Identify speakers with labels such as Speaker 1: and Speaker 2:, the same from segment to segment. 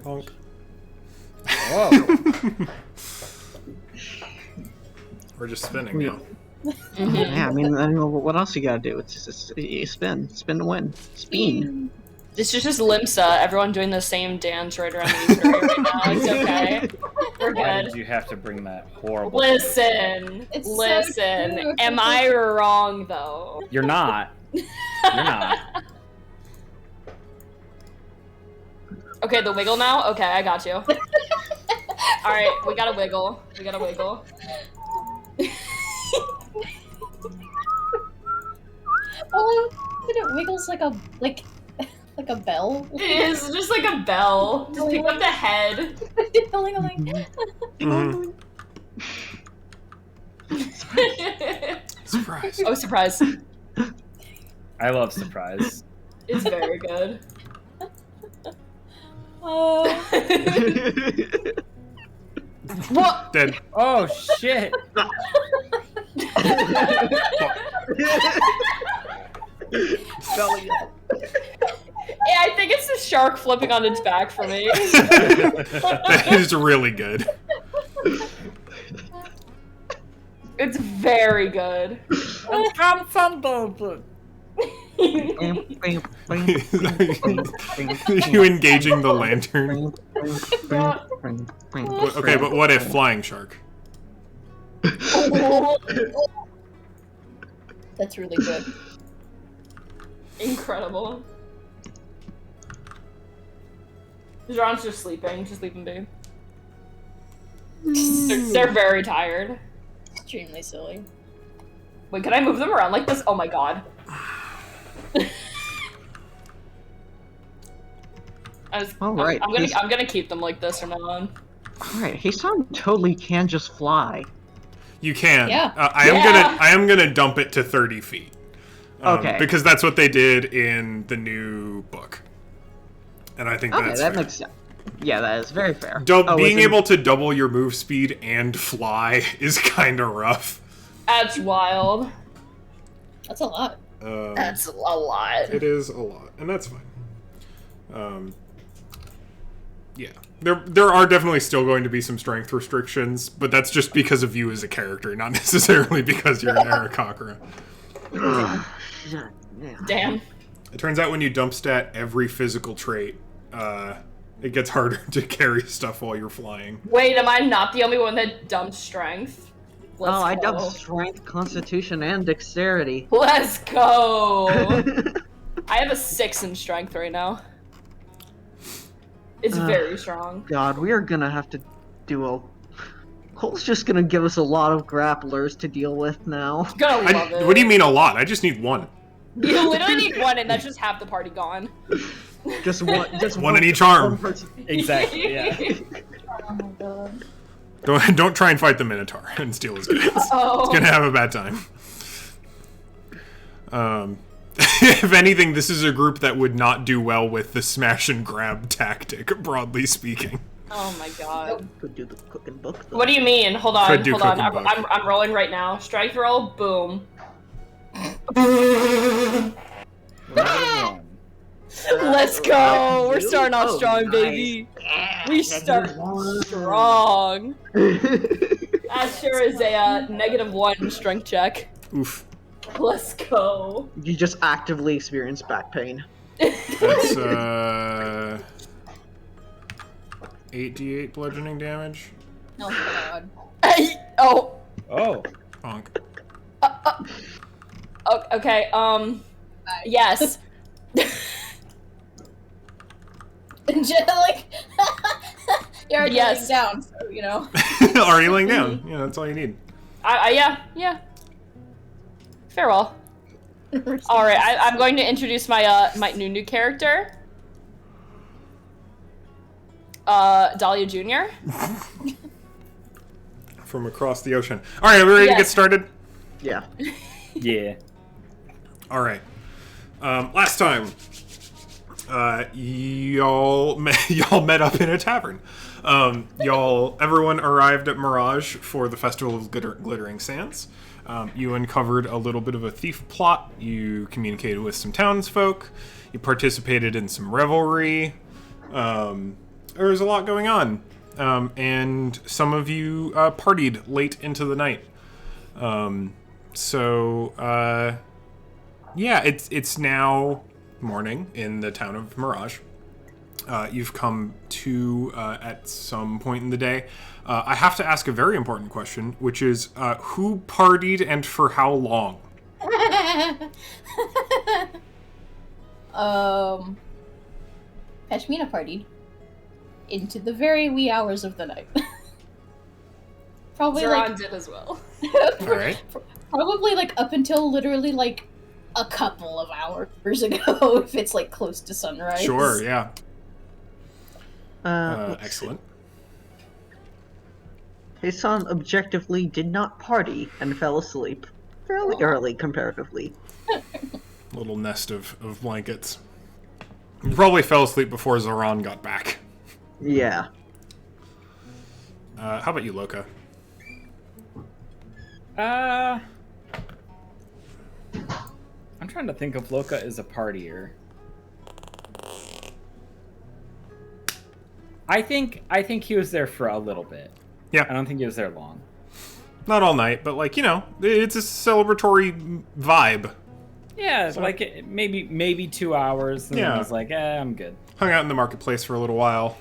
Speaker 1: Honk.
Speaker 2: Whoa.
Speaker 1: We're just spinning now.
Speaker 3: Yeah, I mean, what else you gotta do? It's just spin to win. Spin.
Speaker 4: This is just Limsa, everyone doing the same dance right around the Easter egg right now. It's okay. We're
Speaker 2: Why
Speaker 4: good.
Speaker 2: did you have to bring that horrible?
Speaker 4: Listen,
Speaker 5: It's so
Speaker 4: listen.
Speaker 5: true.
Speaker 4: Am I wrong though?
Speaker 2: You're not. You're not.
Speaker 4: Okay, the wiggle now? Okay, I got you. Alright, we gotta wiggle. We gotta wiggle.
Speaker 5: Oh, it wiggles like a bell.
Speaker 4: It is just like a bell. Just pick up the head.
Speaker 1: Surprise.
Speaker 4: Oh, surprise.
Speaker 2: I love surprise.
Speaker 4: It's very good. What?
Speaker 1: Dead.
Speaker 2: Oh shit!
Speaker 4: Yeah, I think it's the shark flipping on its back for me.
Speaker 1: That is really good.
Speaker 4: It's very good.
Speaker 1: You engaging the lantern. Okay, but what if flying shark?
Speaker 5: That's really good.
Speaker 4: Incredible. Jean's just sleeping. Just sleeping, babe. They're very tired.
Speaker 5: Extremely silly.
Speaker 4: Wait, can I move them around like this? Oh my god.
Speaker 3: Alright.
Speaker 4: I'm gonna keep them like this from now on.
Speaker 3: Alright, Hisan totally can just fly.
Speaker 1: You can.
Speaker 5: Yeah.
Speaker 1: I am gonna dump it to 30 feet.
Speaker 3: Okay.
Speaker 1: Because that's what they did in the new book. And I think
Speaker 3: Okay,
Speaker 1: that's
Speaker 3: that
Speaker 1: fair.
Speaker 3: makes sense. Yeah, that is very fair.
Speaker 1: Being able to double your move speed and fly is kind of rough.
Speaker 4: That's wild.
Speaker 5: That's a lot.
Speaker 4: That's a lot.
Speaker 1: It is a lot, and that's fine. Yeah. There are definitely still going to be some strength restrictions, but that's just because of you as a character, not necessarily because you're an Aarakocra.
Speaker 4: Damn.
Speaker 1: It turns out when you dump stat every physical trait, it gets harder to carry stuff while you're flying.
Speaker 4: Wait, am I not the only one that dumped strength? Let's
Speaker 3: I
Speaker 4: go.
Speaker 3: dumped strength, constitution, and dexterity.
Speaker 4: Let's go! I have a 6 in strength right now. It's very strong.
Speaker 3: God, we are gonna have to do a... Cole's just gonna give us a lot of grapplers to deal with now.
Speaker 4: Gonna love it.
Speaker 1: What do you mean a lot? I just need one.
Speaker 4: You literally need one, and that's just half the party gone.
Speaker 3: Just one,
Speaker 1: One in each arm.
Speaker 3: one person.
Speaker 2: Exactly. Yeah.
Speaker 5: Oh my god.
Speaker 1: Don't try and fight the Minotaur and steal his goods.
Speaker 4: Oh.
Speaker 1: It's gonna have a bad time. If anything, this is a group that would not do well with the smash and grab tactic, broadly speaking.
Speaker 4: Oh my god.
Speaker 3: Could do the cooking book, though.
Speaker 4: What do you mean? Hold on,
Speaker 1: Could do
Speaker 4: hold on.
Speaker 1: cooking book.
Speaker 4: I'm rolling right now. Strength roll, boom. Let's go! We're starting off strong,
Speaker 3: nice.
Speaker 4: baby. We start strong. That sure is a -1 strength check.
Speaker 1: Oof.
Speaker 4: Let's go.
Speaker 3: You just actively experience back pain.
Speaker 1: That's 8d8 bludgeoning damage.
Speaker 5: Oh god.
Speaker 4: Oh.
Speaker 2: Oh.
Speaker 1: Bonk.
Speaker 4: Okay. Yes.
Speaker 5: Like, you're already
Speaker 4: Yes.
Speaker 5: laying down, so you know.
Speaker 1: Already laying down. Yeah, that's all you need.
Speaker 4: Yeah. Farewell. All right, I'm going to introduce my my new character, Dahlia Jr.
Speaker 1: From across the ocean. All right, are we ready to
Speaker 4: Yes.
Speaker 1: get started?
Speaker 3: Yeah.
Speaker 2: Yeah.
Speaker 1: All right. Last time, y'all met up in a tavern. Everyone arrived at Mirage for the Festival of Glittering Sands. You uncovered a little bit of a thief plot. You communicated with some townsfolk. You participated in some revelry. there's a lot going on. And some of you partied late into the night. Yeah, it's now morning in the town of Mirage. You've come to at some point in the day. I have to ask a very important question, which is who partied and for how long?
Speaker 5: Pashmina partied into the very wee hours of the night. Probably
Speaker 4: Zeron
Speaker 5: like
Speaker 4: did as well.
Speaker 1: All right.
Speaker 5: probably like up until literally like a couple of hours ago, if it's like close to sunrise.
Speaker 1: Sure, yeah.
Speaker 3: Let's see.
Speaker 1: Excellent.
Speaker 3: Hassan objectively did not party and fell asleep fairly early comparatively.
Speaker 1: Little nest of blankets. You probably fell asleep before Zoran got back.
Speaker 3: Yeah.
Speaker 1: How about you, Loka?
Speaker 2: I'm trying to think if Loka is a partier. I think he was there for a little bit.
Speaker 1: Yeah.
Speaker 2: I don't think he was there long.
Speaker 1: Not all night, but like, it's a celebratory vibe.
Speaker 2: Yeah,
Speaker 1: So-
Speaker 2: like maybe 2 hours, and then
Speaker 1: Yeah.
Speaker 2: I was like, I'm good.
Speaker 1: Hung out in the marketplace for a little while.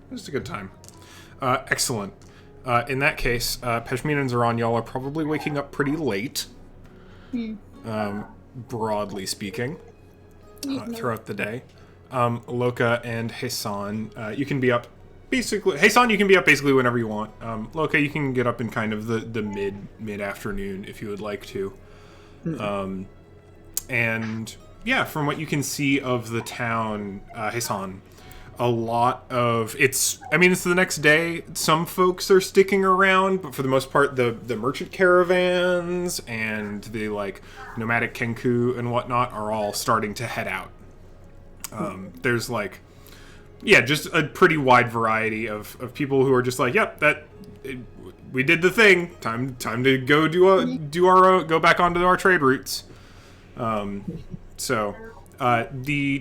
Speaker 1: It was a good time. Excellent. In that case, Pashmina and Zoran, y'all are probably waking up pretty late. Broadly speaking, throughout the day. Loka and Hassan, you can be up basically. Hassan, you can be up basically whenever you want. Loka, you can get up in kind of the mid afternoon if you would like to. And yeah, from what you can see of the town, Hassan, a lot of it's the next day. Some folks are sticking around, but for the most part, the merchant caravans and the like nomadic kenku and whatnot are all starting to head out. There's like, yeah, just a pretty wide variety of people who are just like, yep, we did the thing. Time to go go back onto our trade routes. The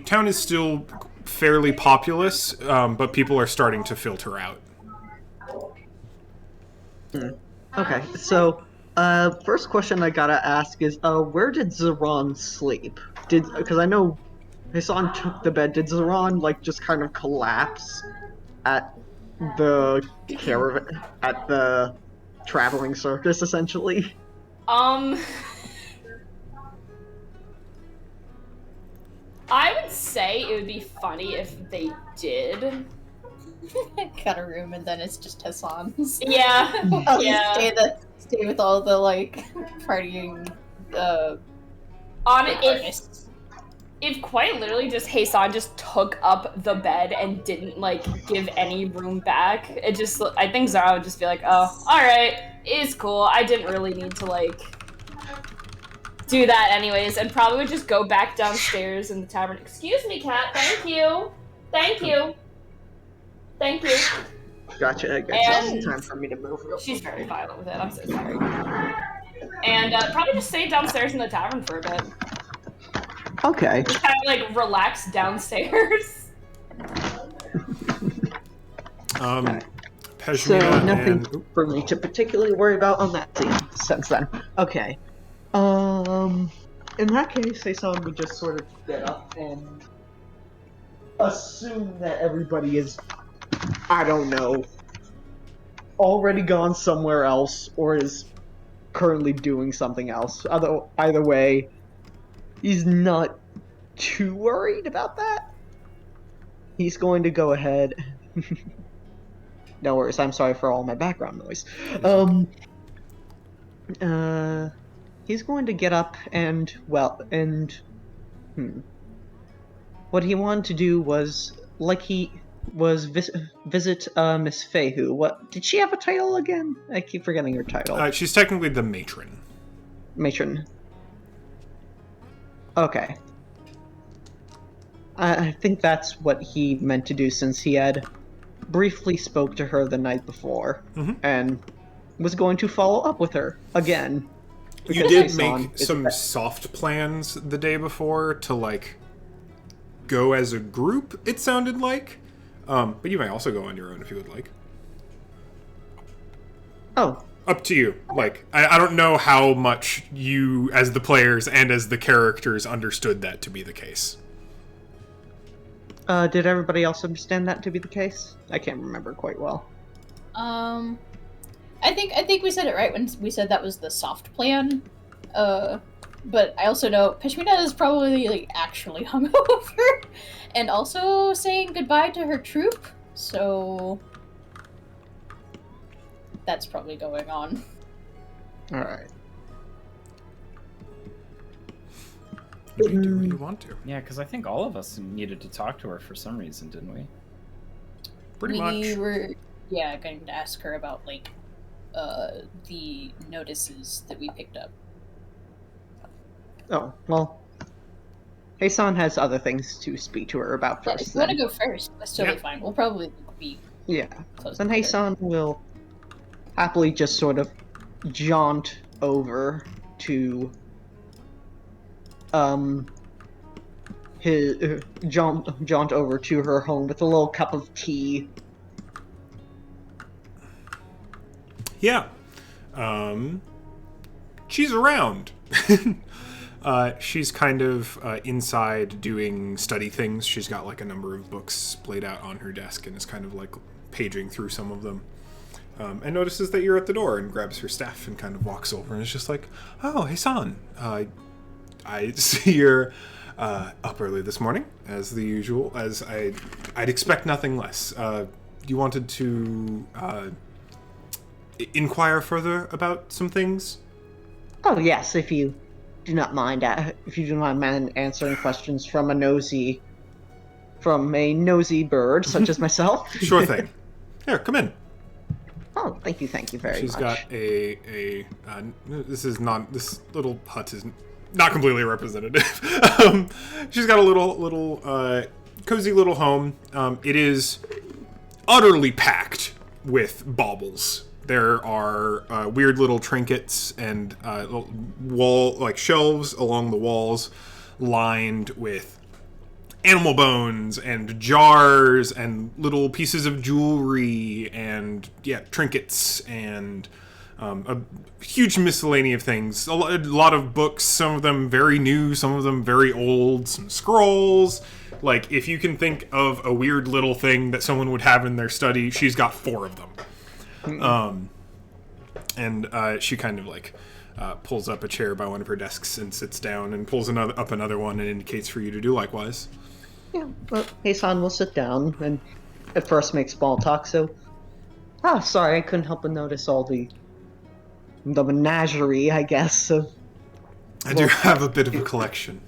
Speaker 1: town is still fairly populous, but people are starting to filter out.
Speaker 3: Okay, so first question I gotta ask is, where did Zoran sleep? Because I know Hassan took the bed. Did Zoran just kind of collapse at the caravan, at the traveling circus, essentially?
Speaker 4: I would say it would be funny if they did.
Speaker 5: Cut a room and then it's just Hassan's.
Speaker 4: Yeah.
Speaker 5: At
Speaker 4: Yeah.
Speaker 5: least stay with all the partying artists.
Speaker 4: If quite literally just Hassan just took up the bed and didn't give any room back, I think Zara would just be like, oh, alright, it's cool. I didn't really need to do that anyways, and probably would just go back downstairs in the tavern. Excuse me, cat, thank you. Thank you. Thank you.
Speaker 3: Gotcha. I guess
Speaker 4: And-
Speaker 3: it's time for me to move.
Speaker 4: She's very violent with it, I'm so sorry. And probably just stay downstairs in the tavern for a bit.
Speaker 3: Okay.
Speaker 4: Just kind of relax downstairs.
Speaker 3: So
Speaker 1: Pashmina
Speaker 3: nothing
Speaker 1: and
Speaker 3: for me to particularly worry about on that sense then. Okay. In that case, Hassan would just sort of get up and assume that everybody is, I don't know, already gone somewhere else or is currently doing something else. Either way, he's not too worried about that. He's going to go ahead. No worries, I'm sorry for all my background noise. He's going to get up and, what he wanted to do was, visit Miss Feihu. What, did she have a title again? I keep forgetting her title.
Speaker 1: she's technically the matron.
Speaker 3: Matron. Okay. I think that's what he meant to do, since he had briefly spoke to her the night before, and was going to follow up with her again.
Speaker 1: You
Speaker 3: Because
Speaker 1: did
Speaker 3: Hassan
Speaker 1: make
Speaker 3: is-
Speaker 1: some soft plans the day before to go as a group, it sounded like. But you may also go on your own if you would like.
Speaker 3: Oh,
Speaker 1: Up to you. Like, I don't know how much you, as the players and as the characters, understood that to be the case.
Speaker 3: did everybody else understand that to be the case? I can't remember quite well.
Speaker 5: I think we said it right when we said that was the soft plan. But I also know Pashmina is probably like actually hungover, and also saying goodbye to her troop. So that's probably going on.
Speaker 3: All right.
Speaker 1: You can do what you want to.
Speaker 2: Yeah, because I think all of us needed to talk to her for some reason, didn't we?
Speaker 1: Pretty
Speaker 5: We
Speaker 1: much.
Speaker 5: were, going to ask her about like the notices that we picked up.
Speaker 3: Oh, well. Heisan has other things to speak to her about
Speaker 5: Yeah,
Speaker 3: first.
Speaker 5: if you want to
Speaker 3: Then.
Speaker 5: go first, that's totally
Speaker 1: Yeah.
Speaker 5: fine. We'll probably be
Speaker 3: Yeah.
Speaker 5: close.
Speaker 3: Then
Speaker 5: to her.
Speaker 3: Heisan will happily just sort of jaunt over to his jaunt over to her home with a little cup of tea.
Speaker 1: Yeah. She's around. She's kind of inside doing study things. She's got like a number of books laid out on her desk and is kind of like paging through some of them. And notices that you're at the door and grabs her staff and kind of walks over and is just like, "Oh, hey, son. I see you're up early this morning, as the usual. As I'd expect nothing less. You wanted to inquire further about some things?"
Speaker 3: Oh yes, if you do not mind, answering questions from a nosy bird such as myself.
Speaker 1: Sure thing. Here, come in.
Speaker 3: Oh, thank you very
Speaker 1: She's
Speaker 3: much.
Speaker 1: got this little hut is not completely representative. She's got a little cozy little home. It is utterly packed with baubles. There are weird little trinkets and shelves along the walls lined with animal bones and jars and little pieces of jewelry and trinkets and a huge miscellany of things. A lot of books, some of them very new, some of them very old, some scrolls. Like, if you can think of a weird little thing that someone would have in their study, she's got 4 of them. She kind of pulls up a chair by one of her desks and sits down and pulls up another one and indicates for you to do likewise.
Speaker 3: Yeah, well, Heisan will sit down and at first make small talk, so... sorry, I couldn't help but notice all the menagerie, I guess, of...
Speaker 1: I do have a bit of a collection.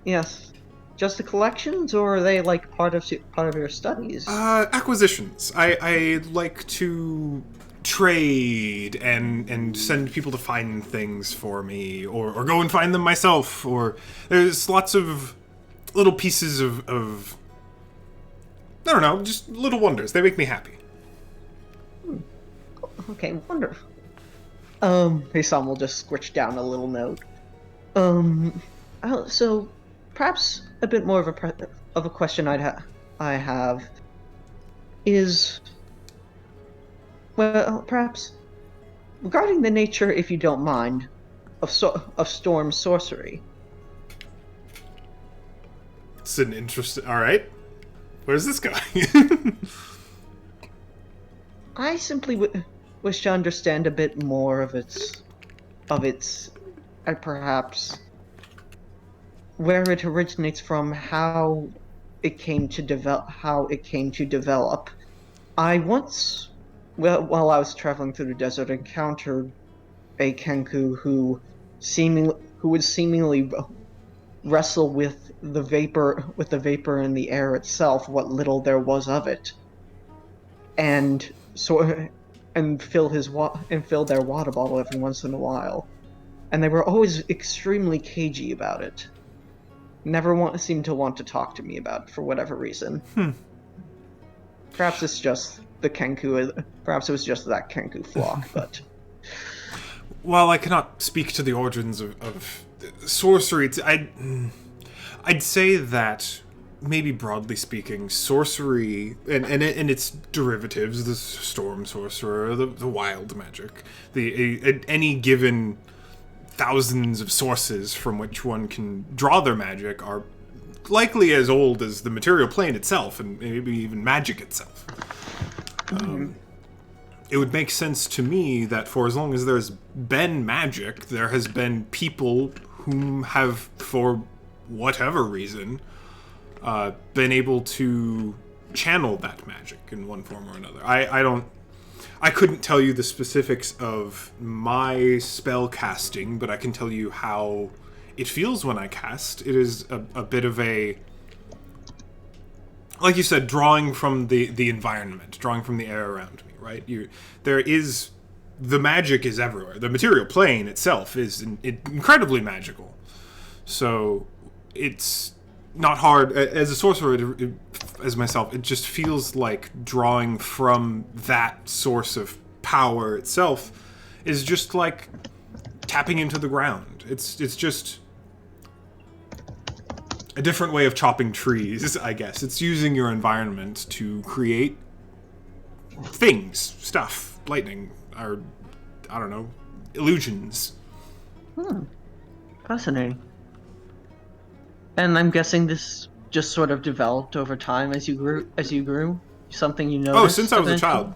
Speaker 3: Yes. Just the collections, or are they, part of your studies?
Speaker 1: Acquisitions. I like to trade and send people to find things for me, or go and find them myself, or there's lots of little pieces of I don't know, just little wonders. They make me happy.
Speaker 3: Okay, wonderful. Heisan will just squitch down a little note. So perhaps a bit more of a question I have is, well, perhaps regarding the nature, if you don't mind, of storm sorcery.
Speaker 1: It's an interesting... Alright. Where's this going?
Speaker 3: I simply wish to understand a bit more of its, perhaps where it originates from, how it came to develop. I once, while I was traveling through the desert, encountered a Kenku who would seemingly wrestle with the vapor in the air itself, what little there was of it, and fill their water bottle every once in a while. And they were always extremely cagey about it. Never seemed to want to talk to me about it for whatever reason. Perhaps it's just the Kenku. Perhaps it was just that Kenku flock, but...
Speaker 1: While I cannot speak to the origins of sorcery, I'd say that maybe broadly speaking, sorcery and its derivatives, the storm sorcerer, the wild magic, any given thousands of sources from which one can draw their magic are likely as old as the material plane itself, and maybe even magic itself. It would make sense to me that for as long as there's been magic, there has been people whom have, for whatever reason, been able to channel that magic in one form or another. I couldn't tell you the specifics of my spell casting, but I can tell you how it feels when I cast. It is a bit of a, like you said, drawing from the environment, drawing from the air around me, right? The magic is everywhere. The material plane itself is incredibly magical. So it's not hard. As a sorcerer, as myself, it just feels like drawing from that source of power itself is just like tapping into the ground. It's just a different way of chopping trees, I guess. It's using your environment to create things, stuff, lightning, or, I don't know, illusions.
Speaker 3: Fascinating. And I'm guessing this just sort of developed over time as you grew? Something you noticed?
Speaker 1: Oh, since I was a
Speaker 3: eventually?
Speaker 1: child.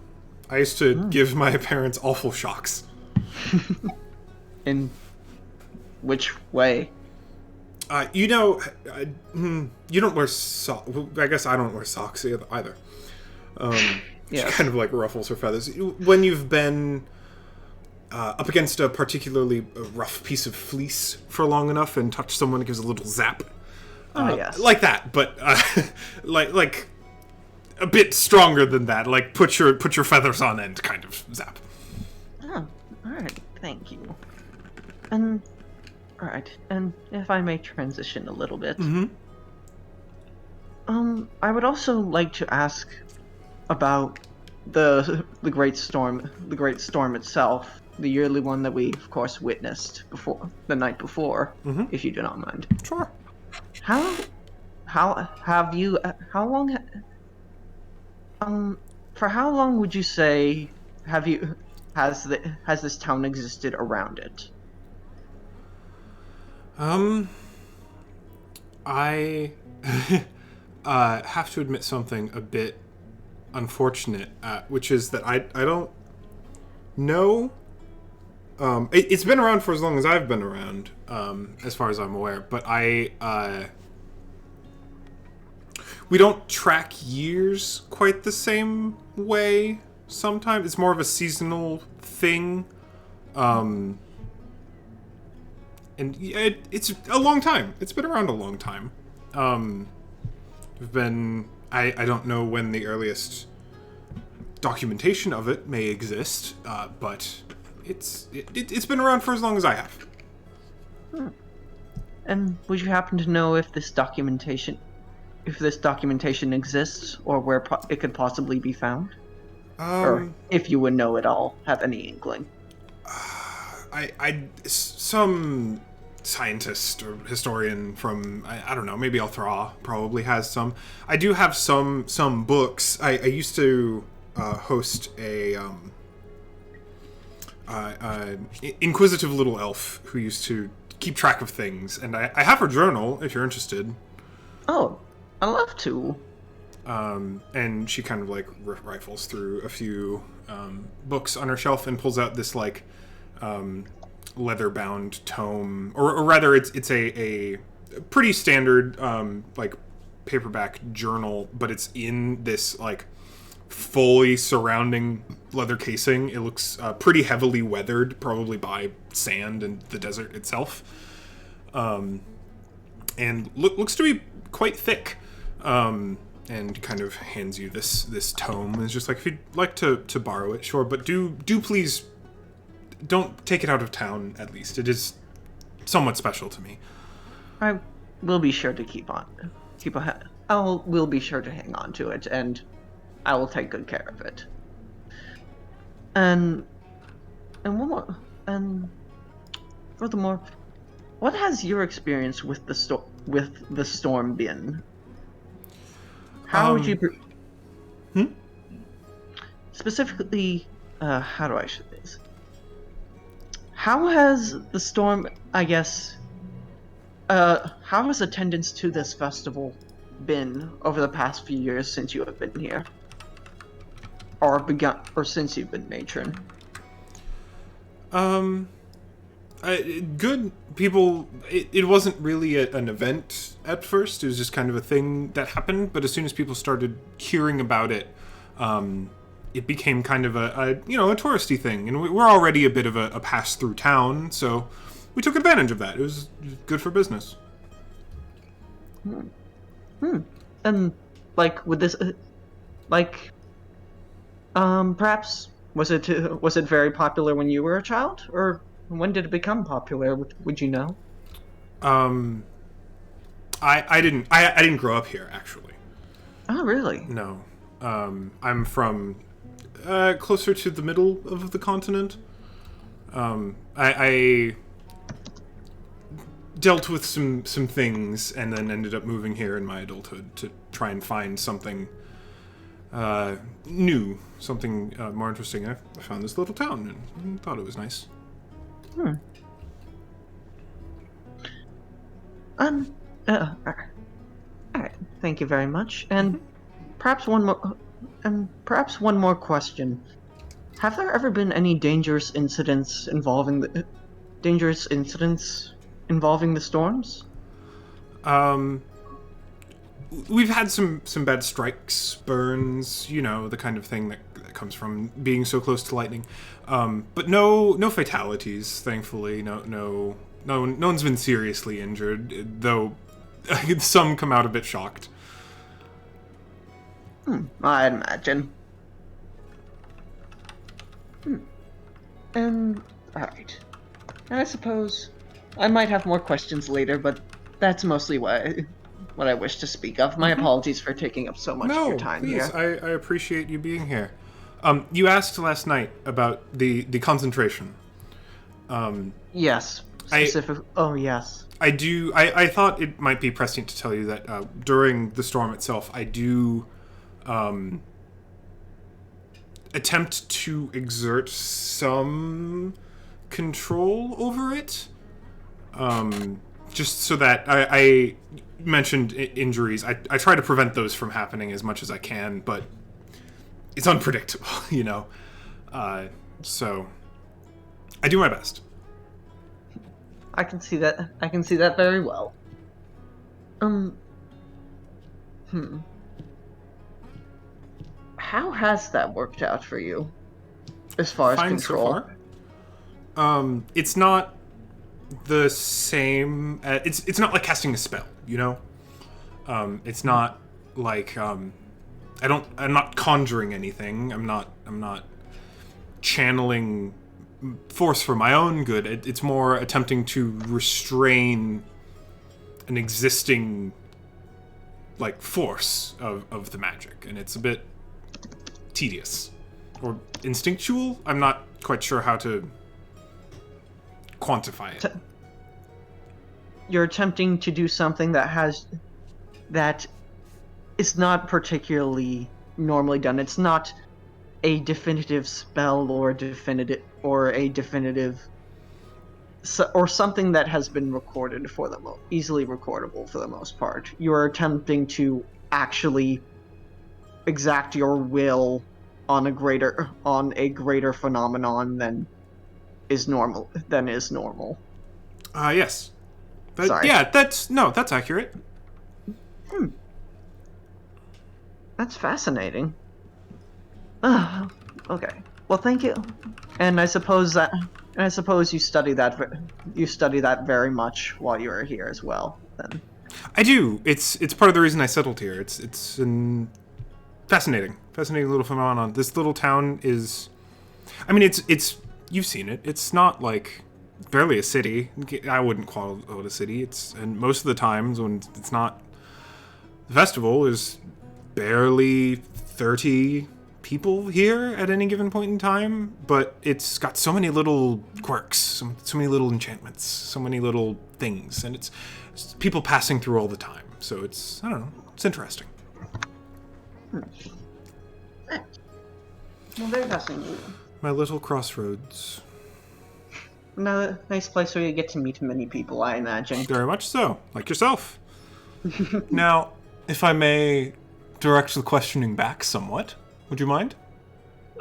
Speaker 1: I used to give my parents awful shocks.
Speaker 3: In which way?
Speaker 1: You don't wear socks. I guess I don't wear socks either. She kind of like ruffles her feathers. When you've been up against a particularly rough piece of fleece for long enough and touch someone, it gives a little zap.
Speaker 3: Yes.
Speaker 1: Like that, but like a bit stronger than that. Like put your feathers on end kind of zap.
Speaker 3: Oh, alright, thank you. And, alright, and if I may transition a little bit. I would also like to ask about the great storm itself, the yearly one that we of course witnessed the night before, if you do not mind.
Speaker 1: Sure.
Speaker 3: For how long would you say has this town existed around it?
Speaker 1: I have to admit something a bit unfortunate, which is that I don't know. It's been around for as long as I've been around, as far as I'm aware, but we don't track years quite the same way sometimes. It's more of a seasonal thing. And it's a long time. It's been around a long time. I don't know when the earliest documentation of it may exist, but it's been around for as long as I have.
Speaker 3: And would you happen to know if this documentation exists, or where it could possibly be found? Or if you would know at all, have any inkling?
Speaker 1: Some scientist or historian from, I don't know, maybe Al-Thrah probably has some. I do have some books. I used to host a inquisitive little elf who used to keep track of things, and I have her journal if you're interested.
Speaker 3: Oh, I'd love to.
Speaker 1: And she kind of like rifles through a few books on her shelf and pulls out this like leather-bound tome, or rather, it's a pretty standard like paperback journal, but it's in this like fully surrounding leather casing. It looks pretty heavily weathered, probably by sand and the desert itself, and looks to be quite thick. And kind of hands you this tome. And it's just like, if you'd like to borrow it, sure, but do please don't take it out of town. At least it is somewhat special to me.
Speaker 3: I will be sure to we'll be sure to hang on to it, and I will take good care of it. And one more, and furthermore, what has your experience with the storm been? How would you...
Speaker 1: Hmm?
Speaker 3: Specifically, how do I say this? How has the storm, I guess... how has attendance to this festival been over the past few years since you have been here? Or since you've been matron?
Speaker 1: Good people. It wasn't really an event at first. It was just kind of a thing that happened. But as soon as people started hearing about it, it became kind of a touristy thing. And we're already a bit of a pass-through town, so we took advantage of that. It was good for business.
Speaker 3: And like with this, perhaps was it very popular when you were a child, or when did it become popular? Would you know?
Speaker 1: I didn't grow up here, actually.
Speaker 3: Oh, really?
Speaker 1: No. I'm from closer to the middle of the continent. I dealt with some things and then ended up moving here in my adulthood to try and find something new, something more interesting. I found this little town and thought it was nice.
Speaker 3: Alright, thank you very much. And perhaps one more question. Have there ever been any dangerous incidents involving the storms?
Speaker 1: We've had some bad strikes, burns, the kind of thing that comes from being so close to lightning. But no fatalities, thankfully. No one's been seriously injured, though some come out a bit shocked.
Speaker 3: I'd imagine. Alright. I suppose I might have more questions later, but that's mostly what I wish to speak of. My apologies for taking up so much of your time
Speaker 1: please.
Speaker 3: here.
Speaker 1: I appreciate you being here. You asked last night about the concentration.
Speaker 3: Yes. Oh, yes.
Speaker 1: I do. I thought it might be prescient to tell you that during the storm itself, I do attempt to exert some control over it. Just so that I mentioned injuries. I try to prevent those from happening as much as I can, but it's unpredictable, so I do my best.
Speaker 3: I can see that. I can see that very well. How has that worked out for you, as far as control?
Speaker 1: So far. It's not the same. It's not like casting a spell, It's not like I'm not conjuring anything. I'm not channeling force for my own good. It's more attempting to restrain an existing force of the magic, and it's a bit tedious or instinctual. I'm not quite sure how to quantify it.
Speaker 3: You're attempting to do something that is not particularly normally done. It's not a definitive spell or something that has been recorded easily recordable for the most part. You're attempting to actually exact your will on a greater phenomenon than is normal.
Speaker 1: Yes.
Speaker 3: Sorry.
Speaker 1: Yeah, that's accurate.
Speaker 3: That's fascinating. Okay. Well, thank you. And I suppose you study that very much while you were here as well. Then.
Speaker 1: I do. It's part of the reason I settled here. It's an fascinating little phenomenon. This little town is, it's you've seen it. It's not barely a city. I wouldn't call it a city. And most of the times when it's not, the festival is barely 30 people here at any given point in time, but it's got so many little quirks, so many little enchantments, so many little things, and it's people passing through all the time. So it's interesting.
Speaker 3: Well, very fascinating.
Speaker 1: My little crossroads.
Speaker 3: Another nice place where you get to meet many people, I imagine.
Speaker 1: Very much so, like yourself. Now, if I may direct the questioning back somewhat, would you mind?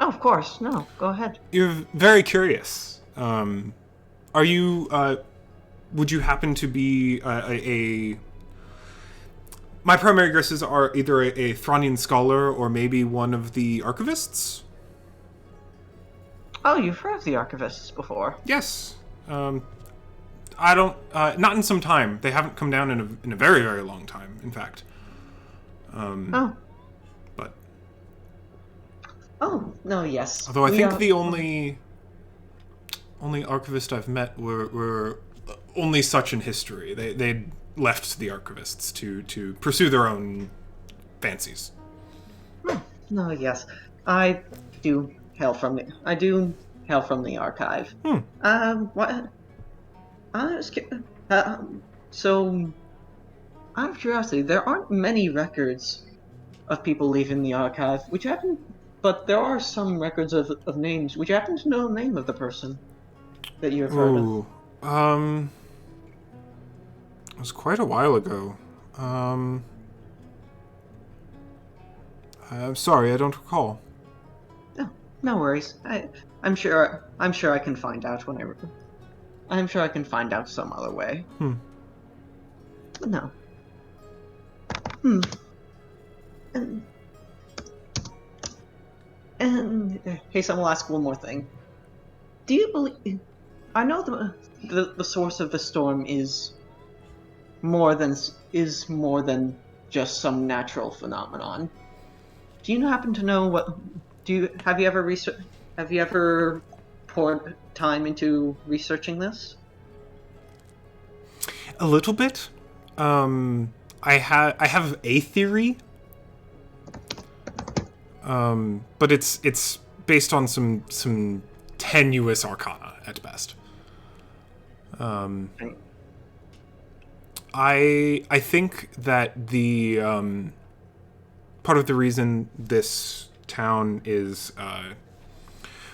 Speaker 3: Oh, of course. No, go ahead.
Speaker 1: You're very curious. Are you, would you happen to be my primary guesses are either a Thranian scholar or maybe one of the archivists?
Speaker 3: Oh, you've heard of the archivists before.
Speaker 1: Yes. I don't, not in some time. They haven't come down in a very, very long time, in fact.
Speaker 3: Oh.
Speaker 1: But.
Speaker 3: Oh, no, yes.
Speaker 1: Although I think the only archivist I've met were only such in history. They'd left the archivists to pursue their own fancies.
Speaker 3: No, yes. I do hail from the archive. What? So, out of curiosity, there aren't many records of people leaving the archive. But there are some records of names. Would you happen to know the name of the person that you have heard of?
Speaker 1: It was quite a while ago. I'm sorry, I don't recall.
Speaker 3: No worries. I'm sure I can find out I'm sure I can find out some other way. No. And hey, someone will ask one more thing. Do you believe? I know the source of the storm is more than just some natural phenomenon. Do you happen to know what? Have you ever poured time into researching this?
Speaker 1: A little bit. I have a theory. But it's based on some tenuous arcana at best. I think that the part of the reason this town is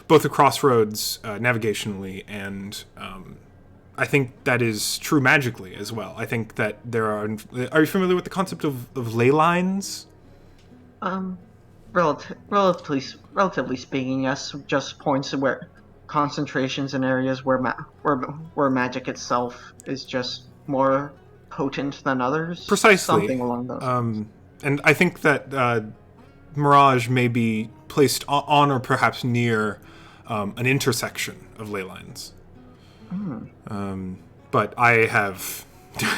Speaker 1: both a crossroads navigationally and I think that is true magically as well. I think that there are you familiar with the concept of ley lines?
Speaker 3: Relatively speaking, yes. Just points where concentrations in areas where magic itself is just more potent than others.
Speaker 1: Precisely.
Speaker 3: Something along those lines.
Speaker 1: And I think that Mirage may be placed on or perhaps near an intersection of ley lines. But I have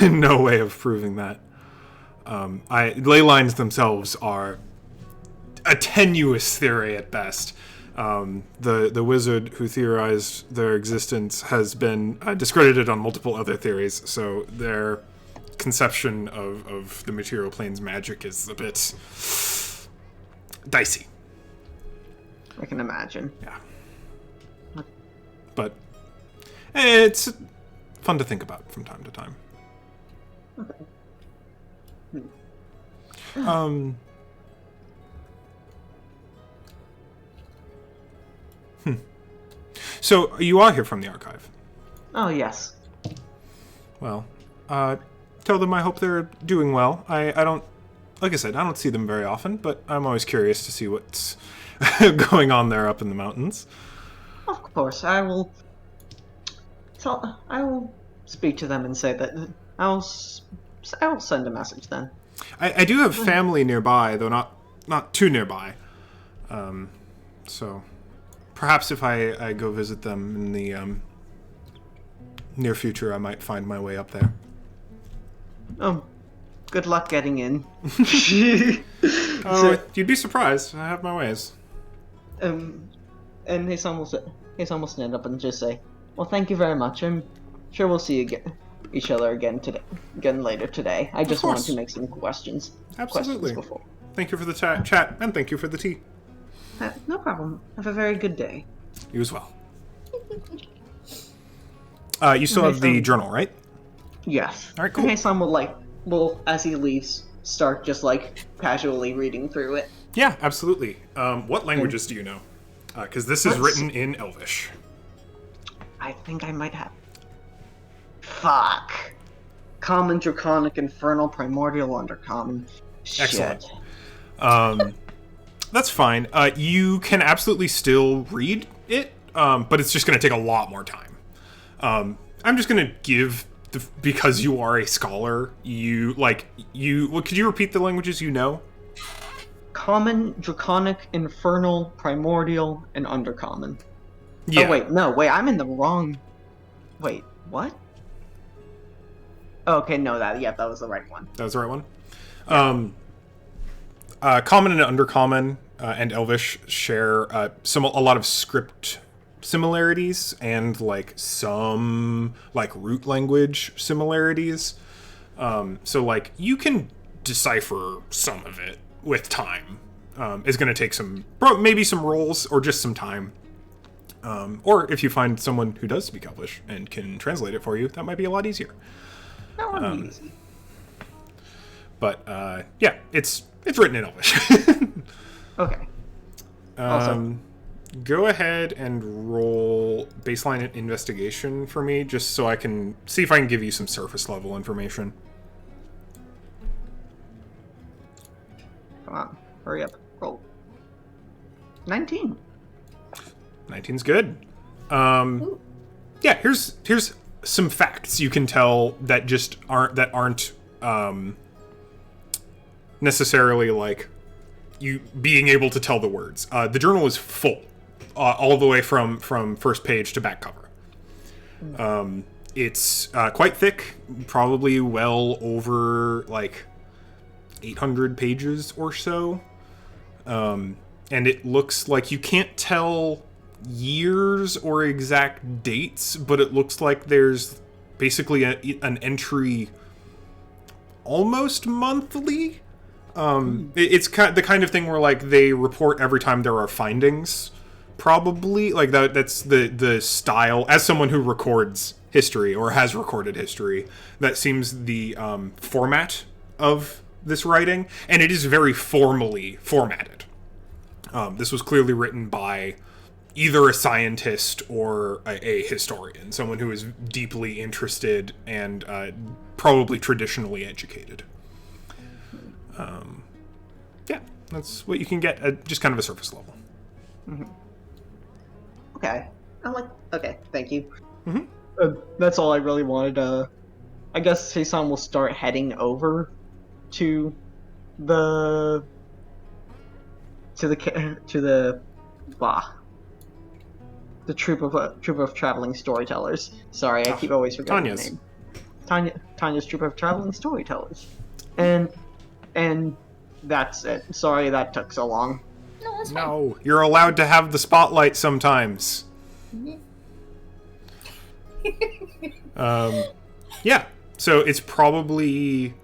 Speaker 1: no way of proving that. Ley lines themselves are a tenuous theory at best. The wizard who theorized their existence has been discredited on multiple other theories, so their conception of the material plane's magic is a bit dicey.
Speaker 3: I can imagine.
Speaker 1: Yeah. But it's fun to think about from time to time. So you are here from the archive?
Speaker 3: Oh, yes.
Speaker 1: Well, tell them I hope they're doing well. I don't, like I said, I don't see them very often, but I'm always curious to see what's going on there up in the mountains.
Speaker 3: Of course, I will speak to them and say that I will send a message then.
Speaker 1: I do have family nearby, though not too nearby. So perhaps if I go visit them in the near future, I might find my way up there.
Speaker 3: Oh, good luck getting in.
Speaker 1: Oh, you'd be surprised. I have my ways.
Speaker 3: And Hasan will stand up and just say, "Well, thank you very much. I'm sure we'll see each other again later today. I just wanted to make some questions.
Speaker 1: Absolutely.
Speaker 3: Before.
Speaker 1: Thank you for the chat, and thank you for the tea.
Speaker 3: No problem. Have a very good day.
Speaker 1: You as well. You still have the journal, right?
Speaker 3: Yes.
Speaker 1: All right, cool.
Speaker 3: And Hasan will as he leaves, start just casually reading through it.
Speaker 1: Yeah, absolutely. What languages do you know? Because this is written in Elvish.
Speaker 3: I think I might have. Fuck. Common, Draconic, Infernal, Primordial, Undercommon. Shit.
Speaker 1: Excellent. That's fine. You can absolutely still read it, but it's just going to take a lot more time. I'm just going to give, because you are a scholar, could you repeat the languages you know?
Speaker 3: Common, Draconic, Infernal, Primordial, and Undercommon.
Speaker 1: Yeah.
Speaker 3: Oh, wait, I'm in the wrong... Wait, what? Okay, no, that was the right one.
Speaker 1: That was the right one? Common and Undercommon and Elvish share a lot of script similarities and some root language similarities. So you can decipher some of it with time. It's going to take maybe some rolls or just some time. Or if you find someone who does speak Elvish and can translate it for you, that might be a lot easier.
Speaker 3: That would be easy.
Speaker 1: But yeah, it's written in Elvish.
Speaker 3: Okay. Also,
Speaker 1: go ahead and roll baseline investigation for me, just so I can see if I can give you some surface level information.
Speaker 3: come on, hurry up, roll. 19.
Speaker 1: 19's good. Yeah, here's some facts you can tell that just aren't necessarily you being able to tell the words. The journal is full, all the way from first page to back cover. It's quite thick, probably well over 800 pages or so. And it looks like you can't tell years or exact dates, but it looks like there's basically an entry almost monthly. It's the kind of thing where they report every time there are findings, probably. That's the style. As someone who records history or has recorded history, that seems the format of this writing, and it is very formally formatted. This was clearly written by either a scientist or a historian, someone who is deeply interested and probably traditionally educated. Yeah, that's what you can get at just kind of a surface level.
Speaker 3: Mm-hmm. Okay. Okay, thank you.
Speaker 1: Mm-hmm.
Speaker 3: That's all I really wanted. I guess Heisan will start heading over to the troop of traveling storytellers. Sorry, I keep always forgetting the name. Tanya's troop of traveling storytellers. And that's it. Sorry that took so long.
Speaker 5: No, that's fine.
Speaker 1: No, you're allowed to have the spotlight sometimes. Yeah, so it's probably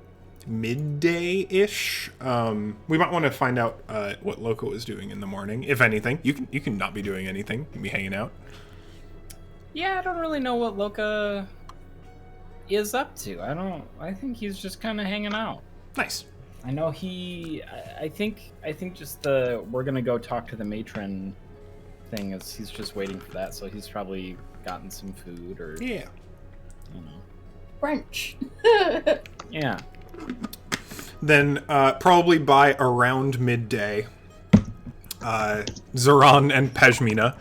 Speaker 1: midday-ish. We might want to find out what Loco is doing in the morning, if anything. You can not be doing anything. You can be hanging out.
Speaker 2: Yeah, I don't really know what Loca is up to. I think he's just kind of hanging out.
Speaker 1: Nice.
Speaker 2: I know I think just we're gonna go talk to the matron thing is he's just waiting for that, so he's probably gotten some food or
Speaker 1: Yeah.
Speaker 5: French.
Speaker 2: Yeah.
Speaker 1: Then probably by around midday, Zoran and Pejmina,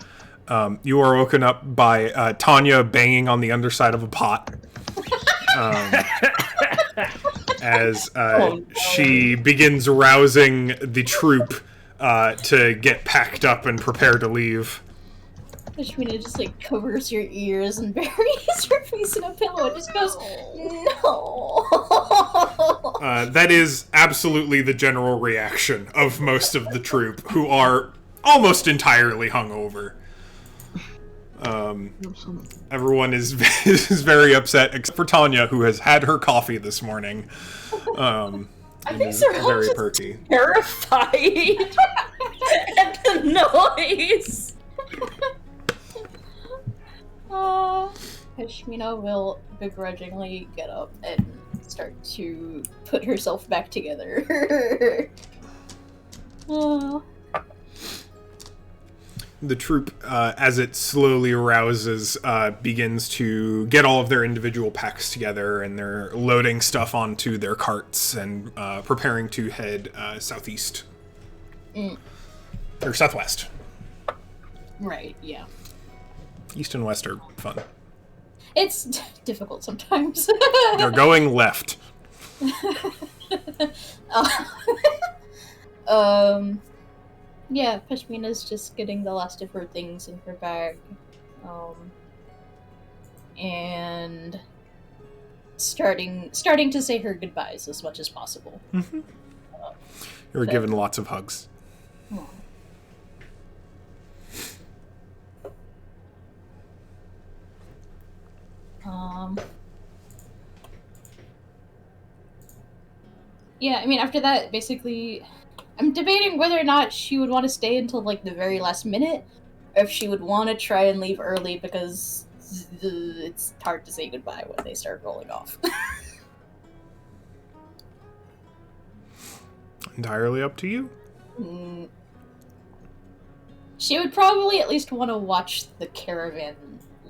Speaker 1: you are woken up by Tanya banging on the underside of a pot. As she begins rousing the troop to get packed up and prepare to leave.
Speaker 5: Peshmina just covers your ears and buries her face in a pillow and just goes, no.
Speaker 1: That is absolutely the general reaction of most of the troop, who are almost entirely hungover. Everyone is very upset, except for Tanya, who has had her coffee this morning.
Speaker 4: I think
Speaker 1: is very perky.
Speaker 4: Terrified at the noise.
Speaker 5: Peshmina will begrudgingly get up and start to put herself back together. Oh.
Speaker 1: The troop, as it slowly arouses, begins to get all of their individual packs together, and they're loading stuff onto their carts and preparing to head southeast. Or southwest.
Speaker 5: Right, yeah.
Speaker 1: East and west are fun.
Speaker 5: It's difficult sometimes.
Speaker 1: They're going left.
Speaker 5: Yeah, Pashmina's just getting the last of her things in her bag. And starting to say her goodbyes as much as possible.
Speaker 1: Mm-hmm. You were given lots of hugs.
Speaker 5: Aw. Yeah, I mean, after that, basically, I'm debating whether or not she would want to stay until, like, the very last minute, or if she would want to try and leave early, because it's hard to say goodbye when they start rolling off.
Speaker 1: Entirely up to you.
Speaker 5: She would probably at least want to watch the caravan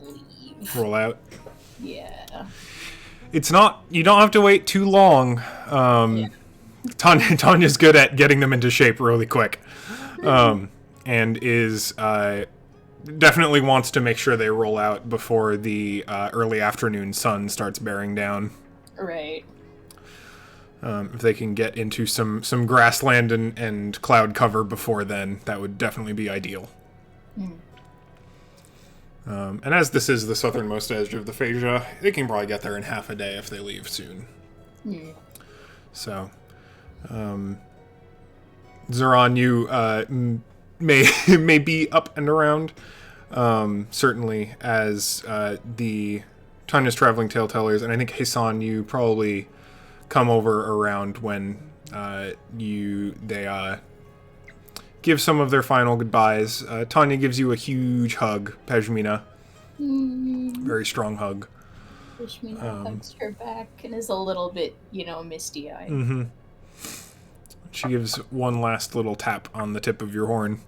Speaker 5: leave.
Speaker 1: Roll out.
Speaker 5: Yeah.
Speaker 1: It's not... You don't have to wait too long.
Speaker 5: Yeah.
Speaker 1: Tanya's good at getting them into shape really quick. And is... definitely wants to make sure they roll out before the early afternoon sun starts bearing down.
Speaker 5: Right.
Speaker 1: If they can get into some grassland and cloud cover before then, that would definitely be ideal. And as this is the southernmost edge of the Phasia, they can probably get there in half a day if they leave soon. So, Zeron, you may be up and around. Certainly, as the Tanya's traveling tale tellers, and I think Hassan, you probably come over around when they give some of their final goodbyes. Tanya gives you a huge hug, Pashmina. Very strong hug.
Speaker 5: Pashmina hugs her back and is a little bit, misty-eyed.
Speaker 1: Mm-hmm. She gives one last little tap on the tip of your horn.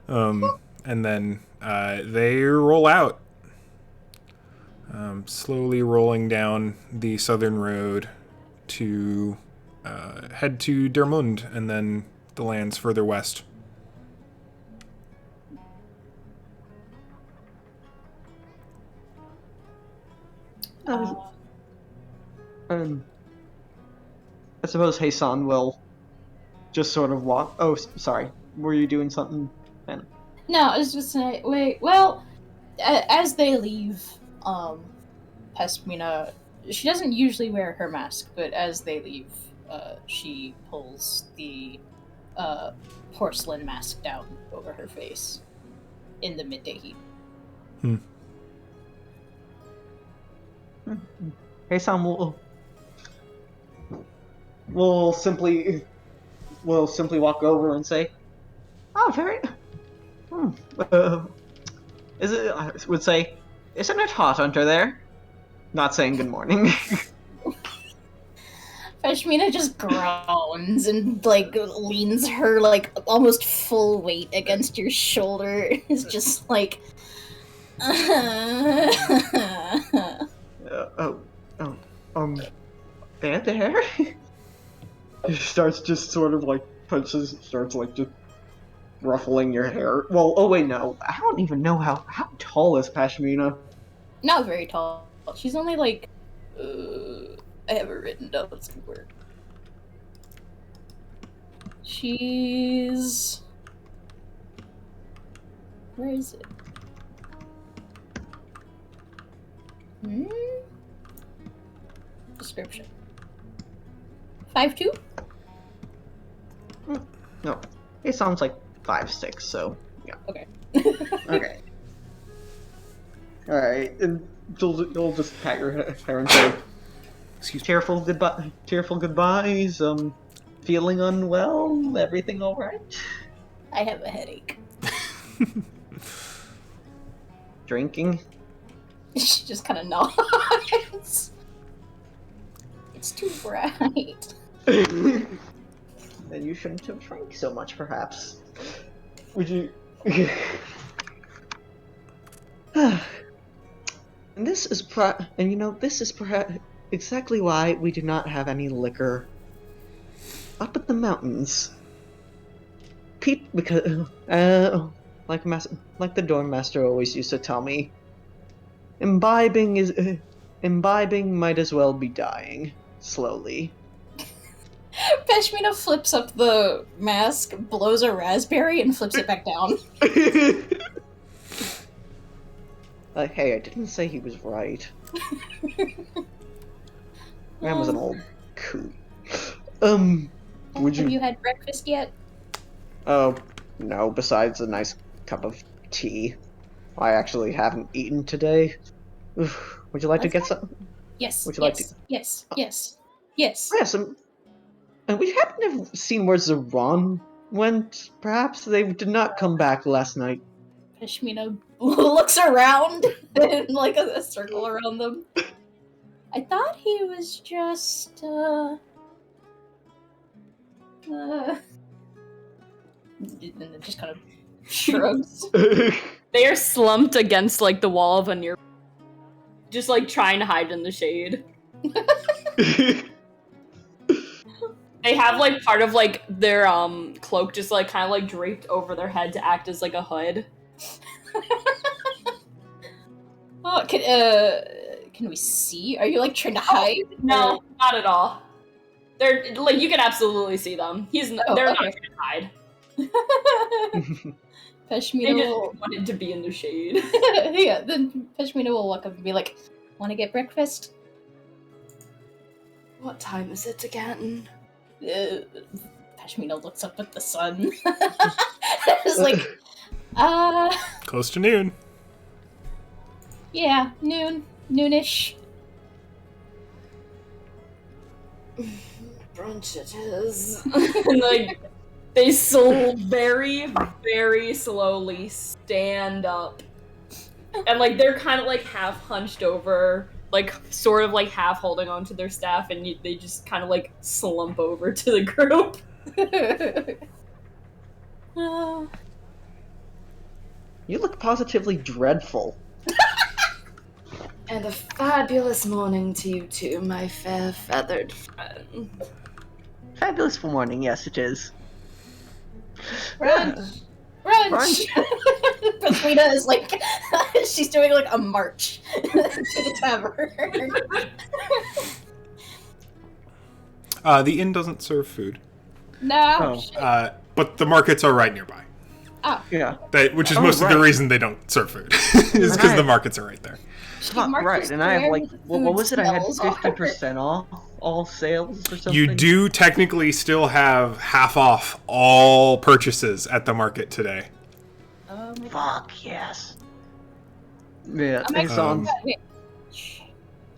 Speaker 1: And then they roll out. Slowly rolling down the southern road to head to Dermund and then the lands further west.
Speaker 3: I suppose Hassan will just sort of walk. Oh, sorry. Were you doing something, Ben?
Speaker 5: No, I was just saying, wait, well, as they leave, Pashmina, she doesn't usually wear her mask, but as they leave, she pulls the porcelain mask down over her face in the midday heat.
Speaker 3: Hassan will simply walk over and say, "Oh, very. Is it? I would say, isn't it hot under there?" Not saying good morning.
Speaker 5: Pashmina just groans and leans her almost full weight against your shoulder. It's just like.
Speaker 3: There? He starts just sort of starts just ruffling your hair. Well, oh wait, no. I don't even know how tall is Pashmina?
Speaker 5: Not very tall. She's only I have it written down somewhere. She's... Where is it? Description. 5'2"?
Speaker 3: No. It sounds like 5'6", so yeah.
Speaker 5: Okay.
Speaker 3: Okay. Alright, and you'll just pat your hair and say, Tearful goodbyes, feeling unwell, everything alright?
Speaker 5: I have a headache.
Speaker 3: Drinking?
Speaker 5: She just kind of nods. It's too bright.
Speaker 3: then you shouldn't have drank so much, perhaps. Would you... And this is this is perhaps exactly why we do not have any liquor up at the mountains. Because, like the dorm master always used to tell me, imbibing might as well be dying slowly.
Speaker 5: Peshmina flips up the mask, blows a raspberry, and flips it back down.
Speaker 3: Hey, I didn't say he was right. Man was an old coot.
Speaker 5: Have you had breakfast yet?
Speaker 3: Oh, no, besides a nice cup of tea. I actually haven't eaten today. Oof. Would you like to get some?
Speaker 5: Yes.
Speaker 3: Would you
Speaker 5: yes,
Speaker 3: like to?
Speaker 5: Yes. Yes.
Speaker 3: Yes, and we happen to have seen where Zeron went. Perhaps they did not come back last night.
Speaker 5: Peshmina looks around in like a circle around them. I thought he was just and then just kind of shrugs.
Speaker 4: They are slumped against like the wall of a near, just like trying to hide in the shade. They have like part of like their cloak just like kind of like draped over their head to act as like a hood.
Speaker 5: Oh, can we see? Are you like trying to hide?
Speaker 4: No, not at all. They're like you can absolutely see them. They're not trying to hide.
Speaker 5: Peshmina
Speaker 4: They just
Speaker 5: will...
Speaker 4: wanted to be in the shade.
Speaker 5: Yeah, then Peshmina will walk up and be like, "Want to get breakfast?"
Speaker 4: What time is it again?
Speaker 5: Peshmina looks up at the sun. It's like,
Speaker 1: Close to noon.
Speaker 5: yeah, noonish.
Speaker 4: Brunch it is. And like they very, very slowly stand up. And like they're kind of like half hunched over, like sort of like half holding onto their staff, and they just kind of like slump over to the group.
Speaker 3: You look positively dreadful.
Speaker 4: And a fabulous morning to you too, my fair feathered friend.
Speaker 3: Fabulous morning, yes it is.
Speaker 5: Brunch! Peshmina is like, she's doing like a march to the tavern.
Speaker 1: The inn doesn't serve food.
Speaker 5: No.
Speaker 1: But the markets are right nearby.
Speaker 3: Yeah.
Speaker 1: Which is most of the reason they don't serve food. is because the markets are right there.
Speaker 3: Right, and I have like, what was it? I had 50% off all sales or something?
Speaker 1: You do technically still have half off all purchases at the market today.
Speaker 3: Fuck, yes. Yeah,
Speaker 5: Wait.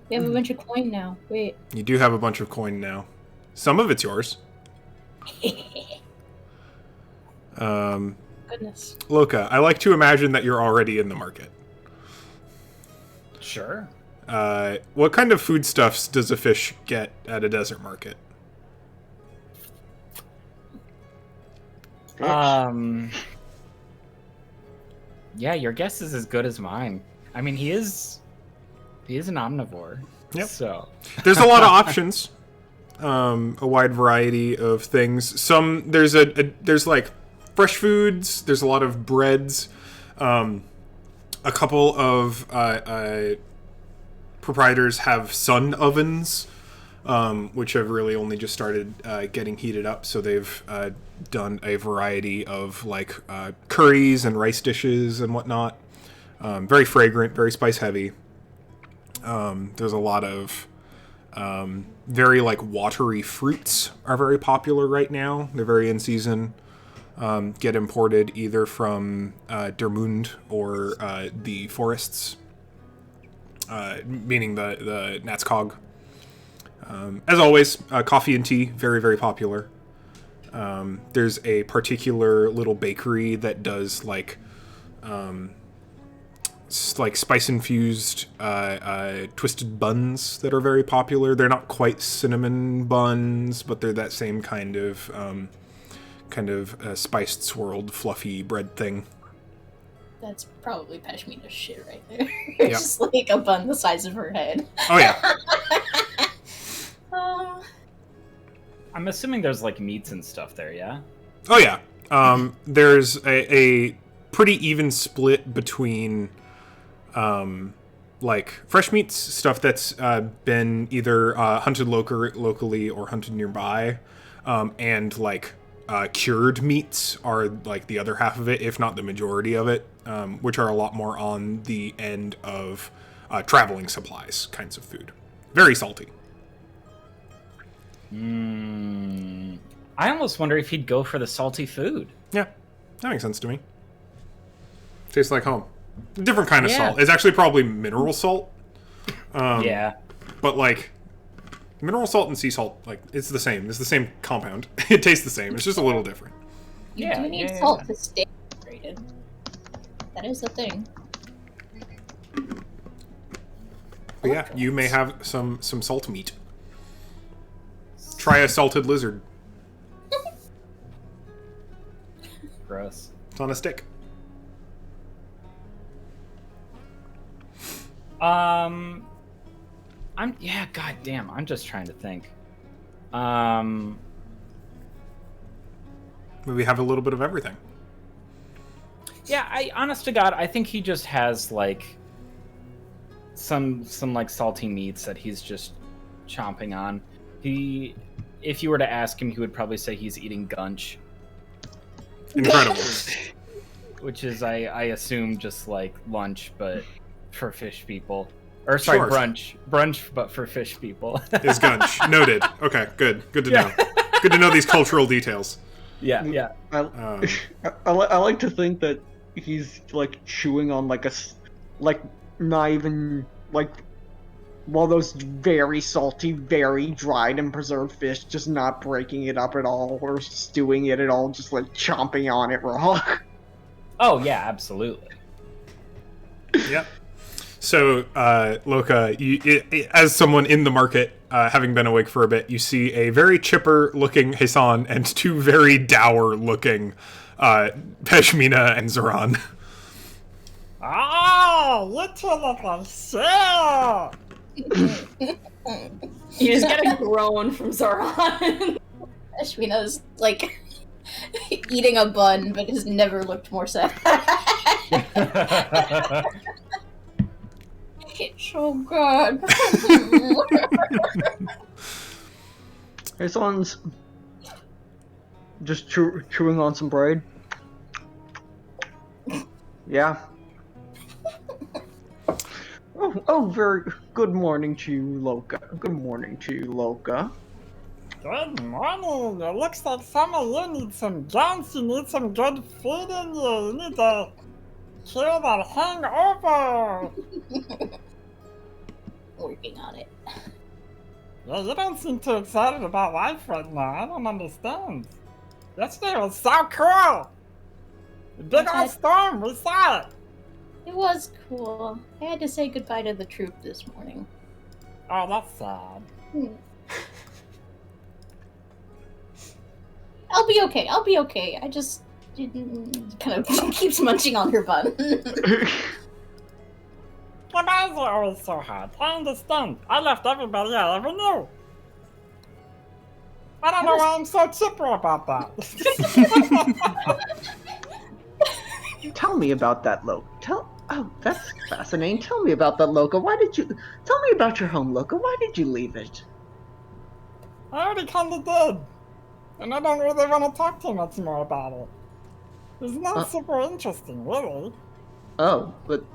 Speaker 5: We have a bunch of coin now. Wait.
Speaker 1: You do have a bunch of coin now. Some of it's yours.
Speaker 5: Goodness.
Speaker 1: Loka, I like to imagine that you're already in the market.
Speaker 2: Sure.
Speaker 1: What kind of foodstuffs does a fish get at a desert market?
Speaker 2: Yeah, your guess is as good as mine. I mean, he is an omnivore.
Speaker 1: Yep.
Speaker 2: So
Speaker 1: there's a lot of options. A wide variety of things. There's like fresh foods. There's a lot of breads. A couple of proprietors have sun ovens, which have really only just started getting heated up. So they've done a variety of like curries and rice dishes and whatnot. Very fragrant, very spice heavy. There's a lot of very like watery fruits are very popular right now. They're very in season. Get imported either from Dermund or the forests, meaning the Natskog. As always, coffee and tea, very, very popular. There's a particular little bakery that does like like spice-infused twisted buns that are very popular. They're not quite cinnamon buns, but they're that same kind of spiced, swirled, fluffy bread thing.
Speaker 5: That's probably Pashmina's shit right there. It's just like a bun the size of her head.
Speaker 1: Oh yeah.
Speaker 2: I'm assuming there's like meats and stuff there, yeah?
Speaker 1: Oh yeah. There's a pretty even split between like fresh meats, stuff that's been either hunted locally or hunted nearby, and like cured meats are like the other half of it, if not the majority of it, which are a lot more on the end of traveling supplies kinds of food. Very salty.
Speaker 2: I almost wonder if he'd go for the salty food.
Speaker 1: Yeah, that makes sense to me. Tastes like home. Different kind of salt. It's actually probably mineral salt.
Speaker 2: Yeah.
Speaker 1: But like mineral salt and sea salt, like it's the same. It's the same compound. It tastes the same. It's just a little different.
Speaker 5: You do need salt to stay hydrated. That is the thing.
Speaker 1: But yeah, you may have some salt meat. Try a salted lizard.
Speaker 2: Gross.
Speaker 1: It's on a stick.
Speaker 2: I'm goddamn. I'm just trying to think.
Speaker 1: Maybe have a little bit of everything.
Speaker 2: Yeah, honest to God, I think he just has like some like salty meats that he's just chomping on. If you were to ask him, he would probably say he's eating gunch.
Speaker 1: Incredible.
Speaker 2: Which is, I assume, just like lunch, but for fish people. Or sorry,
Speaker 1: Sure.
Speaker 2: brunch, but for fish people.
Speaker 1: Is gunch. Noted. Okay, good to know. Good to know these cultural details.
Speaker 2: Yeah.
Speaker 3: I like to think that he's like chewing on like not even like one of those very salty, very dried and preserved fish, just not breaking it up at all or stewing it at all, just like chomping on it raw.
Speaker 2: Oh yeah, absolutely.
Speaker 1: Yep. So, Loka, as someone in the market, having been awake for a bit, you see a very chipper-looking Hassan and two very dour-looking Peshmina and Zoran.
Speaker 6: Oh, you two look like shit!
Speaker 4: You just get a groan from Zoran.
Speaker 5: Ashmina's like eating a bun, but has never looked more sad. It's so good.
Speaker 3: Hassan's just chewing on some bread. Yeah. Oh, very good morning to you, Loka. Good morning to you, Loka.
Speaker 6: Good morning. It looks like some of you need some guns. You need some good food in you. You need to cure that hangover.
Speaker 5: Working on it.
Speaker 6: Yeah, you don't seem too excited about life right now. I don't understand. Yesterday was so cool. The big old storm, we saw it.
Speaker 5: It was cool. I had to say goodbye to the troop this morning.
Speaker 6: Oh, that's sad.
Speaker 5: I'll be okay. I just kind of keeps munching on her bun.
Speaker 6: Why is it always so hard? I understand. I left everybody I ever knew. I don't know why I'm so chipper about that.
Speaker 3: Tell me about that, Loka. Oh, that's fascinating. Tell me about that, Loka. Tell me about your home, Loka. Why did you leave it?
Speaker 6: I already kinda did. And I don't really want to talk too much more about it. It's not super interesting, really.
Speaker 3: Oh, but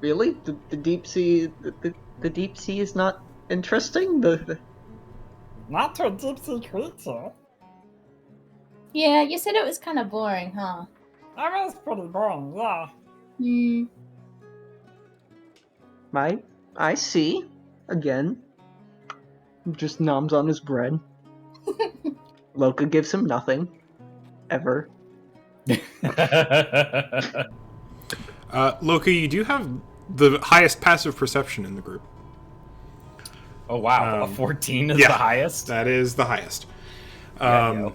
Speaker 3: really? The deep sea... The deep sea is not interesting?
Speaker 6: Not to a deep sea creature.
Speaker 5: Yeah, you said it was kind of boring, huh?
Speaker 6: That was pretty boring, yeah.
Speaker 3: I see. Again. Just noms on his bread. Loka gives him nothing. Ever.
Speaker 1: Loka, you do have the highest passive perception in the group.
Speaker 2: Oh wow, a 14 is
Speaker 1: yeah,
Speaker 2: the highest?
Speaker 1: That is the highest.
Speaker 2: Yeah,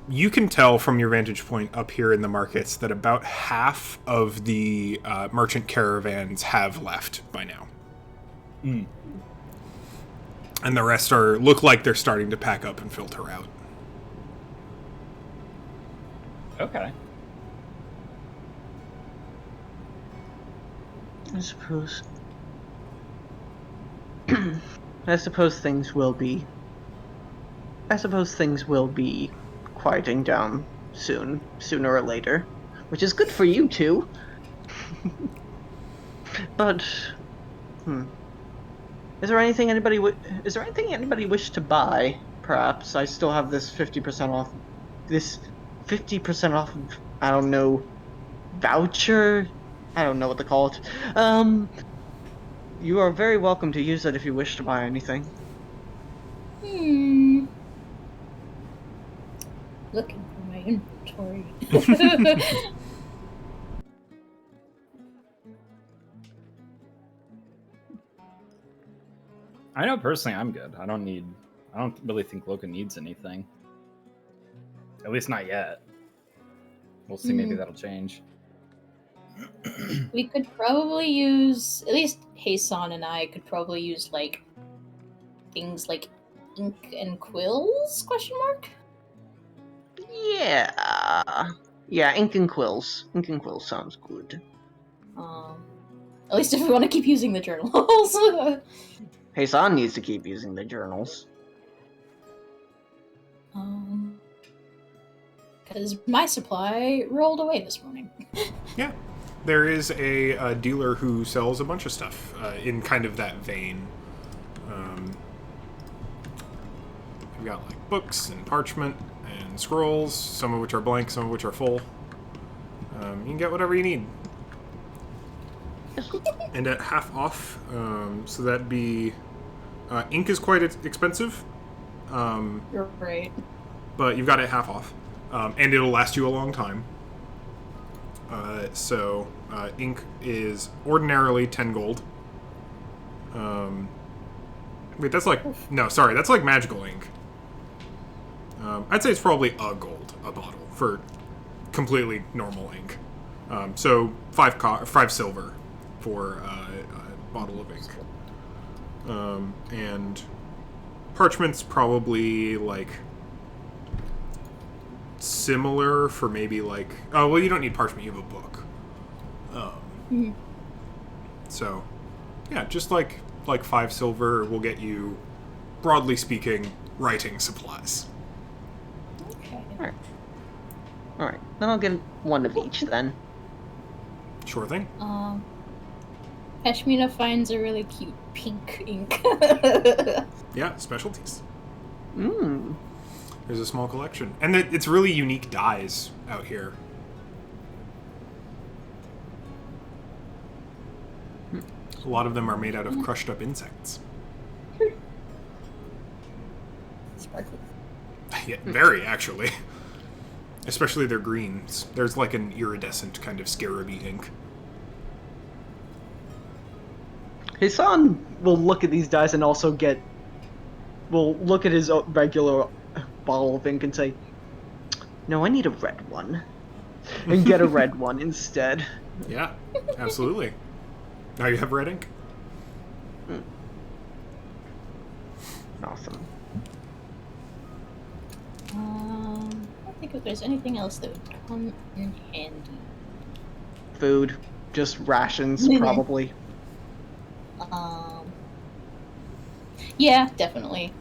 Speaker 1: You can tell from your vantage point up here in the markets that about half of the merchant caravans have left by now.
Speaker 2: Mm.
Speaker 1: And the rest look like they're starting to pack up and filter out.
Speaker 2: Okay.
Speaker 3: I suppose. I suppose things will be quieting down sooner or later, which is good for you two. But, is there anything anybody wish to buy? Perhaps I still have this 50% off. This 50% off. I don't know. Voucher. I don't know what to call it. You are very welcome to use it if you wish to buy anything.
Speaker 5: Looking for my inventory.
Speaker 2: I know personally I'm good. I don't really think Logan needs anything. At least not yet. We'll see, maybe that'll change.
Speaker 5: We could probably use, at least Heisan and I could probably use, like, things like ink and quills, question mark?
Speaker 3: Yeah, ink and quills. Ink and quills sounds good.
Speaker 5: At least if we want to keep using the journals.
Speaker 3: Heisan needs to keep using the journals.
Speaker 5: Because my supply rolled away this morning.
Speaker 1: Yeah. There is a dealer who sells a bunch of stuff in kind of that vein. We've got like books and parchment and scrolls, some of which are blank, some of which are full. You can get whatever you need. And at half off, so that'd be... ink is quite expensive.
Speaker 5: You're right.
Speaker 1: But you've got it half off. And it'll last you a long time. So ink is ordinarily 10 gold. Wait, that's like... No, sorry, that's like magical ink. I'd say it's probably a gold a bottle for completely normal ink. So 5 silver for a bottle of ink. And parchment's probably like similar for maybe like... Oh, well, you don't need parchment, you have a book. So, yeah, just like 5 silver will get you, broadly speaking, writing supplies.
Speaker 5: Okay.
Speaker 3: Alright, then I'll get one of each then.
Speaker 1: Sure thing.
Speaker 5: Peshmina finds a really cute pink ink.
Speaker 1: Yeah, specialties.
Speaker 3: Mmm.
Speaker 1: There's a small collection. And it's really unique dyes out here. A lot of them are made out of crushed up insects.
Speaker 5: Sparkly.
Speaker 1: Yeah, very, actually. Especially their greens. There's like an iridescent kind of scarabee ink.
Speaker 3: Heisan will look at these dyes and also will look at his regular bottle of ink and say, "No, I need a red one." And get a red one instead.
Speaker 1: Yeah, absolutely. Now you have red ink.
Speaker 3: Awesome.
Speaker 5: I don't think if there's anything else that would come in handy.
Speaker 3: Food. Just rations, probably.
Speaker 5: Yeah, definitely.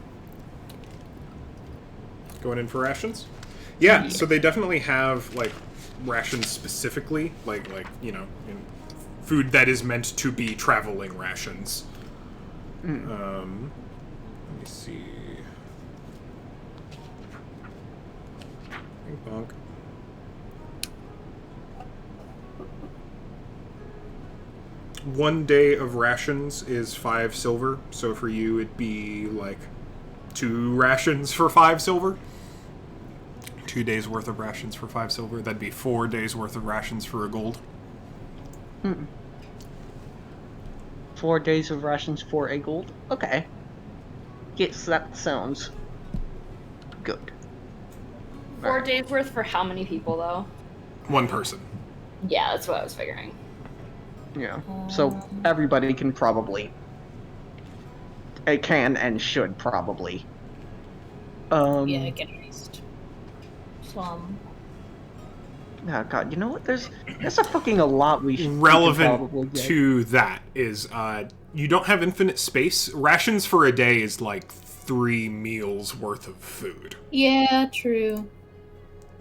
Speaker 1: Going in for rations? Yeah, so they definitely have, like, rations specifically. Like food that is meant to be traveling rations. Let me see. Bing bonk. One day of rations is 5 silver, so for you it'd be like 2 rations for 5 silver. 2 days worth of rations for 5 silver. That'd be 4 days worth of rations for a gold.
Speaker 3: 4 days of rations for a gold? Okay. Yes, that sounds good.
Speaker 4: 4 days worth for how many people, though?
Speaker 1: One person.
Speaker 4: Yeah, that's what I was figuring.
Speaker 3: Yeah. So everybody can probably... It can and should probably.
Speaker 5: Yeah, get at least some.
Speaker 3: Oh god, you know what? There's a fucking a lot we should
Speaker 1: Relevant to that is you don't have infinite space. Rations for a day is like 3 meals worth of food.
Speaker 5: Yeah, true.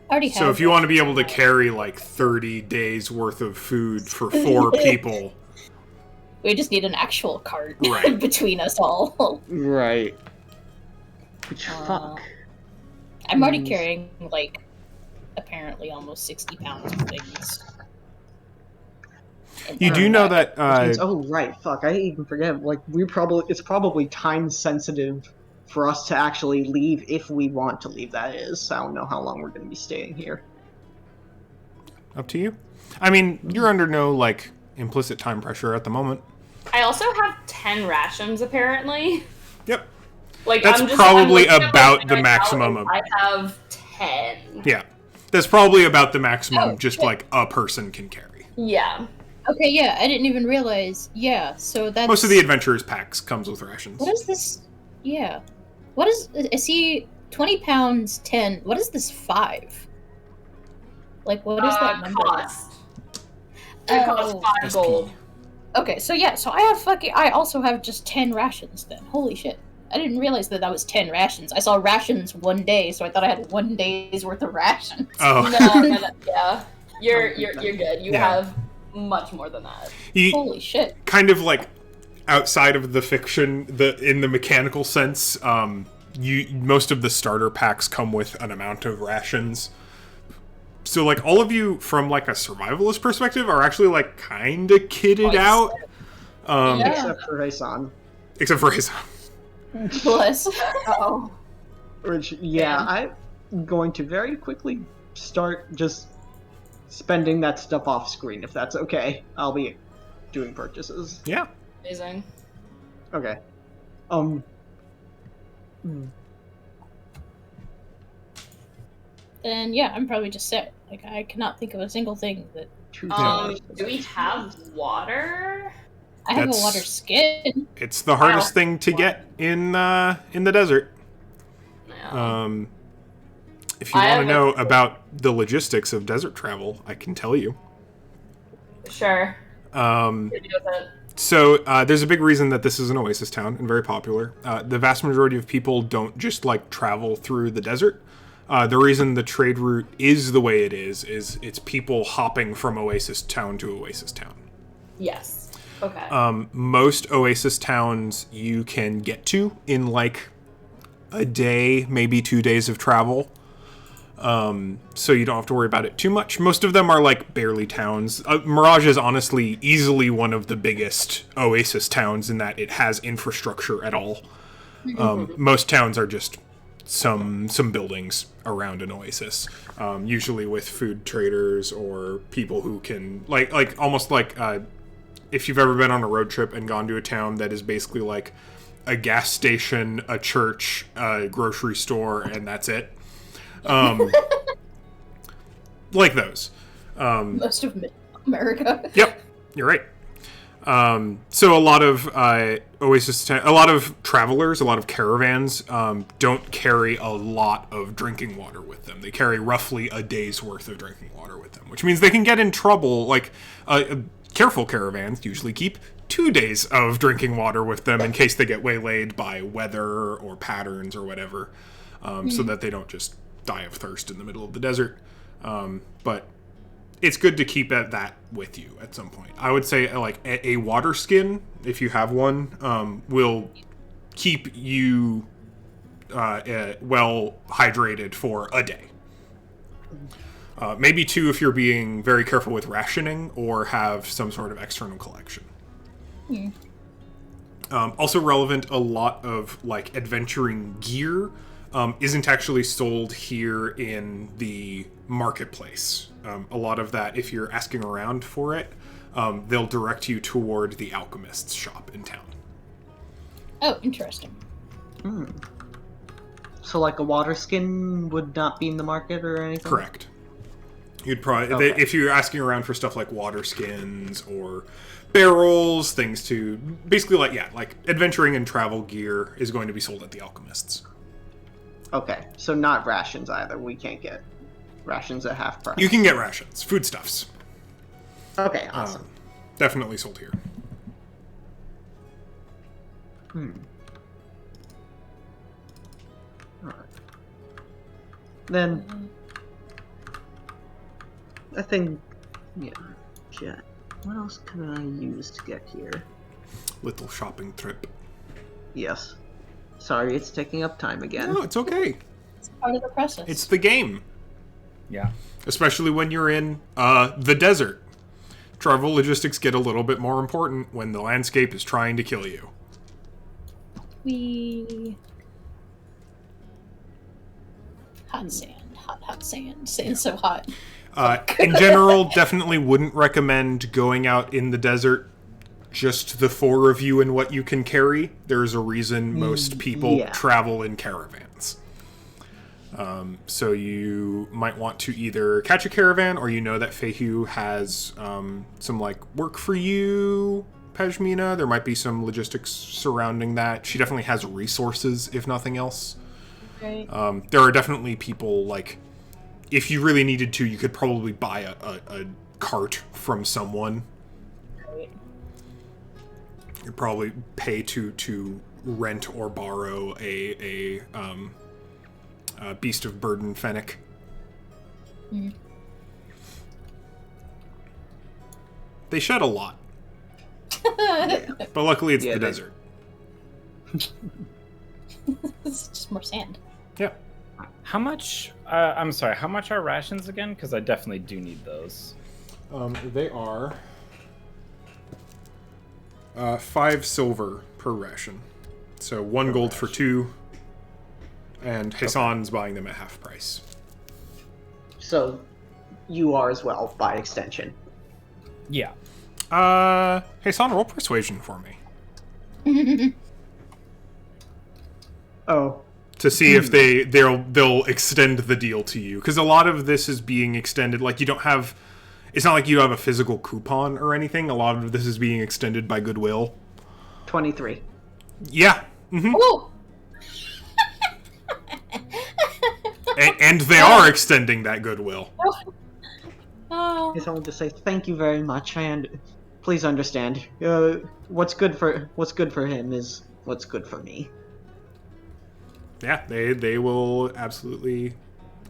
Speaker 5: I already have.
Speaker 1: So if you want to be able to carry like 30 days worth of food for 4 people,
Speaker 5: we just need an actual cart
Speaker 1: Right.
Speaker 5: between us all.
Speaker 3: Right. Which fuck.
Speaker 5: I'm already carrying like apparently almost 60 pounds of things.
Speaker 1: you do know that
Speaker 3: Oh right, fuck! I even forget. Like it's probably time sensitive for us to actually leave if we want to leave. That is, I don't know how long we're going to be staying here.
Speaker 1: up to you. I mean, you're under no like implicit time pressure at the moment.
Speaker 4: I also have 10 rations, apparently.
Speaker 1: Yep.
Speaker 4: Like
Speaker 1: That's
Speaker 4: I'm just,
Speaker 1: probably
Speaker 4: I'm looking at
Speaker 1: about
Speaker 4: my
Speaker 1: the
Speaker 4: right
Speaker 1: maximum
Speaker 4: now,
Speaker 1: of-
Speaker 4: I have 10.
Speaker 1: Yeah. That's probably about the maximum
Speaker 5: Oh,
Speaker 1: just
Speaker 5: shit.
Speaker 1: like a person can carry.
Speaker 4: Yeah.
Speaker 5: Okay, yeah, I didn't even realize. Yeah, so that's...
Speaker 1: Most of the adventurers packs comes with rations.
Speaker 5: What is this? Yeah. What is... I see 20 pounds, 10. What is this 5? Like, what is that number?
Speaker 4: Cost. It costs
Speaker 5: Oh.
Speaker 4: 5 gold.
Speaker 5: Okay, so yeah, so I also have just 10 rations then. Holy shit. I didn't realize that was 10 rations. I saw rations 1 day, so I thought I had 1 day's worth of rations.
Speaker 1: Oh.
Speaker 4: No, yeah. You're good. You
Speaker 1: Yeah.
Speaker 4: have much more than that.
Speaker 1: You,
Speaker 5: Holy shit.
Speaker 1: kind of like outside of the fiction, in the mechanical sense, most of the starter packs come with an amount of rations. So like all of you from like a survivalist perspective are actually like kind of kitted out.
Speaker 5: Yeah.
Speaker 3: Except for Hasan.
Speaker 1: Except for his.
Speaker 5: Bless.
Speaker 4: Oh.
Speaker 3: Which, yeah, I'm going to very quickly start just spending that stuff off screen, if that's okay. I'll be doing purchases.
Speaker 1: Yeah.
Speaker 4: Amazing.
Speaker 3: Okay.
Speaker 5: And yeah, I'm probably just set. Like, I cannot think of a single thing that...
Speaker 4: Do we have water?
Speaker 5: I have
Speaker 1: That's-
Speaker 5: a water skin.
Speaker 1: It's the hardest thing to get in the desert.
Speaker 4: No.
Speaker 1: If you
Speaker 4: I
Speaker 1: want to
Speaker 4: have
Speaker 1: know about the logistics of desert travel, I can tell you.
Speaker 4: Sure. Good deal with it.
Speaker 1: So there's a big reason that this is an oasis town and very popular. The vast majority of people don't just like travel through the desert. The reason the trade route is the way it is it's people hopping from oasis town to oasis town.
Speaker 4: Yes. Okay.
Speaker 1: Most oasis towns you can get to in like a day, maybe 2 days of travel. So you don't have to worry about it too much. Most of them are like barely towns. Mirage is honestly easily one of the biggest oasis towns in that it has infrastructure at all. Most towns are just some buildings around an oasis, usually with food traders or people who can like almost like if you've ever been on a road trip and gone to a town that is basically like a gas station, a church, a grocery store, and that's it. Like those.
Speaker 5: Most of America.
Speaker 1: Yep, you're right. So a lot of a lot of travelers, a lot of caravans don't carry a lot of drinking water with them. They carry roughly a day's worth of drinking water with them, which means they can get in trouble. Like careful caravans usually keep 2 days of drinking water with them in case they get waylaid by weather or patterns or whatever, so that they don't just die of thirst in the middle of the desert. But it's good to keep that with you at some point. I would say like a water skin, if you have one, will keep you well hydrated for a day. Maybe 2 if you're being very careful with rationing or have some sort of external collection. Also relevant, a lot of like adventuring gear isn't actually sold here in the marketplace. A lot of that, if you're asking around for it, they'll direct you toward the alchemist's shop in town.
Speaker 5: Oh, interesting.
Speaker 3: So, like, a water skin would not be in the market or anything?
Speaker 1: Correct. You'd probably,
Speaker 3: Okay.
Speaker 1: if you're asking around for stuff like water skins or barrels, things to basically like adventuring and travel gear is going to be sold at the alchemists.
Speaker 3: Okay, so not rations either. We can't get rations at half price.
Speaker 1: You can get rations, foodstuffs.
Speaker 3: Okay, awesome.
Speaker 1: Definitely sold here.
Speaker 3: Alright. Then, I think, yeah. What else can I use to get here?
Speaker 1: Little shopping trip.
Speaker 3: Yes. Sorry, it's taking up time again.
Speaker 1: No, it's okay.
Speaker 5: It's part of the process.
Speaker 1: It's the game.
Speaker 2: Yeah.
Speaker 1: Especially when you're in the desert. Travel logistics get a little bit more important when the landscape is trying to kill you.
Speaker 5: Hot sand. Hot sand. Sand's so hot.
Speaker 1: In general, definitely wouldn't recommend going out in the desert. Just the four of you and what you can carry. There's a reason most people travel in caravans. So you might want to either catch a caravan, or you know that Fehu has some like work for you, Pashmina. There might be some logistics surrounding that. She definitely has resources, if nothing else.
Speaker 5: Right.
Speaker 1: There are definitely people, like, if you really needed to, you could probably buy a cart from someone.
Speaker 5: Right.
Speaker 1: You'd probably pay to rent or borrow a beast of burden fennec.
Speaker 5: Mm.
Speaker 1: They shed a lot, but luckily it's the desert.
Speaker 5: It's just more sand.
Speaker 1: Yeah.
Speaker 2: How much? I'm sorry. How much are rations again? Because I definitely do need those.
Speaker 1: They are 5 silver per ration, so 1 gold for 2. And Hassan's buying them at half price.
Speaker 3: So, you are as well, by extension.
Speaker 2: Yeah.
Speaker 1: Hassan, roll persuasion for me.
Speaker 3: Oh.
Speaker 1: To see if they'll extend the deal to you, because a lot of this is being extended. Like, you don't have, it's not like you have a physical coupon or anything. A lot of this is being extended by goodwill.
Speaker 3: 23.
Speaker 1: Yeah. Mm-hmm.
Speaker 5: Oh!
Speaker 1: And they are extending that goodwill.
Speaker 5: Oh.
Speaker 3: I wanted to say thank you very much, and please understand. What's good for him is what's good for me.
Speaker 1: Yeah, they will absolutely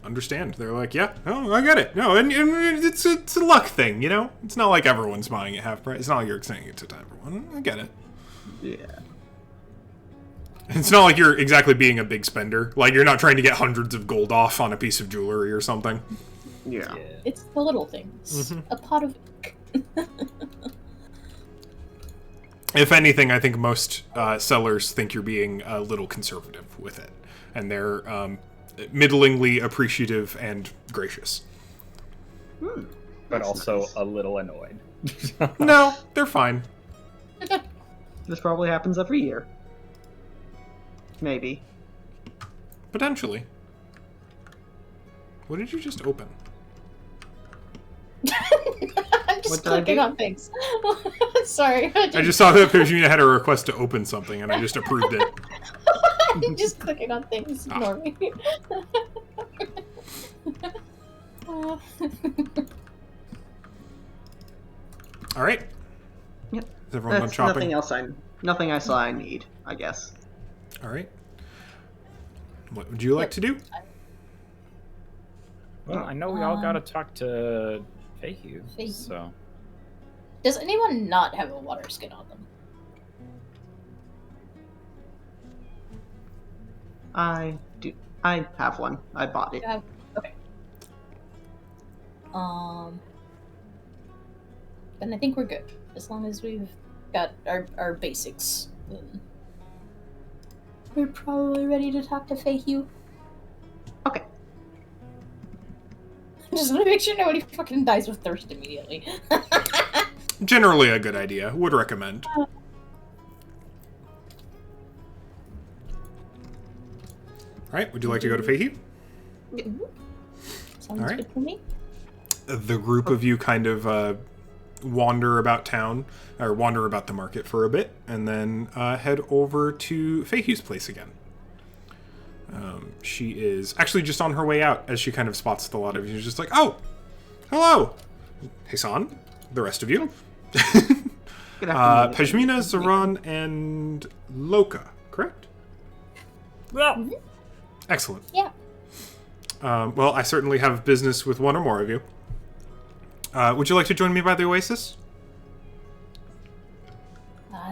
Speaker 1: understand. They're like, yeah, oh, I get it. No, and it's a luck thing, you know? It's not like everyone's buying it half price. It's not like you're extending it to everyone. I get it.
Speaker 3: Yeah.
Speaker 1: It's not like you're exactly being a big spender. Like, you're not trying to get hundreds of gold off on a piece of jewelry or something.
Speaker 3: Yeah.
Speaker 5: It's the little things. A pot of ink.
Speaker 1: If anything, I think most sellers think you're being a little conservative with it. And they're middlingly appreciative and gracious.
Speaker 2: But
Speaker 3: That's
Speaker 2: also
Speaker 3: nice.
Speaker 2: a little annoyed.
Speaker 1: No, they're fine.
Speaker 3: This probably happens every year. Maybe.
Speaker 1: Potentially. What did you just open?
Speaker 5: I'm just
Speaker 3: What did I
Speaker 5: clicking
Speaker 3: do?
Speaker 5: on things. Sorry.
Speaker 1: I just saw that Pajuna had a request to open something, and I just approved it.
Speaker 5: I'm just clicking on things. Ignore me.
Speaker 1: All right.
Speaker 3: Yep.
Speaker 1: Is everyone done
Speaker 3: That's
Speaker 1: shopping?
Speaker 3: nothing I saw I need, I guess.
Speaker 1: All right. What would you like to do?
Speaker 2: Well, I know we all gotta talk to Fehu,
Speaker 5: Fehu.
Speaker 2: so...
Speaker 5: Does anyone not have a water skin on them?
Speaker 3: I do. I have one. I bought it.
Speaker 5: Yeah. Okay. Then I think we're good. As long as we've got our basics, then we're probably ready to talk to Fehu.
Speaker 3: Okay.
Speaker 5: Just want to make sure nobody fucking dies of thirst immediately.
Speaker 1: generally a good idea. Would recommend. Alright, would you like to go to Fahey?
Speaker 5: Sounds
Speaker 1: Alright.
Speaker 5: good for me.
Speaker 1: The group of you kind of wander about town, or wander about the market for a bit, and then head over to Fahey's place again. She is actually just on her way out as she kind of spots the lot of you. She's just like, oh, hello, Hassan, the rest of you.
Speaker 3: Good afternoon.
Speaker 1: Pejmina, Zaran, and Loka, correct?
Speaker 6: Yeah.
Speaker 1: Excellent.
Speaker 5: Yeah.
Speaker 1: Well, I certainly have business with one or more of you. Would you like to join me by the Oasis?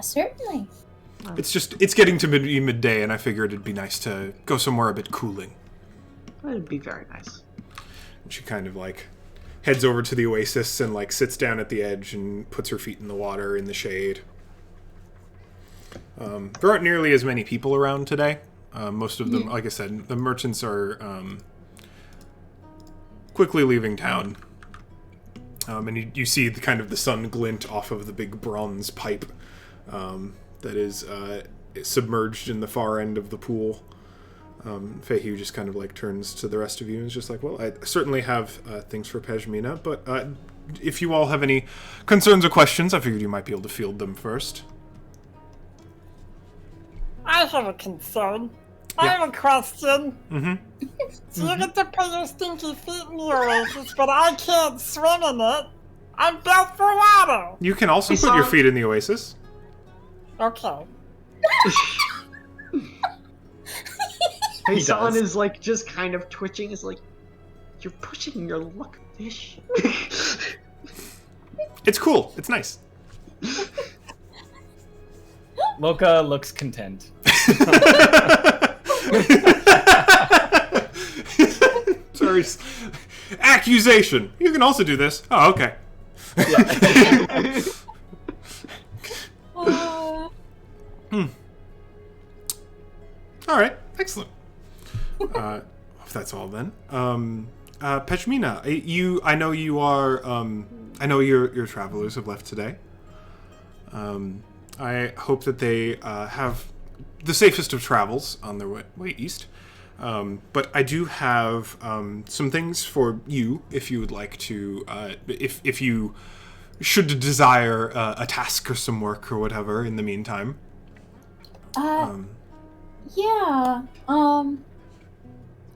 Speaker 5: Certainly.
Speaker 1: It's getting to midday, and I figured it'd be nice to go somewhere a bit cooling.
Speaker 3: That'd be very nice.
Speaker 1: And she kind of like heads over to the Oasis and like sits down at the edge and puts her feet in the water in the shade. There aren't nearly as many people around today. Most of them, like I said, the merchants are quickly leaving town. And you see the kind of the sun glint off of the big bronze pipe that is submerged in the far end of the pool. Fahey just kind of like turns to the rest of you and is just like, well, I certainly have things for Pejmina, but if you all have any concerns or questions, I figured you might be able to field them first.
Speaker 6: I have a concern. I have a question.
Speaker 1: Mm-hmm.
Speaker 6: So you get to put your stinky feet in the oasis, but I can't swim in it. I'm built for water.
Speaker 1: You can also put your feet in the Oasis.
Speaker 6: Okay.
Speaker 3: Hassan is like just kind of twitching. Is like, you're pushing your luck, fish.
Speaker 1: It's cool. It's nice.
Speaker 2: Loka looks content.
Speaker 1: Sorry. Accusation. You can also do this. Oh, okay. All right. Excellent. If that's all, then. Pejmina, I know you are. I know your travelers have left today. I hope that they have the safest of travels on their way east. But I do have some things for you if you would like to, if you should desire a task or some work or whatever in the meantime.
Speaker 5: Yeah.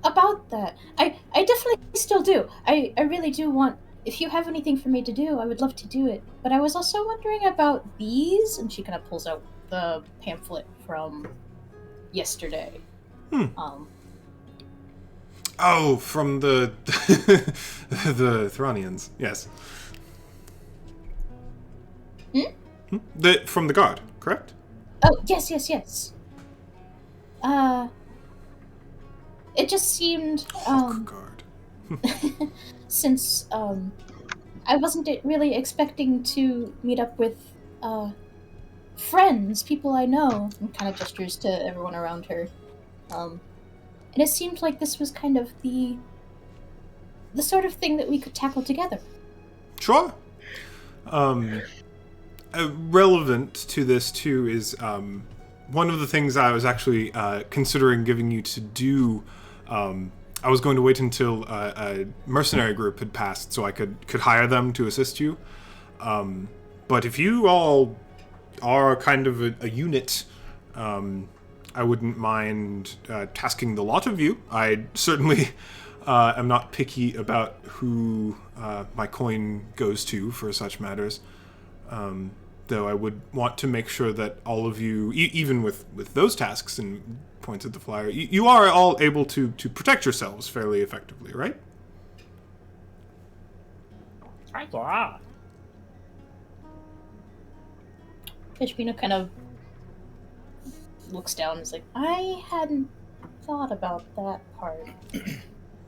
Speaker 5: About that, I definitely still do. I really do want. If you have anything for me to do, I would love to do it. But I was also wondering about these, and she kind of pulls out the pamphlet from yesterday.
Speaker 1: Oh, from the the Thronians, yes. From the guard, correct?
Speaker 5: Oh, yes. It just seemed
Speaker 1: Guard.
Speaker 5: since I wasn't really expecting to meet up with friends, people I know, and kind of gestures to everyone around her. And it seemed like this was kind of the sort of thing that we could tackle together.
Speaker 1: Sure. Relevant to this too is one of the things I was actually considering giving you to do. I was going to wait until a mercenary group had passed so I could hire them to assist you. But if you all are kind of a unit, I wouldn't mind tasking the lot of you. I certainly am not picky about who my coin goes to for such matters. Though I would want to make sure that all of you, even with those tasks and points at the flyer, you are all able to protect yourselves fairly effectively, right?
Speaker 6: Yeah.
Speaker 5: Pejmina kind of looks down and is like, I hadn't thought about that part.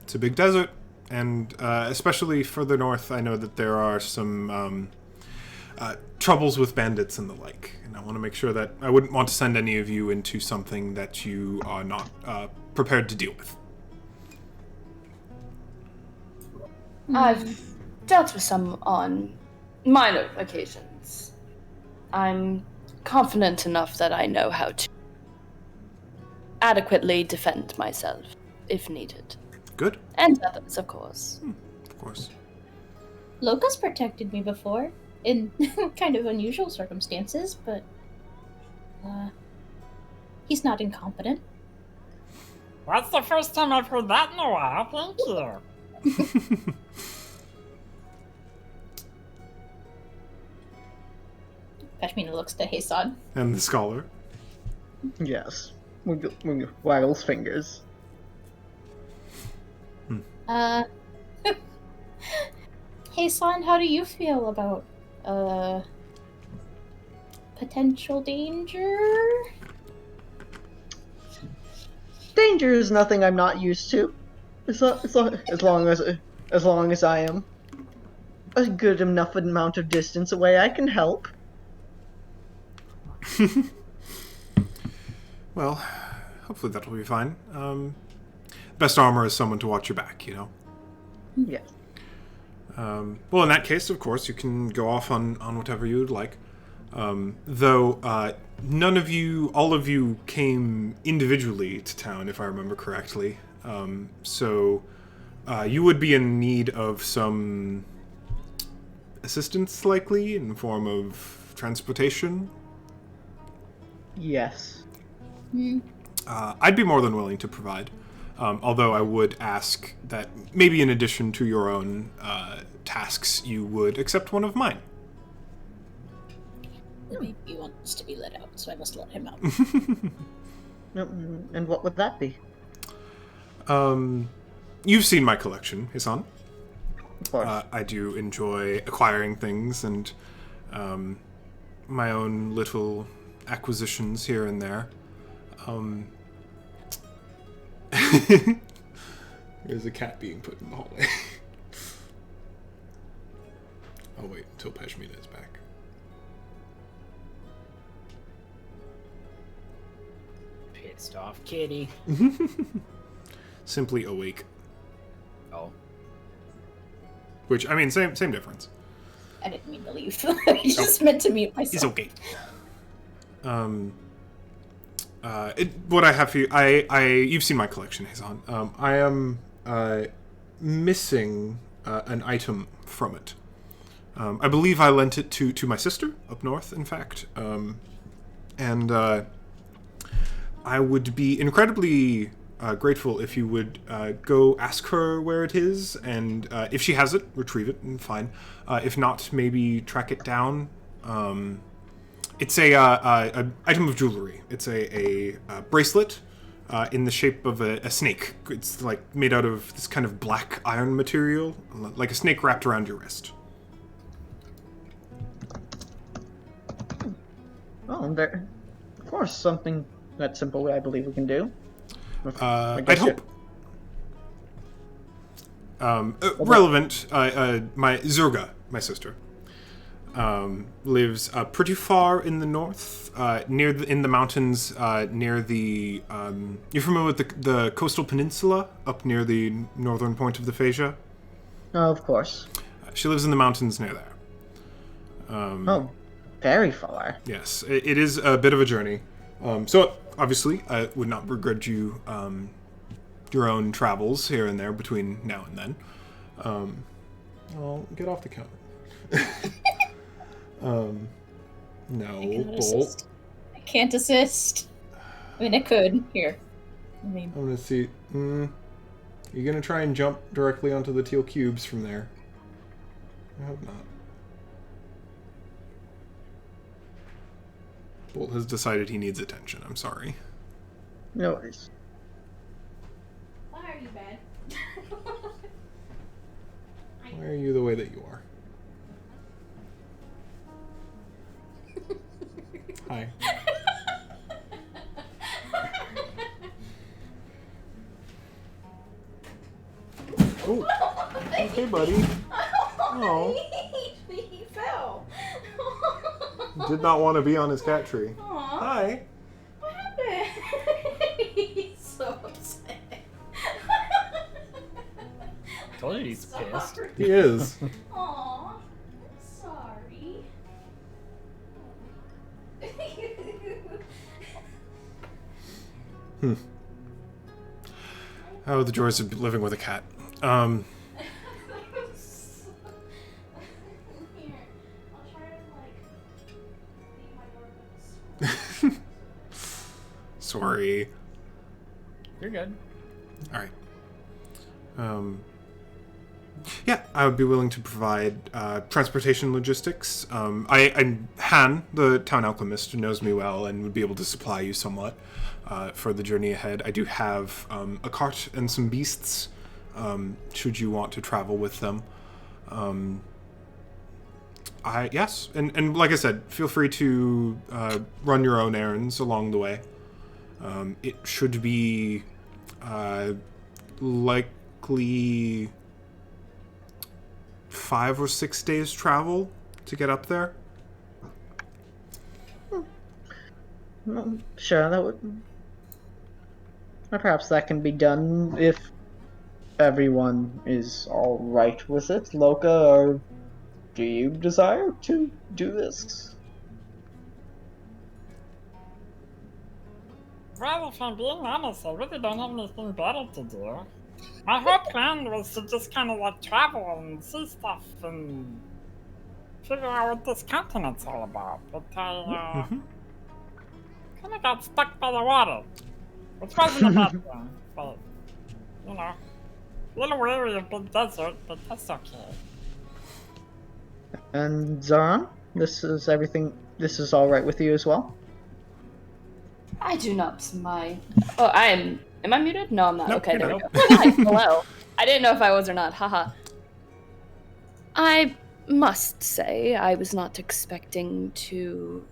Speaker 1: It's a big desert, and especially further north, I know that there are some troubles with bandits and the like, and I want to make sure that I wouldn't want to send any of you into something that you are not prepared to deal with.
Speaker 4: I've dealt with some on minor occasions. I'm confident enough that I know how to adequately defend myself, if needed.
Speaker 1: Good.
Speaker 4: And others, of course.
Speaker 1: Of course.
Speaker 5: Locust protected me before, in kind of unusual circumstances, but he's not incompetent.
Speaker 6: That's the first time I've heard that in a while. Thank you.
Speaker 5: Pashmina looks to Hasan.
Speaker 1: And the scholar.
Speaker 3: Yes. Waggles fingers.
Speaker 5: Hasan, how do you feel about potential danger?
Speaker 3: Danger is nothing I'm not used to. As long as I am a good enough amount of distance away, I can help.
Speaker 1: Well, hopefully that will be fine. Best armor is someone to watch your back, you know?
Speaker 3: Yes.
Speaker 1: Well, in that case, of course, you can go off on whatever you would like. Though, none of you, all of you came individually to town, if I remember correctly. So, you would be in need of some assistance, likely, in the form of transportation.
Speaker 3: Yes.
Speaker 1: I'd be more than willing to provide. Although I would ask that maybe in addition to your own tasks, you would accept one of mine.
Speaker 5: The baby wants to be let out, so I must let him out.
Speaker 3: And what would that be?
Speaker 1: You've seen my collection, Hasan.
Speaker 3: Of course.
Speaker 1: I do enjoy acquiring things and my own little acquisitions here and there. There's a cat being put in the hallway. I'll wait until Pashmina is back.
Speaker 2: Pissed off kitty.
Speaker 1: Simply awake.
Speaker 2: Oh.
Speaker 1: Which, I mean, same difference.
Speaker 5: I didn't mean to leave. I just meant to mute myself.
Speaker 1: He's okay. What I have for you, you've seen my collection, Hasan. I am missing an item from it. I believe I lent it to my sister up north, in fact. And I would be incredibly grateful if you would go ask her where it is, and if she has it, retrieve it, and fine. If not, maybe track it down. It's a item of jewelry. It's a bracelet in the shape of a snake. It's like made out of this kind of black iron material, like a snake wrapped around your wrist.
Speaker 3: Oh, there. Of course, something that simple. I believe we can do.
Speaker 1: I'd hope. Relevant. My Zurga, my sister, lives pretty far in the north, in the mountains, near the. You're familiar with the coastal peninsula up near the northern point of the Phasia?
Speaker 3: Oh, of course.
Speaker 1: She lives in the mountains near there.
Speaker 3: Oh, very far.
Speaker 1: Yes, it is a bit of a journey. So obviously, I would not begrudge you your own travels here and there between now and then. I'll get off the counter. No, Bolt.
Speaker 5: I can't assist. I mean, I could. Here. I mean,
Speaker 1: I'm gonna see. You're gonna try and jump directly onto the teal cubes from there. I hope not. Bolt has decided he needs attention. I'm sorry.
Speaker 3: No worries.
Speaker 5: why are you bad?
Speaker 1: Why are you the way that you are? Hi. Oh, okay, buddy. Oh,
Speaker 5: He fell.
Speaker 1: did not want to be on his cat tree.
Speaker 5: Aw.
Speaker 1: Hi.
Speaker 5: What happened? He's so upset.
Speaker 2: Told you he's pissed.
Speaker 1: He is.
Speaker 5: Aw, I'm sorry.
Speaker 1: Oh, the joys of living with a cat. Sorry.
Speaker 2: You're good.
Speaker 1: All right. Yeah, I would be willing to provide transportation logistics. I'm Han, the town alchemist, who knows me well and would be able to supply you somewhat for the journey ahead. I do have a cart and some beasts, should you want to travel with them. Yes, and like I said, feel free to run your own errands along the way. It should be likely 5 or 6 days travel to get up there.
Speaker 3: Sure, that would. Perhaps that can be done if everyone is all right with it. Loka, or do you desire to do this?
Speaker 6: Well, if I'm being honest, I really don't have anything better to do. My whole plan was to just kind of like travel and see stuff and figure out what this continent's all about. But I kind of got stuck by the water, which wasn't a bad thing. But you know, a little weary of the desert, but that's okay.
Speaker 3: And Zoran, this is everything. This is all right with you as well?
Speaker 4: I do not mind. Oh, Am I muted? No, I'm not.
Speaker 1: Nope,
Speaker 4: Okay,
Speaker 1: you're
Speaker 4: there we
Speaker 1: not.
Speaker 4: go. Hi, hello. I didn't know if I was or not. Haha. I must say, I was not expecting to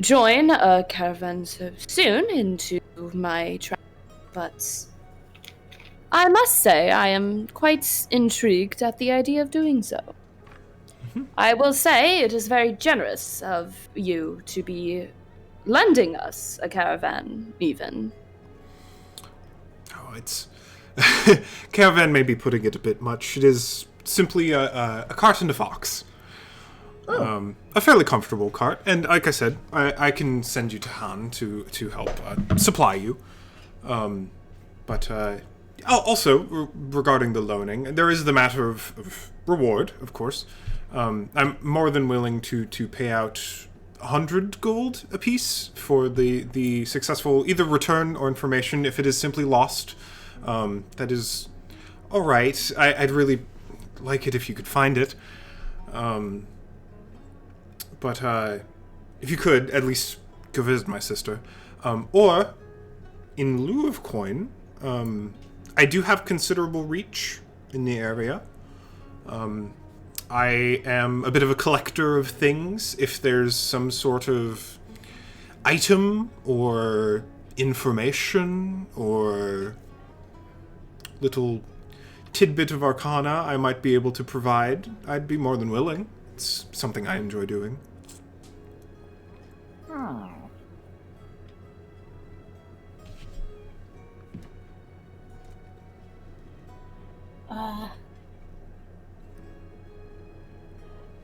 Speaker 4: join a caravan so soon into my travel, but I must say I am quite intrigued at the idea of doing so. I will say it is very generous of you to be lending us a caravan, even.
Speaker 1: Oh, it's... Caravan may be putting it a bit much. It is simply a cart and a fox. A fairly comfortable cart. And like I said, I can send you to Han to help supply you. But also, regarding the loaning, there is the matter of reward, of course. I'm more than willing to pay out 100 gold apiece for the successful either return or information if it is simply lost. That is all right. I'd really like it if you could find it. But if you could, at least go visit my sister. Or, in lieu of coin, I do have considerable reach in the area. I am a bit of a collector of things. If there's some sort of item or information or little tidbit of arcana I might be able to provide, I'd be more than willing. It's something I enjoy doing.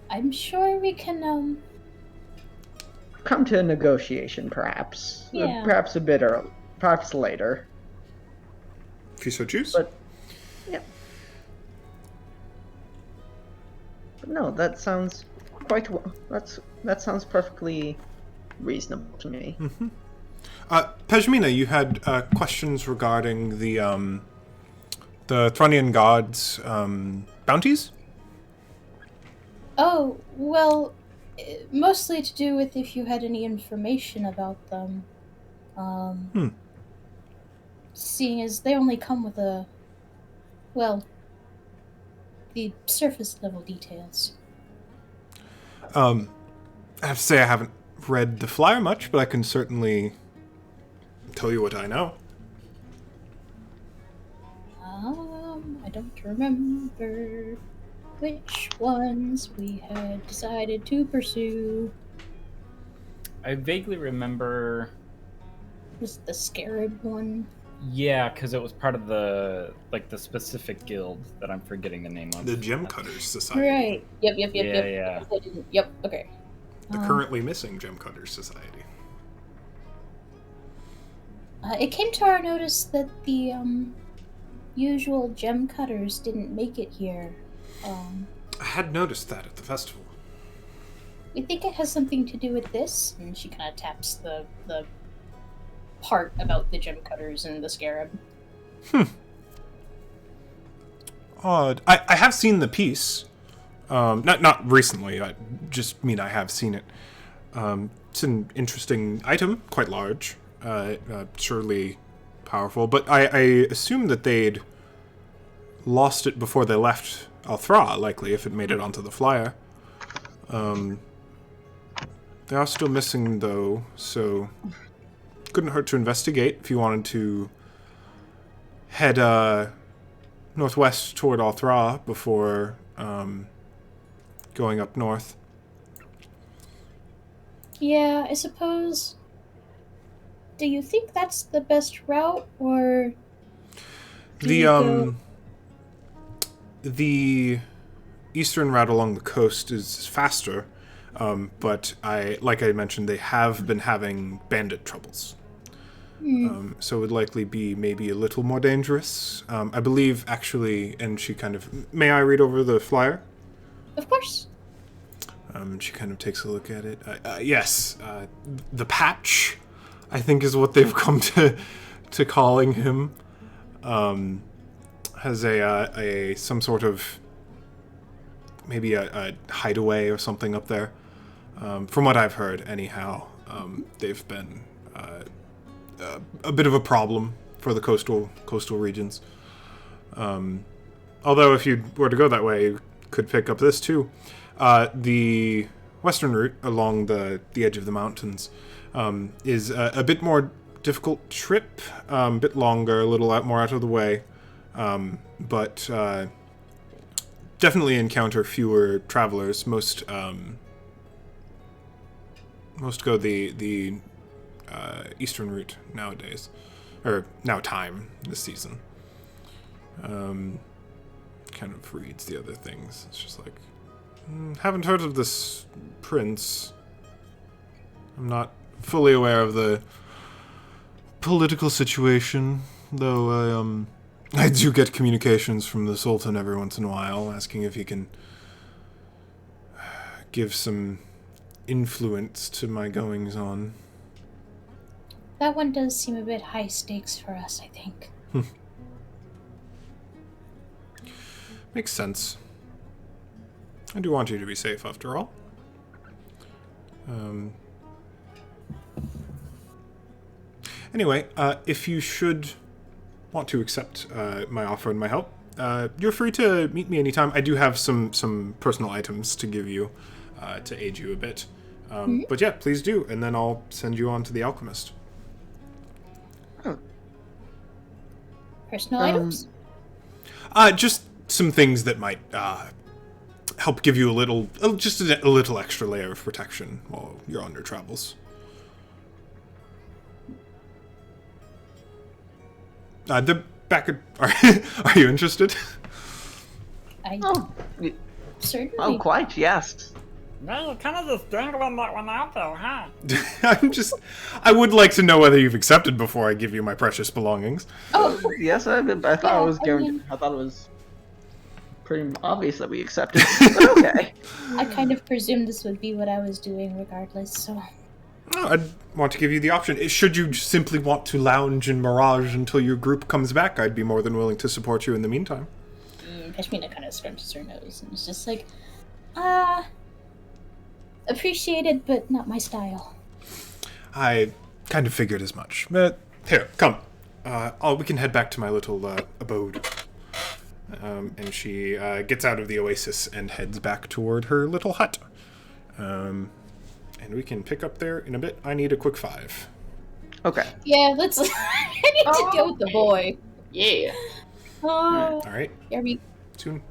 Speaker 5: I'm sure we can,
Speaker 3: Come to a negotiation, perhaps.
Speaker 5: Yeah.
Speaker 3: Perhaps a bit early. Perhaps later.
Speaker 1: If you so choose.
Speaker 3: But, yeah. But no, that sounds quite well. That sounds perfectly reasonable to me.
Speaker 1: Pejmina, you had questions regarding the Thronian gods' bounties?
Speaker 5: Oh, well, mostly to do with if you had any information about them. Seeing as they only come with the surface level details.
Speaker 1: I have to say I haven't read the flyer much, but I can certainly tell you what I know.
Speaker 5: I don't remember which ones we had decided to pursue.
Speaker 2: I vaguely remember.
Speaker 5: Was it the Scarab one?
Speaker 2: Yeah, because it was part of the specific guild that I'm forgetting the name of.
Speaker 1: The Gem Cutters Society.
Speaker 5: Right. Yep.
Speaker 2: Yeah.
Speaker 5: I didn't. Yep. Okay.
Speaker 1: The currently missing Gem Cutters Society.
Speaker 5: It came to our notice that the usual gem cutters didn't make it here.
Speaker 1: I had noticed that at the festival.
Speaker 5: We think it has something to do with this. And she kind of taps the part about the gem cutters and the scarab.
Speaker 1: Odd. I have seen the piece. Not recently. I just mean I have seen it. It's an interesting item, quite large, surely powerful. But I assume that they'd lost it before they left Al-Thrah, likely, if it made it onto the flyer. They are still missing, though, so couldn't hurt to investigate if you wanted to head northwest toward Al-Thrah before going up north.
Speaker 5: Yeah, I suppose. Do you think that's the best route, or
Speaker 1: the eastern route along the coast is faster, but like I mentioned, they have been having bandit troubles. So it would likely be maybe a little more dangerous. I believe, actually, and she kind of... May I read over the flyer?
Speaker 5: Of course.
Speaker 1: She kind of takes a look at it. Yes, the Patch, I think is what they've come to calling him. Has some sort of... maybe a hideaway or something up there. From what I've heard, anyhow, they've been... a bit of a problem for the coastal regions. Although if you were to go that way, you could pick up this too. The western route along the edge of the mountains is a bit more difficult trip, a bit longer, a little more out of the way, but definitely encounter fewer travelers. Most go the eastern route nowadays, or now time this season. Kind of reads the other things. It's just like, haven't heard of this prince. I'm not fully aware of the political situation, though I do get communications from the Sultan every once in a while asking if he can give some influence to my goings on.
Speaker 5: That one does seem a bit high stakes for us, I think.
Speaker 1: Makes sense. I do want you to be safe, after all. Anyway, if you should want to accept my offer and my help, you're free to meet me anytime. I do have some personal items to give you to aid you a bit. But yeah, please do, and then I'll send you on to the alchemist.
Speaker 5: Personal items?
Speaker 1: Just some things that might help give you a little extra layer of protection while you're on your travels. The back of, are you interested?
Speaker 5: Certainly.
Speaker 3: Quite, yes.
Speaker 6: No, you're kind of just dangling that one out there, huh?
Speaker 1: I would like to know whether you've accepted before I give you my precious belongings.
Speaker 5: Oh,
Speaker 3: Yes, I thought
Speaker 5: Yeah,
Speaker 3: it was
Speaker 5: I mean-
Speaker 3: I thought it was pretty obvious that we accepted. But okay.
Speaker 5: I kind of presumed this would be what I was doing regardless, so...
Speaker 1: Oh, I'd want to give you the option. Should you simply want to lounge in Mirage until your group comes back, I'd be more than willing to support you in the meantime.
Speaker 5: Pashmina kind of scrunches her nose and is just like, appreciated, but not my style.
Speaker 1: I kind of figured as much. But here, come. We can head back to my little abode. And she gets out of the oasis and heads back toward her little hut. And we can pick up there in a bit. I need a quick 5.
Speaker 3: Okay.
Speaker 5: Yeah, let's... I need to go with the boy.
Speaker 4: Yeah.
Speaker 5: Oh,
Speaker 1: All right.
Speaker 5: Yarby.
Speaker 1: Soon.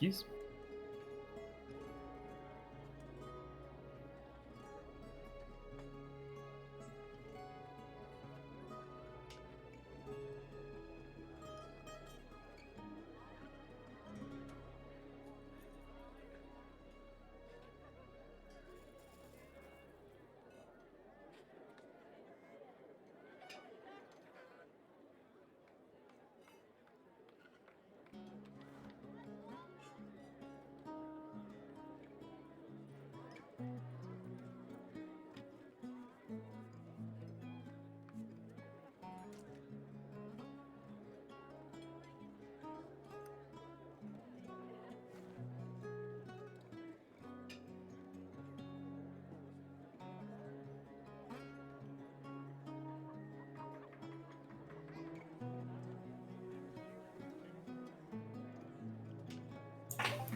Speaker 2: Excuse.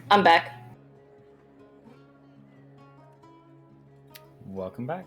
Speaker 4: I'm back.
Speaker 2: Welcome back.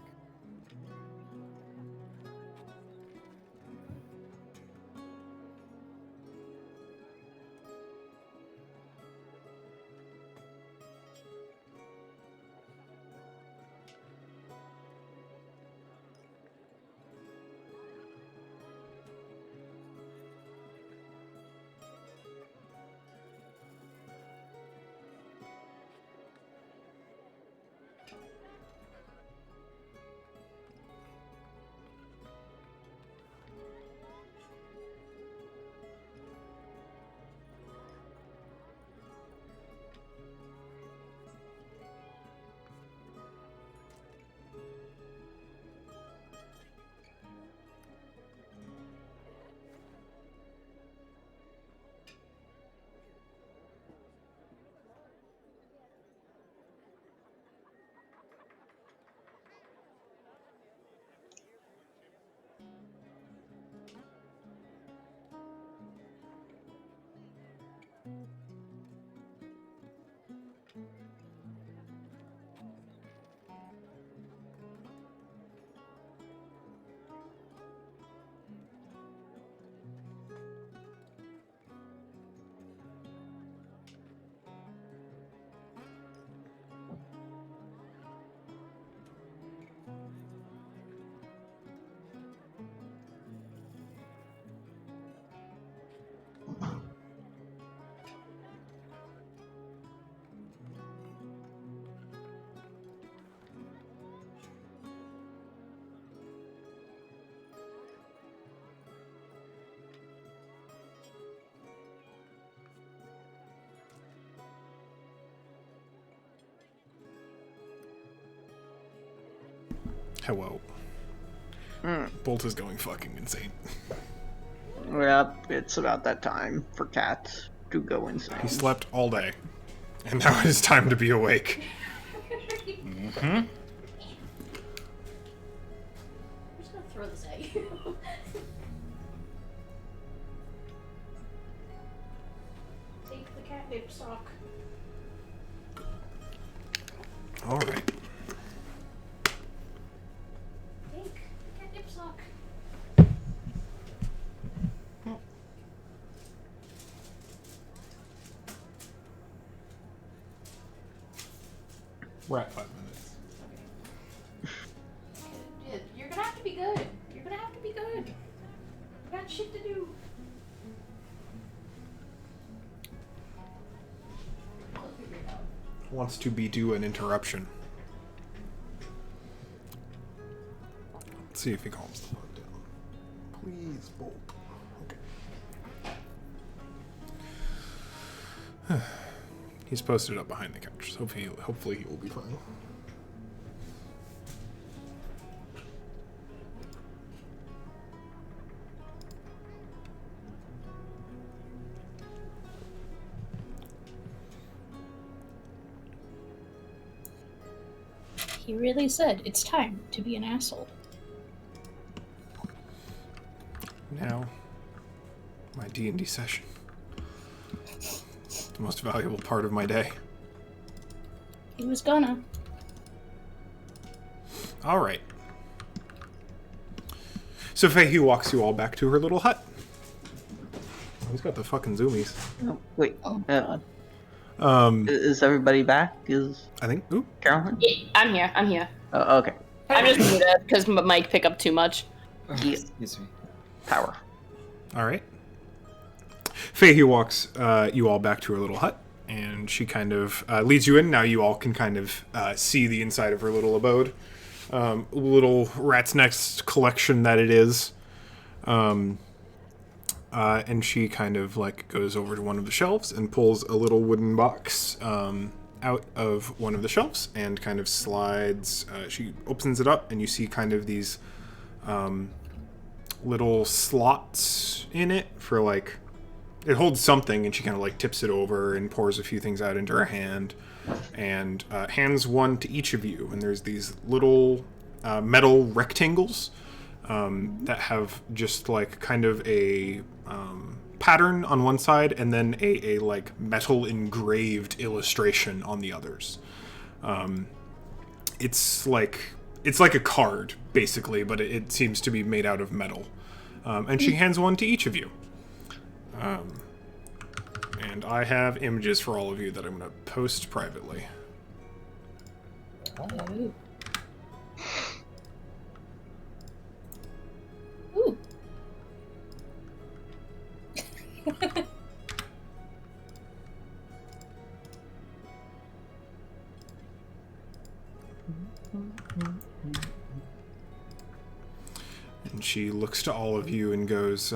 Speaker 1: Hello. Bolt is going fucking insane.
Speaker 3: Yep, it's about that time for cats to go insane.
Speaker 1: He slept all day, and now it is time to be awake.
Speaker 5: Mm-hmm. I'm just gonna throw this at you. Take the catnip sock.
Speaker 1: All right.
Speaker 5: Take the catnip sock.
Speaker 1: We're at 5 minutes.
Speaker 5: You're gonna have to be good. You're gonna have to be good. You got shit to do. I'll figure it out.
Speaker 1: Wants to be due an interruption. Let's see if he calms the fuck down. Please, Bolt. Okay. He's posted up behind the couch, so hopefully he will be fine.
Speaker 5: He really said it's time to be an asshole.
Speaker 1: Now, my D&D session. The most valuable part of my day.
Speaker 5: He was gonna.
Speaker 1: All right. So Fahey walks you all back to her little hut. Oh, he's got the fucking zoomies.
Speaker 3: Oh, wait.
Speaker 5: Oh god.
Speaker 7: Is everybody back? Is
Speaker 1: I think. Ooh.
Speaker 7: Carolyn?
Speaker 4: Yeah, I'm here. I'm here.
Speaker 7: Oh, okay.
Speaker 4: I'm just muted because Mike pick up too much.
Speaker 7: Yeah.
Speaker 2: Excuse me.
Speaker 7: Power.
Speaker 1: All right. Fahey walks you all back to her little hut, and she kind of leads you in. Now you all can kind of see the inside of her little abode. Little rat's nest collection that it is. And she kind of like goes over to one of the shelves and pulls a little wooden box out of one of the shelves and kind of slides. She opens it up, and you see kind of these little slots in it for like, it holds something, and she kind of like tips it over and pours a few things out into her hand and hands one to each of you. And there's these little metal rectangles that have just like kind of a pattern on one side and then a like metal engraved illustration on the others. It's like a card basically, but it seems to be made out of metal. And she hands one to each of you. And I have images for all of you that I'm going to post privately.
Speaker 5: Ooh. Ooh.
Speaker 1: And she looks to all of you and goes,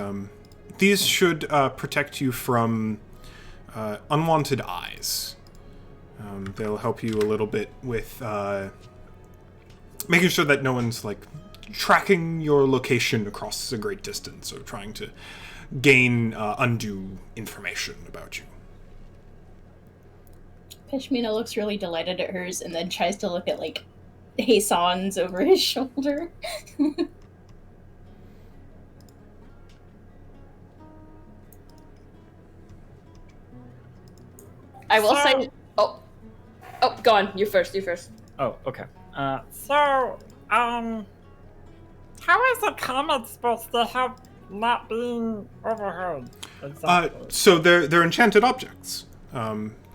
Speaker 1: these should protect you from unwanted eyes. They'll help you a little bit with making sure that no one's like tracking your location across a great distance or trying to gain undue information about you.
Speaker 5: Peshmina looks really delighted at hers and then tries to look at, like, Hason's over his shoulder.
Speaker 4: I will say. Oh, go on. You first.
Speaker 2: Oh, okay.
Speaker 6: So, how is a comment supposed to help not being overheard? Exactly.
Speaker 1: So they're enchanted objects.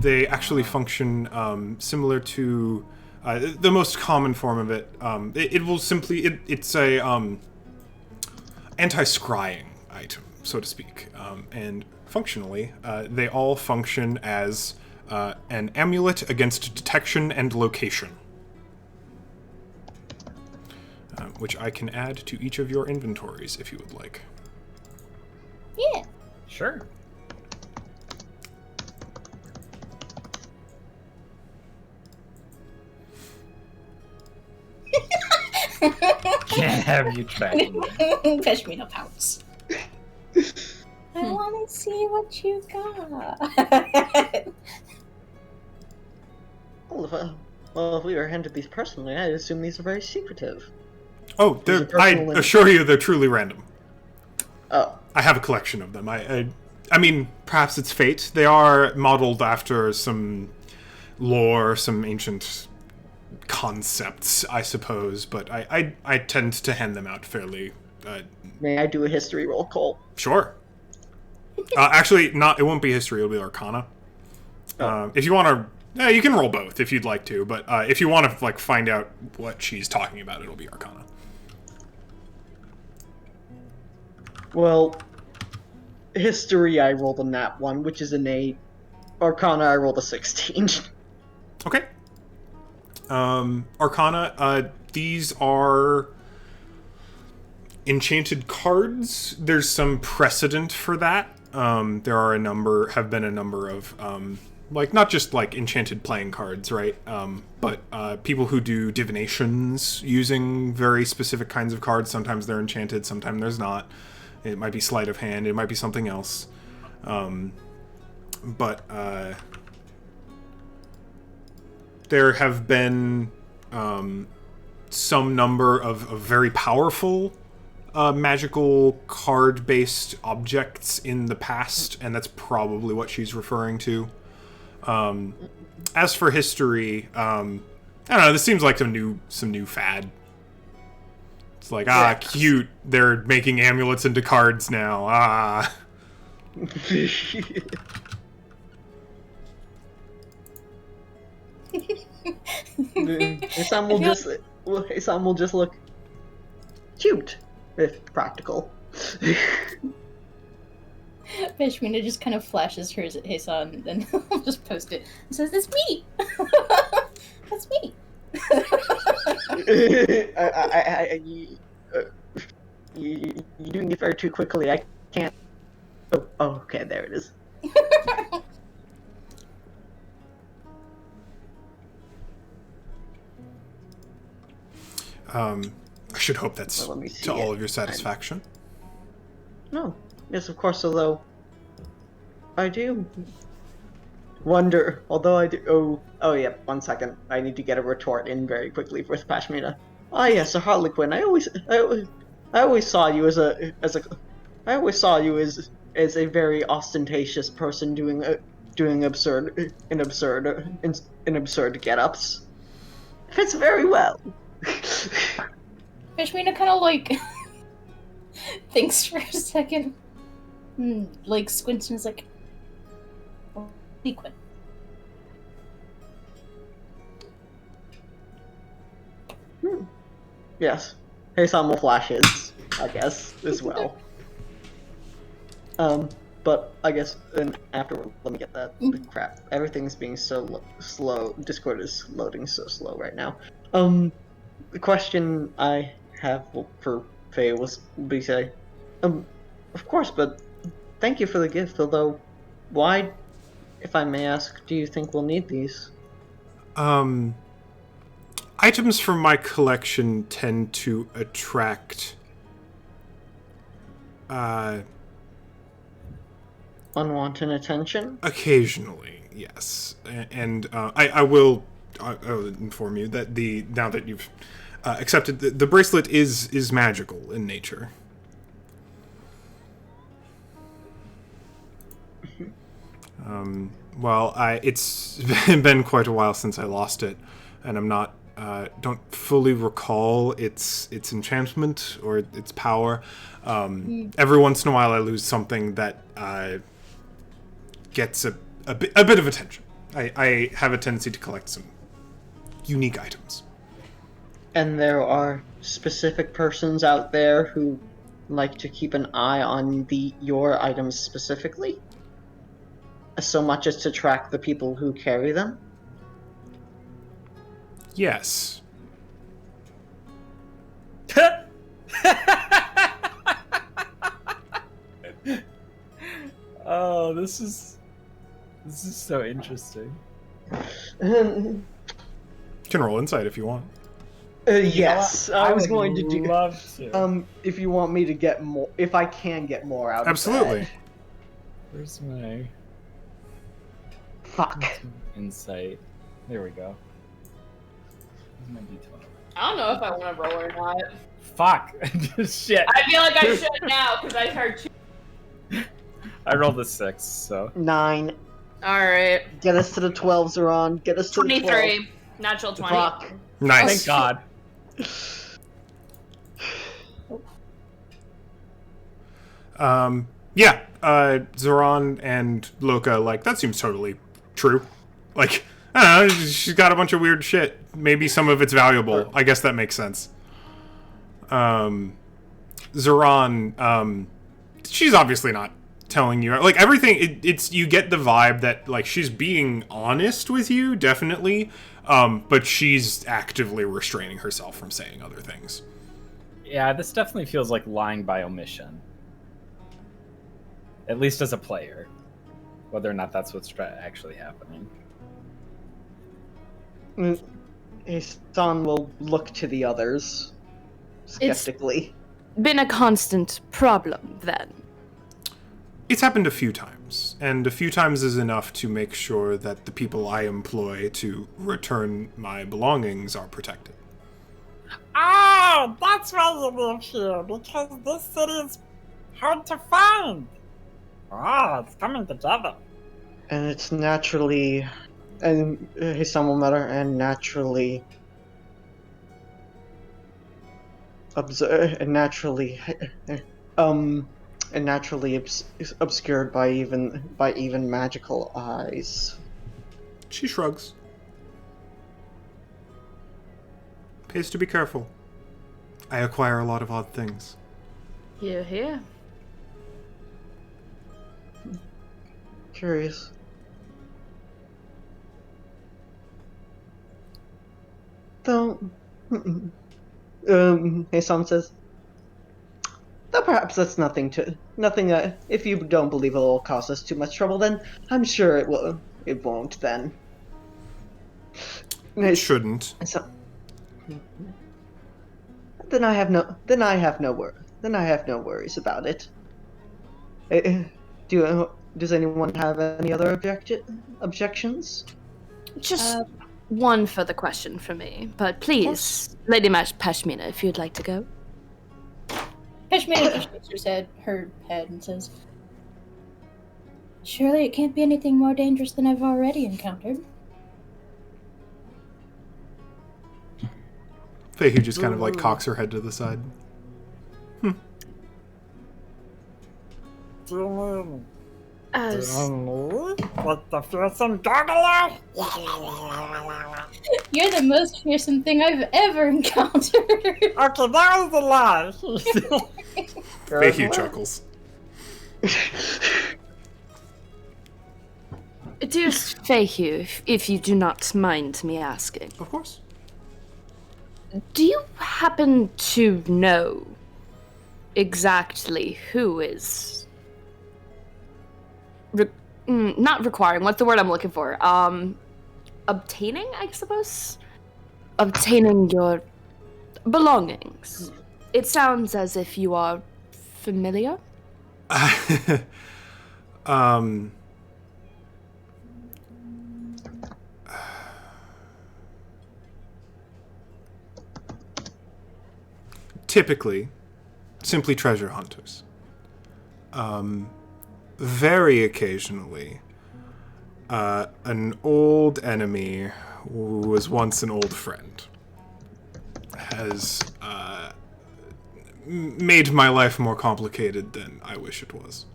Speaker 1: They actually function similar to the most common form of it. It will simply it's a anti-scrying item, so to speak, and functionally they all function as an amulet against detection and location, which I can add to each of your inventories if you would like.
Speaker 5: Yeah.
Speaker 2: Sure. Can't have you tracking me.
Speaker 5: Peshmina pouts. I want to see what you got.
Speaker 7: Well, if we were handed these personally, I'd assume these are very secretive.
Speaker 1: Oh,
Speaker 7: These are
Speaker 1: I
Speaker 7: personal
Speaker 1: assure you they're truly random.
Speaker 7: Oh.
Speaker 1: I have a collection of them. I mean, perhaps it's fate. They are modeled after some lore, some ancient concepts, I suppose, but I tend to hand them out fairly.
Speaker 7: May I do a history roll, Cole?
Speaker 1: Sure. Actually, it won't be history, it'll be Arcana. If you want to, you can roll both if you'd like to, but if you want to like find out what she's talking about, it'll be Arcana.
Speaker 3: Well, history I rolled a nat 1, which is an 8. Arcana I rolled a 16.
Speaker 1: Okay. Arcana, these are enchanted cards. There's some precedent for that. Have been a number of, like, not just, like, enchanted playing cards, right? But people who do divinations using very specific kinds of cards. Sometimes they're enchanted, sometimes there's not. It might be sleight of hand, it might be something else. But there have been some number of very powerful magical card-based objects in the past, and that's probably what she's referring to. As for history, I don't know, this seems like some new fad. It's like, cute, they're making amulets into cards now,
Speaker 3: Hassan will just look cute, if practical.
Speaker 5: Peshmina just kind of flashes her Hassan, and I'll just post it and says, "It's me. That's me."
Speaker 3: You're doing it far too quickly. I can't. Oh, okay, there it is.
Speaker 1: I should hope that's
Speaker 3: Well, let me see
Speaker 1: to all
Speaker 3: it.
Speaker 1: of your satisfaction.
Speaker 3: No, yes, of course. Although I do wonder. Although I do. Oh, yeah. 1 second. I need to get a retort in very quickly with Pashmina. Ah, yes, a Harlequin. I always saw you as a very ostentatious person doing absurd get-ups. Fits very well.
Speaker 5: Peshmina kind of like thinks for a second, like squints and is like, "Sequin."
Speaker 3: Yes. Heisan will flash his, I guess, as well. But I guess then afterward, let me get that. Crap, everything's being so slow. Discord is loading so slow right now. The question I have for Faye was be say, of course, but thank you for the gift. Although, why, if I may ask, do you think we'll need these?
Speaker 1: Items from my collection tend to attract
Speaker 3: Unwanted attention?
Speaker 1: occasionally, yes. And I will inform you that now that you've accepted the bracelet is magical in nature. Well, it's been quite a while since I lost it, and I'm not don't fully recall its enchantment or its power. Every once in a while, I lose something that gets a bit of attention. I have a tendency to collect some unique items.
Speaker 3: And there are specific persons out there who like to keep an eye on your items specifically? So much as to track the people who carry them?
Speaker 1: Yes.
Speaker 2: Oh, this is so interesting.
Speaker 1: You can roll insight if you want.
Speaker 3: Yes, I was going to do.
Speaker 2: Love to.
Speaker 3: If you want me to get more, if I can get more out
Speaker 1: Absolutely.
Speaker 3: of that.
Speaker 2: Where's my
Speaker 3: Fuck.
Speaker 2: insight? There we go. Where's my D12?
Speaker 4: I don't know if I want to roll or not.
Speaker 2: Fuck! Shit.
Speaker 4: I feel like I should now because I heard two.
Speaker 2: I rolled a 6, so.
Speaker 3: 9.
Speaker 4: Alright.
Speaker 3: Get us to the 12s, Zeron. Get us to the 12.
Speaker 4: 23. Natural 20.
Speaker 3: Fuck.
Speaker 1: Nice.
Speaker 2: Thank God.
Speaker 1: Yeah, Zoran and Loka, like, that seems totally true. Like, I don't know, she's got a bunch of weird shit. Maybe some of it's valuable. I guess that makes sense. Zoran, she's obviously not telling you. Like, everything, it's you get the vibe that, like, she's being honest with you, definitely, but she's actively restraining herself from saying other things.
Speaker 2: Yeah, this definitely feels like lying by omission. At least as a player. Whether or not that's what's actually happening.
Speaker 3: His son will look to the others skeptically.
Speaker 4: Been a constant problem then.
Speaker 1: It's happened a few times, and a few times is enough to make sure that the people I employ to return my belongings are protected.
Speaker 6: Oh, that's why you live here, because this city is hard to find. Oh, it's coming together.
Speaker 3: And it's naturally, and his son will mutter, and naturally, obscured by even magical eyes.
Speaker 1: She shrugs. Pays to be careful. I acquire a lot of odd things.
Speaker 4: Here, here.
Speaker 3: Curious. Though, Hassan says, though perhaps that's nothing. If you don't believe it'll cause us too much trouble, then I'm sure it will. It won't then.
Speaker 1: It shouldn't.
Speaker 3: So, then I have no worries about it. Does anyone have any other objections?
Speaker 4: Just one further question for me, but please, Lady Pashmina, if you'd like to go.
Speaker 5: Pashmina just shakes her head and says, "Surely it can't be anything more dangerous than I've already encountered."
Speaker 1: Feihu just kind of like cocks her head to the side.
Speaker 6: Like the fearsome gargler?
Speaker 5: You're the most fearsome thing I've ever encountered.
Speaker 6: Okay, that was a lie.
Speaker 1: Feihu chuckles.
Speaker 4: Dearest Feihu, if you do not mind me asking.
Speaker 1: Of course.
Speaker 4: Do you happen to know exactly who is not requiring, what's the word I'm looking for? Obtaining, I suppose? Obtaining your belongings. It sounds as if you are familiar.
Speaker 1: Typically, simply treasure hunters. Very occasionally, an old enemy who was once an old friend has made my life more complicated than I wish it was.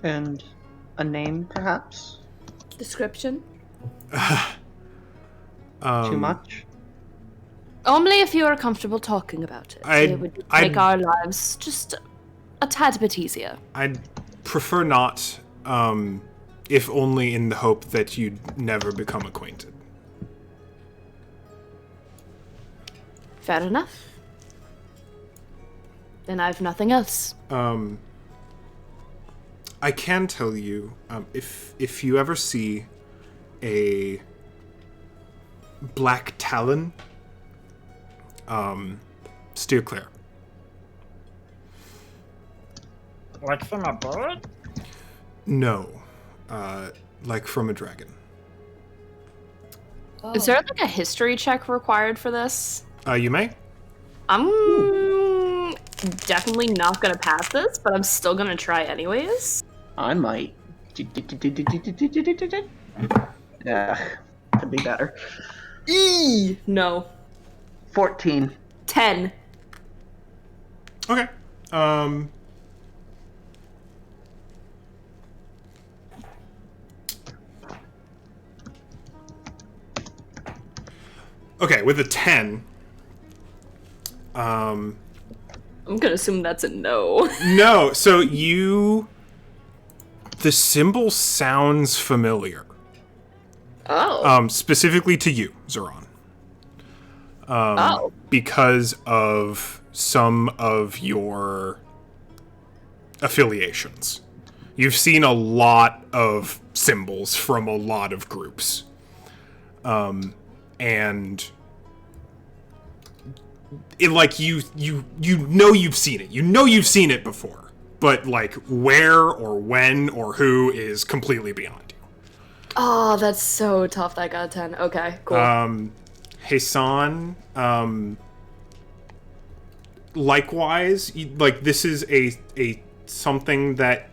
Speaker 3: And a name, perhaps?
Speaker 4: Description?
Speaker 3: Too much?
Speaker 4: Only if you are comfortable talking about it. It would make our lives just a tad bit easier.
Speaker 1: I'd prefer not, if only in the hope that you'd never become acquainted.
Speaker 4: Fair enough. Then I've nothing else.
Speaker 1: I can tell you, if you ever see a black talon, steer clear.
Speaker 6: Like from a bird?
Speaker 1: No, like from a dragon.
Speaker 5: Oh.
Speaker 4: Is there like a history check required for this?
Speaker 1: You may.
Speaker 4: I'm definitely not gonna pass this, but I'm still gonna try anyways.
Speaker 3: I might. Yeah, could be better.
Speaker 4: No.
Speaker 3: 14.
Speaker 4: 10.
Speaker 1: Okay. Okay, with a 10.
Speaker 4: I'm gonna assume that's a no.
Speaker 1: No, so the symbol sounds familiar.
Speaker 4: Oh.
Speaker 1: Specifically to you, Zeron. Because of some of your affiliations. You've seen a lot of symbols from a lot of groups. And it, like, you know you've seen it. You know you've seen it before. But, like, where or when or who is completely beyond you.
Speaker 4: Oh, that's so tough that I got a 10. Okay, cool.
Speaker 1: Hassan, likewise, like, this is a something that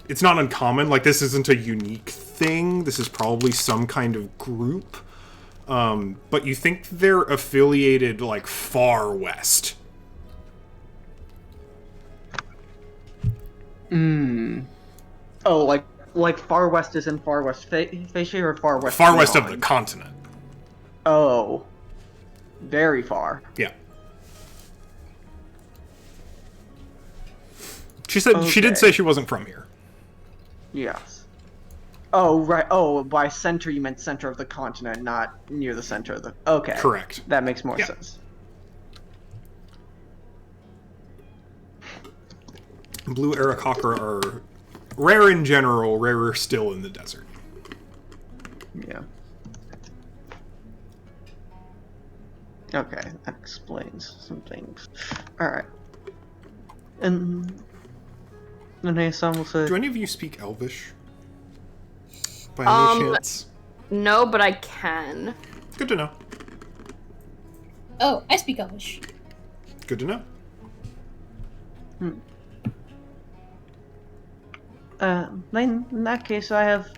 Speaker 1: it's not uncommon. Like, this isn't a unique thing. This is probably some kind of group. But you think they're affiliated, like, far west.
Speaker 3: Oh, like far west is in far west Facia or far west?
Speaker 1: Far west of the
Speaker 3: beyond?
Speaker 1: continent.
Speaker 3: Oh, very far.
Speaker 1: Yeah. She said she did
Speaker 3: Okay.
Speaker 1: say she wasn't from here.
Speaker 3: Yes. Oh, right. Oh, by center you meant center of the continent, not near the center of the... Okay.
Speaker 1: Correct.
Speaker 3: That makes more
Speaker 1: Yeah.
Speaker 3: sense.
Speaker 1: Blue Aarakocra are rare in general, rarer still in the desert.
Speaker 3: Yeah. Okay, that explains some things. Alright. And... Nene-san will say...
Speaker 1: Do any of you speak Elvish? By any chance?
Speaker 4: No, but I can.
Speaker 1: Good to know.
Speaker 5: Oh, I speak Elvish.
Speaker 1: Good to know.
Speaker 3: In that case, I have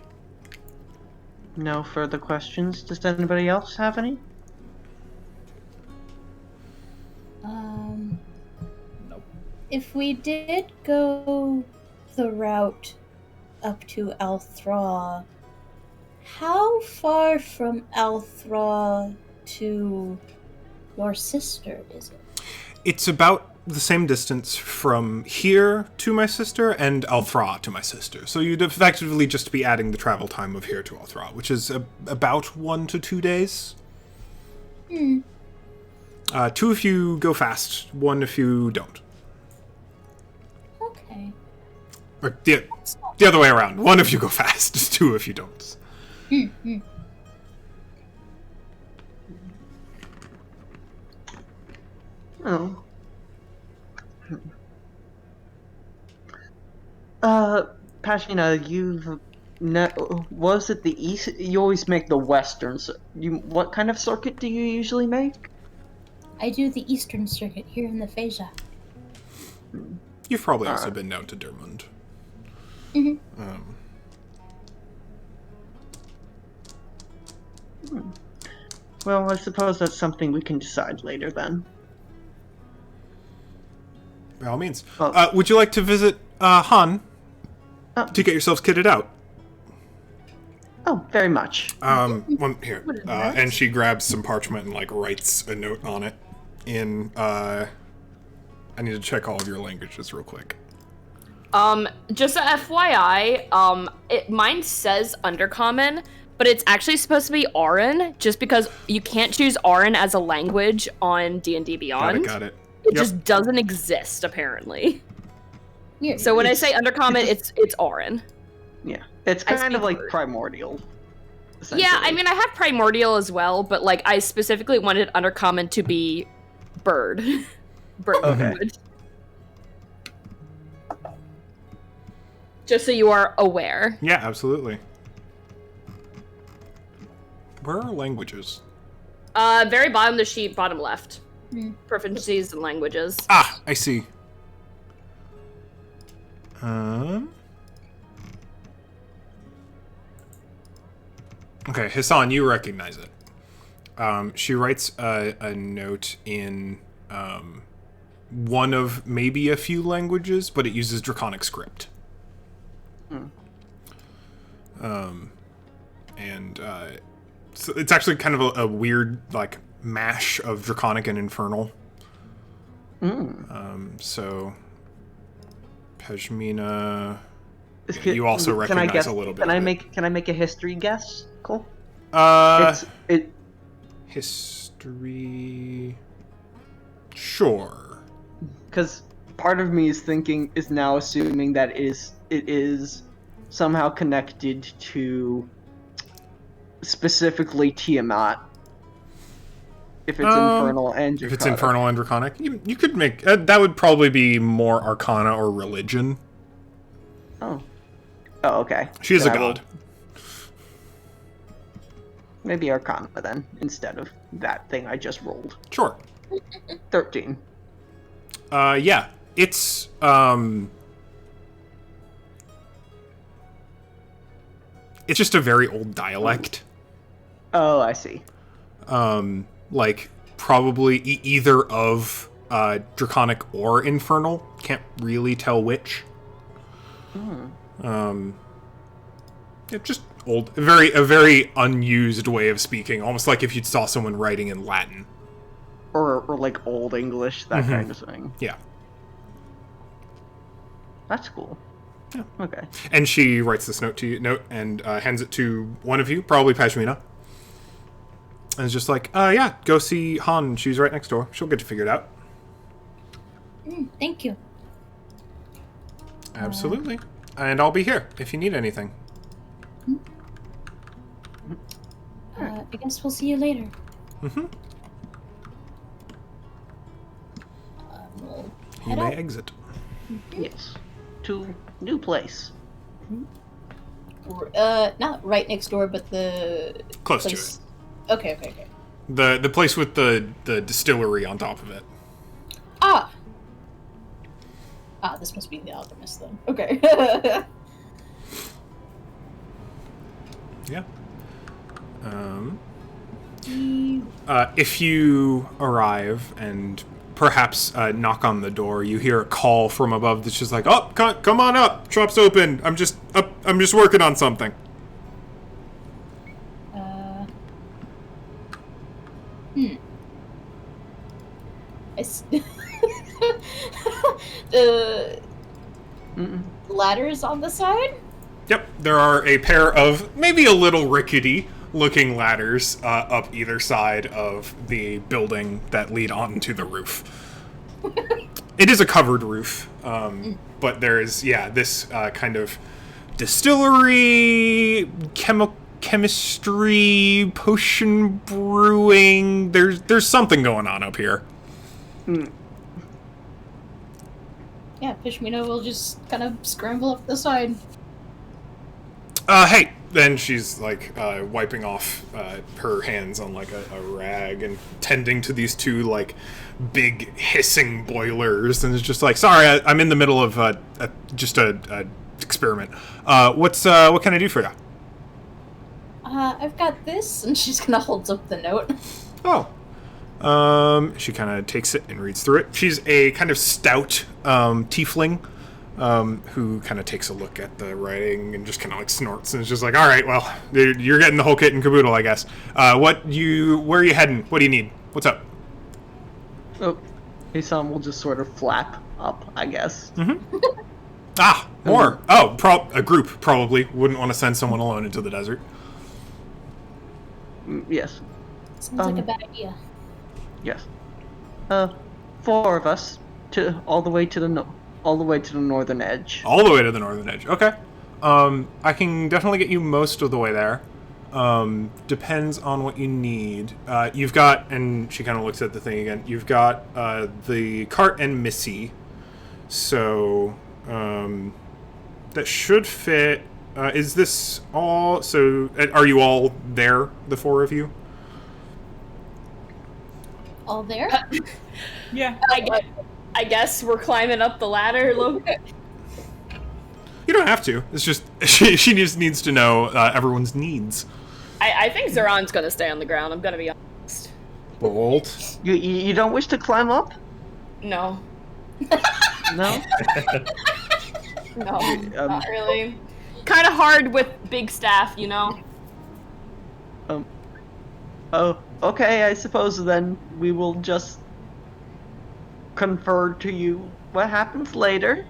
Speaker 3: no further questions. Does anybody else have any?
Speaker 2: Nope.
Speaker 5: If we did go the route up to Al-Thrah, how far from Al-Thrah to your sister is it?
Speaker 1: It's about the same distance from here to my sister and Al-Thrah to my sister. So you'd effectively just be adding the travel time of here to Al-Thrah, which is about 1 to 2 days. 2 if you go fast, 1 if you don't.
Speaker 5: Okay.
Speaker 1: Or the other way around. 1 if you go fast, 2 if you don't.
Speaker 3: Oh. Pashina, was it the east? You always make the western. What kind of circuit do you usually make?
Speaker 5: I do the Eastern Circuit here in the Phasia.
Speaker 1: You've probably also been down to Dermund.
Speaker 3: Well, I suppose that's something we can decide later then.
Speaker 1: By all means.
Speaker 3: Well-
Speaker 1: Would you like to visit Han
Speaker 3: Oh.
Speaker 1: to get yourselves kitted out?
Speaker 3: Oh, very much.
Speaker 1: Here. And she grabs some parchment and like writes a note on it. I need to check all of your languages real quick.
Speaker 4: Just a FYI, mine says Undercommon, but it's actually supposed to be Auran, just because you can't choose Auran as a language on D&D Beyond.
Speaker 1: Got it.
Speaker 4: It just doesn't exist, apparently.
Speaker 5: Weird.
Speaker 4: So when I say Undercommon, it's Auran.
Speaker 3: Yeah, it's
Speaker 4: I
Speaker 3: kind of
Speaker 4: speak
Speaker 3: like
Speaker 4: Word.
Speaker 3: primordial.
Speaker 4: Yeah, I mean, I have Primordial as well, but, like, I specifically wanted Undercommon to be Bird. Bird language. Just so you are aware.
Speaker 1: Yeah, absolutely. Where are languages?
Speaker 4: Very bottom of the sheet, bottom left. Proficiencies and languages.
Speaker 1: Ah, I see. Okay, Hassan, you recognize it. She writes a note in one of maybe a few languages, but it uses Draconic script. So it's actually kind of a weird, like, mash of Draconic and Infernal. So, Pejmina... You also recognize a little bit of it.
Speaker 3: Can I make a history guess? Cool.
Speaker 1: History... Sure.
Speaker 3: Because part of me is now assuming that it is somehow connected to specifically Tiamat. If it's infernal and
Speaker 1: If it's
Speaker 3: Draconic.
Speaker 1: Infernal and Draconic, you could make... that would probably be more Arcana or Religion.
Speaker 3: Oh, okay.
Speaker 1: She is
Speaker 3: Then
Speaker 1: a
Speaker 3: I will-
Speaker 1: god.
Speaker 3: Maybe Arcana then, instead of that thing I just rolled.
Speaker 1: Sure.
Speaker 3: 13.
Speaker 1: Yeah. It's, it's just a very old dialect.
Speaker 3: Oh, I see.
Speaker 1: Like, probably either of Draconic or Infernal. Can't really tell which. just old, a very unused way of speaking, almost like if you saw someone writing in Latin.
Speaker 3: Or like Old English, that kind of thing.
Speaker 1: Yeah.
Speaker 3: That's cool.
Speaker 1: Yeah.
Speaker 3: Okay.
Speaker 1: And she writes this note and hands it to one of you, probably Pashmina. And it's just like, yeah, go see Han. She's right next door. She'll get to figure it out.
Speaker 5: Thank you.
Speaker 1: Absolutely. And I'll be here if you need anything.
Speaker 5: I guess we'll see you later.
Speaker 1: Mm-hmm.
Speaker 5: We'll
Speaker 1: You
Speaker 5: head
Speaker 1: may
Speaker 5: out.
Speaker 1: exit.
Speaker 3: Yes. To new place.
Speaker 5: Not right next door, but the
Speaker 1: Close to
Speaker 5: place. Okay.
Speaker 1: The place with the distillery on top of it.
Speaker 5: Ah, this must be the alchemist then. Okay.
Speaker 1: Yeah. If you arrive and perhaps knock on the door, you hear a call from above that's just like, "Oh, come on up. Shop's open. I'm just working on something."
Speaker 5: The ladders on the side?
Speaker 1: Yep, there are a pair of maybe a little rickety looking ladders up either side of the building that lead onto the roof. It is a covered roof, but there is, this kind of distillery, chemistry, potion brewing. There's something going on up here.
Speaker 5: Yeah, Pishmina will just kind of scramble up the side.
Speaker 1: Hey! Then she's like wiping off her hands on like a rag and tending to these two like big hissing boilers, and it's just like, sorry, I'm in the middle of just a experiment. What can I do for you?
Speaker 5: I've got this, and she's gonna hold up the note.
Speaker 1: Oh. She kind of takes it and reads through it. She's a kind of stout tiefling who kind of takes a look at the writing and just kind of like snorts and is just like, all right, well, you're getting the whole kit and caboodle, I guess. Where are you heading? What do you need? What's up?
Speaker 3: Oh, Hassan will just sort of flap up, I guess.
Speaker 1: Mm-hmm. More. A group, probably. Wouldn't want to send someone alone into the desert.
Speaker 3: Yes.
Speaker 5: Sounds like a bad idea.
Speaker 3: Yes. 4 of us all the way to the northern edge.
Speaker 1: All the way to the northern edge. Okay. I can definitely get you most of the way there. Depends on what you need. You've got, and she kind of looks at the thing again. You've got the cart and Missy, so that should fit. Is this all? So, are you all there? The 4 of you?
Speaker 5: All there?
Speaker 2: Yeah.
Speaker 4: I guess we're climbing up the ladder. Look.
Speaker 1: You don't have to. It's just she just needs to know everyone's needs.
Speaker 4: I think Zoran's gonna stay on the ground. I'm gonna be honest.
Speaker 1: Bold.
Speaker 3: You don't wish to climb up?
Speaker 4: No.
Speaker 3: No?
Speaker 4: No, not really. Kind of hard with big staff, you know?
Speaker 3: Oh, okay, I suppose then we will just confer to you what happens later.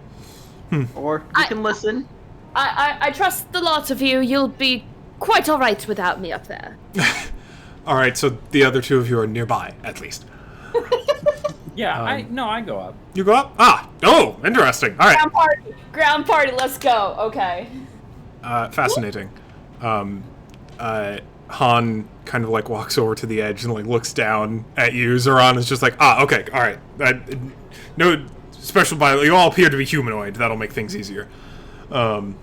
Speaker 3: Or you can listen.
Speaker 4: I trust the lot of you. You'll be quite alright without me up there.
Speaker 1: Alright, so the other 2 of you are nearby, at least.
Speaker 2: Yeah, I go up.
Speaker 1: You go up? Oh, interesting. Alright.
Speaker 4: Ground party, let's go. Okay.
Speaker 1: Fascinating. Han kind of like walks over to the edge and like looks down at you. Zoran is just like, okay, alright. No special bio. You all appear to be humanoid. That'll make things easier. Alright,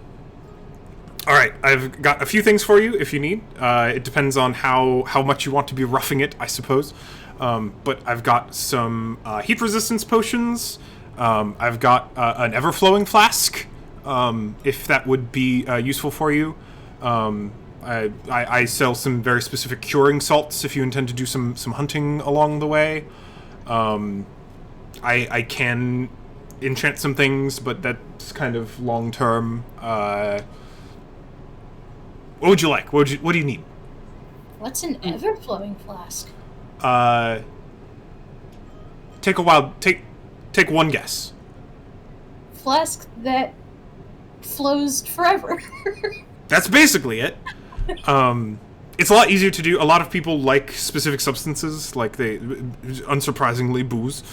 Speaker 1: I've got a few things for you if you need. It depends on how much you want to be roughing it, I suppose. But I've got some heat resistance potions. I've got an ever-flowing flask, if that would be useful for you. I sell some very specific curing salts if you intend to do some hunting along the way. I can enchant some things, but that's kind of long term. What would you like? What do you need?
Speaker 5: What's an ever-flowing flask?
Speaker 1: Take one guess.
Speaker 5: Flask that flows forever.
Speaker 1: That's basically it. It's a lot easier to do. A lot of people like specific substances, like they, unsurprisingly, booze.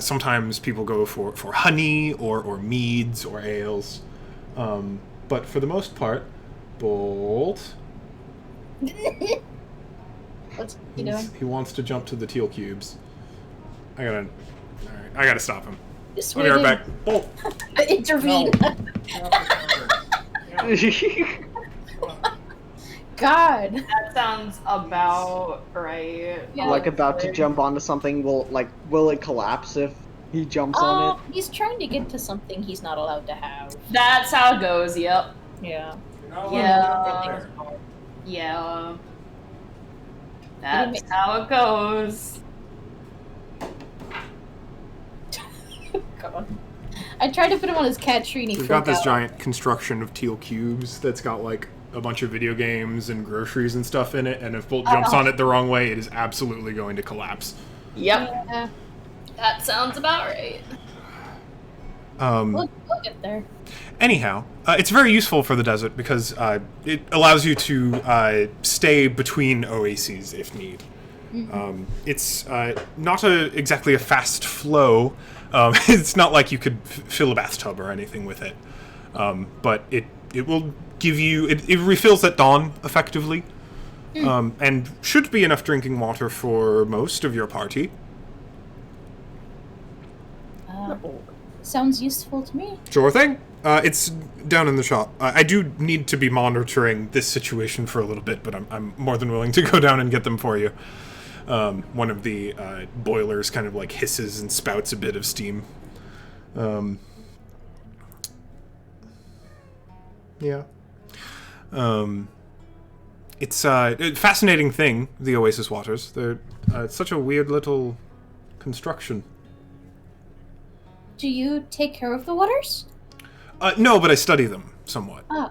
Speaker 1: Sometimes people go for honey or meads or ales. But for the most part, Bolt.
Speaker 5: What's he doing?
Speaker 1: He wants to jump to the teal cubes. I gotta stop him.
Speaker 5: Just
Speaker 1: I'll be right
Speaker 5: wait
Speaker 1: back. Bolt.
Speaker 5: Intervene. God.
Speaker 4: That sounds about right.
Speaker 5: Yeah.
Speaker 3: Like about to jump onto something, will it collapse if he jumps on it?
Speaker 5: He's trying to get to something he's not allowed to have.
Speaker 4: That's how it goes. Yep.
Speaker 5: Yeah.
Speaker 4: Yeah. Yeah. That's how it goes.
Speaker 5: God. I tried to put him on his cat tree and he
Speaker 1: We've
Speaker 5: broke
Speaker 1: got this
Speaker 5: out.
Speaker 1: giant construction of teal cubes that's got like a bunch of video games and groceries and stuff in it, and if Bolt jumps on it the wrong way, it is absolutely going to collapse.
Speaker 4: Yep.
Speaker 5: Yeah.
Speaker 4: That sounds about right.
Speaker 5: We'll get there.
Speaker 1: Anyhow, it's very useful for the desert because it allows you to stay between oases if need. It's not exactly a fast flow. It's not like you could fill a bathtub or anything with it. But it will give you... It refills at dawn, effectively. And should be enough drinking water for most of your party.
Speaker 5: Sounds useful to me.
Speaker 1: Sure thing. It's down in the shop. I do need to be monitoring this situation for a little bit, but I'm more than willing to go down and get them for you. One of the boilers kind of like hisses and spouts a bit of steam. Yeah. It's a fascinating thing, the Oasis Waters. They're such a weird little construction.
Speaker 5: Do you take care of the waters?
Speaker 1: No, but I study them somewhat.
Speaker 5: Ah.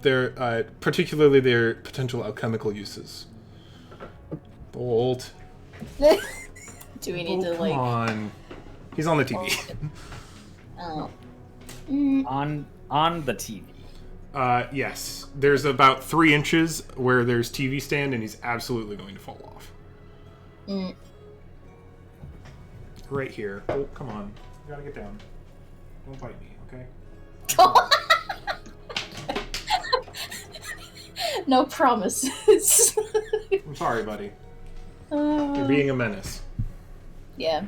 Speaker 1: They're particularly their potential alchemical uses. Bolt.
Speaker 5: Do we need to,
Speaker 1: Come
Speaker 5: like...
Speaker 1: on. He's on the TV.
Speaker 5: Oh.
Speaker 2: On the TV.
Speaker 1: Yes. There's about 3 inches where there's TV stand, and he's absolutely going to fall off. Right here. Oh, come on. You gotta get down. Don't bite me, okay?
Speaker 5: No promises.
Speaker 1: I'm sorry, buddy. You're being a menace.
Speaker 5: Yeah.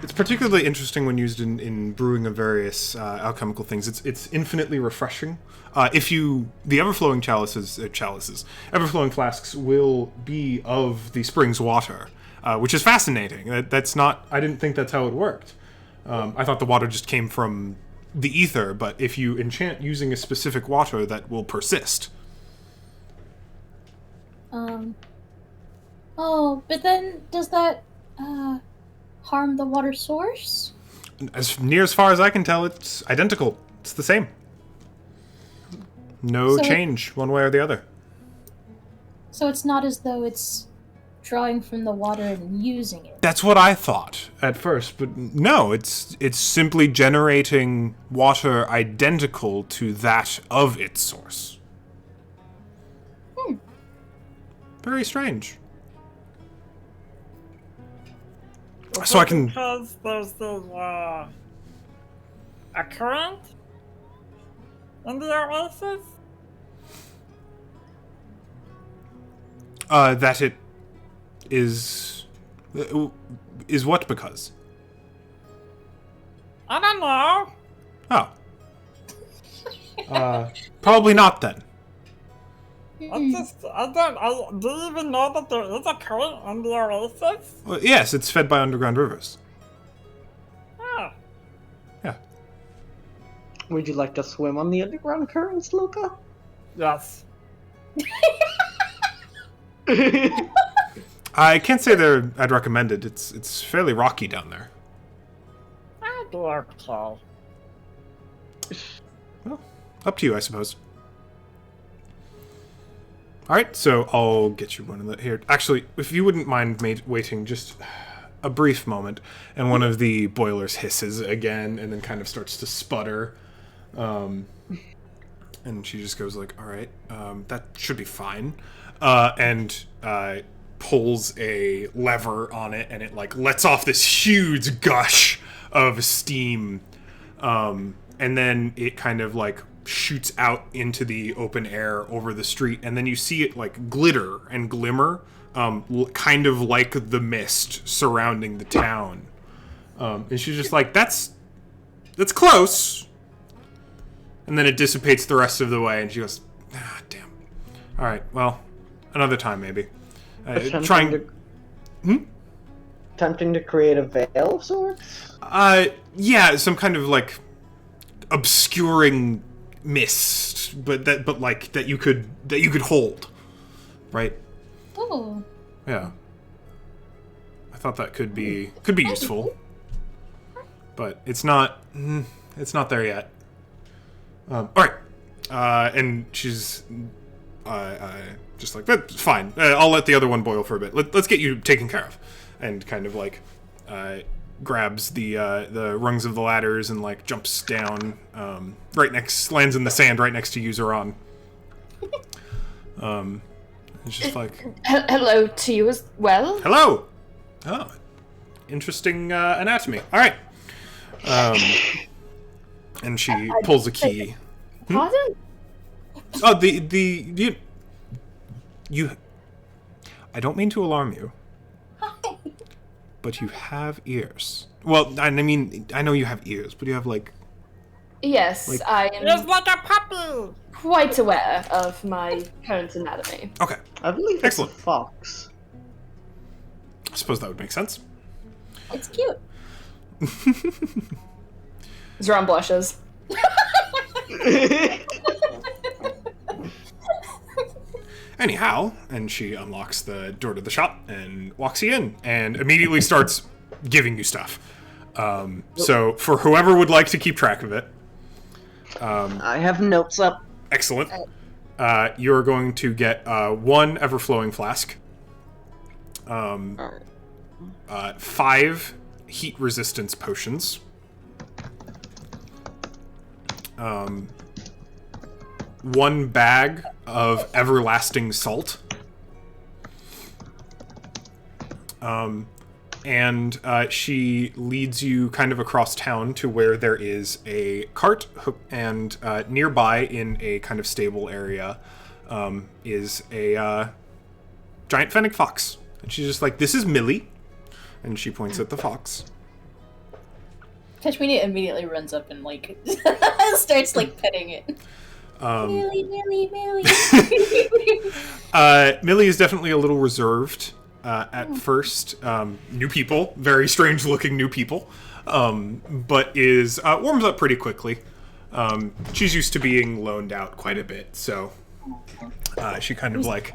Speaker 1: It's particularly interesting when used in brewing of various alchemical things. It's infinitely refreshing. The ever-flowing ever-flowing flasks will be of the spring's water, which is fascinating. That's not. I didn't think that's how it worked. I thought the water just came from the ether, but if you enchant using a specific water, that will persist.
Speaker 5: Oh, but then does that harm the water source?
Speaker 1: As near as far as I can tell, it's identical. It's the same. No
Speaker 5: So
Speaker 1: change one way or the other.
Speaker 5: So it's not as though it's drawing from the water and using it.
Speaker 1: That's what I thought at first, but no, it's simply generating water identical to that of its source. Very strange. So I can...
Speaker 6: Because there's a current in the oasis?
Speaker 1: That it is... Is what because?
Speaker 6: I don't know.
Speaker 1: Oh. Probably not then.
Speaker 6: Do you even know that there is a current in the oasis?
Speaker 1: Well, yes, it's fed by underground rivers.
Speaker 6: Oh.
Speaker 1: Yeah.
Speaker 3: Would you like to swim on the underground currents, Luca?
Speaker 6: Yes.
Speaker 1: I can't say I'd recommend it. It's fairly rocky down there.
Speaker 6: I'd like to.
Speaker 1: Well, up to you, I suppose. Alright, so I'll get you one of the... Here, actually, if you wouldn't mind waiting just a brief moment, and one of the boilers hisses again, and then kind of starts to sputter. And she just goes like, alright, that should be fine. And pulls a lever on it, and it, like, lets off this huge gush of steam. And then it kind of, like, shoots out into the open air over the street, and then you see it like glitter and glimmer, kind of like the mist surrounding the town. And she's just like, that's close. And then it dissipates the rest of the way, and she goes, damn. All right, well, another time maybe.
Speaker 7: Attempting to create a veil of sorts?
Speaker 1: Yeah, some kind of like obscuring mist, but that you could hold, right?
Speaker 5: Oh.
Speaker 1: Yeah. I thought that could be useful, but it's not there yet. All right. And she's just like, that's fine. I'll let the other one boil for a bit. Let's get you taken care of, and kind of like grabs the rungs of the ladders and like jumps down, lands in the sand right next to Uzeron. It's just like,
Speaker 4: hello to you as well.
Speaker 1: Hello. Oh, interesting anatomy. All right. And she pulls a key.
Speaker 4: Pardon?
Speaker 1: Oh, you. I don't mean to alarm you. But you have ears. Well, I mean, I know you have ears, but you have, like...
Speaker 4: Yes,
Speaker 1: like,
Speaker 4: I am
Speaker 6: It's like a puppy!
Speaker 4: quite aware of my current anatomy.
Speaker 1: Okay.
Speaker 3: I believe
Speaker 1: Excellent.
Speaker 3: it's a fox.
Speaker 1: I suppose that would make sense.
Speaker 5: It's cute.
Speaker 4: Zeron blushes.
Speaker 1: Anyhow, and she unlocks the door to the shop and walks you in, and immediately starts giving you stuff. So, for whoever would like to keep track of it...
Speaker 7: I have notes up.
Speaker 1: Excellent. You're going to get one ever-flowing flask, 5 heat resistance potions, 1 bag of everlasting salt, and she leads you kind of across town to where there is a cart, and nearby in a kind of stable area is a giant fennec fox. And she's just like, this is Millie, and she points at the fox.
Speaker 5: Kashmini immediately runs up and like starts like petting it. Millie.
Speaker 1: Millie is definitely a little reserved at first. New people, very strange looking new people, but is warms up pretty quickly. She's used to being loaned out quite a bit, so she kind of like...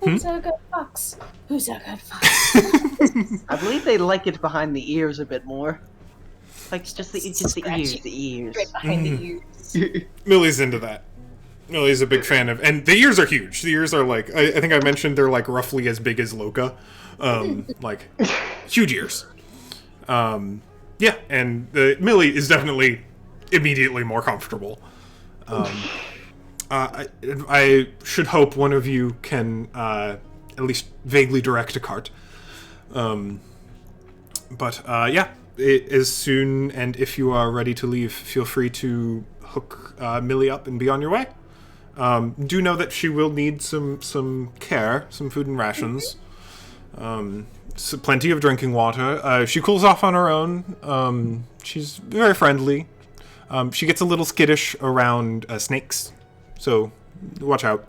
Speaker 5: Who's a good fox? Who's a good fox?
Speaker 7: I believe they like it behind the ears a bit more. Like just the ears.
Speaker 5: Right behind the ears.
Speaker 1: Millie's into that. Millie's a big fan of, and the ears are huge. The ears are like, I think I mentioned they're like roughly as big as Loka, like huge ears. Yeah, and Millie is definitely immediately more comfortable. I should hope one of you can at least vaguely direct a cart. But yeah, as soon and if you are ready to leave, feel free to hook Millie up and be on your way. Do know that she will need some care, some food and rations. So plenty of drinking water. She cools off on her own. She's very friendly. She gets a little skittish around snakes, so watch out.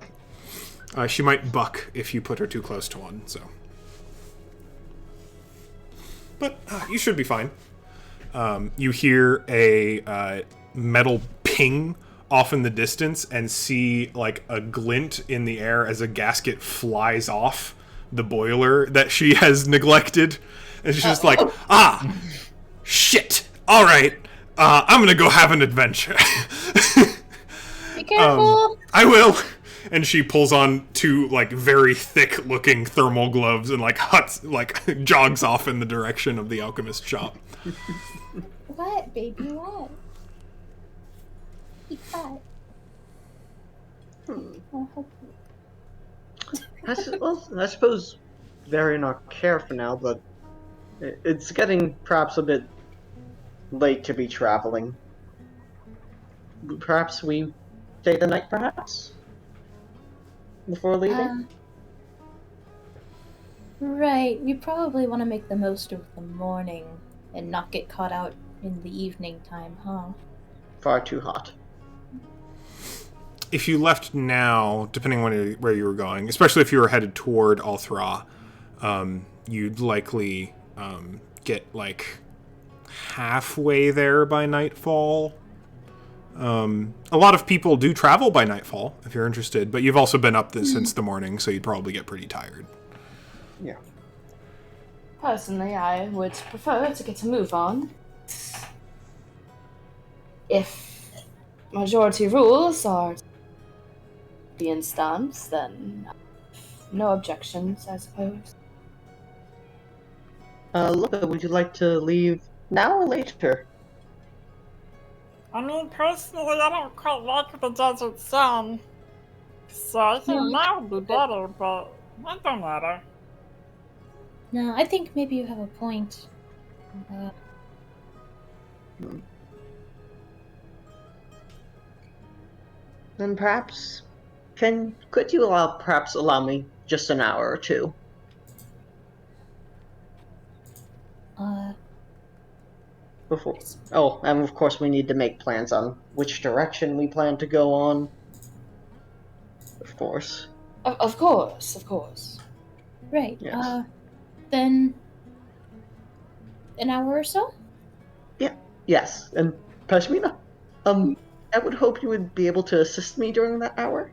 Speaker 1: She might buck if you put her too close to one, so. But you should be fine. You hear a metal ping off in the distance and see like a glint in the air as a gasket flies off the boiler that she has neglected. And she's just like, shit, all right. I'm gonna go have an adventure.
Speaker 5: Be careful.
Speaker 1: I will. And she pulls on two, like, very thick-looking thermal gloves and, like, jogs off in the direction of the alchemist shop.
Speaker 5: What, baby? What? Be quiet.
Speaker 3: I suppose Varian are care for now, but it's getting perhaps a bit late to be traveling. Perhaps we stay the night, perhaps? Before leaving?
Speaker 5: Right. We probably want to make the most of the morning and not get caught out in the evening time, huh?
Speaker 3: Far too hot.
Speaker 1: If you left now, depending on where you were going, especially if you were headed toward Al-Thrah, you'd likely get, like, halfway there by nightfall. A lot of people do travel by nightfall, if you're interested, but you've also been up since the morning, so you'd probably get pretty tired.
Speaker 3: Yeah.
Speaker 4: Personally, I would prefer to get a move on. If majority rules are the instance, then no objections, I suppose.
Speaker 3: Luca, would you like to leave now or later?
Speaker 6: I mean, personally, I don't quite like the desert sun. So I think now would be better, but it don't matter.
Speaker 5: No, I think maybe you have a point.
Speaker 3: Then perhaps... Could you perhaps allow me just an hour or two? Before... Oh, and of course we need to make plans on which direction we plan to go on. Of course.
Speaker 4: Of course.
Speaker 5: Right.
Speaker 3: Yes.
Speaker 5: Then an hour or so?
Speaker 3: Yes, and Pashmina, I would hope you would be able to assist me during that hour.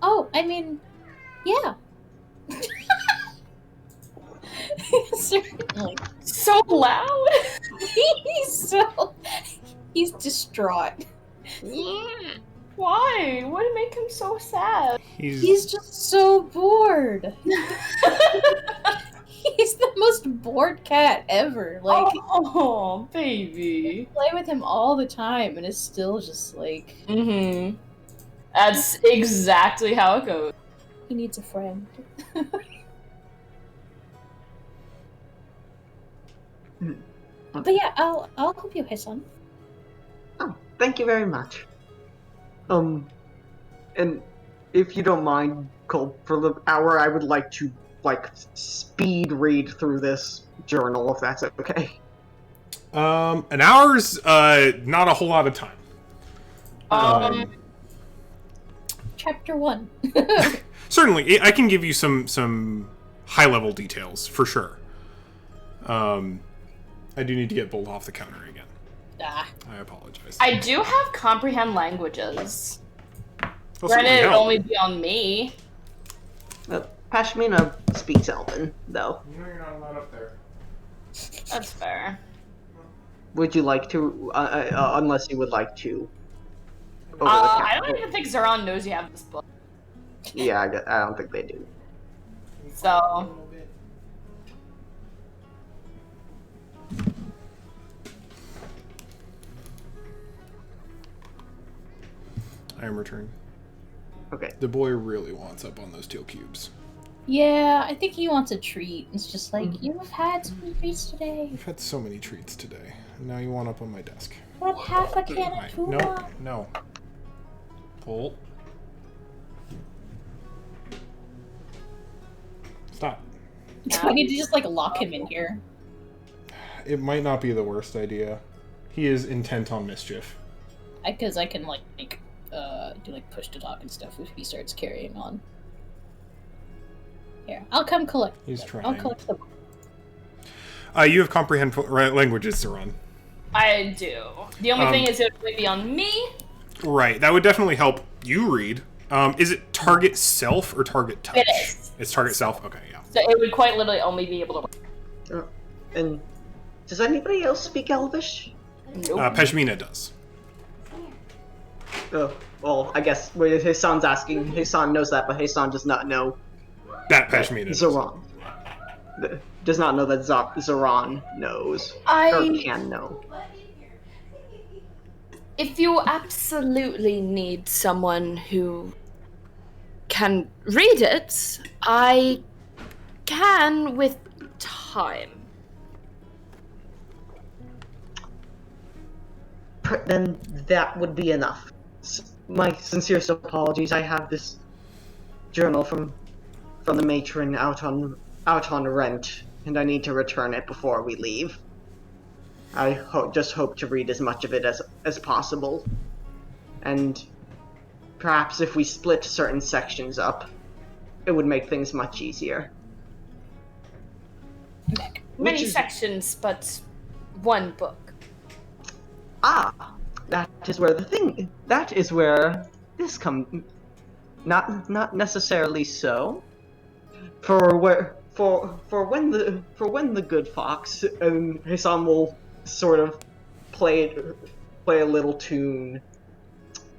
Speaker 5: Oh, I mean, yeah. Certainly.
Speaker 4: So loud.
Speaker 5: He's distraught.
Speaker 4: Why? What would make him so sad?
Speaker 5: He's just so bored. He's the most bored cat ever. Like,
Speaker 4: oh, baby.
Speaker 5: play with him all the time, and it's still just like.
Speaker 4: Mm-hmm. That's exactly how it goes.
Speaker 5: He needs a friend. But yeah, I'll help you, Hisan.
Speaker 3: Oh, thank you very much. And if you don't mind, Cole, for the hour, I would like to, speed read through this journal, if that's okay.
Speaker 1: An hour's, not a whole lot of time.
Speaker 5: Chapter 1.
Speaker 1: Certainly, I can give you some high-level details, for sure. I do need to get Bolt off the counter again. I apologize.
Speaker 4: I do have comprehend languages.
Speaker 1: Well,
Speaker 4: Granted, it'd
Speaker 1: help.
Speaker 4: only be on me.
Speaker 3: Pashmina speaks Elven, though.
Speaker 1: You know you're not allowed up there.
Speaker 4: That's fair.
Speaker 3: Would you like to, unless you would like to? Over the
Speaker 4: I
Speaker 3: counter?
Speaker 4: don't even think Zeron knows you have this book.
Speaker 3: Yeah, I don't think they do.
Speaker 4: So...
Speaker 1: I am returned.
Speaker 3: Okay.
Speaker 1: The boy really wants up on those teal cubes.
Speaker 5: Yeah, I think he wants a treat. It's just like, you've had some treats today.
Speaker 1: You've had so many treats today, and now you want up on my desk.
Speaker 5: What half a can of
Speaker 1: Right.
Speaker 5: tuna?
Speaker 1: No. Bolt. Stop.
Speaker 5: Do I need to just lock him in here?
Speaker 1: It might not be the worst idea. He is intent on mischief.
Speaker 5: Because I can do push to talk and stuff if he starts carrying on. Here, I'll come collect.
Speaker 1: He's
Speaker 5: them.
Speaker 1: trying.
Speaker 5: I'll collect them.
Speaker 1: You have comprehend languages to run.
Speaker 4: I do. The only thing is it would be on me.
Speaker 1: Right, that would definitely help you read. Is it target self or target touch?
Speaker 4: It is.
Speaker 1: It's target self? Okay, yeah.
Speaker 4: So it would quite literally only be able to...
Speaker 3: And does anybody else speak Elvish?
Speaker 4: Nope.
Speaker 1: Peshmina does.
Speaker 3: Well, I guess Hassan's asking. Hassan knows that, but Hassan does not know
Speaker 1: That Peshmina does.
Speaker 3: Zoran. Does not know that Zoran knows. Or can know.
Speaker 4: If you absolutely need someone who can read it, I can with time.
Speaker 3: Then that would be enough. My sincerest apologies. I have this journal from the matron out on rent, and I need to return it before we leave. I just hope to read as much of it as possible, and perhaps if we split certain sections up, it would make things much easier.
Speaker 4: Many sections, but one book.
Speaker 3: That is where this comes. Not necessarily so. For when the good fox, and Hassan will sort of play a little tune,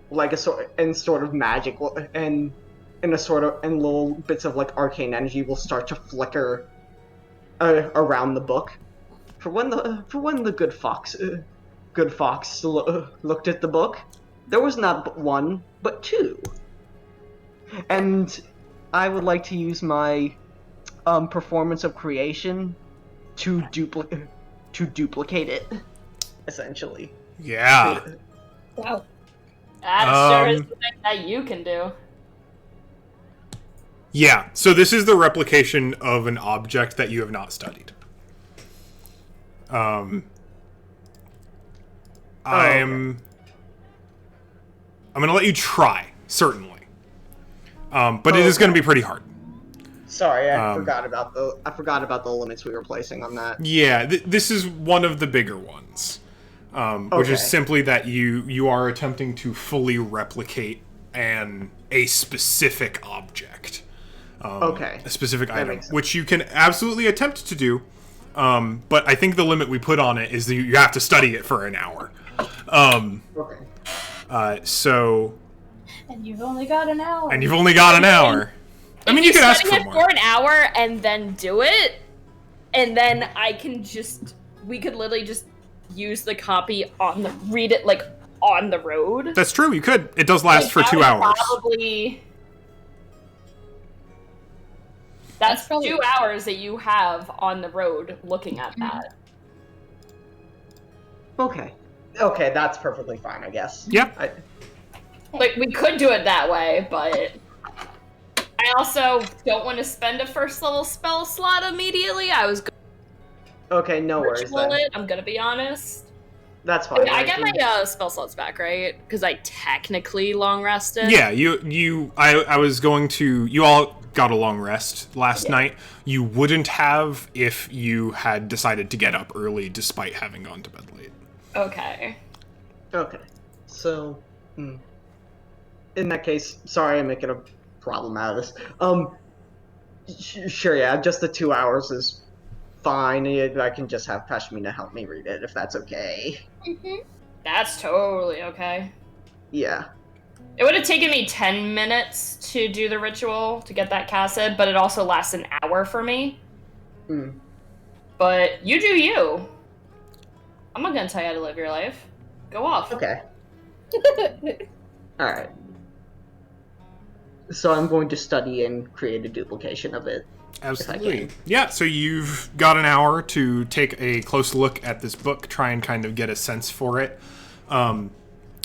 Speaker 3: like sort of magic, and little bits of like arcane energy will start to flicker around the book. For when the good fox looked at the book, there was not one but two, and I would like to use my performance of creation to duplicate it, essentially.
Speaker 1: Yeah.
Speaker 5: Wow.
Speaker 4: That sure is the thing that you can do.
Speaker 1: Yeah. So this is the replication of an object that you have not studied. I'm going to let you try, certainly. But it is going to be pretty hard.
Speaker 3: Sorry, I forgot about the limits we were placing on that.
Speaker 1: Yeah, this is one of the bigger ones, which is simply that you are attempting to fully replicate a specific object, a specific item, which you can absolutely attempt to do. But I think the limit we put on it is that you have to study it for an hour. So.
Speaker 5: And you've only got an hour.
Speaker 1: I mean, you could ask for
Speaker 4: it
Speaker 1: more.
Speaker 4: for an hour and then do it, and then we could literally just use the copy read it like on the road.
Speaker 1: That's true. You could. It does last for 2 hours.
Speaker 4: That's 2 hours that you have on the road looking at that.
Speaker 3: Okay, that's perfectly fine, I guess.
Speaker 1: Yeah.
Speaker 4: We could do it that way, but I also don't want to spend a first level spell slot immediately. I was
Speaker 3: okay, no worries then.
Speaker 4: I'm gonna be honest.
Speaker 3: That's fine.
Speaker 4: I get my spell slots back, right? Because I technically long rested.
Speaker 1: Yeah, I was going to. You all got a long rest last night. You wouldn't have if you had decided to get up early, despite having gone to bed late.
Speaker 4: Okay.
Speaker 3: So, in that case, sorry I'm making a problem out of this. Sure, yeah, just the 2 hours is fine. I can just have Pashmina help me read it if that's okay.
Speaker 5: Mm-hmm.
Speaker 4: That's totally okay.
Speaker 3: Yeah.
Speaker 4: It would have taken me 10 minutes to do the ritual to get that casted, but it also lasts an hour for me. But you do you. I'm not gonna tell you how to live your life. Go off.
Speaker 3: Okay. Alright. So I'm going to study and create a duplication of it.
Speaker 1: Absolutely. Yeah, so you've got an hour to take a close look at this book, try and kind of get a sense for it.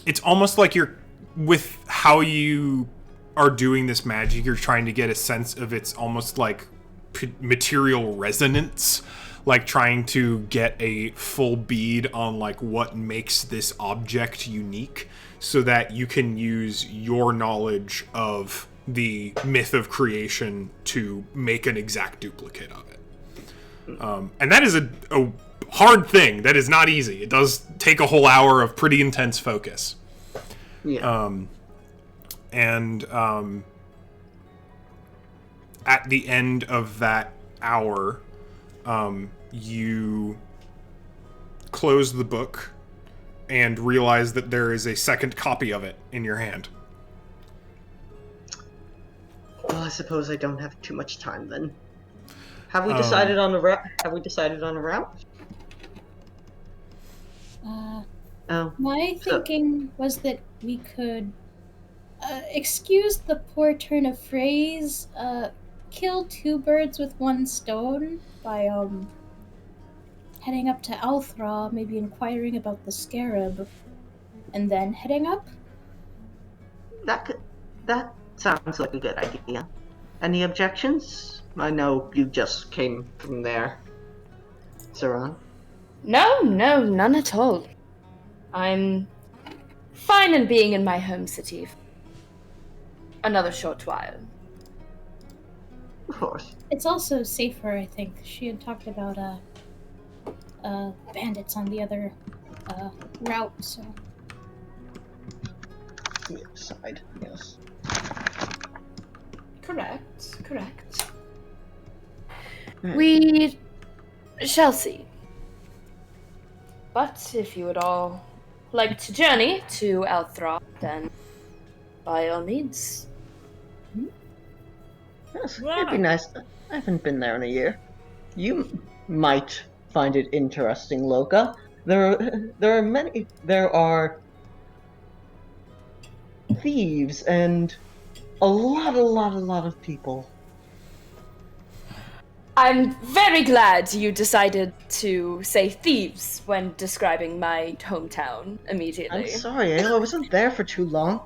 Speaker 1: It's almost like with how you are doing this magic, you're trying to get a sense of its almost like material resonance, like trying to get a full bead on like what makes this object unique, so that you can use your knowledge of the myth of creation to make an exact duplicate of it. And that is a hard thing. That is not easy. It does take a whole hour of pretty intense focus.
Speaker 3: Yeah.
Speaker 1: At the end of that hour, you close the book, and realize that there is a second copy of it in your hand.
Speaker 7: Well, I suppose I don't have too much time then. Have we decided on a route? Have we decided on a route?
Speaker 5: My thinking was that we could, excuse the poor turn of phrase, kill two birds with one stone by, heading up to Al-Thrah, maybe inquiring about the scarab, and then heading up?
Speaker 7: That sounds like a good idea. Any objections? I know you just came from there, Zoran.
Speaker 4: No, none at all. I'm fine in being in my home city for another short while.
Speaker 7: Of course.
Speaker 5: It's also safer, I think. She had talked about, bandits on the other, route, so...
Speaker 7: The other side, yes.
Speaker 4: Correct.
Speaker 7: Hmm.
Speaker 4: We shall see. But if you would all like to journey to Al-Thrah, then by all means.
Speaker 7: Yes,
Speaker 6: Yeah.
Speaker 7: it'd be nice. I haven't been there in a year. You might find it interesting, Loka. There are thieves and a lot of people.
Speaker 4: I'm very glad you decided to say thieves when describing my hometown immediately.
Speaker 7: I'm sorry, I wasn't there for too long.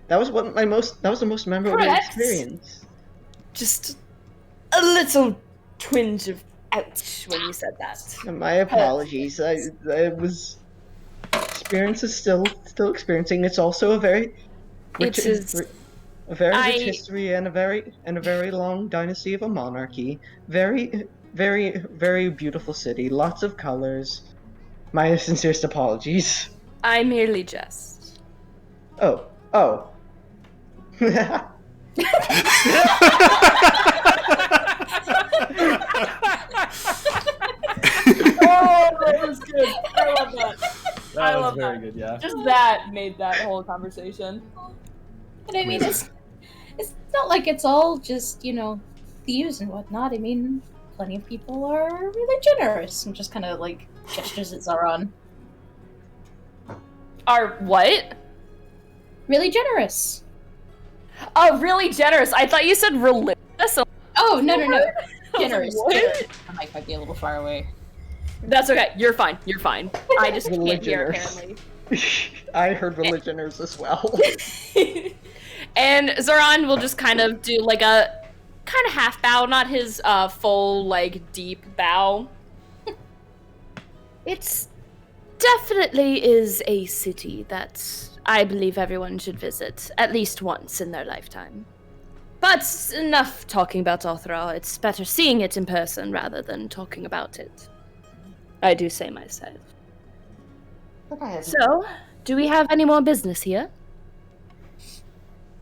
Speaker 7: That was the most memorable
Speaker 4: Correct.
Speaker 7: experience.
Speaker 4: Just a little twinge of ouch when you said that.
Speaker 7: My apologies. I was experience is still experiencing. It's also a very rich,
Speaker 4: It is-
Speaker 7: a very
Speaker 4: I-
Speaker 7: rich history and a very long dynasty of a monarchy. Very beautiful city. Lots of colors. My sincerest apologies.
Speaker 4: I merely jest.
Speaker 7: Oh.
Speaker 4: Oh, that was good. I love that.
Speaker 2: That was
Speaker 4: love
Speaker 2: very
Speaker 4: that.
Speaker 2: good, yeah.
Speaker 4: Just that made that whole conversation.
Speaker 5: But I mean, it's not like it's all just, thieves and whatnot. I mean, plenty of people are really generous and just kind of, gestures at Zoran.
Speaker 4: Are what?
Speaker 5: Really generous.
Speaker 4: Oh, really generous. I thought you said religious.
Speaker 5: Oh, no.
Speaker 4: I was like,
Speaker 5: Generous.
Speaker 4: what?
Speaker 5: The mic might be a little far away.
Speaker 4: That's okay. You're fine. I just can't hear,
Speaker 7: Religioners.
Speaker 4: apparently.
Speaker 7: I heard religioners as well.
Speaker 4: And Zoran will just kind of do like a kind of half bow, not his full deep bow. It's definitely is a city that I believe everyone should visit at least once in their lifetime. But enough talking about Al-Thrah. It's better seeing it in person rather than talking about it. I do say myself. So, do we have any more business here?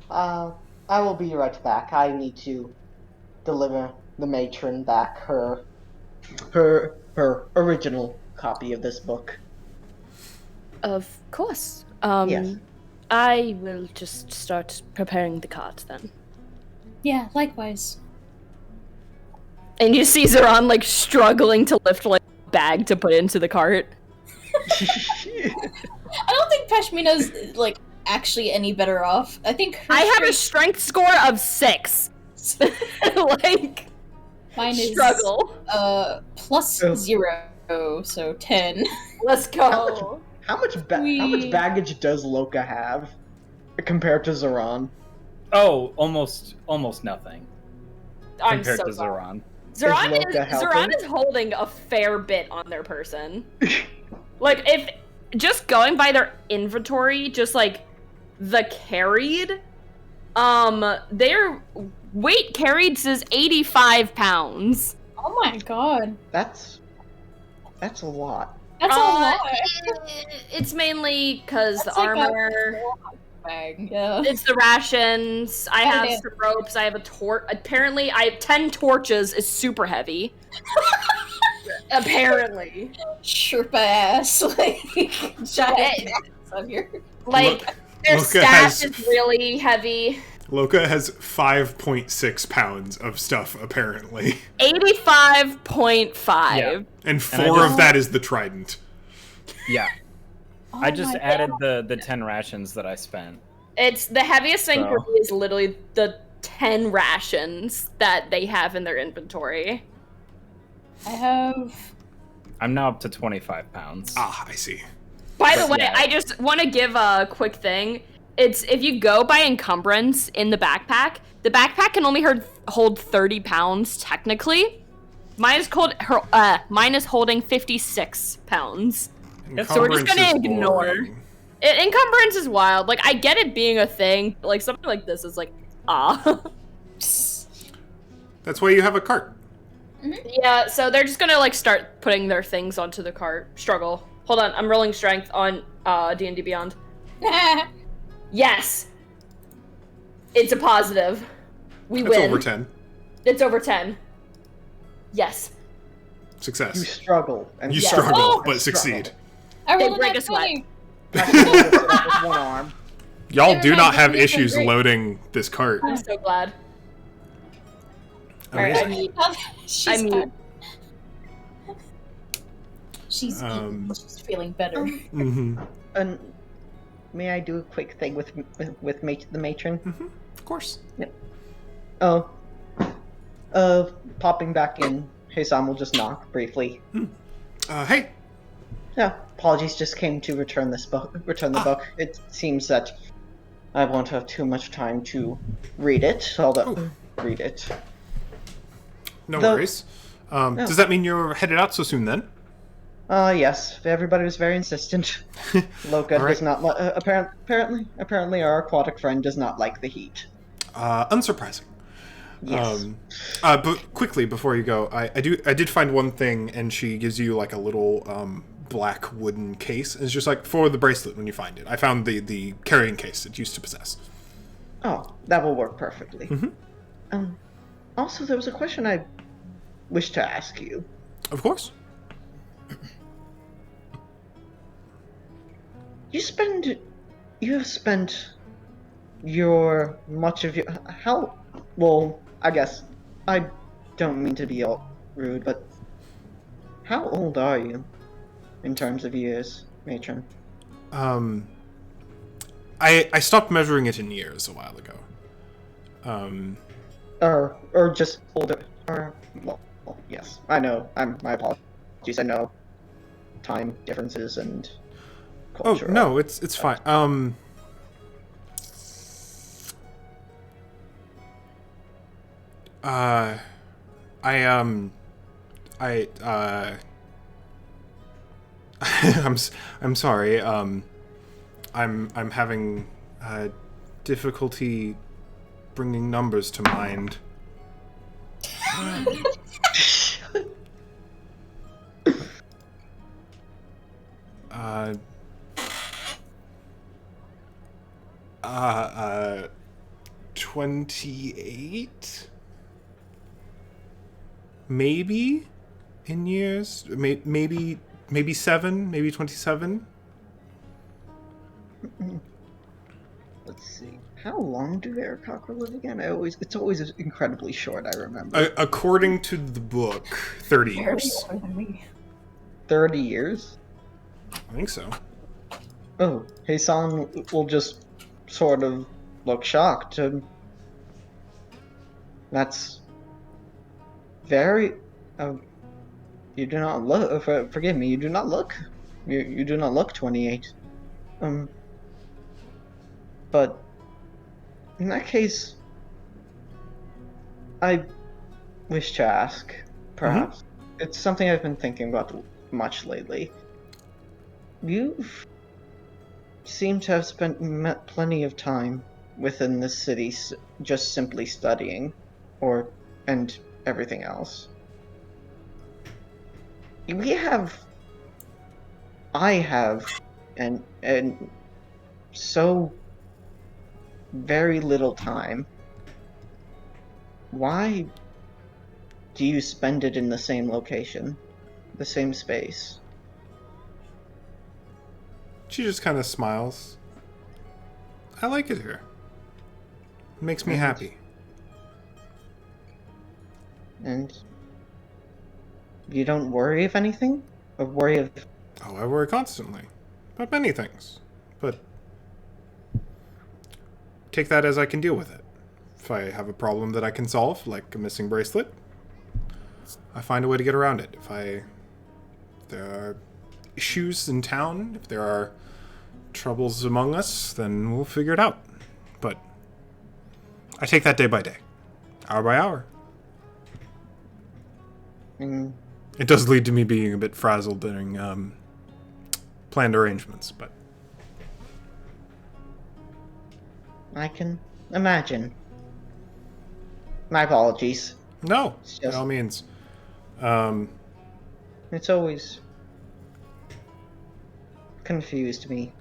Speaker 7: I will be right back. I need to deliver the matron back her original copy of this book.
Speaker 4: Of course.
Speaker 7: Yes.
Speaker 4: I will just start preparing the cart then.
Speaker 5: Yeah, likewise.
Speaker 4: And you see Zoran struggling to lift a bag to put into the cart.
Speaker 5: I don't think Pashmina's, actually any better off. I think her
Speaker 4: I have a strength score of 6.
Speaker 5: mine is
Speaker 4: struggle.
Speaker 5: plus 0, so 10.
Speaker 4: Let's go.
Speaker 7: How much baggage does Loka have compared to Zoran?
Speaker 2: Oh, almost nothing
Speaker 4: I'm
Speaker 2: compared
Speaker 4: so
Speaker 2: to
Speaker 4: sorry.
Speaker 2: Zoran.
Speaker 4: Zoran
Speaker 7: Loka helping?
Speaker 4: is holding a fair bit on their person. If just going by their inventory, just the carried, their weight carried says 85 pounds.
Speaker 5: Oh my god.
Speaker 7: That's a lot.
Speaker 5: That's a lot.
Speaker 4: It's mainly because the
Speaker 5: That's like a
Speaker 4: armor.
Speaker 5: Bag. Yeah.
Speaker 4: It's the rations. I
Speaker 5: Oh,
Speaker 4: have
Speaker 5: damn.
Speaker 4: some ropes. I have a torch. Apparently, I have 10 torches. Is super heavy. Apparently.
Speaker 5: Sherpa ass, like giant
Speaker 4: Hey.
Speaker 5: ass on your.
Speaker 4: Like, their
Speaker 1: Loka
Speaker 4: staff
Speaker 1: has-
Speaker 4: is really heavy.
Speaker 1: Loka has 5.6 pounds of stuff, apparently.
Speaker 4: 85.5.
Speaker 2: Yeah.
Speaker 1: And
Speaker 2: I
Speaker 1: 4 of
Speaker 2: just-
Speaker 1: that is the trident.
Speaker 2: Yeah.
Speaker 5: Oh
Speaker 2: I just
Speaker 5: my
Speaker 2: added
Speaker 5: God.
Speaker 2: the 10 rations that I spent.
Speaker 4: It's the heaviest thing for
Speaker 2: So-
Speaker 4: me is literally the 10 rations that they have in their inventory.
Speaker 5: I have.
Speaker 2: I'm now up to 25 pounds.
Speaker 1: Ah, I see.
Speaker 4: By the
Speaker 2: But
Speaker 4: way,
Speaker 2: yeah.
Speaker 4: I just want to give a quick thing. It's if you go by encumbrance in the backpack can only hold 30 pounds technically. Mine is holding 56 pounds.
Speaker 2: So we're just
Speaker 1: Encumbrance
Speaker 4: gonna
Speaker 1: is
Speaker 4: ignore.
Speaker 1: boring.
Speaker 4: Encumbrance is wild. Like, I get it being a thing, but like something like this is like,
Speaker 1: That's why you have a cart.
Speaker 4: Yeah, so they're just gonna like start putting their things onto the cart. Struggle. Hold on, I'm rolling strength on D&D Beyond. Yes! It's a positive. We
Speaker 1: That's
Speaker 4: win.
Speaker 1: over 10.
Speaker 4: It's over 10. Yes.
Speaker 3: You
Speaker 1: Success.
Speaker 3: struggle and
Speaker 1: You
Speaker 4: Yes.
Speaker 1: struggle,
Speaker 4: Oh!
Speaker 1: but succeed.
Speaker 5: I rolled
Speaker 4: break
Speaker 5: a
Speaker 4: a sweat.
Speaker 5: 20.
Speaker 3: with one arm.
Speaker 1: Y'all
Speaker 5: Never
Speaker 1: do
Speaker 5: mind,
Speaker 1: not have
Speaker 5: this is
Speaker 1: issues
Speaker 5: great.
Speaker 1: loading this cart.
Speaker 4: I'm so glad. Alright, I
Speaker 1: Amazing.
Speaker 4: need.
Speaker 5: She's
Speaker 4: I mean-
Speaker 5: fine. She's she's feeling better.
Speaker 1: Mm-hmm.
Speaker 3: And may I do a quick thing with the matron?
Speaker 1: Of course.
Speaker 3: Oh, popping back in. Heisan will just knock briefly.
Speaker 1: Hey.
Speaker 3: Yeah, apologies. Just came to return this book. Return the book. It seems that I won't have too much time to read it. Although, read it.
Speaker 1: No
Speaker 3: Though-
Speaker 1: worries. Does that mean you're headed out so soon then?
Speaker 3: Yes. Everybody was very insistent. Loka
Speaker 1: All right.
Speaker 3: does not. Apparently, our aquatic friend does not like the heat.
Speaker 1: Unsurprising.
Speaker 3: Yes.
Speaker 1: But quickly before you go, I did find one thing, and she gives you like a little black wooden case. It's just like for the bracelet when you find it. I found the carrying case it used to possess.
Speaker 3: Oh, that will work perfectly.
Speaker 1: Mhm.
Speaker 3: Also, there was a question I wish to ask you.
Speaker 1: Of course.
Speaker 3: You have spent much of your well, I guess I don't mean to be all rude, but how old are you in terms of years, matron?
Speaker 1: I stopped measuring it in years a while ago.
Speaker 3: Or just older, or well, yes, I know. My apologies. I know time differences and
Speaker 1: Oh
Speaker 3: culture.
Speaker 1: no, it's fine. I'm sorry. I'm having difficulty bringing numbers to mind. Uh, 28? Maybe in years? Maybe 7? Maybe 27?
Speaker 3: Let's see. How long do Aarakocra live again? It's always incredibly short. I remember.
Speaker 1: According to the book, 30 years.
Speaker 3: 30 years.
Speaker 1: I think so.
Speaker 3: Oh, Heisan will just sort of look shocked. That's very. You do not look. Forgive me. You do not look. You do not look 28. But in that case, I wish to ask. Perhaps it's something I've been thinking about much lately. You seem to have spent plenty of time within the city just simply studying, and everything else. I have, and so very little time. Why do you spend it in the same location? the same space.
Speaker 1: She just kind of smiles. I like it here. It makes me happy.
Speaker 3: And you don't worry of anything? Or worry of...
Speaker 1: Oh, I worry constantly. About many things. But take that as I can deal with it. If I have a problem that I can solve, like a missing bracelet, I find a way to get around it. If there are issues in town, if there are troubles among us, then we'll figure it out. But I take that day by day, hour by hour. It does lead to me being a bit frazzled during planned arrangements, but
Speaker 3: I can imagine. My apologies.
Speaker 1: no,
Speaker 3: It's
Speaker 1: by
Speaker 3: just-
Speaker 1: all means.
Speaker 3: It's always confused me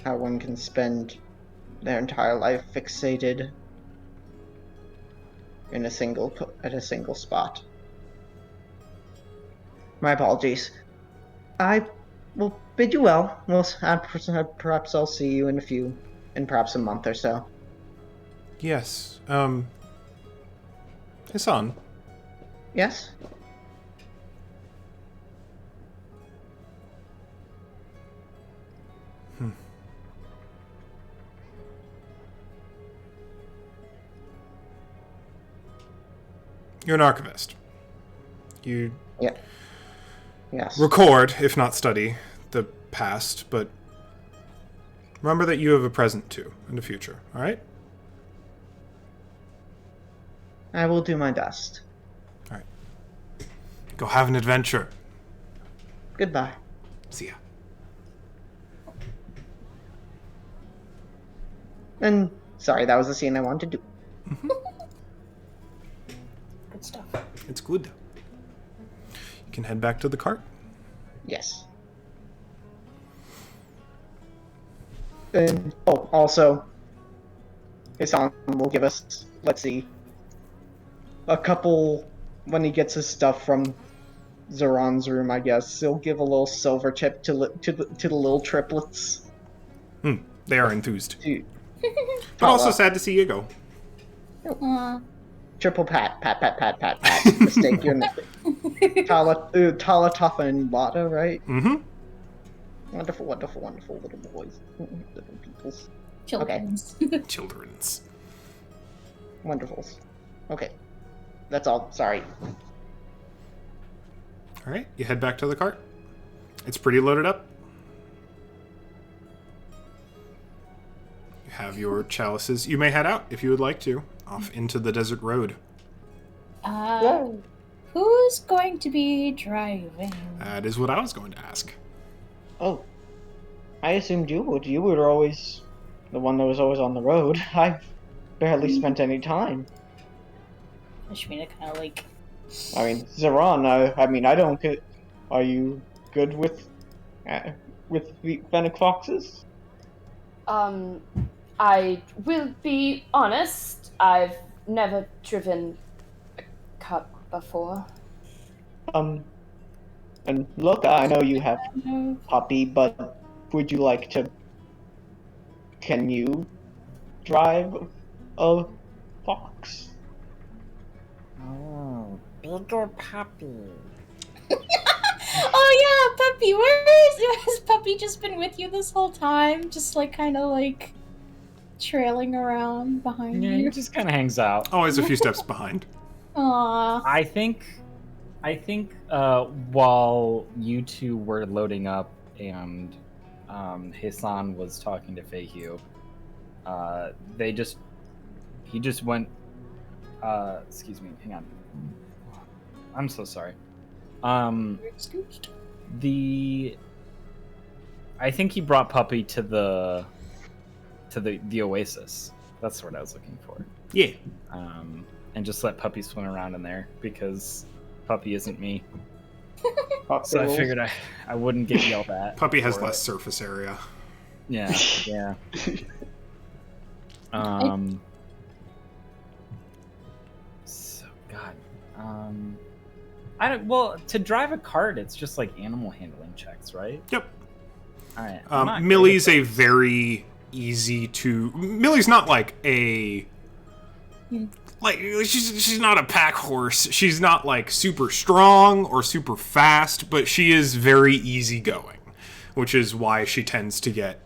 Speaker 3: how one can spend their entire life fixated in at a single spot. My apologies. I will bid you well. Perhaps I'll see you in perhaps a month or so.
Speaker 1: Yes, Hassan,
Speaker 3: Yes?
Speaker 1: you're an archivist. You
Speaker 3: Yeah. Yes.
Speaker 1: record, if not study, the past, but remember that you have a present too, and a future, alright?
Speaker 3: I will do my best.
Speaker 1: Alright. Go have an adventure.
Speaker 3: Goodbye.
Speaker 1: See ya.
Speaker 3: And sorry, that was the scene I wanted to do.
Speaker 5: Good stuff.
Speaker 1: It's good. You can head back to the cart.
Speaker 3: Yes. And also, Hassan will give us, let's see, a couple when he gets his stuff from Zoran's room. I guess he'll give a little silver tip to the little triplets.
Speaker 1: They are enthused.
Speaker 3: To
Speaker 1: But also sad to see you go.
Speaker 5: Aw.
Speaker 3: triple pat. Mistake your name. Tala, Tafa, and Lada, right?
Speaker 1: Mm-hmm.
Speaker 3: Wonderful little boys, little peoples.
Speaker 5: Children's.
Speaker 1: Children's.
Speaker 3: Wonderfuls. Okay. That's all. Sorry.
Speaker 1: Alright, you head back to the cart. It's pretty loaded up. You have your chalices. You may head out, if you would like to, off into the desert road.
Speaker 5: Who's going to be driving?
Speaker 1: That is what I was going to ask.
Speaker 3: Oh. I assumed you would. You were always the one that was always on the road. I've barely spent any time.
Speaker 5: Ashmina kind of like...
Speaker 3: I mean, Zoran, I don't get... Are you good with the Fennec Foxes?
Speaker 4: I will be honest, I've never driven a cart before.
Speaker 3: And look, I know you have Poppy, but would you like to... Can you drive a fox?
Speaker 6: Oh, bigger puppy.
Speaker 5: Oh yeah, Puppy, has Puppy just been with you this whole time? Just like kind of like trailing around behind
Speaker 2: Yeah,
Speaker 5: you?
Speaker 2: he just kind of hangs out.
Speaker 1: Always a few steps behind.
Speaker 5: Aww.
Speaker 2: I think while you two were loading up and Hassan was talking to Feihu, he just went. Excuse me, hang on. I'm so sorry. I think he brought Puppy to the Oasis. That's what I was looking for.
Speaker 1: Yeah.
Speaker 2: And just let Puppy swim around in there because Puppy isn't me.
Speaker 3: Pop
Speaker 2: So I
Speaker 3: rules.
Speaker 2: figured I wouldn't get yelled at.
Speaker 1: Puppy has
Speaker 2: for
Speaker 1: less
Speaker 2: it.
Speaker 1: surface area.
Speaker 2: Yeah, yeah. So God. I don't. Well, to drive a cart, it's just like animal handling checks, right?
Speaker 1: Yep.
Speaker 2: All right.
Speaker 1: Millie's a very easy to. Millie's not like a. Like she's not a pack horse. She's not like super strong or super fast, but she is very easygoing, which is why she tends to get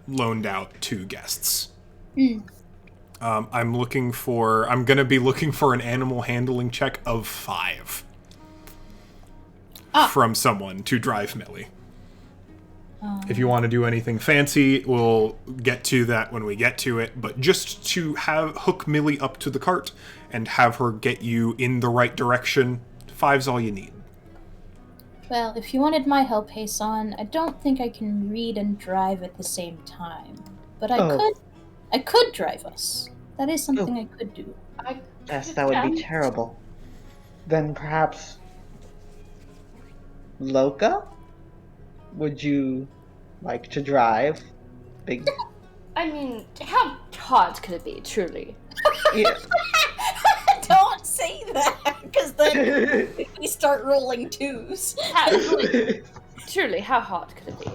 Speaker 1: loaned out to guests. I'm gonna be looking for an animal handling check of 5 from someone to drive Millie. If you want to do anything fancy, we'll get to that when we get to it. But just to hook Millie up to the cart and have her get you in the right direction, 5's all you need.
Speaker 5: Well, if you wanted my help, Heisan, I don't think I can read and drive at the same time. But I could drive us. That is something I could do.
Speaker 3: Yes, that would be terrible. Then perhaps Loka? Would you like to drive? Big.
Speaker 4: I mean, how hard could it be, truly?
Speaker 3: Yeah.
Speaker 5: Don't say that, because then we start rolling 2s.
Speaker 4: Truly, how hard could it be?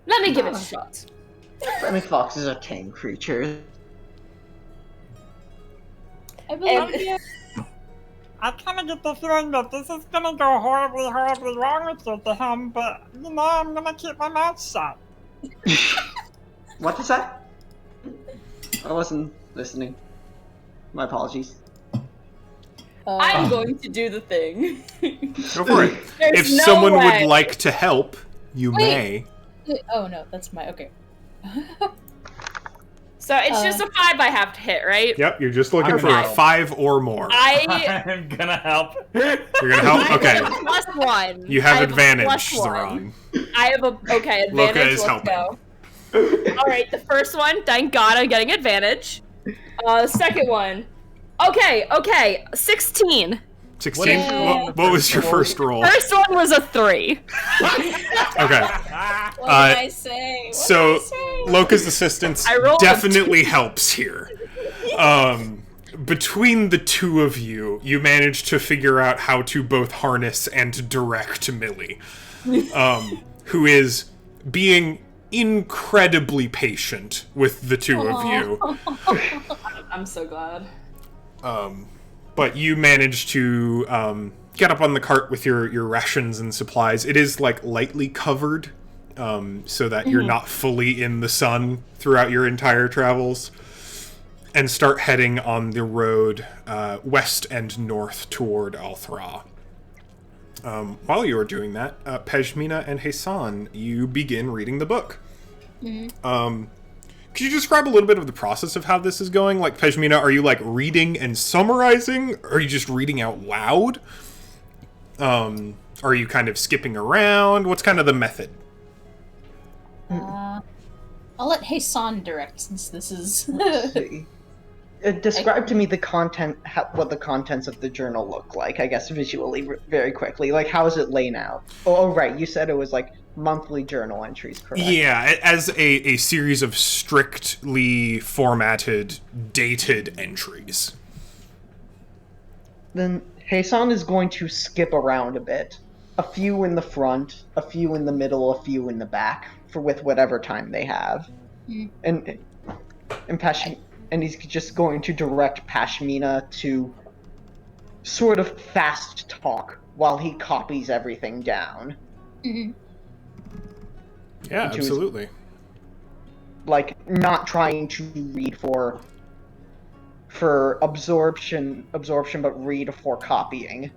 Speaker 4: Let me give it a shot.
Speaker 3: Friendly foxes are tame creatures.
Speaker 5: I believe
Speaker 6: I kind of get the feeling that this is gonna go horribly, horribly wrong with you to him, but, I'm gonna keep my mouth shut.
Speaker 3: What is that? I wasn't listening. My apologies.
Speaker 4: I'm going to do the thing.
Speaker 1: Go for it. If
Speaker 4: no
Speaker 1: someone
Speaker 4: way.
Speaker 1: would like to help, you may.
Speaker 5: Oh no, that's my okay.
Speaker 4: So it's just a 5 I have to hit, right?
Speaker 1: Yep, you're just looking for a 5 or more.
Speaker 2: I'm gonna help.
Speaker 1: You're gonna help? Okay.
Speaker 4: +1.
Speaker 1: You have
Speaker 4: I
Speaker 1: advantage,
Speaker 4: +1.
Speaker 1: Zoran.
Speaker 4: I have advantage.
Speaker 1: Loka is
Speaker 4: Let's
Speaker 1: helping.
Speaker 4: go. All right, the first one, thank God I'm getting advantage. Second one, okay, 16.
Speaker 1: 16? What was your first roll?
Speaker 4: First one was a 3.
Speaker 1: Okay.
Speaker 5: What did I say?
Speaker 1: Loka's assistance
Speaker 4: I rolled a
Speaker 1: definitely helps here. Between the two of you, you manage to figure out how to both harness and direct Millie, who is being incredibly patient with the two of you.
Speaker 4: I'm so glad.
Speaker 1: But you manage to get up on the cart with your rations and supplies. It is like lightly covered, so that you're not fully in the sun throughout your entire travels, and start heading on the road west and north toward Al-Thrah. While you are doing that, Pejmina and Heisan, you begin reading the book. Could you describe a little bit of the process of how this is going? Like, Pejmina, are you, like, reading and summarizing? Or are you just reading out loud? Are you kind of skipping around? What's kind of the method?
Speaker 5: I'll let Heisan direct, since this is...
Speaker 3: Describe to me the content, what the contents of the journal look like, I guess, visually, very quickly. Like, how is it laid out? Oh, right, you said it was, like, monthly journal entries, correct?
Speaker 1: Yeah, as a series of strictly formatted, dated entries.
Speaker 3: Then Heisan is going to skip around a bit. A few in the front, a few in the middle, a few in the back, with whatever time they have. And he's just going to direct Pashmina to sort of fast talk while he copies everything down.
Speaker 1: Yeah, absolutely.
Speaker 3: Like, not trying to read for absorption, but read for copying.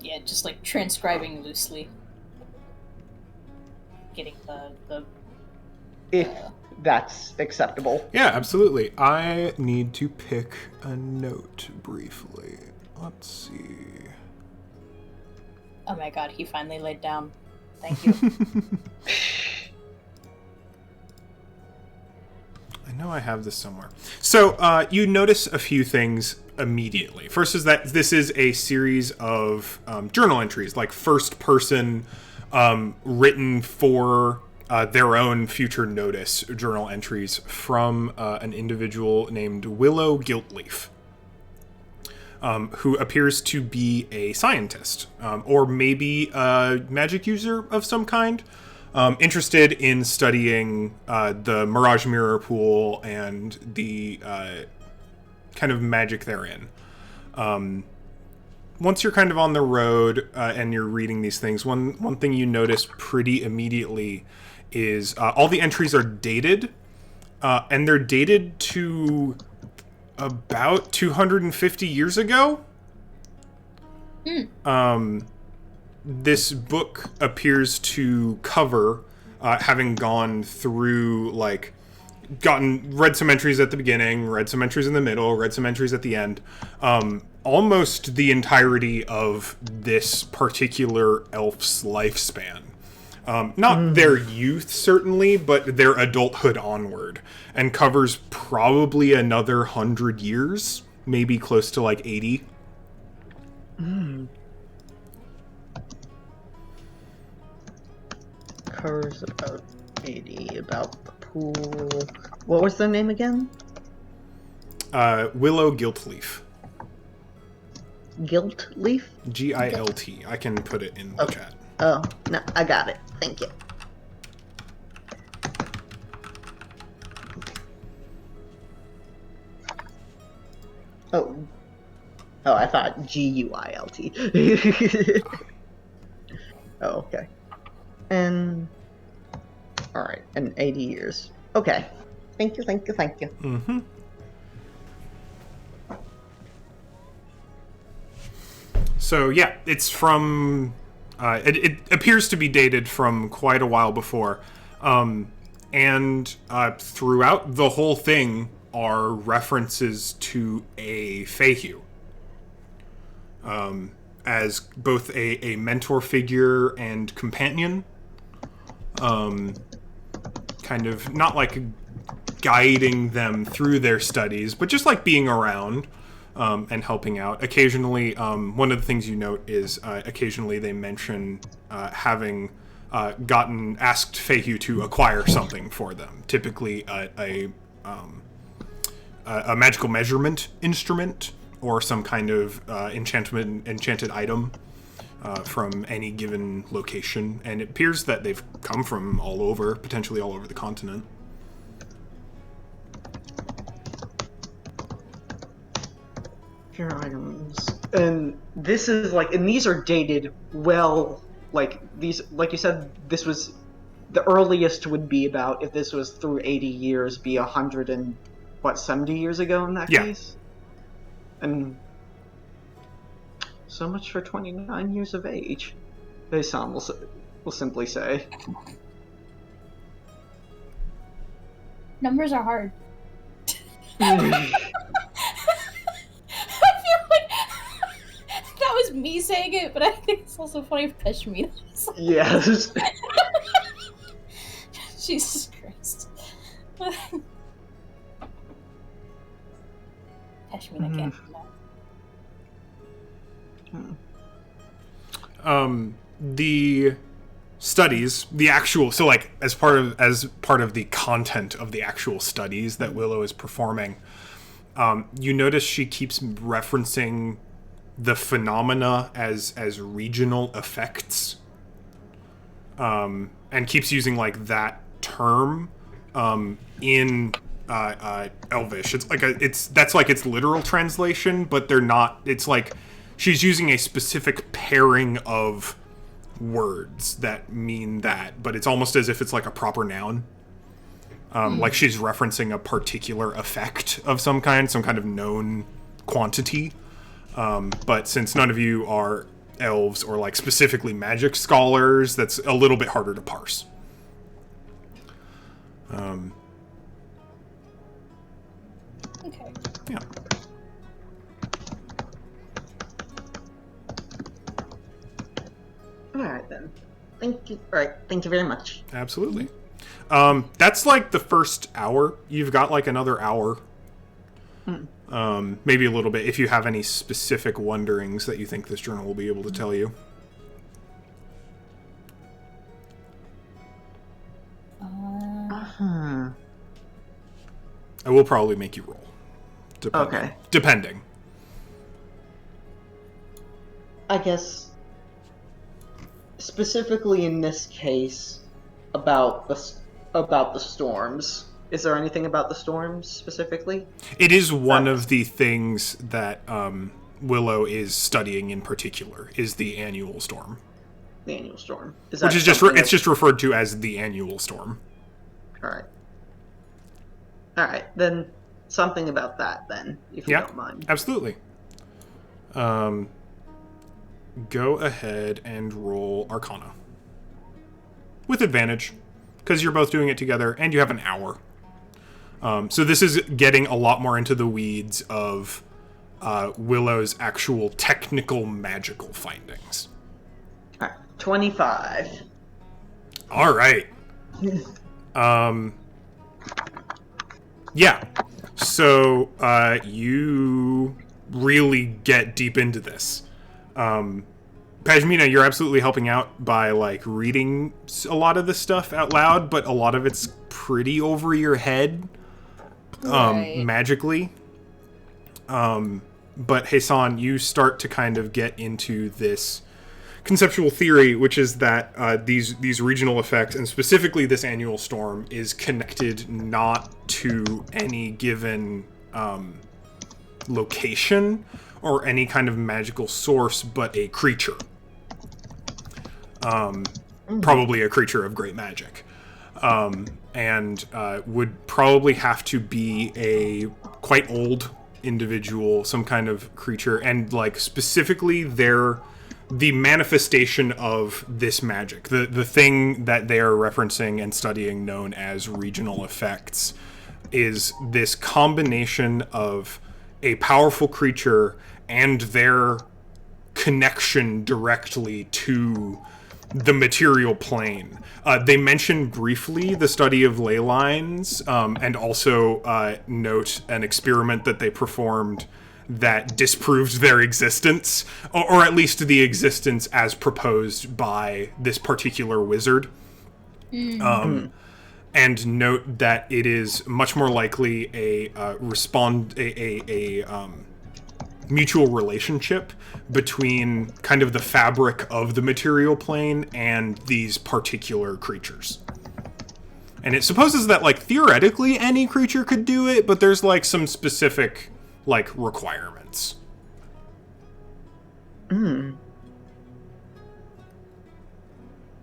Speaker 5: Yeah, just like transcribing loosely. Getting the
Speaker 3: If that's acceptable.
Speaker 1: Yeah, absolutely. I need to pick a note briefly. Let's see.
Speaker 5: Oh my god, he finally laid down. Thank you.
Speaker 1: I know I have this somewhere. So, you notice a few things immediately. First is that this is a series of journal entries, like first person, written for their own future notice journal entries from an individual named Willow Giltleaf. who appears to be a scientist, or maybe a magic user of some kind, interested in studying the Mirage Mirror Pool and the kind of magic therein. Once you're kind of on the road and you're reading these things, one thing you notice pretty immediately is all the entries are dated, and they're dated to about 250 years ago. This book appears to cover, having gone through, like, read some entries at the beginning, read some entries in the middle, read some entries at the end, almost the entirety of this particular elf's lifespan. Not their youth, certainly, but their adulthood onward, and covers probably another 100 years, maybe close to, like, 80.
Speaker 7: Covers about 80, about the pool. What was their name again?
Speaker 1: Willow Giltleaf.
Speaker 7: Gilt Leaf?
Speaker 1: Gilt. I can put it in the chat.
Speaker 7: Oh, no, I got it. Thank you. Oh, I thought Guilt. Oh, okay. And all right, and 80 years. Okay. Thank you.
Speaker 1: Mm-hmm. So yeah, it's from. It appears to be dated from quite a while before, and throughout the whole thing are references to a Feyhu, as both a mentor figure and companion, kind of not like guiding them through their studies, but just like being around. And helping out. Occasionally, one of the things you note is occasionally they mention having asked Feyhu to acquire something for them. Typically, a magical measurement instrument or some kind of enchanted item from any given location. And it appears that they've come from all over, potentially all over the continent.
Speaker 3: Items. And this is like, and these are dated well, like these, like you said, this was the earliest would be about, if this was through 80 years, be 70 years ago in that case. And so much for 29 years of age, Beisan will simply say.
Speaker 5: Numbers are hard. That was me saying it, but I think it's also funny if Peshmina does.
Speaker 3: Yes.
Speaker 5: Jesus Christ. Peshmina can't do that.
Speaker 1: The studies, the actual, so like as part of the content of the actual studies that Willow is performing, you notice she keeps referencing the phenomena as regional effects, and keeps using like that term in Elvish. It's like that's like its literal translation, but they're not. It's like she's using a specific pairing of words that mean that, but it's almost as if it's like a proper noun. Like she's referencing a particular effect of some kind of known quantity. But since none of you are elves or like specifically magic scholars, that's a little bit harder to parse.
Speaker 5: Okay.
Speaker 1: Yeah.
Speaker 7: Alright then. Thank you. Alright, thank you very much.
Speaker 1: Absolutely. That's like the first hour. You've got like another hour. Maybe a little bit, if you have any specific wonderings that you think this journal will be able to tell you. I will probably make you roll.
Speaker 7: Okay.
Speaker 1: Depending.
Speaker 3: I guess, specifically in this case, about the storms. Is there anything about the storms specifically?
Speaker 1: It is one of the things that Willow is studying in particular, is the annual storm.
Speaker 3: The annual storm.
Speaker 1: Which is it's just referred to as the annual storm.
Speaker 3: Alright. Alright, then something about that then, if you don't mind.
Speaker 1: Absolutely. Go ahead and roll Arcana. With advantage, because you're both doing it together, and you have an hour. So this is getting a lot more into the weeds of Willow's actual technical magical findings.
Speaker 3: Alright, 25.
Speaker 1: All right. Yeah. So you really get deep into this. Pashmina, you're absolutely helping out by like reading a lot of this stuff out loud, but a lot of it's pretty over your head, magically. But Hassan, you start to kind of get into this conceptual theory, which is that these regional effects, and specifically this annual storm, is connected not to any given location or any kind of magical source, but a creature. Probably a creature of great magic. And would probably have to be a quite old individual, some kind of creature, and like specifically the manifestation of this magic, the thing that they are referencing and studying known as regional effects, is this combination of a powerful creature and their connection directly to the material plane. They mention briefly the study of ley lines, and also note an experiment that they performed that disproved their existence, or at least the existence as proposed by this particular wizard. And note that it is much more likely a mutual relationship between kind of the fabric of the material plane and these particular creatures. And it supposes that, like, theoretically any creature could do it, but there's, like, some specific, like, requirements.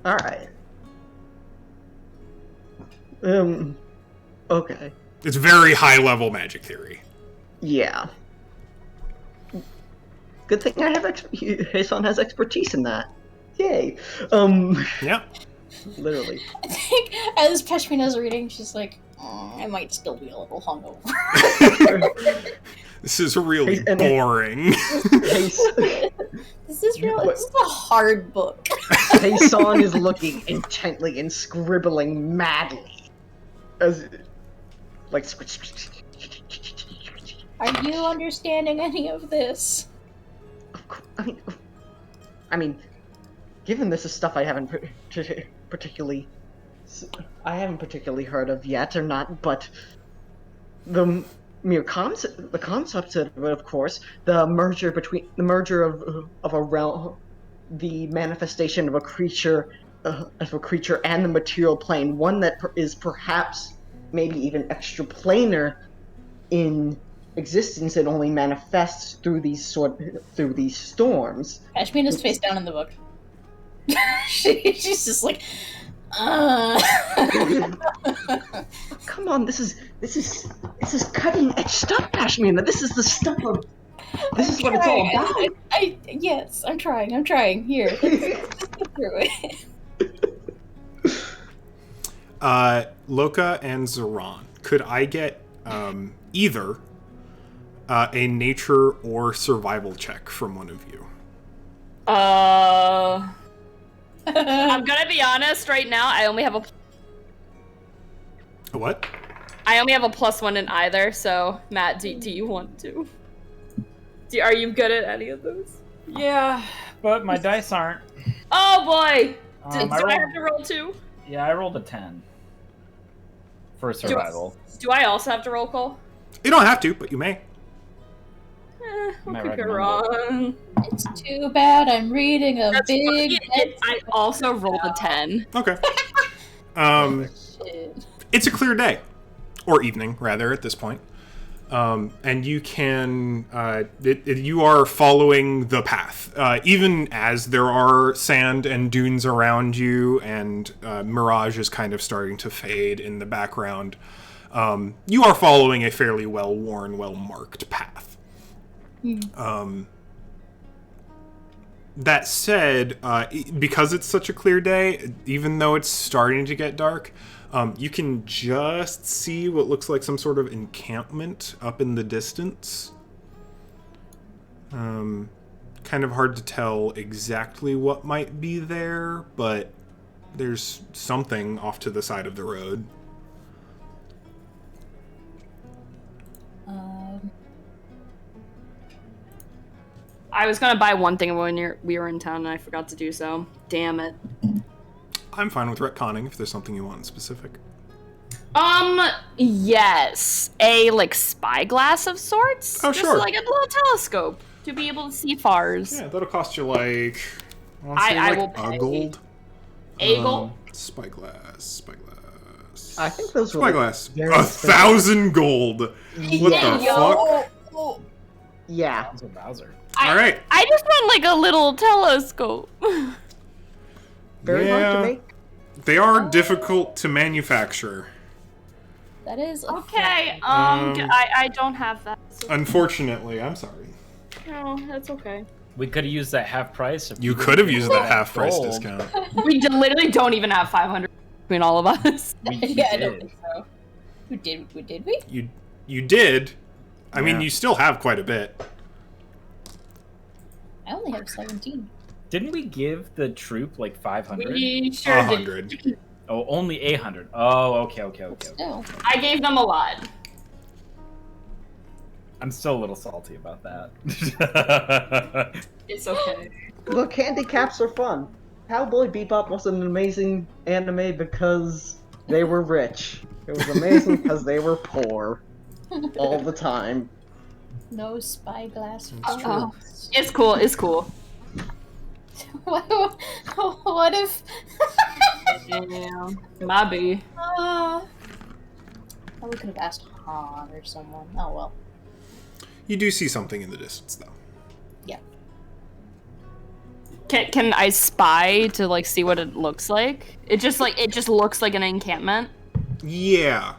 Speaker 3: Alright. Okay.
Speaker 1: It's very high-level magic theory.
Speaker 3: Yeah. Good thing I have Hassan has expertise in that. Yay.
Speaker 1: Yeah.
Speaker 3: Literally.
Speaker 5: I think as Pashmina's reading, she's like, I might still be a little hungover.
Speaker 1: This is really boring.
Speaker 5: This is a hard book.
Speaker 3: Hassan is looking intently and scribbling madly. As, like,
Speaker 5: Are you understanding any of this?
Speaker 3: I mean, given this is stuff I haven't particularly heard of yet, or not, but the mere concept of it, of course, the merger of a realm, the manifestation of a creature, and the material plane, one that is perhaps maybe even extraplanar in existence and only manifests through these storms.
Speaker 5: Ashmina's face down in the book. She's just like,
Speaker 3: Come on, this is cutting edge stuff, Ashmina. This is the stuff of. This is what it's all about.
Speaker 5: Yes, I'm trying. Here, let's get through it.
Speaker 1: Loka and Zoran, could I get either a nature or survival check from one of you?
Speaker 4: I'm gonna be honest right now, I only have
Speaker 1: A what?
Speaker 4: I only have a +1 in either, so Matt, do you want to? Are you good at any of those?
Speaker 2: Yeah, but my dice aren't.
Speaker 4: Oh boy! Do
Speaker 2: I
Speaker 4: I have to roll 2?
Speaker 2: Yeah, I rolled a 10 for survival.
Speaker 4: Do I also have to roll, Cole?
Speaker 1: You don't have to, but you may.
Speaker 2: Am I
Speaker 4: Could go
Speaker 2: recommended?
Speaker 4: wrong.
Speaker 5: It's too bad I'm reading a
Speaker 4: That's
Speaker 5: big.
Speaker 4: funny. I also rolled a 10.
Speaker 1: Okay.
Speaker 5: Shit.
Speaker 1: It's a clear day, or evening rather at this point, and you can you are following the path, even as there are sand and dunes around you, and mirage is kind of starting to fade in the background. You are following a fairly well-worn, well-marked path. That said, because it's such a clear day, even though it's starting to get dark, you can just see what looks like some sort of encampment up in the distance. Kind of hard to tell exactly what might be there, but there's something off to the side of the road.
Speaker 4: I was gonna buy one thing when we were in town and I forgot to do so. Damn it.
Speaker 1: I'm fine with retconning if there's something you want in specific.
Speaker 4: Yes. A, like, spyglass of sorts?
Speaker 1: Oh,
Speaker 4: Just
Speaker 1: sure.
Speaker 4: like a little telescope to be able to see fars.
Speaker 1: Yeah, that'll cost you like...
Speaker 4: I
Speaker 1: like
Speaker 4: will
Speaker 1: a
Speaker 4: pay.
Speaker 1: gold.
Speaker 4: A gold?
Speaker 1: Spyglass.
Speaker 3: I think those were
Speaker 1: Spyglass.
Speaker 3: very
Speaker 1: 1,000 gold. What the fuck?
Speaker 3: Yeah.
Speaker 2: Bowser, Bowser.
Speaker 1: All right.
Speaker 4: I just want, like, a little telescope.
Speaker 3: Very hard
Speaker 1: Yeah.
Speaker 3: to make.
Speaker 1: They are difficult to manufacture.
Speaker 5: That is a
Speaker 4: Okay,
Speaker 1: Um,
Speaker 4: I don't have that. So
Speaker 1: Unfortunately, I'm sorry.
Speaker 4: no, that's okay.
Speaker 2: We could have used that half price. If
Speaker 1: You
Speaker 2: we
Speaker 1: could have
Speaker 2: didn't
Speaker 1: used
Speaker 2: roll
Speaker 1: that half price
Speaker 2: gold.
Speaker 1: discount.
Speaker 4: We literally don't even have 500 between all of us.
Speaker 2: We
Speaker 5: yeah, I don't
Speaker 2: did.
Speaker 5: think so. Who did? Did we?
Speaker 1: You did. I mean,
Speaker 2: Yeah.
Speaker 1: you still have quite a bit.
Speaker 5: I only have 17.
Speaker 2: Didn't we give the troop like 500?
Speaker 4: We sure did.
Speaker 1: 100.
Speaker 2: Oh, only 800. Oh, okay.
Speaker 5: Still.
Speaker 4: I gave them a lot.
Speaker 2: I'm still a little salty about that.
Speaker 4: It's okay.
Speaker 3: Look, handicaps are fun. Cowboy Bebop was an amazing anime because they were rich. It was amazing because they were poor. All the time.
Speaker 5: No spyglass.
Speaker 1: It's
Speaker 4: true. It's cool. It's cool.
Speaker 5: What if?
Speaker 4: Yeah, maybe.
Speaker 5: I could have asked Han or someone. Oh well.
Speaker 1: You do see something in the distance, though.
Speaker 5: Yeah.
Speaker 4: Can I spy to like see what it looks like? It just looks like an encampment.
Speaker 1: Yeah.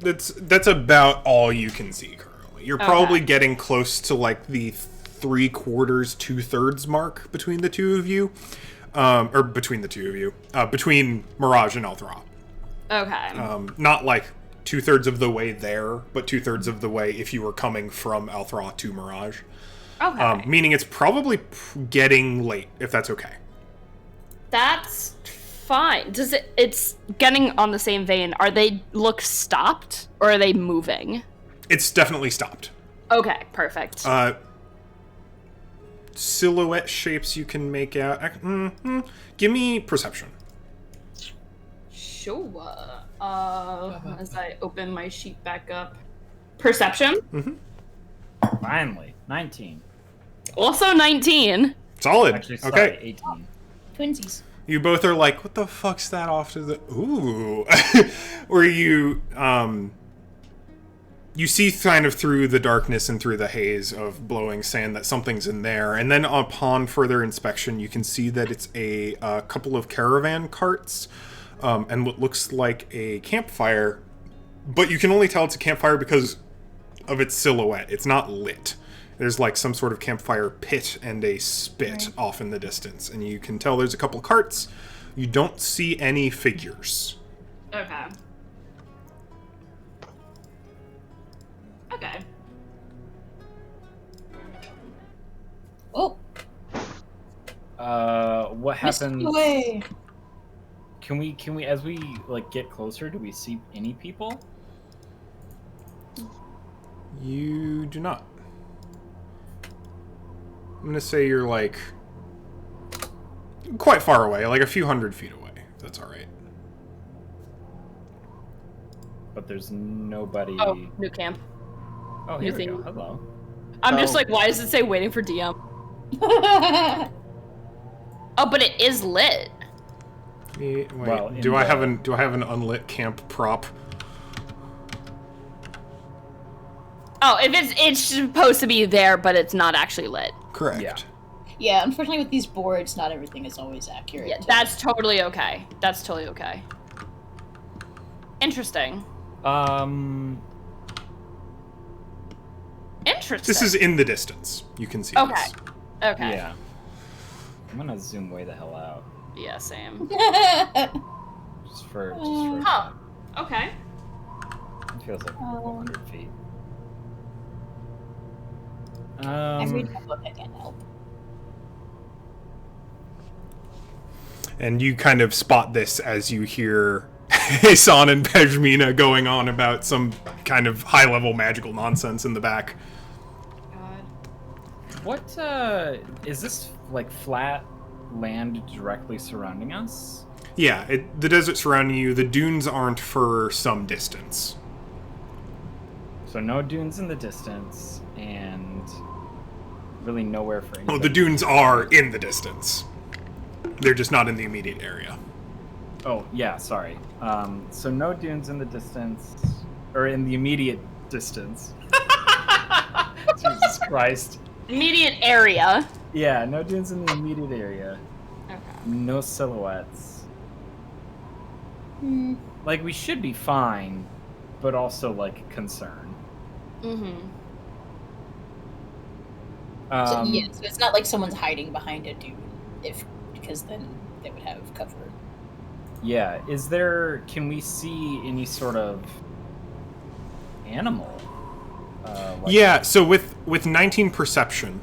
Speaker 1: That's about all you can see currently. You're probably getting close to like the 3/4, 2/3 mark between the two of you. Or between the two of you. Between Mirage and Al-Thrah.
Speaker 4: Okay.
Speaker 1: Not like 2/3 of the way there, but 2/3 of the way if you were coming from Al-Thrah to Mirage.
Speaker 4: Okay.
Speaker 1: Meaning it's probably getting late, if that's okay.
Speaker 4: That's fine. It's getting on the same vein. Are they look stopped or are they moving?
Speaker 1: It's definitely stopped.
Speaker 4: Okay, perfect.
Speaker 1: Silhouette shapes you can make out. Give me perception.
Speaker 4: Sure. As I open my sheet back up. Perception?
Speaker 2: Finally, 19.
Speaker 4: Also 19.
Speaker 1: Solid.
Speaker 2: Actually, sorry,
Speaker 1: Okay.
Speaker 2: 18.
Speaker 5: Twinsies.
Speaker 1: You both are like, what the fuck's that off to the... Ooh. Or you see kind of through the darkness and through the haze of blowing sand that something's in there. And then upon further inspection, you can see that it's a couple of caravan carts and what looks like a campfire. But you can only tell it's a campfire because of its silhouette. It's not lit. There's like some sort of campfire pit and a spit off in the distance. And you can tell there's a couple carts. You don't see any figures.
Speaker 4: Okay. Okay.
Speaker 5: Oh.
Speaker 2: What happens?
Speaker 5: Away.
Speaker 2: Can we, as we like get closer, do we see any people?
Speaker 1: You do not. I'm gonna say you're like quite far away, like a few hundred feet away. If that's all right.
Speaker 2: But there's nobody.
Speaker 4: Oh, new camp.
Speaker 2: Oh, here
Speaker 4: new
Speaker 2: we go.
Speaker 4: thing.
Speaker 2: Hello.
Speaker 4: I'm just
Speaker 3: Oh.
Speaker 4: like, why does it say waiting for DM? Oh, but it is lit.
Speaker 1: Wait,
Speaker 2: Well,
Speaker 1: do I have an unlit camp prop?
Speaker 4: Oh, if it's supposed to be there, but it's not actually lit.
Speaker 1: Correct.
Speaker 2: Yeah.
Speaker 5: Yeah, unfortunately with these boards, not everything is always accurate.
Speaker 4: Yeah, that's totally okay. That's totally okay. Interesting. Interesting.
Speaker 1: This is in the distance. You can see
Speaker 4: Okay.
Speaker 1: this.
Speaker 4: Okay.
Speaker 2: Yeah. I'm gonna zoom way the hell out.
Speaker 4: Yeah, same.
Speaker 2: Just for
Speaker 4: Huh. Okay.
Speaker 2: it feels like 100 feet.
Speaker 5: I'm reading a book, I can't help.
Speaker 1: And you kind of spot this as you hear Hassan and Pejmina going on about some kind of high-level magical nonsense in the back.
Speaker 4: God.
Speaker 2: What is this like flat land directly surrounding us?
Speaker 1: Yeah, the desert surrounding you. The dunes aren't for some distance.
Speaker 2: So no dunes in the distance, and really nowhere for anybody.
Speaker 1: Oh, the dunes are in the distance. They're just not in the immediate area.
Speaker 2: Oh, yeah, sorry. So no dunes in the distance, or in the immediate distance. Jesus Christ.
Speaker 4: Immediate area.
Speaker 2: Yeah, no dunes in the immediate area.
Speaker 4: Okay.
Speaker 2: No silhouettes.
Speaker 5: Hmm.
Speaker 2: Like, we should be fine, but also, like, concern.
Speaker 4: Mm-hmm.
Speaker 5: So, yeah, so it's not like someone's hiding behind a dune, because then they would have cover.
Speaker 2: Yeah, can we see any sort of animal?
Speaker 1: Yeah, so with 19 perception,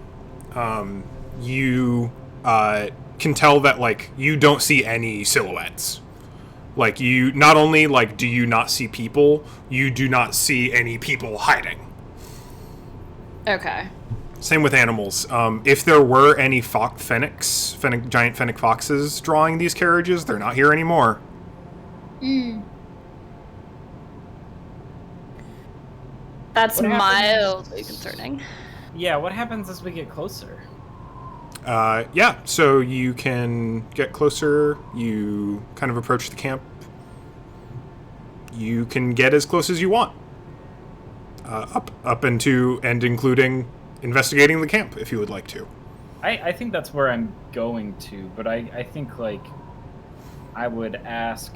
Speaker 1: you can tell that, like, you don't see any silhouettes. Like, you not only, like, do you not see people, you do not see any people hiding.
Speaker 4: Okay.
Speaker 1: Same with animals. If there were any giant fennec foxes drawing these carriages, they're not here anymore.
Speaker 5: Hmm.
Speaker 4: That's
Speaker 2: What happens-
Speaker 4: mildly concerning.
Speaker 2: Yeah, what happens as we get closer?
Speaker 1: Yeah, so you can get closer, you kind of approach the camp. You can get as close as you want. Up into and including investigating the camp, if you would like to.
Speaker 2: I think that's where I'm going to, but I think, like, I would ask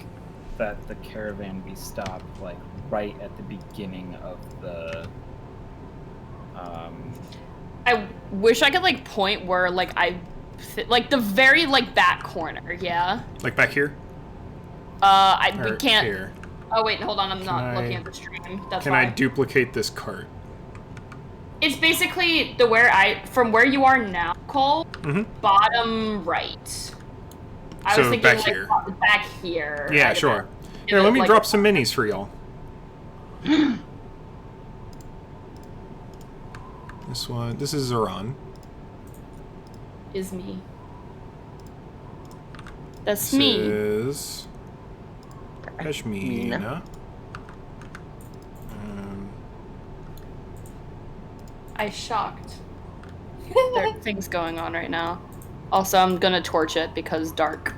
Speaker 2: that the caravan be stopped, like, right at the beginning of the...
Speaker 4: I wish I could, like, point where, like, like, the very, like, back corner, yeah?
Speaker 1: Like back here?
Speaker 4: We
Speaker 1: Or
Speaker 4: can't...
Speaker 1: here?
Speaker 4: Oh, wait, hold on, I'm not
Speaker 1: I-
Speaker 4: looking at the stream. That's
Speaker 1: Can
Speaker 4: why.
Speaker 1: I duplicate this cart?
Speaker 4: It's basically from where you are now, Cole,
Speaker 1: Mhm.
Speaker 4: bottom right. I
Speaker 1: So
Speaker 4: was thinking,
Speaker 1: back
Speaker 4: like,
Speaker 1: here.
Speaker 4: back here.
Speaker 1: Yeah,
Speaker 4: I
Speaker 1: sure.
Speaker 4: didn't-
Speaker 1: Here, let me
Speaker 4: like-
Speaker 1: drop some minis for y'all. This is Zoran.
Speaker 4: Is me. That's
Speaker 1: This
Speaker 4: me.
Speaker 1: is Pejmina.
Speaker 4: I shocked. There are things going on right now. Also, I'm gonna torch it because dark.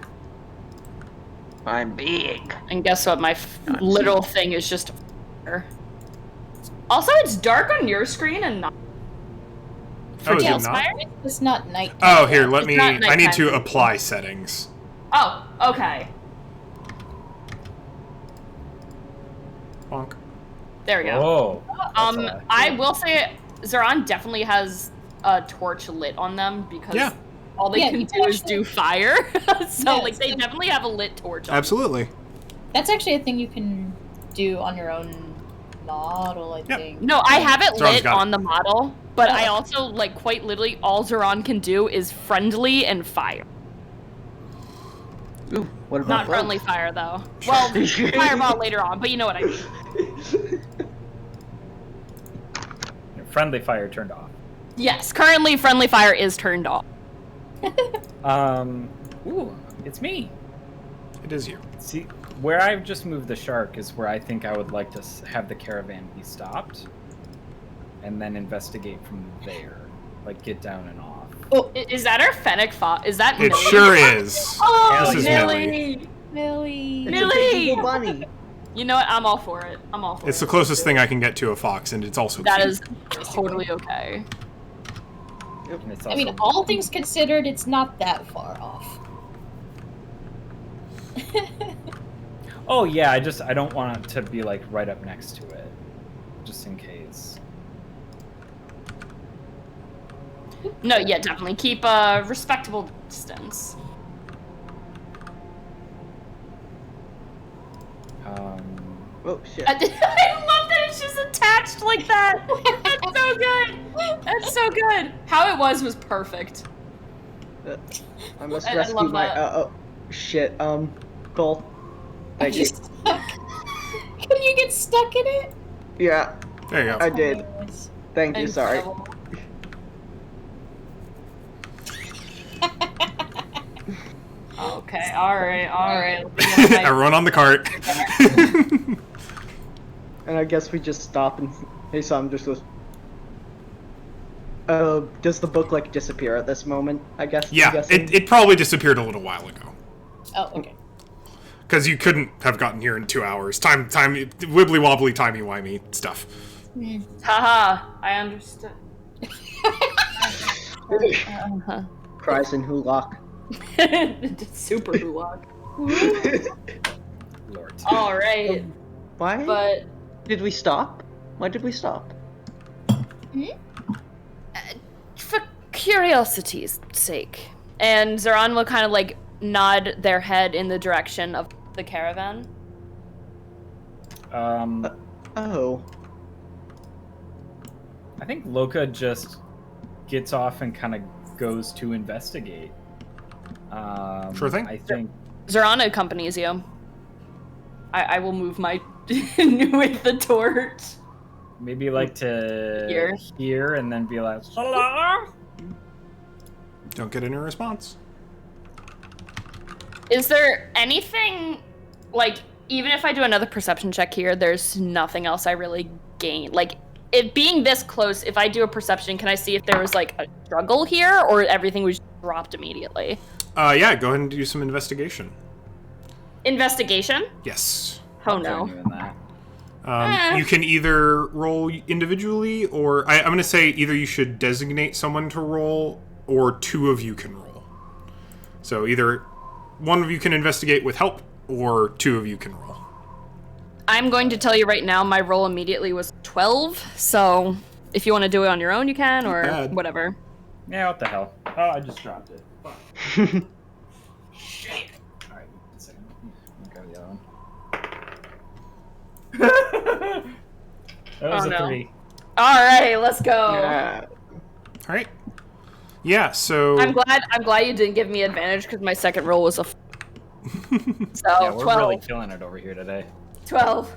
Speaker 7: I'm big.
Speaker 4: And guess what? My little thing is just fire. Also, it's dark on your screen and not.
Speaker 1: Oh, is
Speaker 5: Yeah,
Speaker 1: it not?
Speaker 5: It's not night.
Speaker 1: Oh, here, let
Speaker 4: It's
Speaker 1: me.
Speaker 4: not
Speaker 1: I need to
Speaker 4: nighttime.
Speaker 1: apply settings.
Speaker 4: Oh, okay.
Speaker 1: Bonk.
Speaker 4: There we go.
Speaker 2: Oh. that's a lot.
Speaker 4: I will say, Zoran definitely has a torch lit on them because
Speaker 1: Yeah.
Speaker 4: all they
Speaker 5: Yeah,
Speaker 4: can
Speaker 5: you
Speaker 4: do is
Speaker 5: actually-
Speaker 4: do fire. So,
Speaker 5: Yeah,
Speaker 4: like, they
Speaker 5: so-
Speaker 4: definitely have a lit torch on them.
Speaker 1: Absolutely.
Speaker 5: That's actually a thing you can do on your own model, I
Speaker 1: Yep.
Speaker 5: think.
Speaker 4: No, I have it
Speaker 1: Zoran's
Speaker 4: lit
Speaker 1: got it.
Speaker 4: on the model, but I
Speaker 5: Oh.
Speaker 4: also, like, quite literally, all Zoran can do is friendly and fire.
Speaker 7: Ooh, what about
Speaker 4: Not
Speaker 7: both?
Speaker 4: friendly fire, though. Well, fireball later on, but you know what I mean.
Speaker 2: Friendly fire turned off.
Speaker 4: Yes, currently friendly fire is turned off.
Speaker 2: Ooh, it's me.
Speaker 1: It is you.
Speaker 2: See, where I've just moved the shark is where I think I would like to have the caravan be stopped. and then investigate from there. Like, get down and off.
Speaker 4: Is that our Fennec fox? Is that
Speaker 1: It
Speaker 4: Millie?
Speaker 1: sure is.
Speaker 4: Oh,
Speaker 1: This is
Speaker 4: Millie!
Speaker 5: Millie.
Speaker 3: It's
Speaker 4: Millie!
Speaker 3: a big evil bunny.
Speaker 4: You know what? I'm all for it. I'm all for
Speaker 1: It's
Speaker 4: it.
Speaker 1: the closest thing I can get to a fox, and it's also
Speaker 4: That
Speaker 1: cute.
Speaker 4: is totally okay.
Speaker 2: And it's
Speaker 5: I mean,
Speaker 2: also-
Speaker 5: all things considered, it's not that far off.
Speaker 2: Oh yeah, I don't want it to be like right up next to it, just in case.
Speaker 4: No, yeah, definitely. Keep a respectable distance.
Speaker 3: Oh shit.
Speaker 4: I love that it's just attached like that. That's so good. That's so good. How it was perfect.
Speaker 3: I must
Speaker 4: I
Speaker 3: rescue
Speaker 4: love
Speaker 3: my.
Speaker 4: that.
Speaker 3: Oh shit. Cole. Thank you.
Speaker 5: Can you get stuck in it?
Speaker 3: Yeah,
Speaker 1: There you go.
Speaker 3: I did. Thank you. Sorry.
Speaker 4: Incredible. Okay, alright.
Speaker 1: Everyone on the cart.
Speaker 3: And I guess we just stop and hey, Sam just goes. Does the book like disappear at this moment? I guess. I'm
Speaker 1: Yeah,
Speaker 3: guessing?
Speaker 1: it probably disappeared a little while ago.
Speaker 5: Oh, okay.
Speaker 1: Because you couldn't have gotten here in 2 hours. Time, wibbly wobbly, timey wimey stuff.
Speaker 4: Haha, I understood.
Speaker 3: Cries in Hulak.
Speaker 4: Super Hulak.
Speaker 2: Lord.
Speaker 4: Alright,
Speaker 3: Why
Speaker 4: but
Speaker 3: did we stop? Why did we stop?
Speaker 4: for curiosity's sake. And Zoran will kind of like nod their head in the direction of the caravan.
Speaker 3: Oh.
Speaker 2: I think Loka just gets off and kind of goes to investigate.
Speaker 1: Sure thing.
Speaker 2: I think.
Speaker 4: Zoran accompanies you. I will move my with the torch.
Speaker 2: Maybe like to hear and then be like,
Speaker 6: Hello?
Speaker 1: Don't get any response.
Speaker 4: Is there anything, like, even if I do another perception check here, there's nothing else I really gain? Like, it being this close, if I do a perception, can I see if there was, like, a struggle here, or everything was dropped immediately?
Speaker 1: Yeah, go ahead and do some investigation.
Speaker 4: Investigation?
Speaker 1: Yes.
Speaker 4: Oh,
Speaker 2: I'll join
Speaker 4: no.
Speaker 2: you in that.
Speaker 1: You can either roll individually, or I'm going to say either you should designate someone to roll, or two of you can roll. So either one of you can investigate with help, or two of you can roll.
Speaker 4: I'm going to tell you right now, my roll immediately was 12, so if you want to do it on your own, you can, or
Speaker 1: Bad.
Speaker 4: whatever.
Speaker 2: Yeah, what the hell? Oh, I just dropped it. Shit. Alright, one second. Go the other one. That was
Speaker 4: Oh,
Speaker 2: a
Speaker 4: no.
Speaker 2: 3.
Speaker 4: Alright, let's go.
Speaker 3: Yeah.
Speaker 1: All right. Yeah, so...
Speaker 4: I'm glad you didn't give me advantage, because my second roll was a so,
Speaker 2: Yeah, we're
Speaker 4: 12.
Speaker 2: really killing it over here today.
Speaker 4: 12.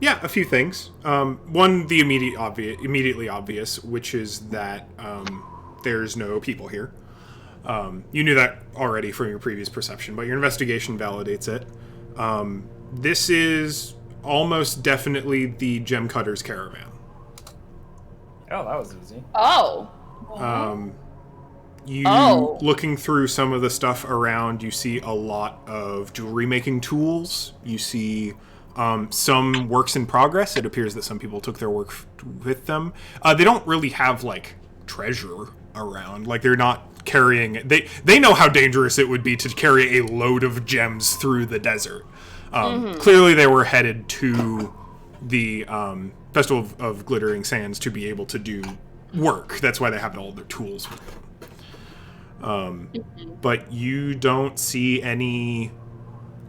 Speaker 1: Yeah, a few things. One, the immediately obvious, which is that there's no people here. You knew that already from your previous perception, but your investigation validates it. This is almost definitely the Gem Cutter's caravan.
Speaker 2: Oh, that was easy.
Speaker 4: Oh.
Speaker 1: Looking through some of the stuff around, you see a lot of jewelry making tools. You see some works in progress. It appears that some people took their work with them. They don't really have like treasure around. Like they're not carrying. They know how dangerous it would be to carry a load of gems through the desert. Clearly, they were headed to the Festival of Glittering Sands to be able to do work. That's why they have all their tools with them. But you don't see any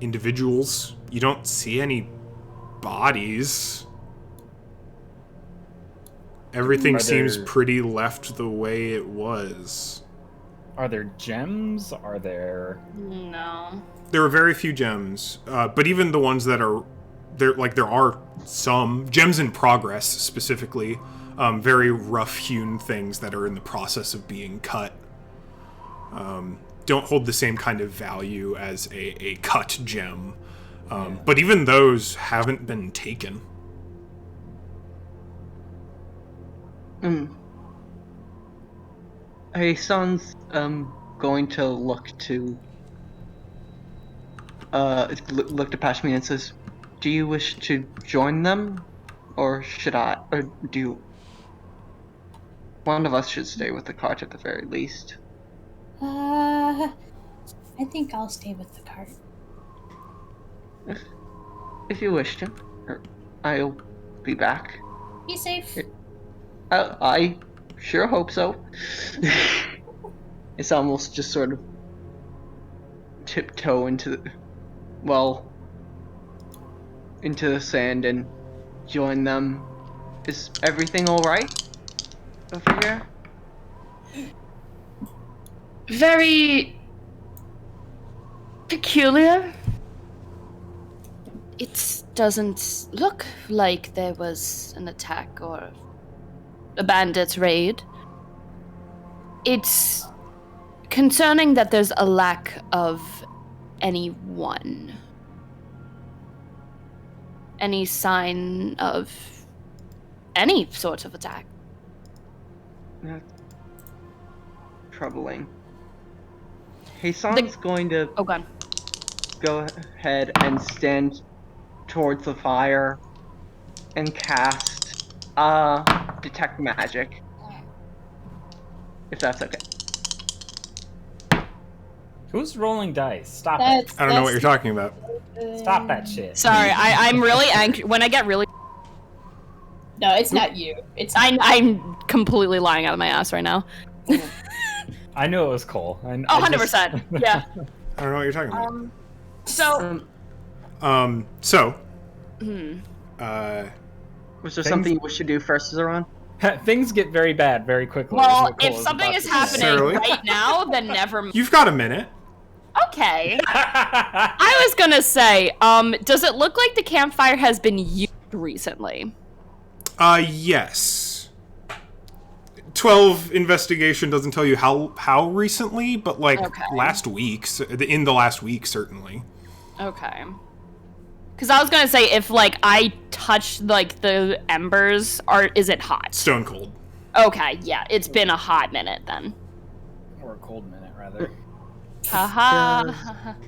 Speaker 1: individuals. You don't see any bodies. Everything seems pretty left the way it was.
Speaker 2: Are there gems? Are there...
Speaker 4: No.
Speaker 1: There are very few gems, but even the ones that are there are some gems in progress, specifically very rough-hewn things that are in the process of being cut. Don't hold the same kind of value as a cut gem, but even those haven't been taken.
Speaker 3: Hason's going to look to Pashmina and says, "Do you wish to join them, or should I? Or do you? One of us should stay with the cart at the very least."
Speaker 5: I think I'll stay with the cart.
Speaker 3: If you wish to, I'll be back.
Speaker 5: Be safe.
Speaker 3: I sure hope so. It's almost just sort of tiptoe into the sand and join them. Is everything alright over here?
Speaker 4: Very peculiar. It doesn't look like there was an attack or a bandit raid. It's concerning that there's a lack of anyone. Any sign of any sort of attack.
Speaker 3: That's troubling. Hason's going to
Speaker 4: Oh, God.
Speaker 3: go ahead and stand towards the fire and cast detect magic, if that's okay.
Speaker 2: Who's rolling dice? Stop
Speaker 5: That's,
Speaker 1: I don't know what you're talking about.
Speaker 2: it. Stop that shit.
Speaker 4: Sorry, I'm really anxious. When I get really...
Speaker 5: No, it's not you. It's
Speaker 4: I'm completely lying out of my ass right now.
Speaker 2: I knew it was Cole.
Speaker 4: Oh, 100%. Yeah.
Speaker 1: I don't know what you're talking about.
Speaker 4: So...
Speaker 3: Was there something you wish to do first, Zeron?
Speaker 2: Things get very bad very quickly.
Speaker 4: Well,
Speaker 2: is what Cole
Speaker 4: if
Speaker 2: is
Speaker 4: something
Speaker 2: about
Speaker 4: is
Speaker 2: to say.
Speaker 4: happening
Speaker 1: Necessarily.
Speaker 4: right now, then never mind.
Speaker 1: You've got a minute.
Speaker 4: Okay. I was gonna say, does it look like the campfire has been used recently?
Speaker 1: Yes. 12 investigation doesn't tell you how recently, but like last week, in the last week, certainly.
Speaker 4: Okay. Because I was gonna say, if like I touch like the embers, is it hot?
Speaker 1: Stone cold.
Speaker 4: Okay, yeah, it's been a hot minute then.
Speaker 2: Or a cold minute, rather.
Speaker 4: Haha.
Speaker 3: Does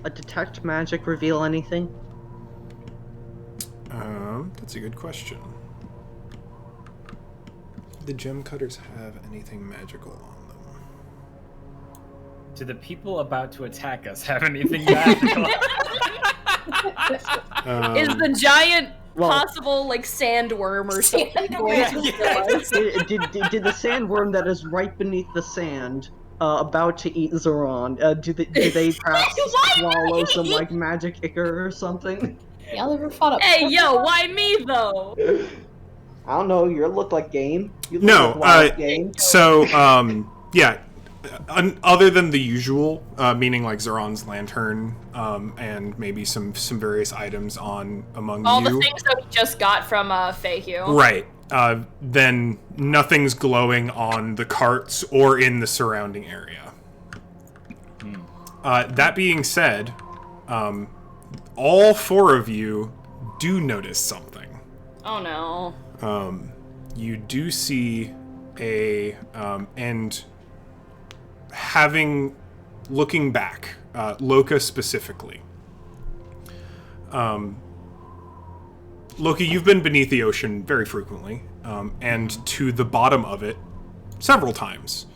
Speaker 3: a detect magic reveal anything?
Speaker 1: That's a good question. Do the gem cutters have anything magical on them?
Speaker 2: Do the people about to attack us have anything magical?
Speaker 4: Is the giant possible like sandworm or something going to kill us?
Speaker 3: Did the sandworm that is right beneath the sand about to eat Zeron, do they perhaps swallow some like magic ichor or something?
Speaker 5: Y'all ever fought up?
Speaker 4: Hey, yo, why me though?
Speaker 3: I don't know. You look like game. You look
Speaker 1: No,
Speaker 3: like wild game.
Speaker 1: So, yeah, other than the usual, meaning like Zeron's lantern, and maybe some various items among
Speaker 4: All
Speaker 1: you.
Speaker 4: the things that we just got from Fayhue.
Speaker 1: Right. Then nothing's glowing on the carts or in the surrounding area. That being said, all four of you do notice something.
Speaker 4: Oh no.
Speaker 1: You do see and looking back, Loka specifically. Loki, you've been beneath the ocean very frequently, and to the bottom of it several times.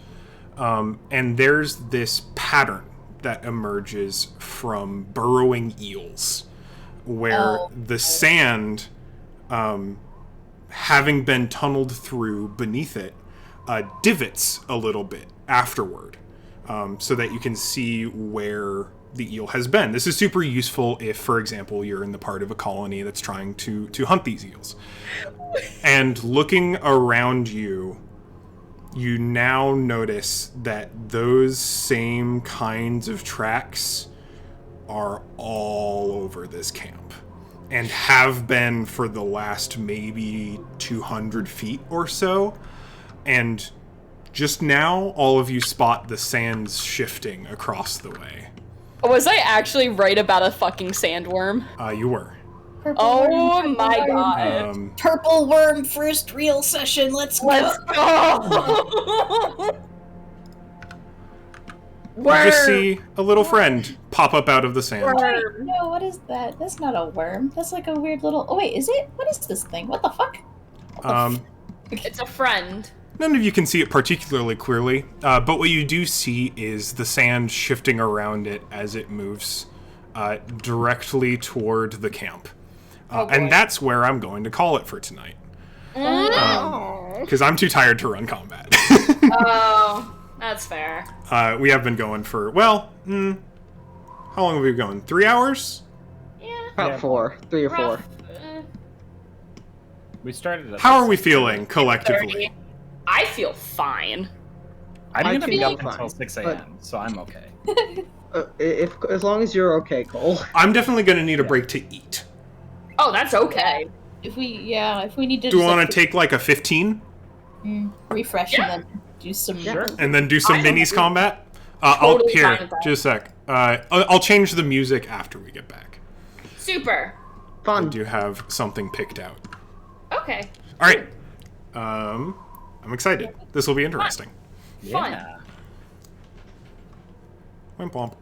Speaker 1: And there's this pattern that emerges from burrowing eels, where the sand, having been tunneled through beneath it, divots a little bit afterward, so that you can see where the eel has been. This is super useful if, for example, you're in the part of a colony that's trying to hunt these eels. And looking around you, you now notice that those same kinds of tracks are all over this camp, and have been for the last maybe 200 feet or so. And just now, all of you spot the sands shifting across the way.
Speaker 4: Was I actually right about a fucking sandworm?
Speaker 1: You were.
Speaker 5: Purple
Speaker 4: Oh
Speaker 5: worm,
Speaker 4: my
Speaker 5: purple worm.
Speaker 4: god.
Speaker 5: Purple worm first real session. Let's go.
Speaker 4: Let's go.
Speaker 1: You just see a little friend pop up out of the sand.
Speaker 5: Wait, no, what is that? That's not a worm. That's like a weird little. Oh wait, is it? What is this thing? What the fuck?
Speaker 4: It's a friend.
Speaker 1: None of you can see it particularly clearly, but what you do see is the sand shifting around it as it moves directly toward the camp. And that's where I'm going to call it for tonight. Because I'm too tired to run combat.
Speaker 4: Oh, that's fair.
Speaker 1: We have been going for, well, how long have we been going? 3 hours?
Speaker 4: Yeah.
Speaker 3: About 4. 3 or 4.
Speaker 4: Rough.
Speaker 2: We started at
Speaker 1: How are we feeling collectively?
Speaker 4: 30. I feel fine.
Speaker 2: I'm
Speaker 3: I
Speaker 2: gonna be
Speaker 3: feel
Speaker 2: up
Speaker 3: fine,
Speaker 2: until 6
Speaker 3: but-
Speaker 2: a.m., so I'm okay.
Speaker 3: If as long as you're okay, Cole.
Speaker 1: I'm definitely going to need a break to eat.
Speaker 4: Oh, that's okay.
Speaker 5: If we need to.
Speaker 1: Do we
Speaker 5: just,
Speaker 1: want
Speaker 5: like,
Speaker 1: to take like a 15
Speaker 5: refresh
Speaker 4: Yeah.
Speaker 5: and then do some?
Speaker 2: Sure.
Speaker 1: and then do some
Speaker 4: I
Speaker 1: minis
Speaker 4: am
Speaker 1: combat?
Speaker 4: totally fine
Speaker 1: Here,
Speaker 4: with that.
Speaker 1: just a sec. I'll change the music after we get back.
Speaker 4: Super.
Speaker 1: I
Speaker 3: Fun.
Speaker 1: do have something picked out.
Speaker 4: Okay.
Speaker 1: All right. I'm excited. This will be interesting.
Speaker 4: Fun.
Speaker 2: Yeah.
Speaker 1: Wimp womp.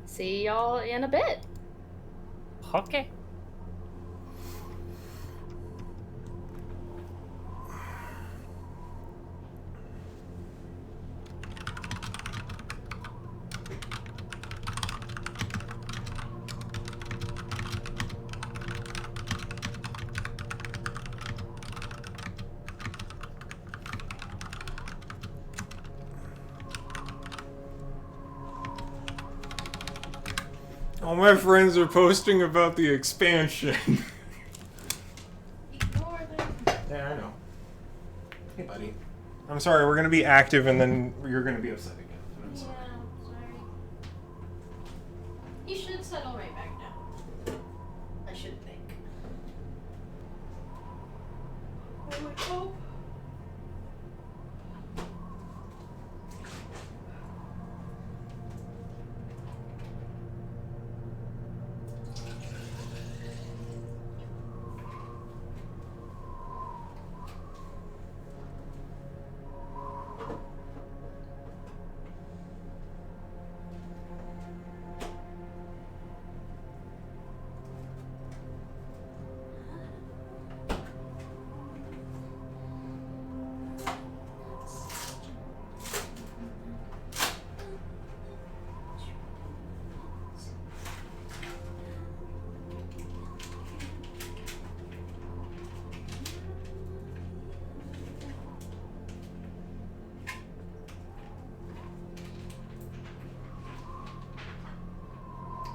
Speaker 4: See y'all in a bit.
Speaker 2: Okay.
Speaker 1: All my friends are posting about the expansion. Yeah, I know. Hey, buddy. I'm sorry, we're gonna be active and then you're gonna be upset again. I'm sorry.
Speaker 5: sorry. You should settle right back down. I should think. I would hope.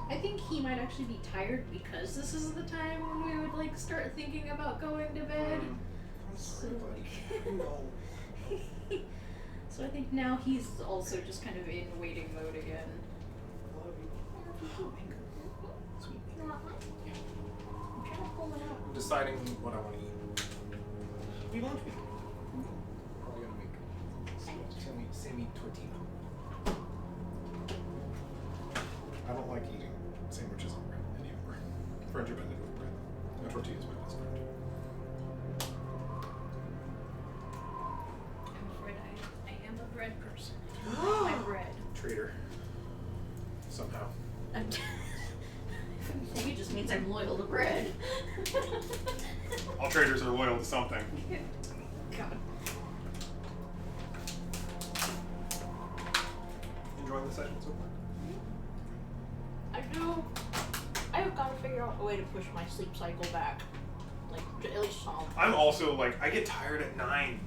Speaker 8: I think he might actually be tired because this is the time when we would like start thinking about going to bed. So, so I think now he's also just kind of in waiting mode again.
Speaker 1: I'm deciding what I want to eat. What do you want to eat? Probably gonna make semi tortilla. I don't like eating sandwiches on bread anymore. Friends are better with bread. A tortilla is my best friend.
Speaker 8: I'm afraid I am a bread person. My bread.
Speaker 1: Traitor. Somehow.
Speaker 8: I think it just means I'm loyal to bread.
Speaker 1: All traders are loyal to something.
Speaker 8: God.
Speaker 1: Enjoying the session so far?
Speaker 8: I know. I have got to figure out a way to push my sleep cycle back. Like, at least some.
Speaker 1: I'm also like, I get tired at 9.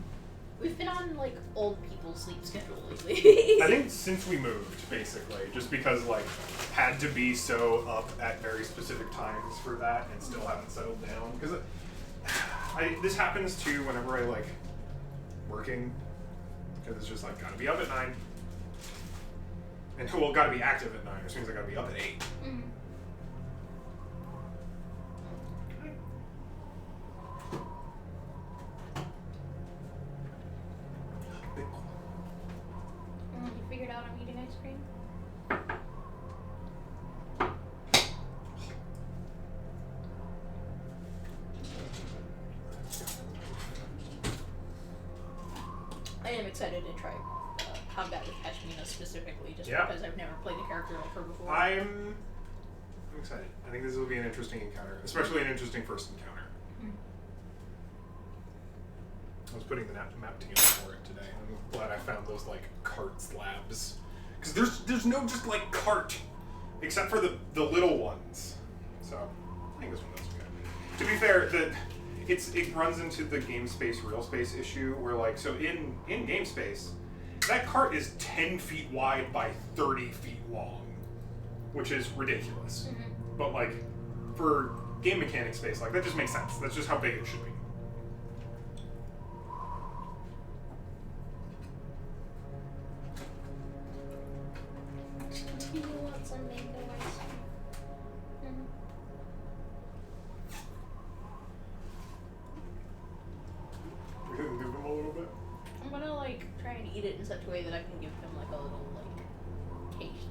Speaker 8: We've been on, like, old people's sleep schedule lately.
Speaker 1: I think since we moved, basically, just because like had to be so up at very specific times for that, and still haven't settled down. Because this happens too whenever I like working, because it's just like gotta be up at 9, and well, gotta be active at 9, which means I gotta be up at 8.
Speaker 8: Mm. You figured out I'm eating ice cream?
Speaker 5: excited to try combat with Pashmina specifically, just
Speaker 1: Yeah.
Speaker 5: because I've never played a character like her before.
Speaker 1: I'm excited. I think this will be an interesting encounter, especially an interesting first encounter. I was putting the map together for it today. I'm glad I found those like cart slabs, because there's no just like cart, except for the little ones. So I think this one does okay. To be fair, it runs into the game space real space issue where like so in game space, that cart is 10 feet wide by 30 feet long, which is ridiculous. But like for game mechanic space, like that just makes sense. That's just how big it should be.
Speaker 8: Do you want some mango ice cream?
Speaker 1: We're gonna move them a little bit.
Speaker 5: I'm gonna like try and eat it in such a way that I can give him like a little like taste.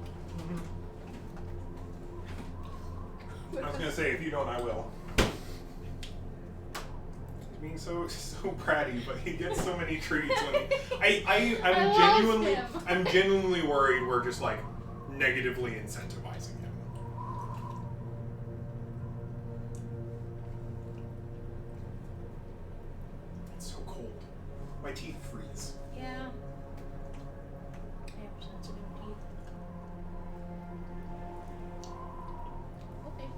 Speaker 1: I was gonna say, if you don't, I will. He's being so bratty, but he gets so many treats. When I'm genuinely worried we're just like negatively incentivizing him. It's so cold. My teeth freeze.
Speaker 5: Yeah. I have sensitive teeth. Okay.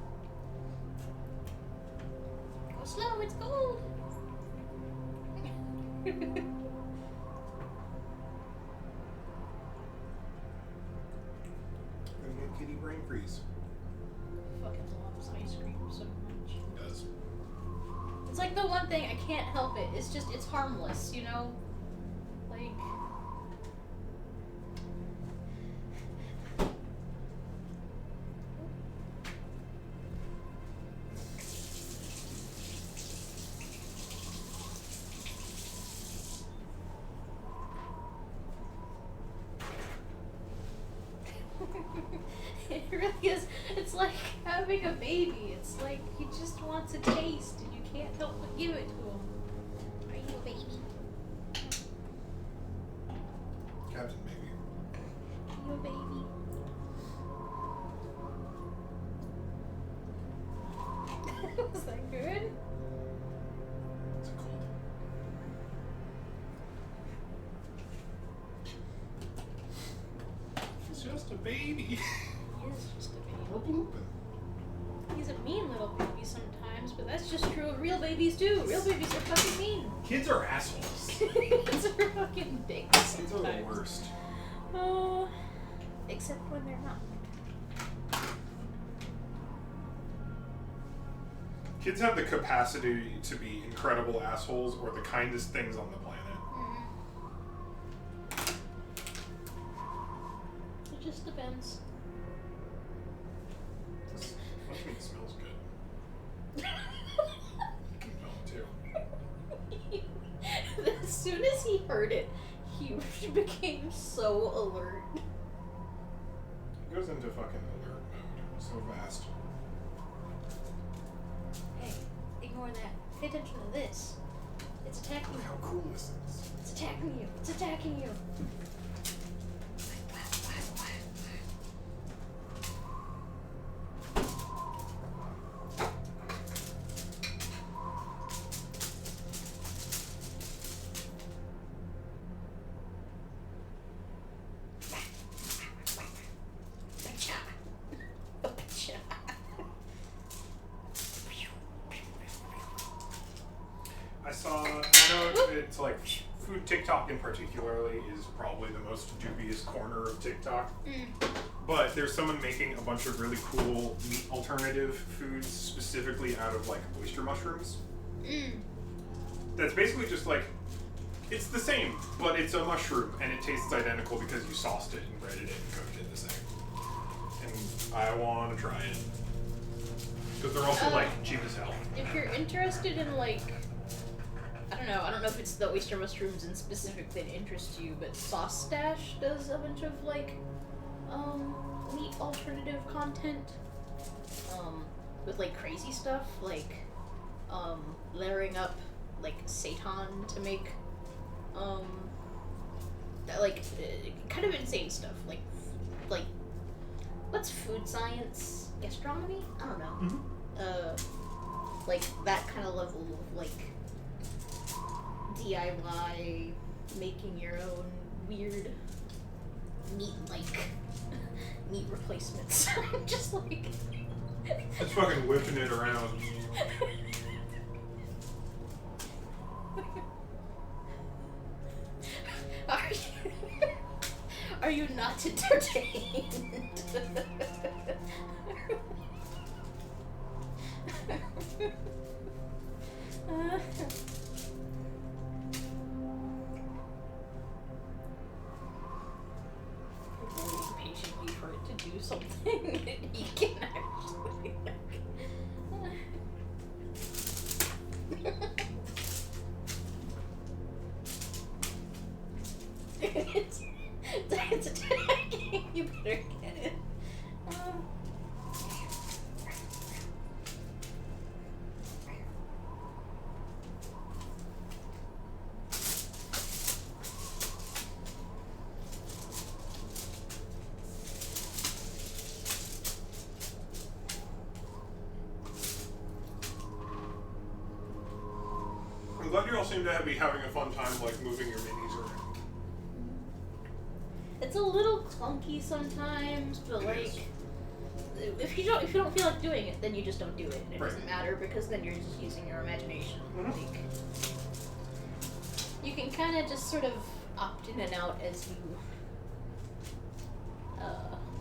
Speaker 5: Go slow, it's cold.
Speaker 1: Gonna get kitty brain freeze.
Speaker 5: Fucking loves ice cream so much.
Speaker 1: He does.
Speaker 5: It's like the one thing I can't help it. It's just it's harmless, you know? Like it really is. It's like having a baby. It's like he just wants a taste and you can't help but give it to him. Are you a baby?
Speaker 1: Captain Baby.
Speaker 5: Are you a baby? Was that good?
Speaker 1: It's cold. He's just a baby.
Speaker 5: He is just a
Speaker 1: We're
Speaker 5: baby.
Speaker 1: blooping.
Speaker 5: He's a mean little baby sometimes, but that's just true of real babies too. Real babies are fucking mean.
Speaker 1: Kids are assholes.
Speaker 5: Kids are fucking dicks
Speaker 1: Kids are the
Speaker 5: sometimes.
Speaker 1: worst.
Speaker 5: Oh, except when they're not.
Speaker 1: Kids have the capacity to be incredible assholes or the kindest things on the planet.
Speaker 5: It just depends.
Speaker 1: This mushroom smells good. You can smell it too.
Speaker 5: As soon as he heard it, he became so alert.
Speaker 1: It goes into fucking alert mode so fast.
Speaker 5: Hey, ignore that. Pay attention to this. It's attacking
Speaker 1: Look
Speaker 5: you.
Speaker 1: how cool this is.
Speaker 5: It's attacking you. It's attacking you.
Speaker 1: I know it's like food TikTok in particularly is probably the most dubious corner of TikTok. But there's someone making a bunch of really cool meat alternative foods specifically out of like oyster mushrooms. That's basically just like, it's the same, but it's a mushroom and it tastes identical because you sauced it and breaded it and cooked it the same. And I want to try it. Because they're also like cheap as hell.
Speaker 5: If you're interested in like, I don't know if it's the oyster mushrooms in specific that interest you, but Sauce Stash does a bunch of like, meat alternative content, with like crazy stuff, like, layering up like seitan to make,
Speaker 8: kind of insane stuff. Like, what's food science? Gastronomy? I don't know.
Speaker 1: Mm-hmm.
Speaker 8: Like that kind of level of like DIY, making your own weird meat replacements. Just like.
Speaker 1: It's fucking whipping it around.
Speaker 8: Are you not entertained? Waiting patiently for it to do something that he can actually. It's attacking. You better get it.
Speaker 1: I'm glad you all seem to be having a fun time, like, moving your minis around.
Speaker 8: It's a little clunky sometimes, but
Speaker 1: It
Speaker 8: like,
Speaker 1: is.
Speaker 8: if you don't feel like doing it, then you just don't do it, and it
Speaker 1: Right.
Speaker 8: doesn't matter because then you're just using your imagination.
Speaker 1: Mhm.
Speaker 8: Like, you can kind of just sort of opt in and out as you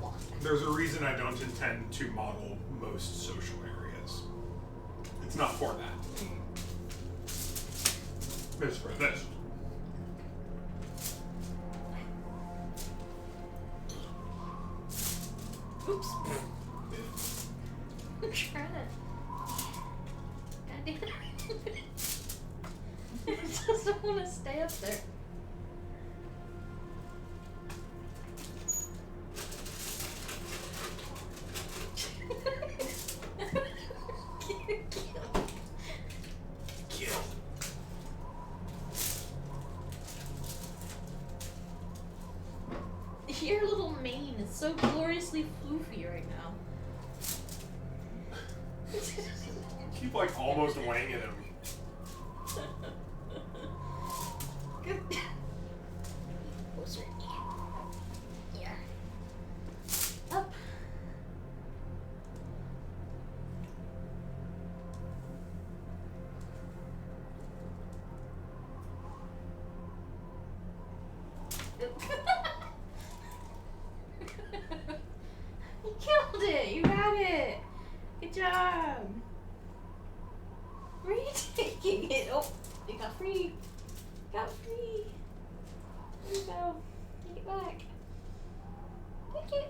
Speaker 8: want.
Speaker 1: There's a reason I don't intend to model most social areas. It's not for that. It's for this.
Speaker 8: Oops. I'm trying to. God damn it. It doesn't want to stay up there.
Speaker 1: Kill.
Speaker 8: Your little mane is so gloriously floofy right now.
Speaker 1: Keep, like, almost wanging him.
Speaker 8: Good. Closer. Yeah. Up. You killed it! You got it! Good job! Where are you taking it? Oh, it got free! Got free! There you go. Take it back. Take it!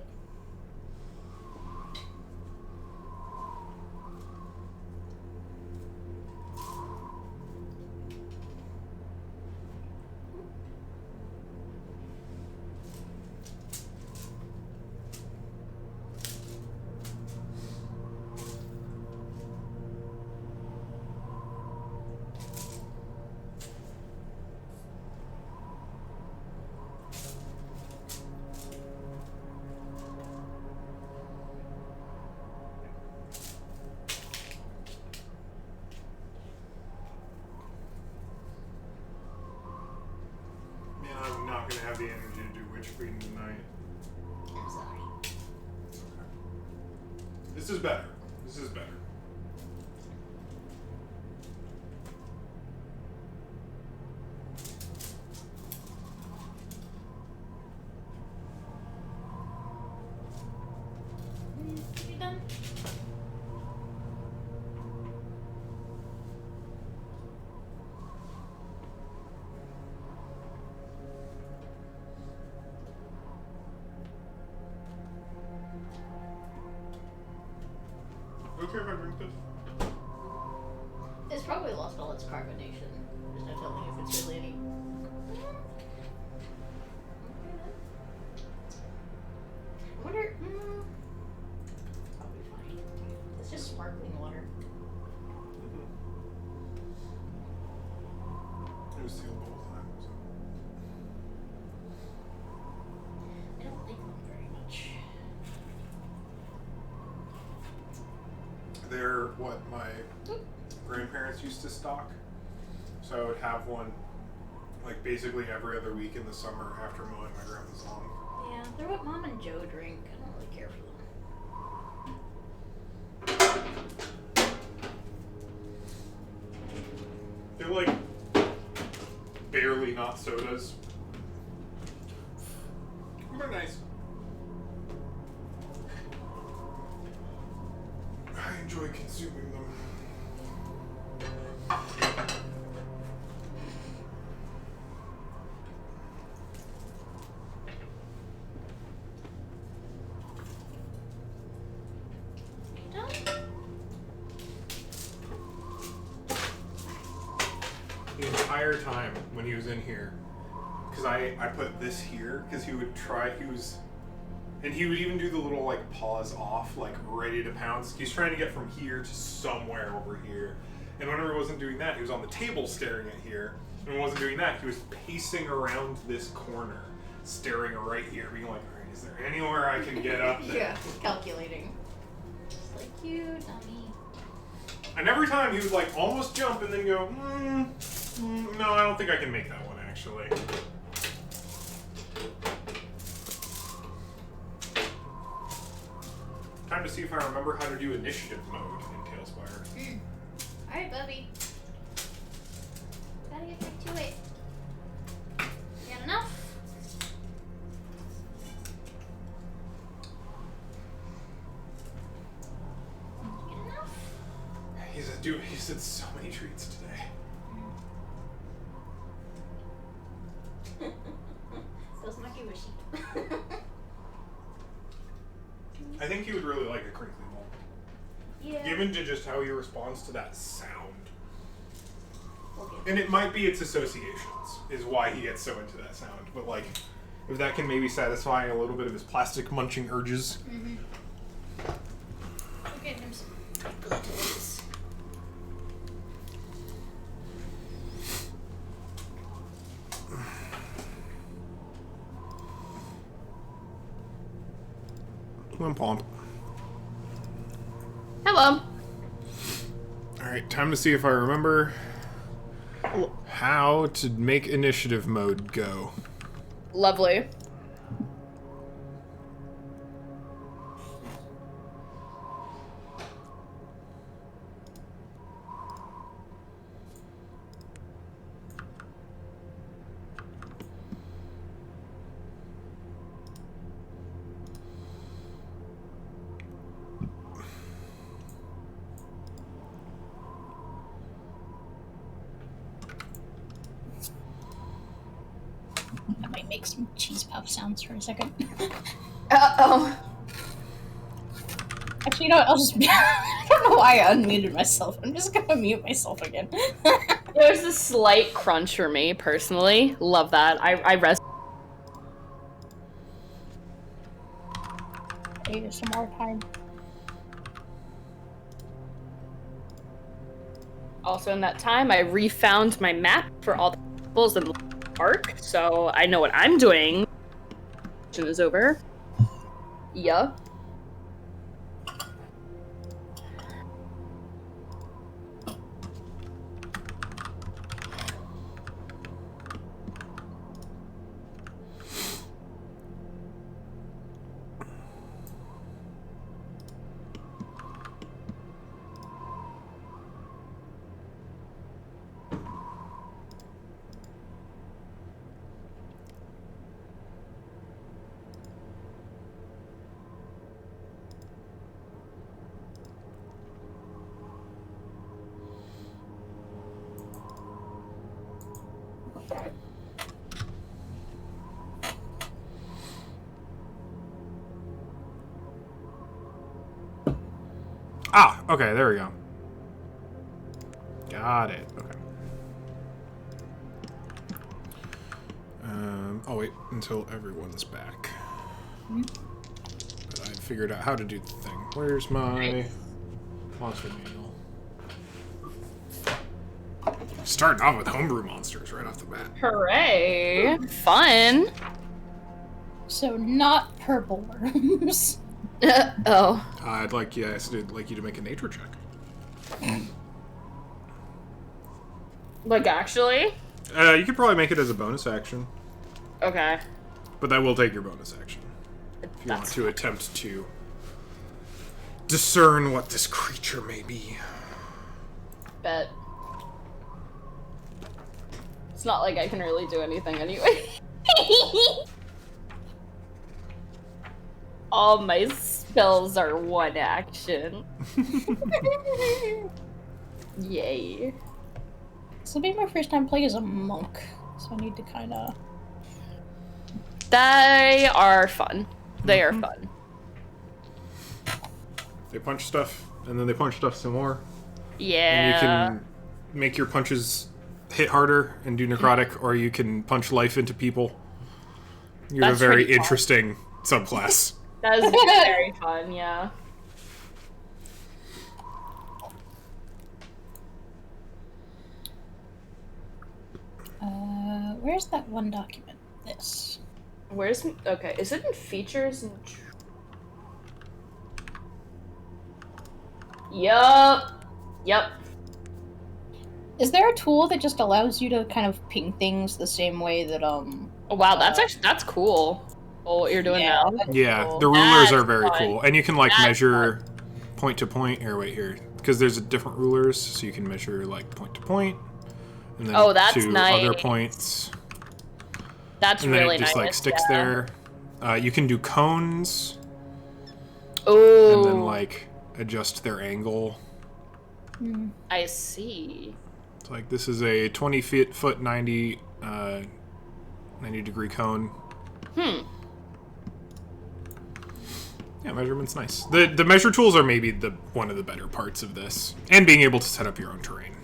Speaker 1: Man, I'm not gonna have the energy to do Witch Queen tonight.
Speaker 8: I'm sorry.
Speaker 1: This is better. This is better.
Speaker 8: You done?
Speaker 1: Okay if I drink this?
Speaker 8: It's probably lost all its carbonation. There's no telling if it's really any. I wonder. Probably fine. It's just sparkling water.
Speaker 1: It was sealed the whole time, so. they're what my grandparents used to stock. So I would have one, like, basically every other week in the summer after mowing my grandma's lawn.
Speaker 8: Yeah, they're what Mom and Joe drink. I don't really care for them.
Speaker 1: They're like barely not sodas. They're nice. I enjoy consuming them.
Speaker 8: You done?
Speaker 1: The entire time when he was in here, because I put this here, because he would and he would even do the little, like, paws off, like, ready to pounce. He's trying to get from here to somewhere over here. And whenever he wasn't doing that, he was on the table staring at here. And when he wasn't doing that, he was pacing around this corner, staring right here, being like, all right, is there anywhere I can get up there?
Speaker 8: Yeah, calculating. Just like you, dummy.
Speaker 1: And every time he would, like, almost jump and then go, no, I don't think I can make that one, actually. Time to see if I remember how to do initiative mode in Tailspire.
Speaker 8: Alright, Bubby. Gotta get back to it. You got enough? You get enough?
Speaker 1: He's had so many treats today.
Speaker 8: Still smacky wishy.
Speaker 1: I think he would really like a crinkly ball.
Speaker 8: Yeah.
Speaker 1: Given to just how he responds to that sound.
Speaker 8: Okay.
Speaker 1: And it might be its associations, is why he gets so into that sound. But, like, if that can maybe satisfy a little bit of his plastic munching urges.
Speaker 8: Mm-hmm. Okay, him some toys.
Speaker 1: Wimpomp.
Speaker 4: Hello.
Speaker 1: Alright, time to see if I remember how to make initiative mode go.
Speaker 4: Lovely.
Speaker 5: I might make some cheese puff sounds for a second.
Speaker 4: Uh-oh.
Speaker 5: Actually, you know what? I'll just... I don't know why I unmuted myself. I'm just gonna mute myself again.
Speaker 4: There's a slight crunch for me, personally. Love that. I rest.
Speaker 5: Maybe some more time.
Speaker 4: Also, in that time, I refound my map for all the temples in the park, so I know what I'm doing. Is over. Yeah.
Speaker 1: Ah, okay, there we go. Got it. Okay. I'll wait until everyone's back. But I figured out how to do the thing. Where's my monster manual? Starting off with homebrew monsters right off the bat.
Speaker 4: Hooray! Fun!
Speaker 5: So not purple worms.
Speaker 4: Oh.
Speaker 1: I'd like you to make a nature check.
Speaker 4: Like, actually?
Speaker 1: You could probably make it as a bonus action,
Speaker 4: Okay.
Speaker 1: but that will take your bonus action if you want
Speaker 4: That's
Speaker 1: to attempt to discern what this creature may be.
Speaker 4: bet. It's not like I can really do anything anyway. All my spells are one action. Yay.
Speaker 5: This will be my first time playing as a monk, so I need to kind of.
Speaker 4: They are fun. They are fun.
Speaker 1: They punch stuff, and then they punch stuff some more.
Speaker 4: Yeah.
Speaker 1: And you can make your punches hit harder and do necrotic, or you can punch life into people. You're
Speaker 4: That's
Speaker 1: a very
Speaker 4: pretty fun.
Speaker 1: interesting subclass.
Speaker 4: That is very fun, yeah.
Speaker 5: Where's that one document? This.
Speaker 4: Where's... Okay, is it in features? Yup. Yup.
Speaker 5: Is there a tool that just allows you to kind of ping things the same way that
Speaker 4: Oh, wow, that's actually... That's cool. Oh, what you're doing
Speaker 5: Yeah,
Speaker 4: now.
Speaker 5: that's
Speaker 1: Yeah,
Speaker 5: cool.
Speaker 1: the rulers
Speaker 4: That's
Speaker 1: are very
Speaker 4: fun.
Speaker 1: cool. And you can, like,
Speaker 4: That's
Speaker 1: measure point to point. Here, wait, here. Because there's different rulers, so you can measure, like, point to point. And then
Speaker 4: Oh, that's
Speaker 1: to
Speaker 4: nice.
Speaker 1: other points.
Speaker 4: That's
Speaker 1: And then
Speaker 4: really
Speaker 1: it just,
Speaker 4: nice.
Speaker 1: like, sticks
Speaker 4: yeah.
Speaker 1: there. You can do cones,
Speaker 4: Ooh.
Speaker 1: and then, like, adjust their angle.
Speaker 4: I see.
Speaker 1: It's like, this is a 20-foot, 90 degree cone. Yeah, measurement's nice. The measure tools are maybe one of the better parts of this. And being able to set up your own terrain.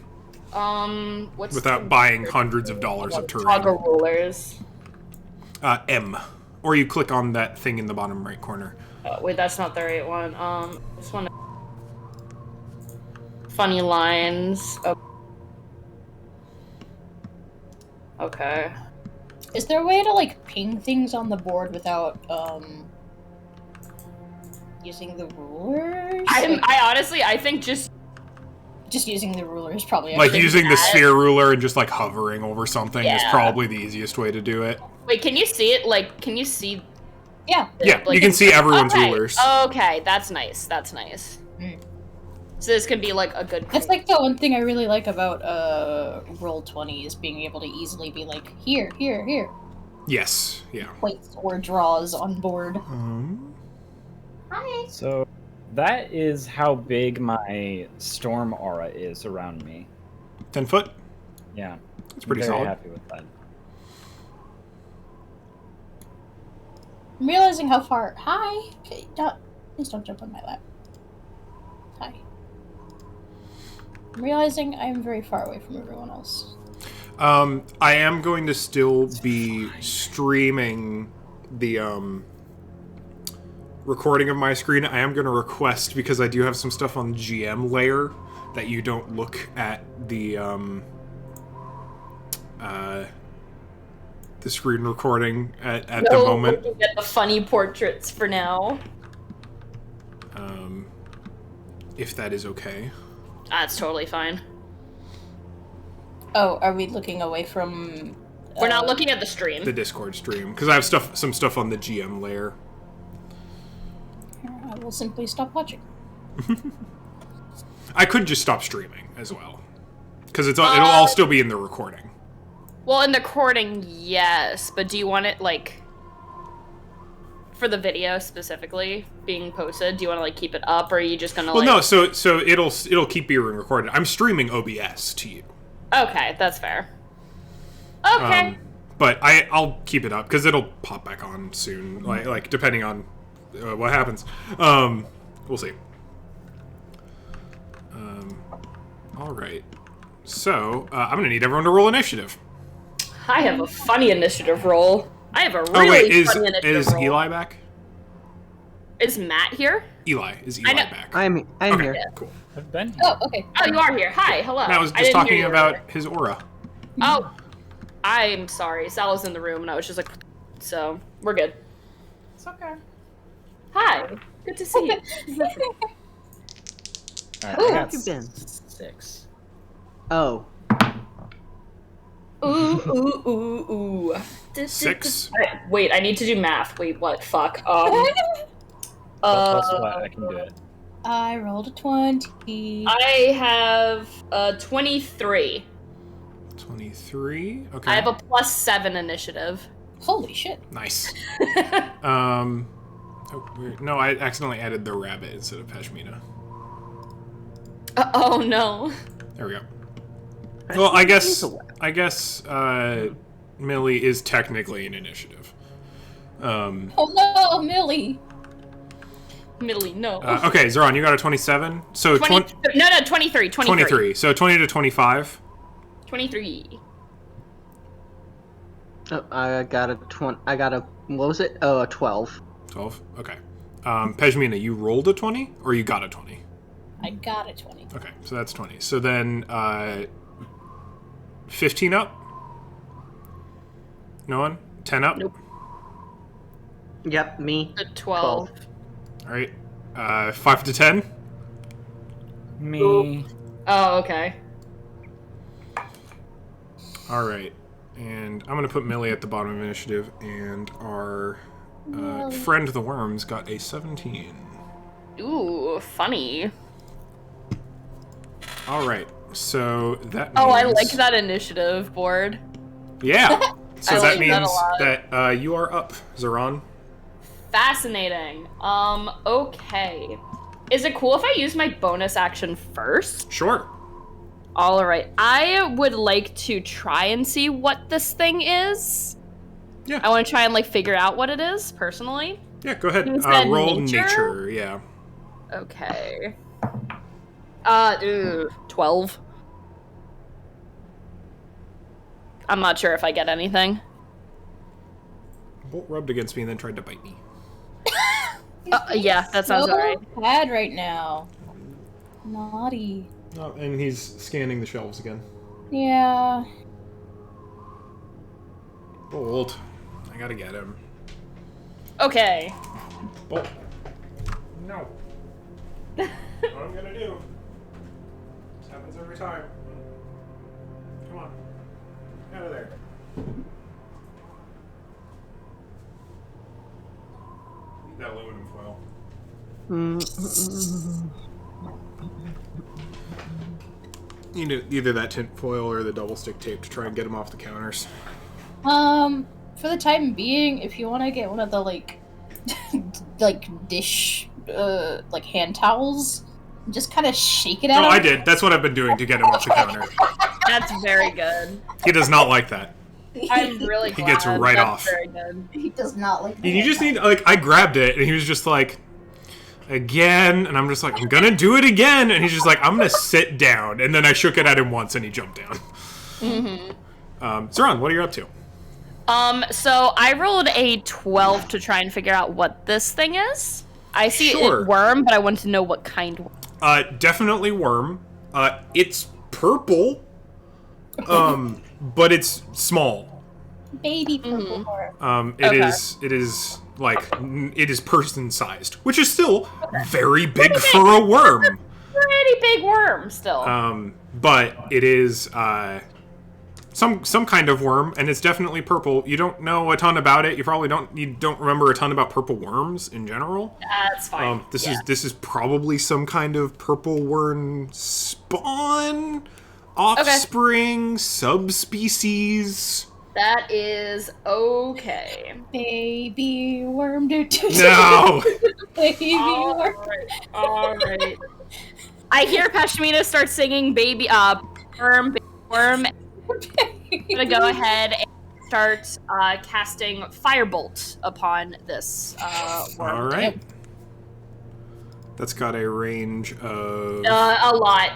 Speaker 4: What's
Speaker 1: Without buying hundreds of dollars of terrain.
Speaker 4: toggle rulers?
Speaker 1: M. Or you click on that thing in the bottom right corner.
Speaker 4: Wait, that's not the right one. This one. Funny lines. Oh. Okay.
Speaker 5: Is there a way to like ping things on the board without using the rulers?
Speaker 4: I honestly, I think just
Speaker 5: using the rulers probably.
Speaker 1: Like
Speaker 5: actually-
Speaker 1: using the sphere ruler and just like hovering over something is
Speaker 4: Yeah.
Speaker 1: probably the easiest way to do it.
Speaker 4: wait. Can you see it? Like, can you see?
Speaker 5: Yeah.
Speaker 1: Yeah,
Speaker 4: like,
Speaker 1: you can see everyone's
Speaker 4: okay.
Speaker 1: rulers.
Speaker 4: Okay, that's nice. That's nice.
Speaker 5: Mm.
Speaker 4: So this can be like a good.
Speaker 5: That's like the one thing I really like about Roll20 is being able to easily be like here, here, here,
Speaker 1: Yes, yeah.
Speaker 5: points or draws on board.
Speaker 8: Hi.
Speaker 2: So that is how big my storm aura is around me.
Speaker 1: 10 foot?
Speaker 2: Yeah.
Speaker 1: That's pretty
Speaker 2: I'm very
Speaker 1: solid.
Speaker 2: happy with that.
Speaker 5: I'm realizing how far. Hi. Okay, please don't jump on my lap. Hi. I'm realizing I'm very far away from everyone else.
Speaker 1: I am going to still be streaming the recording of my screen. I am going to request, because I do have some stuff on the GM layer, that you don't look at the screen recording at the moment.
Speaker 4: Looking at the funny portraits for now.
Speaker 1: If that is okay.
Speaker 4: That's totally fine.
Speaker 5: Oh, are we looking away from?
Speaker 4: We're not looking at the stream.
Speaker 1: The Discord stream, because I have some stuff on the GM layer.
Speaker 5: I will simply stop watching.
Speaker 1: I could just stop streaming as well, because it'll all still be in the recording.
Speaker 4: Well, in the recording, yes, but do you want it like for the video specifically being posted? Do you want to like keep it up, or are you just gonna?
Speaker 1: Well,
Speaker 4: like...
Speaker 1: no. So it'll keep being recorded. I'm streaming OBS to you.
Speaker 4: Okay, that's fair. Okay.
Speaker 1: But I'll keep it up because it'll pop back on soon. Like depending on what happens. We'll see. All right. So I'm gonna need everyone to roll initiative.
Speaker 4: I have a funny initiative roll. I have a really
Speaker 1: Oh wait,
Speaker 4: funny initiative
Speaker 1: is
Speaker 4: roll.
Speaker 1: Eli back?
Speaker 4: Is Matt here?
Speaker 1: Is
Speaker 4: I
Speaker 1: Eli
Speaker 4: know-
Speaker 1: back?
Speaker 7: I'm
Speaker 1: Okay,
Speaker 7: here.
Speaker 1: cool.
Speaker 2: I've been here.
Speaker 5: Oh, okay.
Speaker 4: Oh, you are here. Hi, hello.
Speaker 1: Matt was
Speaker 4: I
Speaker 1: just
Speaker 4: didn't hear
Speaker 1: talking
Speaker 4: you
Speaker 1: about
Speaker 4: earlier.
Speaker 1: his aura.
Speaker 4: Oh, I'm sorry. Sal was in the room, and I was just like, so we're good.
Speaker 6: It's okay.
Speaker 4: Hi, good to see you.
Speaker 2: All right,
Speaker 7: How
Speaker 2: I
Speaker 7: have
Speaker 2: got
Speaker 7: you been?
Speaker 2: 6.
Speaker 7: Oh.
Speaker 4: Ooh.
Speaker 1: 6.
Speaker 4: Wait, I need to do math. Wait, what? Fuck.
Speaker 2: Plus what? I can do it.
Speaker 5: I rolled a 20.
Speaker 4: I have 23.
Speaker 1: 23. Okay.
Speaker 4: I have a +7 initiative.
Speaker 5: Holy shit.
Speaker 1: Nice. Oh, weird. No, I accidentally added the rabbit instead of Pashmina.
Speaker 4: Oh no.
Speaker 1: There we go. Well, I guess Millie is technically an initiative.
Speaker 5: Oh no, Millie.
Speaker 4: Millie, no.
Speaker 1: Okay, Zoran, you got a 27. So
Speaker 4: 23.
Speaker 1: 23. So 20 to 25.
Speaker 4: 23.
Speaker 7: Oh, I got a 20. I got a, what was it? Oh, a 12.
Speaker 1: 12. Okay. Pejmina, you rolled a 20 or you got a 20?
Speaker 5: I got a 20.
Speaker 1: Okay, so that's 20. So then 15 up? No one? 10 up?
Speaker 4: Nope.
Speaker 7: Yep, me.
Speaker 4: A 12.
Speaker 1: All right. 5 to 10?
Speaker 2: Me.
Speaker 4: Oh, okay.
Speaker 1: All right. And I'm going to put Millie at the bottom of initiative, and our friend the Worms got a 17.
Speaker 4: Ooh, funny.
Speaker 1: All right. So that means...
Speaker 4: Oh, I like that initiative board.
Speaker 1: Yeah. So
Speaker 4: I
Speaker 1: that
Speaker 4: like that
Speaker 1: means
Speaker 4: a lot.
Speaker 1: that you are up, Zoran.
Speaker 4: Fascinating. Okay. Is it cool if I use my bonus action first?
Speaker 1: Sure.
Speaker 4: All right. I would like to try and see what this thing is.
Speaker 1: Yeah.
Speaker 4: I want to try and figure out what it is personally.
Speaker 1: Yeah, go ahead.
Speaker 4: You said
Speaker 1: Roll
Speaker 4: nature?
Speaker 1: nature. Yeah.
Speaker 4: Okay. 12. I'm not sure if I get anything.
Speaker 1: Bolt rubbed against me and then tried to bite me.
Speaker 4: Yeah, that sounds
Speaker 5: so
Speaker 4: alright.
Speaker 5: bad right now. Naughty.
Speaker 1: Oh, and he's scanning the shelves again.
Speaker 5: Yeah.
Speaker 1: Bolt. I gotta get him.
Speaker 4: Okay.
Speaker 1: Bolt. No. What I'm gonna do. This happens every time. Come on. Out of there. Need that aluminum foil. You need either that tint foil or the double stick tape to try and get him off the counters.
Speaker 5: For the time being, if you want to get one of the like dish like hand towels, just kind of shake it at him.
Speaker 1: I did. That's what I've been doing to get him off the counter.
Speaker 4: That's very good.
Speaker 1: He does not like that.
Speaker 4: I'm really glad.
Speaker 1: He gets right
Speaker 4: That's
Speaker 1: off.
Speaker 4: Very good.
Speaker 5: He does not like.
Speaker 1: You just need, like, I grabbed it, and he was just like, again, and I'm just like, I'm gonna do it again, and he's just like, I'm gonna sit down, and then I shook it at him once, and he jumped down. Zoran, what are you up to?
Speaker 4: So I rolled a 12 to try and figure out what this thing is. I see
Speaker 1: Sure.
Speaker 4: it worm, but I want to know what kind.
Speaker 1: Definitely worm. It's purple, but it's small.
Speaker 5: Baby purple worm.
Speaker 1: It is like, it is person-sized, which is still very big for a worm.
Speaker 4: Pretty big worm still.
Speaker 1: But it is some kind of worm, and it's definitely purple. You don't know a ton about it. You don't remember a ton about purple worms in general.
Speaker 4: That's fine.
Speaker 1: This is probably some kind of purple worm spawn, offspring, subspecies.
Speaker 4: That is okay.
Speaker 5: Baby worm.
Speaker 1: No.
Speaker 5: Baby worm.
Speaker 4: All right. I hear Pashmina start singing "Baby Worm." I'm gonna go ahead and start casting Firebolt upon this worm.
Speaker 1: All right. That's got a range of
Speaker 4: A lot.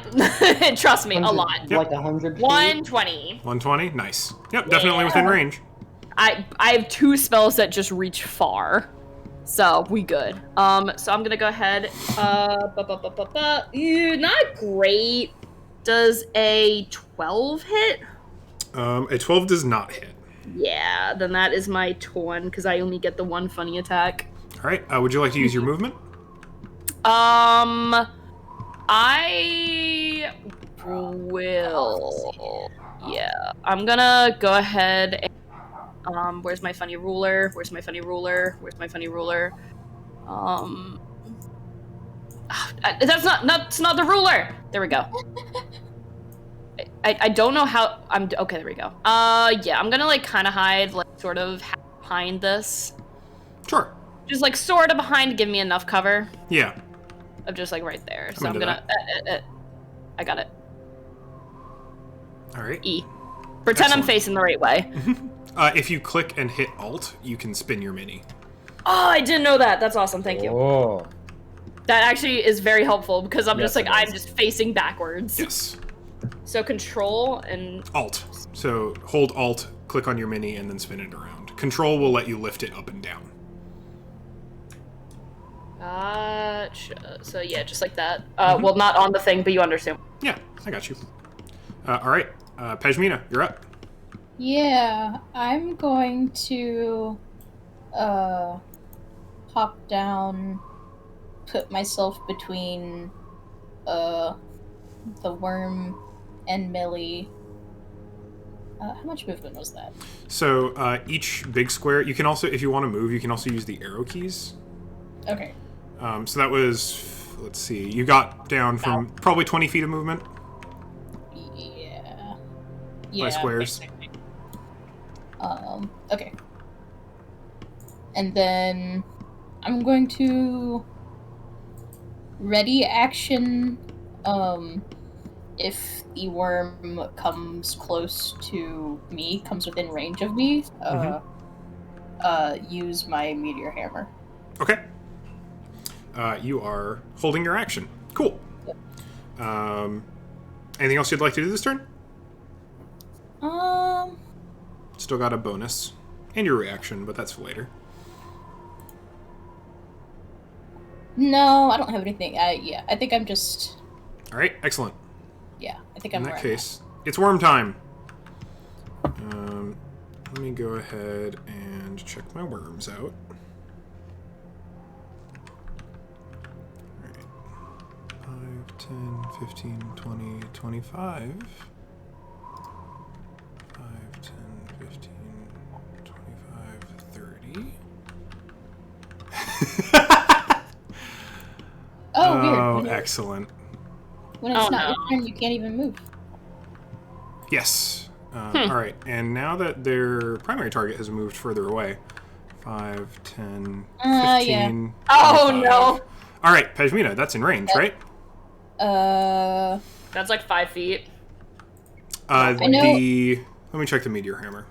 Speaker 4: Trust me, a lot.
Speaker 1: Yep.
Speaker 3: Like 100 feet?
Speaker 4: 120.
Speaker 1: 120. Nice. Yep, definitely within range.
Speaker 4: I have 2 spells that just reach far. So we good. So I'm gonna go ahead. Not great. Does a 12 hit?
Speaker 1: A 12 does not hit.
Speaker 4: Yeah, then that is my 1 because I only get the 1 funny attack.
Speaker 1: All right. Would you like to use your movement?
Speaker 4: I will. Yeah, I'm gonna go ahead and where's my funny ruler? Where's my funny ruler? Where's my funny ruler? That's not the ruler. There we go. I don't know how I'm okay. There we go. Yeah, I'm gonna like kind of hide, like sort of behind this.
Speaker 1: Sure.
Speaker 4: Just like sort of behind to give me enough cover.
Speaker 1: Yeah.
Speaker 4: Of just like right there. So
Speaker 1: I'm
Speaker 4: I'm gonna. I got it.
Speaker 1: All right.
Speaker 4: E. Pretend
Speaker 1: Excellent.
Speaker 4: I'm facing the right way.
Speaker 1: If you click and hit Alt, you can spin your mini.
Speaker 4: Oh, I didn't know that. That's awesome. Thank you.
Speaker 2: Oh.
Speaker 4: That actually is very helpful because I'm
Speaker 2: Yes,
Speaker 4: just like,
Speaker 2: it
Speaker 4: I'm
Speaker 2: is.
Speaker 4: just facing backwards.
Speaker 1: Yes.
Speaker 4: So control and...
Speaker 1: Alt. So hold Alt, click on your mini, and then spin it around. Control will let you lift it up and down.
Speaker 4: So yeah, just like that. Well, not on the thing, but you understand.
Speaker 1: Yeah, I got you. All right. Pejmina, you're up.
Speaker 5: Yeah, I'm going to hop down, put myself between the worm and Millie. How much movement was that?
Speaker 1: So each big square, you can also, if you want to move, you can also use the arrow keys.
Speaker 5: Okay.
Speaker 1: So that was, let's see, you got down from probably 20 feet of movement
Speaker 5: Yeah.
Speaker 1: by squares.
Speaker 5: Basically. Okay. And then I'm going to ready action if the worm comes close to me, comes within range of me, use my meteor hammer.
Speaker 1: Okay. You are holding your action. Cool.
Speaker 5: Yep.
Speaker 1: Anything else you'd like to do this turn?
Speaker 5: Um,
Speaker 1: Still got a bonus. And your reaction, but that's for later.
Speaker 5: no, I don't have anything. Yeah, I think I'm just.
Speaker 1: All right, excellent.
Speaker 5: Yeah, I think
Speaker 1: In
Speaker 5: I'm
Speaker 1: that
Speaker 5: where I'm
Speaker 1: case, it's worm time. Let me go ahead and check my worms out. Alright. 5, 10, 15, 20, 25. 5, 10, 15, 25, 30.
Speaker 5: Oh, weird.
Speaker 1: Oh,
Speaker 5: When
Speaker 1: excellent.
Speaker 5: it's
Speaker 4: Oh,
Speaker 5: not
Speaker 4: no.
Speaker 5: your turn, you can't even move.
Speaker 1: Yes. All right, and now that their primary target has moved further away, 5, 10, 15,
Speaker 5: Yeah.
Speaker 4: Oh
Speaker 1: 25.
Speaker 4: no!
Speaker 1: All right, Pejmina, that's in range, right?
Speaker 4: That's like 5 feet.
Speaker 5: know-
Speaker 1: Let me check the meteor hammer.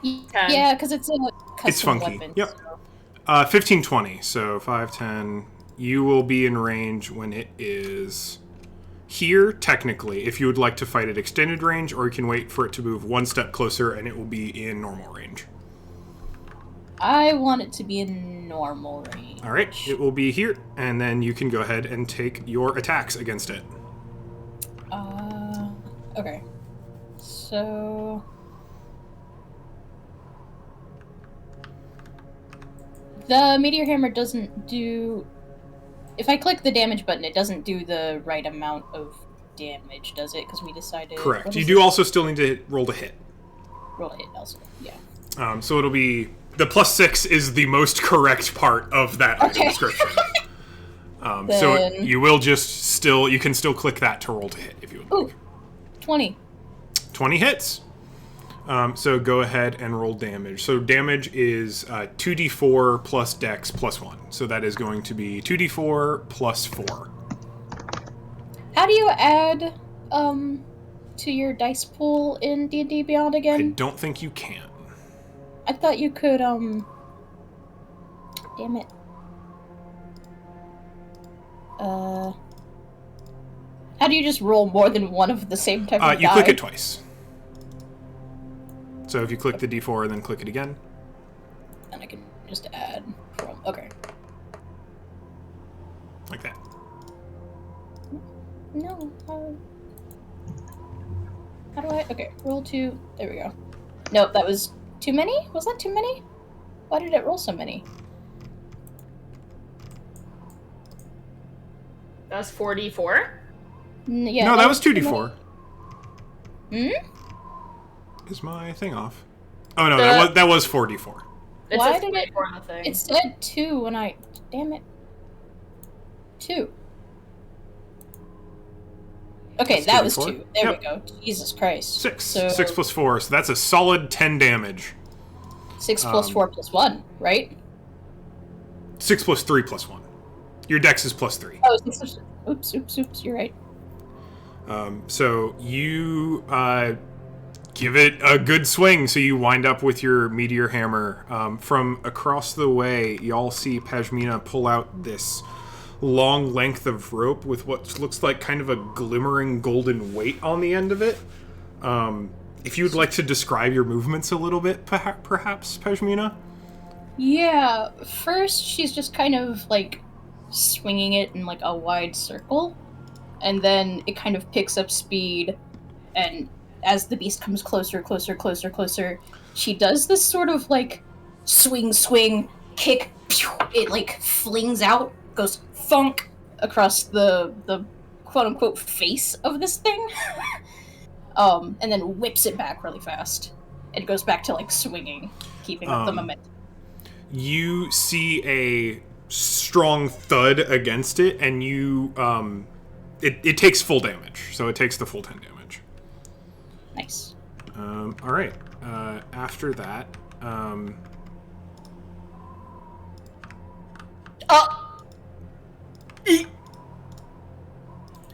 Speaker 5: Yeah, because it's a custom
Speaker 1: It's funky.
Speaker 5: weapon.
Speaker 1: Yep.
Speaker 5: So.
Speaker 1: 15, 20, so 5, 10. You will be in range when it is here, technically, if you would like to fight at extended range, or you can wait for it to move one step closer and it will be in normal range.
Speaker 5: I want it to be in normal range.
Speaker 1: All right, it will be here, and then you can go ahead and take your attacks against it.
Speaker 5: Okay. So... the meteor hammer doesn't do... If I click the damage button, it doesn't do the right amount of damage, does it? Because we decided...
Speaker 1: Correct.
Speaker 5: what
Speaker 1: You
Speaker 5: is
Speaker 1: do
Speaker 5: it?
Speaker 1: also still need to roll to hit.
Speaker 5: Roll a hit also, yeah.
Speaker 1: So it'll be... The +6 is the most correct part of that item
Speaker 5: Okay.
Speaker 1: description. So
Speaker 5: Then-
Speaker 1: you will just still... You can still click that to roll to hit, if you would
Speaker 5: Ooh,
Speaker 1: like.
Speaker 5: 20.
Speaker 1: 20 hits. So go ahead and roll damage. So damage is 2d4 plus dex plus 1. So that is going to be 2d4 plus 4.
Speaker 5: How do you add, to your dice pool in D&D Beyond
Speaker 1: I
Speaker 5: again?
Speaker 1: don't think you can.
Speaker 5: I thought you could, damn it. How do you just roll more than one of the same type of
Speaker 1: You
Speaker 5: die?
Speaker 1: click it twice. So if you click the d4 and then click it again.
Speaker 5: And I can just add from... Okay.
Speaker 1: Like that.
Speaker 5: No, how do I... Okay, roll 2. There we go. Nope, that was too many? Was that too many? Why did it roll so many?
Speaker 4: That's 44.
Speaker 5: Yeah.
Speaker 1: No, that was 2d4.
Speaker 5: Hmm?
Speaker 1: Is my thing off? Oh no, that was 4d4.
Speaker 4: It
Speaker 5: Why
Speaker 4: says
Speaker 5: did it?
Speaker 4: 44 on the thing.
Speaker 5: It said 2 when I. Damn it. 2. Okay,
Speaker 1: That's
Speaker 5: that was
Speaker 1: 2d4.
Speaker 5: 2. There
Speaker 1: Yep.
Speaker 5: we go. Jesus Christ.
Speaker 1: 6.
Speaker 5: So
Speaker 1: 6 plus 4, so that's a solid 10 damage.
Speaker 5: 6 plus 4 plus 1, right?
Speaker 1: 6 plus 3 plus 1. Your dex is plus 3.
Speaker 5: Oh, 6 plus. Oops. You're right.
Speaker 1: So you give it a good swing, so you wind up with your meteor hammer. From across the way, y'all see Pashmina pull out this long length of rope with what looks like kind of a glimmering golden weight on the end of it. If you'd like to describe your movements a little bit, perhaps, Pashmina?
Speaker 5: Yeah, first she's just kind of like swinging it in like a wide circle, and then it kind of picks up speed, and as the beast comes closer, she does this sort of like swing, kick, pew, it like flings out, goes thunk across the quote unquote face of this thing, and then whips it back really fast. It goes back to like swinging, keeping up the momentum.
Speaker 1: You see a strong thud against it, and you it takes full damage, so it takes the full 10 damage.
Speaker 5: Nice.
Speaker 1: All right. After that,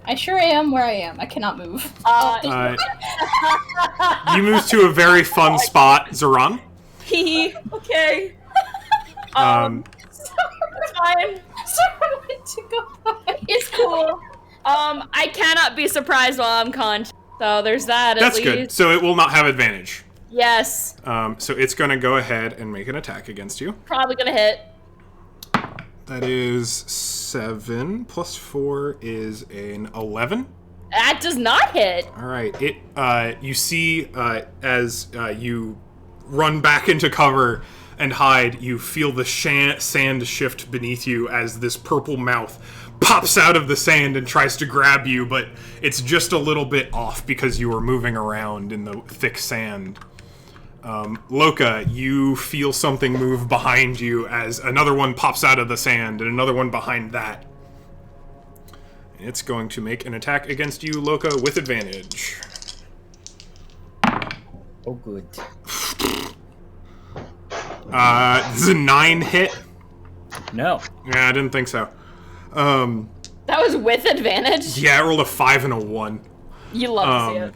Speaker 5: I sure am where I am. I cannot move.
Speaker 1: you move to a very fun spot, Zoran.
Speaker 4: Okay.
Speaker 5: It's
Speaker 4: Fine.
Speaker 5: Someone went to go by.
Speaker 4: It's cool. I cannot be surprised while I'm conscious. So there's that at
Speaker 1: That's
Speaker 4: least.
Speaker 1: good. So it will not have advantage.
Speaker 4: Yes.
Speaker 1: So it's going to go ahead and make an attack against you.
Speaker 4: Probably gonna hit.
Speaker 1: That is 7 plus 4 is an 11.
Speaker 4: That does not hit.
Speaker 1: All right. It you see as you run back into cover and hide, you feel the sand shift beneath you as this purple mouth pops out of the sand and tries to grab you, but it's just a little bit off because you are moving around in the thick sand. Loka, you feel something move behind you as another one pops out of the sand and another one behind that. It's going to make an attack against you, Loka, with advantage.
Speaker 2: Oh, good.
Speaker 1: This is a 9 hit.
Speaker 2: No.
Speaker 1: Yeah, I didn't think so.
Speaker 4: That was with advantage?
Speaker 1: Yeah, I rolled a 5 and a 1.
Speaker 4: You love to see it.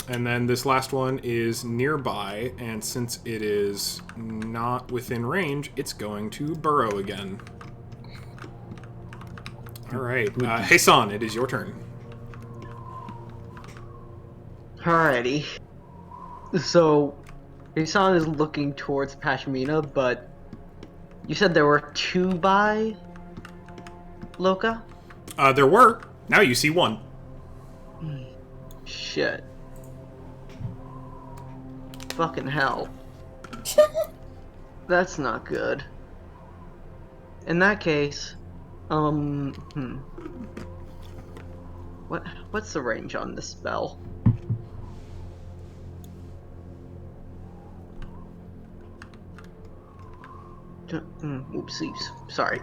Speaker 1: And then this last one is nearby, and since it is not within range, it's going to burrow again. Alright, Heisan, it is your turn.
Speaker 3: Alrighty. So, Isan is looking towards Pashmina, but you said there were 2 by Loka?
Speaker 1: There were. Now you see 1.
Speaker 3: Shit. Fucking hell. That's not good. In that case, what's the range on this spell? Oopsies. Sorry.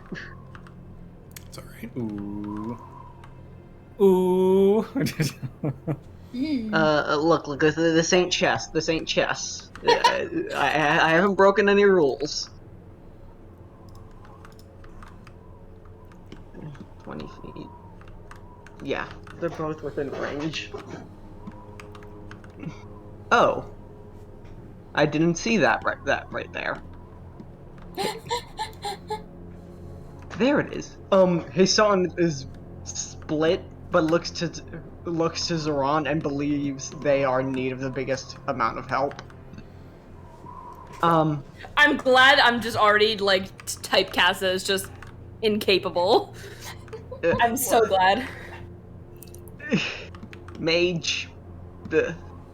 Speaker 1: It's alright.
Speaker 2: Ooh. Ooh.
Speaker 3: Look, this ain't chess. This ain't chess. I haven't broken any rules. 20 feet. Yeah, they're both within range. Oh. I didn't see that right there. There it is. Heisan is split, but looks to Zoran and believes they are in need of the biggest amount of help.
Speaker 4: I'm glad I'm just already, like, typecast as just incapable. I'm so glad.
Speaker 3: Mage.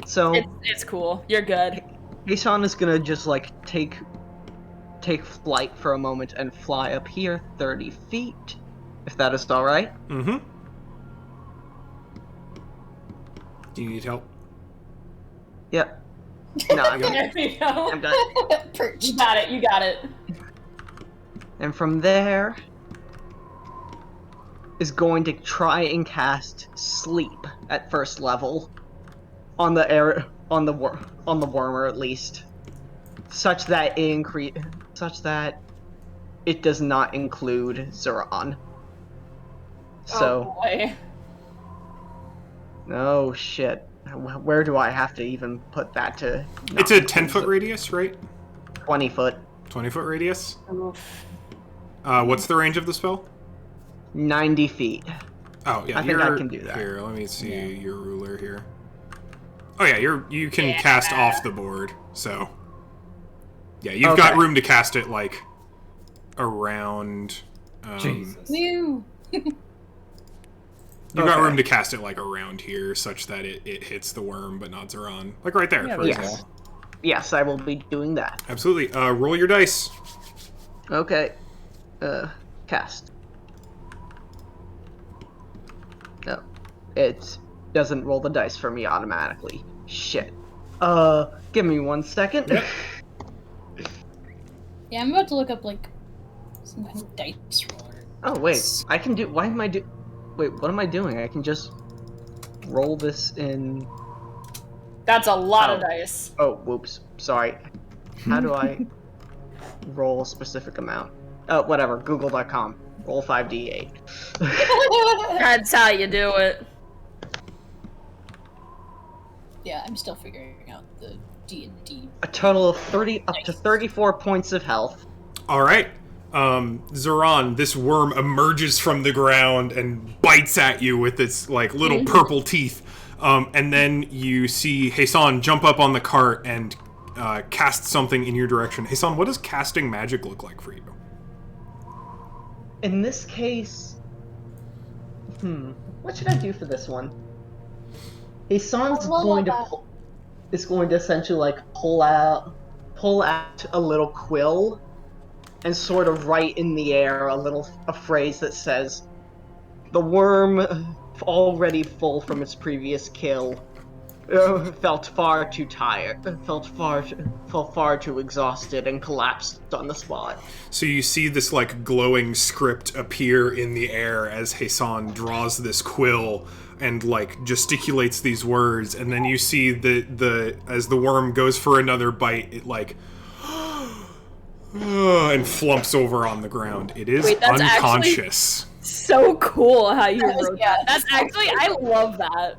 Speaker 3: So...
Speaker 4: It's cool. You're good.
Speaker 3: Heisan is gonna just, like, take flight for a moment and fly up here 30 feet, if that is alright.
Speaker 1: Mm-hmm. Do you need help?
Speaker 7: Yep. No, I'm good.
Speaker 4: There we go.
Speaker 7: I'm good.
Speaker 5: Perched.
Speaker 4: You got it. You got it.
Speaker 7: And from there is going to try and cast sleep at first level on the wormer at least, such that it does not include Zuran. So,
Speaker 4: Oh boy.
Speaker 7: oh shit. Where do I have to even put that to?
Speaker 1: It's a 10-foot radius, right?
Speaker 7: 20 foot.
Speaker 1: 20-foot radius?
Speaker 4: Oof.
Speaker 1: What's the range of the spell?
Speaker 7: 90 feet.
Speaker 1: Oh, yeah.
Speaker 7: I think I can do that.
Speaker 1: Here, let me see your ruler here. Oh, yeah, you can cast off the board, so... Yeah, you've got room to cast it, like, around...
Speaker 2: Jesus.
Speaker 5: Woo!
Speaker 1: You've got room to cast it, like, around here, such that it hits the worm, but not Zuran. Like, right there, for
Speaker 7: Yes.
Speaker 1: example.
Speaker 7: Yes, I will be doing that.
Speaker 1: Absolutely. Roll your dice.
Speaker 7: Okay. Cast. No. It doesn't roll the dice for me automatically. Shit. Give me 1 second.
Speaker 1: Yep.
Speaker 5: Yeah, I'm about to look up, like, some kind of dice roller.
Speaker 7: Oh, wait. I can do... Why am I do... Wait, what am I doing? I can just roll this in...
Speaker 4: That's a lot of dice.
Speaker 7: Oh, whoops. Sorry. How do I roll a specific amount? Oh, whatever. Google.com. Roll 5d8.
Speaker 4: That's how you do it.
Speaker 5: Yeah, I'm still figuring out the D&D.
Speaker 7: A total of 30 up to 34 points of health.
Speaker 1: All right. Zuran, this worm emerges from the ground and bites at you with its, like, little purple teeth. And then you see Hassan jump up on the cart and cast something in your direction. Hassan, what does casting magic look like for you?
Speaker 7: In this case... What should I do for this one? Hassan's going to essentially, like, pull out a little quill and sort of write in the air a phrase that says, "The worm, already full from its previous kill, felt far too tired, felt far too exhausted, and collapsed on the spot."
Speaker 1: So you see this, like, glowing script appear in the air as Hassan draws this quill and, like, gesticulates these words, and then you see as the worm goes for another bite, it, like, and flumps over on the ground. It is unconscious.
Speaker 4: So cool how you wrote
Speaker 5: yeah,
Speaker 4: that. That's actually, I love that.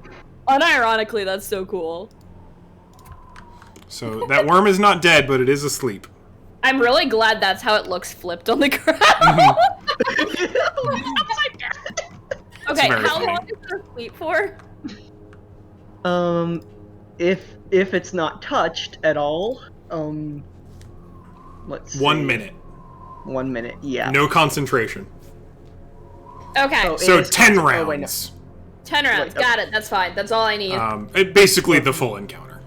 Speaker 4: Unironically, that's so cool.
Speaker 1: So that worm is not dead, but it is asleep.
Speaker 4: I'm really glad that's how it looks flipped on the ground. Okay,
Speaker 1: very
Speaker 4: how
Speaker 1: funny.
Speaker 4: long is it asleep for?
Speaker 7: If it's not touched at all, let's see.
Speaker 1: 1 minute.
Speaker 7: 1 minute, yeah.
Speaker 1: No concentration.
Speaker 4: Okay,
Speaker 7: Oh,
Speaker 1: So
Speaker 7: it is
Speaker 1: 10
Speaker 7: touched. Oh, wait, no.
Speaker 1: rounds.
Speaker 4: 10 rounds.
Speaker 7: wait,
Speaker 4: Got it. That's fine. That's all I need.
Speaker 1: Basically the full encounter.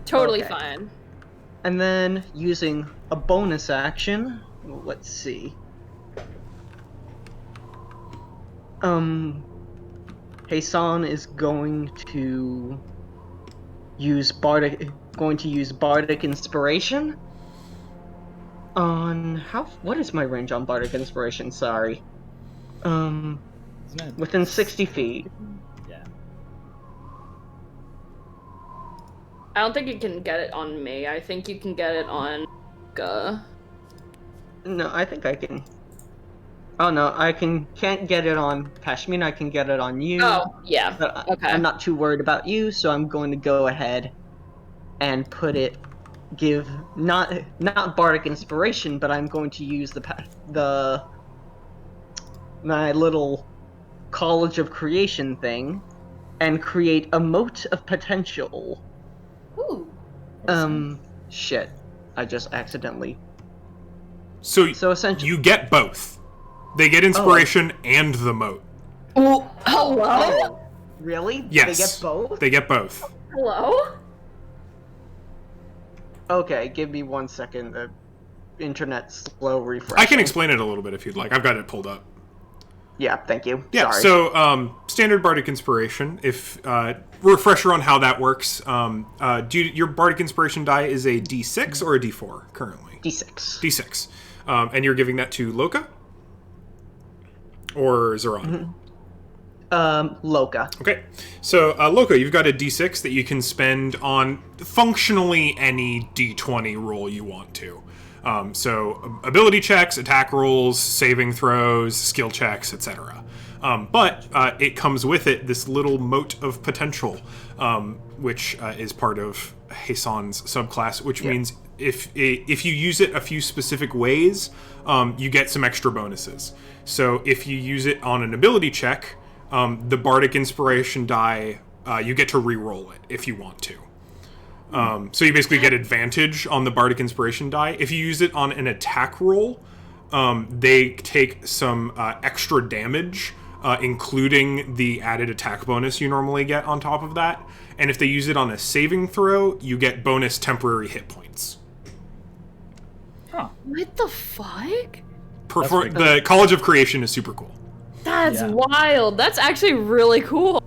Speaker 4: Totally
Speaker 7: okay.
Speaker 4: fine.
Speaker 7: And then, using a bonus action, let's see. Hassan is going to use bardic inspiration on what is my range on bardic inspiration? Sorry.
Speaker 2: Isn't it?
Speaker 7: Within 60 feet.
Speaker 2: Yeah.
Speaker 4: I don't think you can get it on me. I think you can get it on
Speaker 7: No, I think I can. Oh no, can't get it on Pashmin, I can get it on you.
Speaker 4: Oh, yeah.
Speaker 7: But
Speaker 4: Okay.
Speaker 7: I'm not too worried about you, so I'm going to go ahead and give not bardic inspiration, but I'm going to use my little College of Creation thing and create a mote of potential.
Speaker 5: Ooh.
Speaker 7: Shit. I just accidentally.
Speaker 1: So
Speaker 7: essentially,
Speaker 1: you get both. They get inspiration and the moat.
Speaker 4: Oh, hello?
Speaker 7: Oh, really?
Speaker 1: Yes.
Speaker 7: They get both?
Speaker 1: They get both.
Speaker 4: Hello?
Speaker 7: Okay, give me 1 second. The internet slow refresh.
Speaker 1: I can explain it a little bit if you'd like. I've got it pulled up.
Speaker 7: Yeah, thank you.
Speaker 1: Yeah,
Speaker 7: Sorry.
Speaker 1: so standard bardic inspiration. If refresher on how that works. Your bardic inspiration die is a D6 or a D4 currently?
Speaker 7: D6.
Speaker 1: D6. And you're giving that to Loka? Or Zeron?
Speaker 7: Loka.
Speaker 1: Okay. So, Loka, you've got a D6 that you can spend on functionally any D20 roll you want to. So, ability checks, attack rolls, saving throws, skill checks, etc. But it comes with it this little mote of potential, which is part of Hason's subclass, which means if you use it a few specific ways, you get some extra bonuses. So if you use it on an ability check, the Bardic Inspiration die, you get to re-roll it if you want to. So you basically get advantage on the Bardic Inspiration die. If you use it on an attack roll, they take some extra damage, including the added attack bonus you normally get on top of that. And if they use it on a saving throw, you get bonus temporary hit points.
Speaker 2: Huh.
Speaker 9: What the fuck?
Speaker 1: The College of Creation is super cool.
Speaker 9: That's wild. That's actually really cool.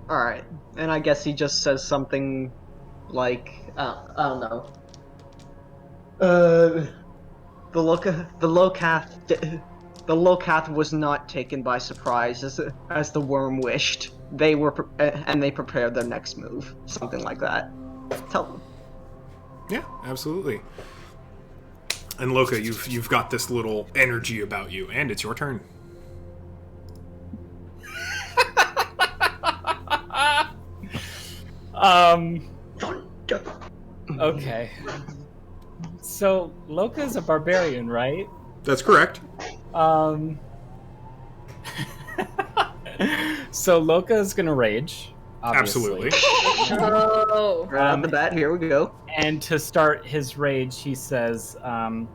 Speaker 7: Alright. And I guess he just says something like, I don't know. The Locath was not taken by surprise as the worm wished. They were and they prepared their next move. Something like that. Tell them.
Speaker 1: Yeah, absolutely. And Loka, you've got this little energy about you, and it's your turn.
Speaker 2: Okay. So Loka's a barbarian, right?
Speaker 1: That's correct.
Speaker 2: So Loka's gonna rage. Obviously.
Speaker 1: Absolutely.
Speaker 9: Oh.
Speaker 7: Right off the bat, here we go.
Speaker 2: And to start his rage, he says,
Speaker 9: What?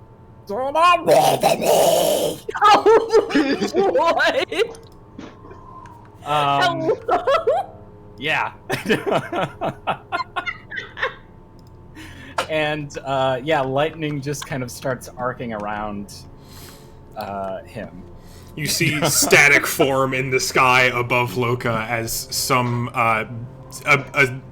Speaker 2: yeah. And, lightning just kind of starts arcing around him.
Speaker 1: You see static form in the sky above Loka as some a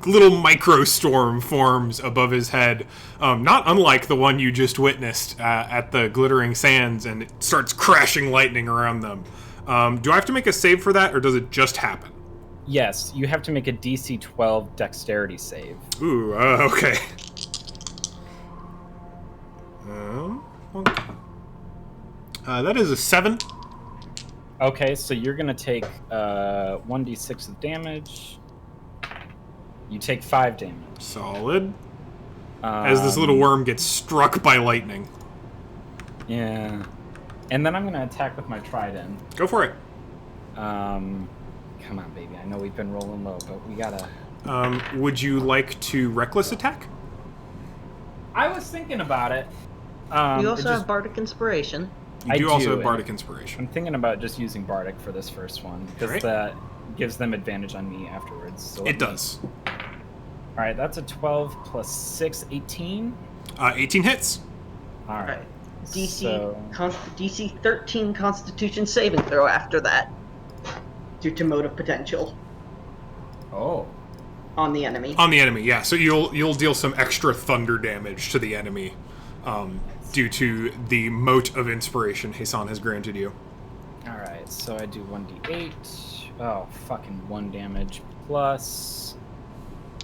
Speaker 1: little microstorm forms above his head, not unlike the one you just witnessed at the Glittering Sands, and it starts crashing lightning around them. Do I have to make a save for that, or does it just happen?
Speaker 2: Yes, you have to make a DC 12 dexterity save.
Speaker 1: Ooh, okay. That is a 7.
Speaker 2: Okay, so you're gonna take 1d6 of damage. You take 5 damage.
Speaker 1: Solid. As this little worm gets struck by lightning.
Speaker 2: Yeah. And then I'm gonna attack with my trident.
Speaker 1: Go for it.
Speaker 2: Come on, baby. I know we've been rolling low, but we gotta...
Speaker 1: Would you like to reckless attack?
Speaker 2: I was thinking about it.
Speaker 7: You also have Bardic Inspiration.
Speaker 1: You do also have Bardic Inspiration.
Speaker 2: I'm thinking about just using Bardic for this first one, because that gives them advantage on me afterwards. So
Speaker 1: it does.
Speaker 2: Alright, that's a 12 plus 6, 18?
Speaker 1: 18 hits.
Speaker 2: Alright.
Speaker 7: DC 13 Constitution saving throw after that. Due to mode of potential.
Speaker 2: Oh.
Speaker 7: On the enemy.
Speaker 1: On the enemy, yeah. So you'll deal some extra thunder damage to the enemy. Due to the mote of inspiration Hasan has granted you.
Speaker 2: Alright, so I do 1d8. Oh, fucking 1 damage plus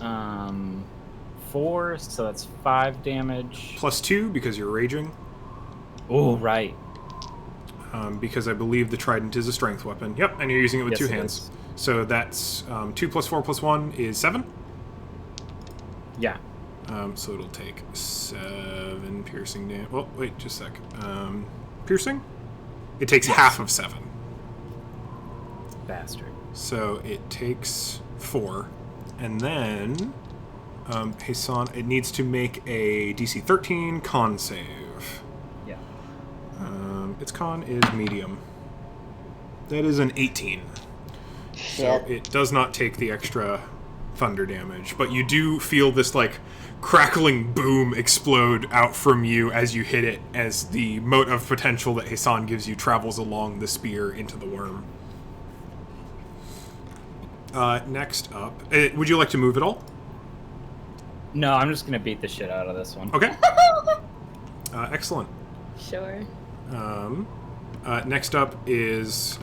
Speaker 2: 4, so that's 5 damage.
Speaker 1: Plus 2 because you're raging.
Speaker 2: Oh, right.
Speaker 1: Because I believe the trident is a strength weapon. Yep, and you're using it with 2 hands.
Speaker 2: Is.
Speaker 1: So that's 2 plus 4 plus 1 is 7?
Speaker 2: Yeah.
Speaker 1: So it'll take 7 piercing damage. Well, wait, just a sec. Piercing? It takes half of 7.
Speaker 2: Bastard.
Speaker 1: So it takes 4. And then, Hasan, it needs to make a DC 13 con save.
Speaker 2: Yeah.
Speaker 1: Its con is medium. That is an 18. So it does not take the extra thunder damage, but you do feel this, like, crackling boom explode out from you as you hit it, as the mote of potential that Hasan gives you travels along the spear into the worm. Next up, would you like to move at all?
Speaker 2: No, I'm just gonna beat the shit out of this one.
Speaker 1: Okay. Excellent.
Speaker 9: Sure.
Speaker 1: Next up is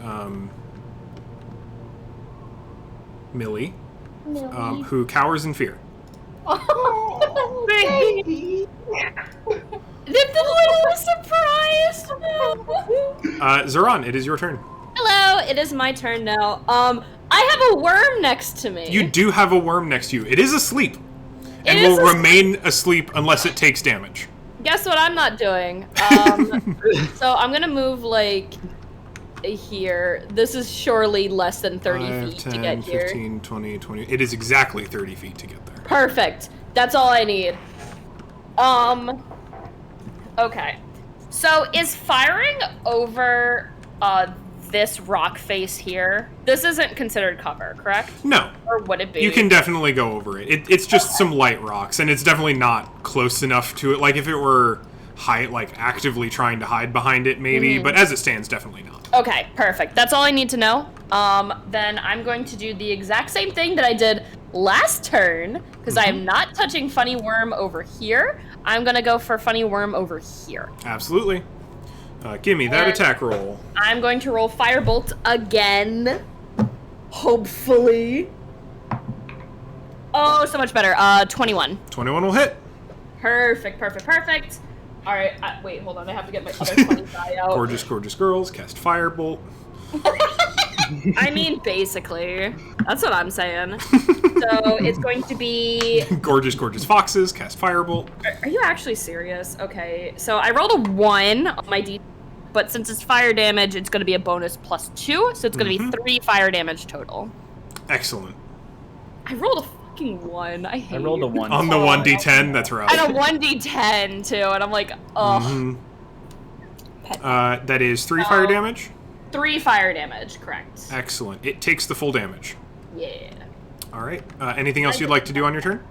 Speaker 1: Millie, who cowers in fear.
Speaker 5: Oh,
Speaker 9: Baby. The little surprise.
Speaker 1: Zoran, it is your turn.
Speaker 9: Hello, it is my turn now. I have a worm next to me.
Speaker 1: You do have a worm next to you. It is asleep, and
Speaker 9: It is
Speaker 1: will remain asleep unless it takes damage.
Speaker 9: Guess what I'm not doing? So I'm gonna move like here. This is surely less than 30
Speaker 1: 5,
Speaker 9: feet
Speaker 1: 10,
Speaker 9: to get here.
Speaker 1: 15, 20, 20. It is exactly 30 feet to get there.
Speaker 9: Perfect. That's all I need.
Speaker 4: Okay. So is firing over this rock face here? This isn't considered cover, correct?
Speaker 1: No.
Speaker 4: Or would it be?
Speaker 1: You can definitely go over it. It's just some light rocks, and it's definitely not close enough to it. Like, if it were actively trying to hide behind it, maybe.
Speaker 4: Mm-hmm.
Speaker 1: But as it stands, definitely not.
Speaker 4: Okay, perfect. That's all I need to know. Then I'm going to do the exact same thing that I did last turn, because I am not touching Funny Worm over here. I'm gonna go for Funny Worm over here.
Speaker 1: Absolutely. Give me that
Speaker 4: And
Speaker 1: attack roll.
Speaker 4: I'm going to roll Firebolt again. Hopefully. Oh, so much better. 21.
Speaker 1: 21 will hit.
Speaker 4: Perfect. Alright, wait, hold on. I have to get my other 20 die out.
Speaker 1: Gorgeous, gorgeous girls cast Firebolt.
Speaker 4: I mean, basically. That's what I'm saying. So it's going to be...
Speaker 1: Gorgeous, gorgeous foxes cast Firebolt.
Speaker 4: Are you actually serious? Okay, so I rolled a 1 on my D, but since it's fire damage, it's going to be a bonus +2, so it's going to be 3 fire damage total.
Speaker 1: Excellent.
Speaker 4: I rolled a fucking 1. I hate
Speaker 2: I rolled a 1.
Speaker 1: On the 1d10, that's right.
Speaker 4: And a 1d10 too, and I'm like, ugh.
Speaker 1: That is 3 fire damage.
Speaker 4: 3 fire damage, correct.
Speaker 1: Excellent. It takes the full damage.
Speaker 4: Yeah.
Speaker 1: All right. Anything else you'd like to do on your turn?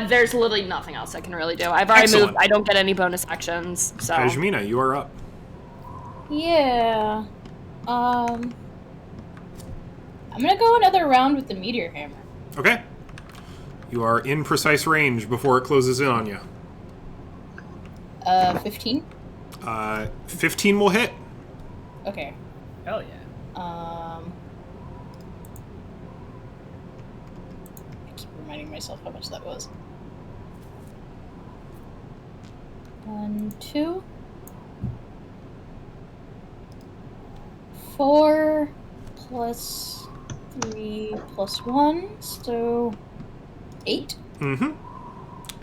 Speaker 4: There's literally nothing else I can really do. I've already
Speaker 1: Excellent.
Speaker 4: moved. I don't get any bonus actions, so.
Speaker 1: Pejmina, you are up.
Speaker 5: yeah. I'm gonna go another round with the meteor hammer.
Speaker 1: Okay. You are in precise range before it closes in on you.
Speaker 5: 15.
Speaker 1: 15 will hit.
Speaker 5: Okay.
Speaker 2: Hell yeah.
Speaker 5: I keep reminding myself how much that was. 1, 2, 4 plus 3 plus 1, so 8.
Speaker 1: Mm-hmm.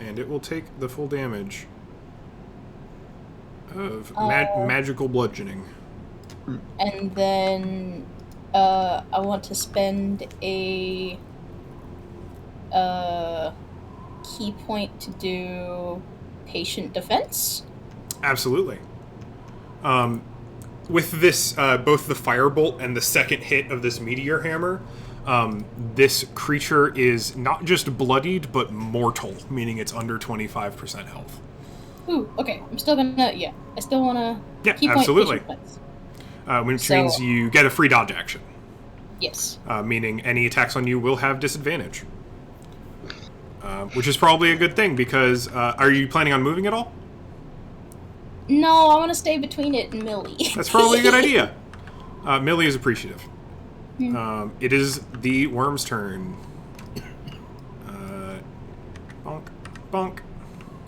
Speaker 1: And it will take the full damage of magical bludgeoning.
Speaker 5: And then I want to spend a key point to do patient defense.
Speaker 1: Absolutely. With this, both the firebolt and the second hit of this meteor hammer, this creature is not just bloodied, but mortal, meaning it's under 25% health.
Speaker 5: Ooh, okay. I'm still gonna, I still wanna key point
Speaker 1: absolutely.
Speaker 5: patient defense.
Speaker 1: Which means you get a free dodge action.
Speaker 5: Yes.
Speaker 1: Meaning any attacks on you will have disadvantage. Which is probably a good thing, because are you planning on moving at all?
Speaker 5: No, I want to stay between it and Millie.
Speaker 1: That's probably a good idea. Millie is appreciative. It is the worm's turn. Bonk. Bonk.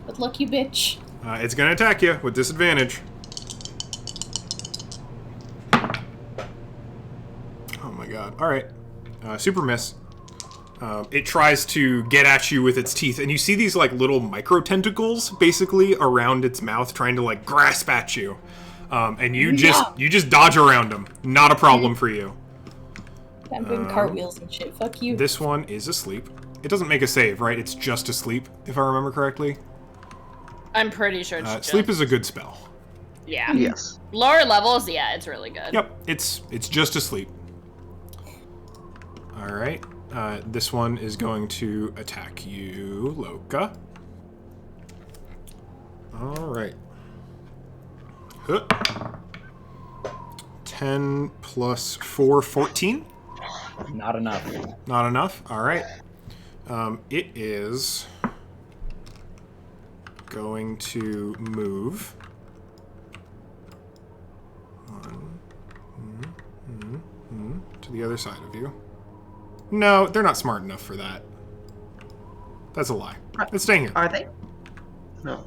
Speaker 5: Good luck, you bitch.
Speaker 1: It's going to attack you with disadvantage. Oh my god. Alright. Super miss. It tries to get at you with its teeth, and you see these like little micro tentacles basically around its mouth trying to like grasp at you. And you just dodge around them. Not a problem for you.
Speaker 5: I'm doing cartwheels and shit. Fuck you.
Speaker 1: This one is asleep. It doesn't make a save, right? It's just asleep, if I remember correctly.
Speaker 4: I'm pretty sure it's just...
Speaker 1: Sleep is a good spell.
Speaker 4: Yeah.
Speaker 3: Yes.
Speaker 4: Lower levels, yeah, it's really good.
Speaker 1: Yep, it's just asleep. Alright. This one is going to attack you, Loka. Alright. 10 plus 4, 14.
Speaker 2: Not enough.
Speaker 1: Not enough? All right. It is going to move. To the other side of you. No, they're not smart enough for that. That's a lie. It's staying here.
Speaker 7: Are they? No.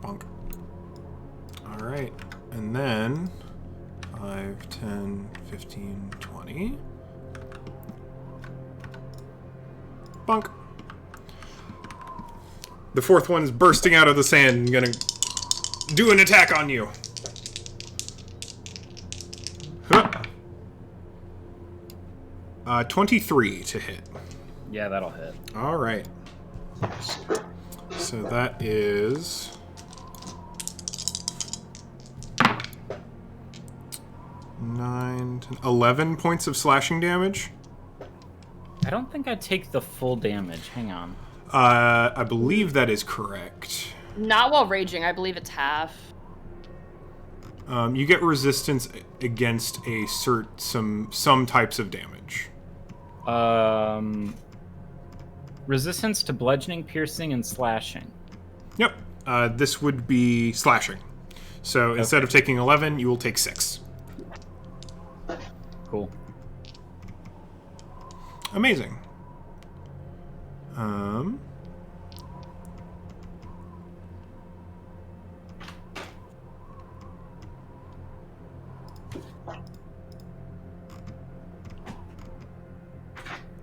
Speaker 1: Bonk. Alright. And then 5, 10, 15, 20. Bonk. The fourth one's bursting out of the sand and gonna do an attack on you. Huh. 23 to hit.
Speaker 2: Yeah, that'll hit.
Speaker 1: All right. So that is 9, 10, 11 points of slashing damage.
Speaker 2: I don't think I take the full damage. Hang on.
Speaker 1: I believe that is correct.
Speaker 9: Not while raging. I believe it's half.
Speaker 1: You get resistance against some types of damage.
Speaker 2: Resistance to bludgeoning, piercing, and slashing.
Speaker 1: Yep. This would be slashing. So instead of taking 11, you will take 6.
Speaker 2: Cool.
Speaker 1: Amazing.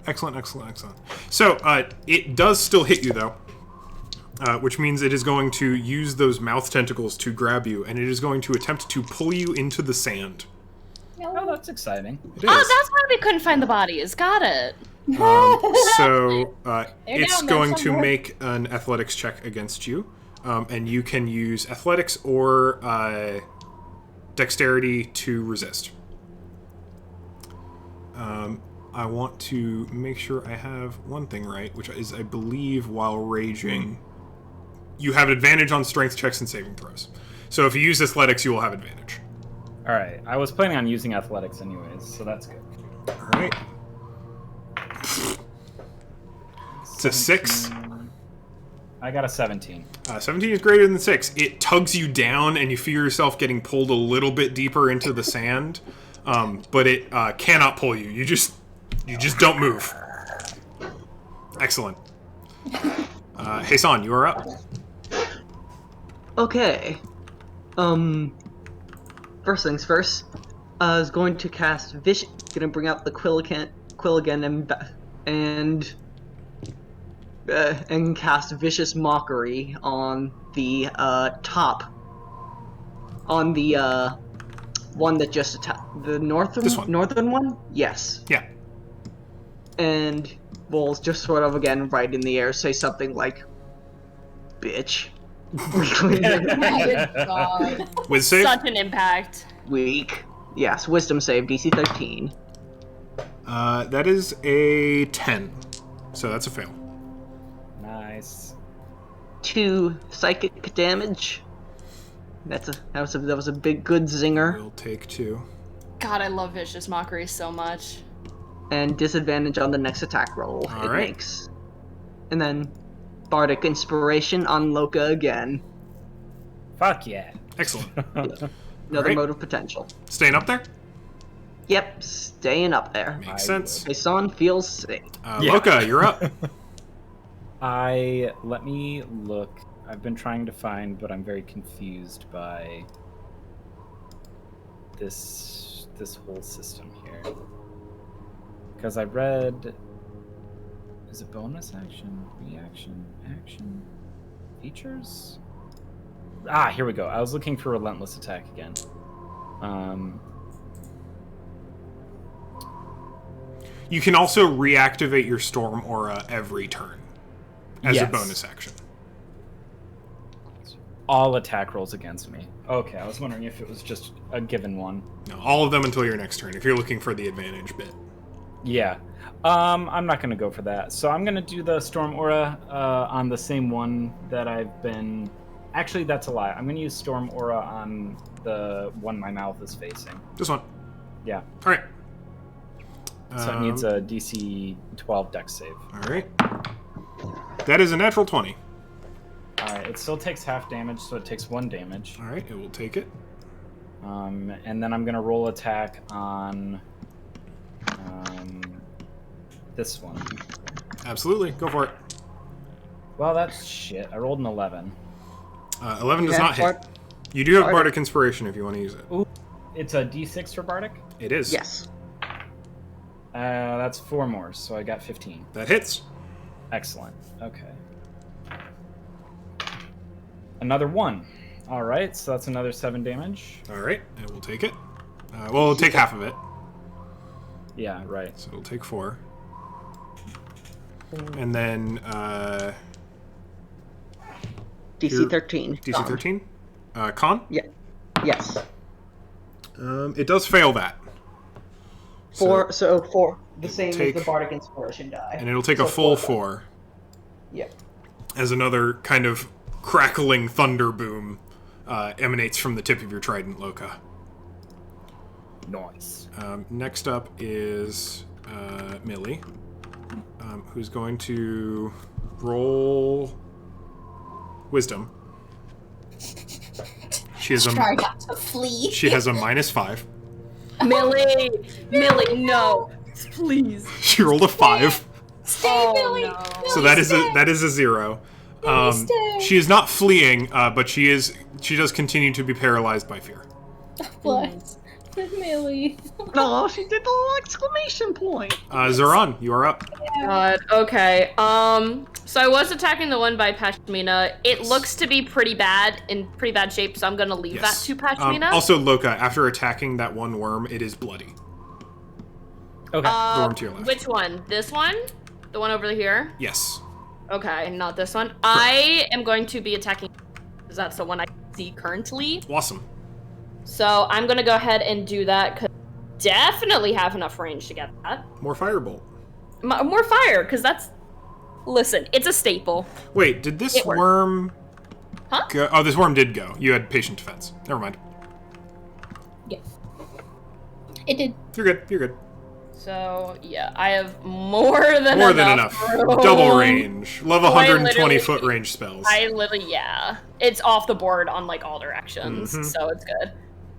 Speaker 1: Excellent, excellent, excellent. So, it does still hit you, though. Which means it is going to use those mouth tentacles to grab you, and it is going to attempt to pull you into the sand.
Speaker 2: Oh, that's exciting.
Speaker 1: It is.
Speaker 9: Oh, that's why we couldn't find the bodies. Got it.
Speaker 1: So, it's
Speaker 5: down there
Speaker 1: going to
Speaker 5: somewhere.
Speaker 1: make an athletics check against you. And you can use athletics or dexterity to resist. I want to make sure I have one thing right, which is, I believe, while raging, you have advantage on strength checks and saving throws. So if you use athletics, you will have advantage.
Speaker 2: All right. I was planning on using athletics anyways, so that's good.
Speaker 1: All right. It's a 6.
Speaker 2: I got a 17.
Speaker 1: 17 is greater than 6. It tugs you down, and you feel yourself getting pulled a little bit deeper into the sand, but it cannot pull you. You just don't move. Excellent. Hassan, you are up.
Speaker 7: Okay. First things first. I was going to cast gonna bring out the quill again and cast Vicious Mockery on the top. On the one that just attacked the northern one? Yes.
Speaker 1: Yeah.
Speaker 7: And we'll just sort of again right in the air say something like bitch.
Speaker 5: My God.
Speaker 1: With save?
Speaker 9: Such an impact.
Speaker 7: Weak. Yes, wisdom save, DC 13.
Speaker 1: That is a 10. So that's a fail.
Speaker 2: Nice.
Speaker 7: 2 psychic damage. That was a big good zinger.
Speaker 1: We'll take 2.
Speaker 9: God, I love Vicious Mockery so much.
Speaker 7: And disadvantage on the next attack roll
Speaker 1: All
Speaker 7: it
Speaker 1: right.
Speaker 7: makes. And then Bardic Inspiration on Loka again.
Speaker 2: Fuck yeah.
Speaker 1: Excellent.
Speaker 7: Another
Speaker 1: Alright.
Speaker 7: mode of potential.
Speaker 1: Staying up there?
Speaker 7: Yep, staying up there.
Speaker 1: Makes sense.
Speaker 7: Hassan feels sick.
Speaker 2: Yeah.
Speaker 1: Loka, you're up.
Speaker 2: Let me look. I've been trying to find, but I'm very confused by this whole system here. Because I read, is it bonus action, reaction, action, features? Ah, here we go. I was looking for Relentless Attack again.
Speaker 1: You can also reactivate your Storm Aura every turn as a
Speaker 2: Yes.
Speaker 1: bonus action.
Speaker 2: All attack rolls against me. Okay, I was wondering if it was just a given one.
Speaker 1: No, all of them until your next turn, if you're looking for the advantage bit.
Speaker 2: Yeah. I'm not going to go for that. So I'm going to do the Storm Aura on the same one that I've been... Actually, that's a lie. I'm going to use Storm Aura on the one my mouth is facing.
Speaker 1: This one.
Speaker 2: Yeah.
Speaker 1: All right.
Speaker 2: So it needs a DC 12 Dex save.
Speaker 1: All right. That is a natural 20.
Speaker 2: Alright, it still takes half damage, so it takes 1 damage.
Speaker 1: All right, it will take it.
Speaker 2: And then I'm going to roll attack on this one.
Speaker 1: Absolutely. Go for it.
Speaker 2: Well, that's shit. I rolled an 11.
Speaker 1: 11 does not hit.
Speaker 3: Bard-
Speaker 1: You do have
Speaker 3: Bardic.
Speaker 1: Bardic Inspiration if you want to use it.
Speaker 2: Ooh, it's a D6 for Bardic?
Speaker 1: It is.
Speaker 3: Yes.
Speaker 2: That's 4 more, so I got 15.
Speaker 1: That hits.
Speaker 2: Excellent. Okay. Another 1. Alright, so that's another 7 damage.
Speaker 1: All right, it will take it. Well, it'll take half of it,
Speaker 2: Yeah, right.
Speaker 1: so it'll take 4. And then
Speaker 3: DC
Speaker 1: You're-
Speaker 3: 13.
Speaker 1: DC 13. Con.
Speaker 3: Yeah. Yes.
Speaker 1: It does fail that.
Speaker 3: For the
Speaker 1: it
Speaker 3: same
Speaker 1: will take-
Speaker 3: as the Bardic Inspiration die.
Speaker 1: And it'll take
Speaker 3: So
Speaker 1: a full
Speaker 3: 4.
Speaker 1: 4
Speaker 3: Yeah.
Speaker 1: as another kind of crackling thunder boom emanates from the tip of your trident, Loka.
Speaker 2: Nice.
Speaker 1: Next up is Millie, who's going to roll Wisdom. She has
Speaker 5: Try not to flee.
Speaker 1: she has a -5.
Speaker 9: Millie, no, please.
Speaker 1: She rolled a 5,
Speaker 9: Oh
Speaker 5: Millie.
Speaker 9: no.
Speaker 1: so that is a 0.
Speaker 5: stay.
Speaker 1: She is not fleeing, but she does continue to be paralyzed by fear.
Speaker 5: Bless. Millie.
Speaker 3: No, she did the little exclamation point.
Speaker 1: Zoran, you are up.
Speaker 9: God. Okay. So I was attacking the one by Pashmina. It looks to be in pretty bad shape, so I'm gonna leave that to Pashmina.
Speaker 1: Also, Loka, after attacking that one worm, it is bloody.
Speaker 2: Okay.
Speaker 1: The worm to your left.
Speaker 9: Which one? This one? The one over here?
Speaker 1: Yes.
Speaker 9: Okay, not this one. I am going to be attacking because that's the one I see currently.
Speaker 1: Awesome.
Speaker 9: So I'm gonna go ahead and do that because definitely have enough range to get that.
Speaker 1: More firebolt.
Speaker 9: More fire, because that's. Listen, it's a staple.
Speaker 1: Wait, did this
Speaker 9: It worked.
Speaker 1: worm
Speaker 9: Huh?
Speaker 1: go? Oh, this worm did go. You had patient defense. Never mind.
Speaker 5: Yes. It did.
Speaker 1: You're good. You're good.
Speaker 9: So yeah, I have more than
Speaker 1: enough.
Speaker 9: room.
Speaker 1: Double range. Love
Speaker 9: So I
Speaker 1: 120
Speaker 9: literally-
Speaker 1: foot range spells.
Speaker 9: Yeah, it's off the board on like all directions, so it's good.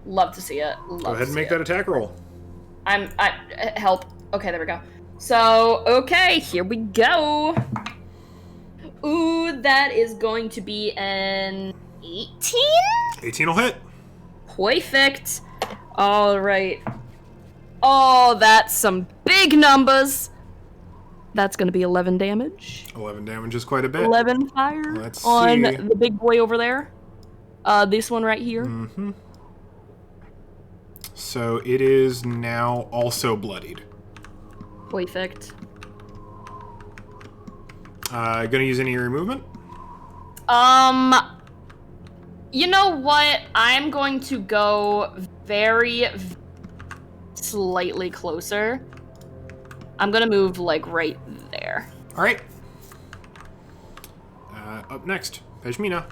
Speaker 9: Love to see it.
Speaker 1: Go ahead and make that attack roll.
Speaker 9: Help. Okay, there we go. So, okay, here we go. Ooh, that is going to be an 18?
Speaker 1: 18 will hit.
Speaker 9: Perfect. All right. Oh, that's some big numbers. That's going to be 11 damage.
Speaker 1: 11 damage is quite a bit.
Speaker 9: 11 fire
Speaker 1: Let's
Speaker 9: on
Speaker 1: see.
Speaker 9: the big boy over there. This one right here.
Speaker 1: Mm-hmm. So it is now also bloodied.
Speaker 9: Perfect.
Speaker 1: Gonna use any of your movement?
Speaker 9: You know what? I'm going to go very slightly closer. I'm gonna move like right there.
Speaker 1: All right. Up next, Pejmina.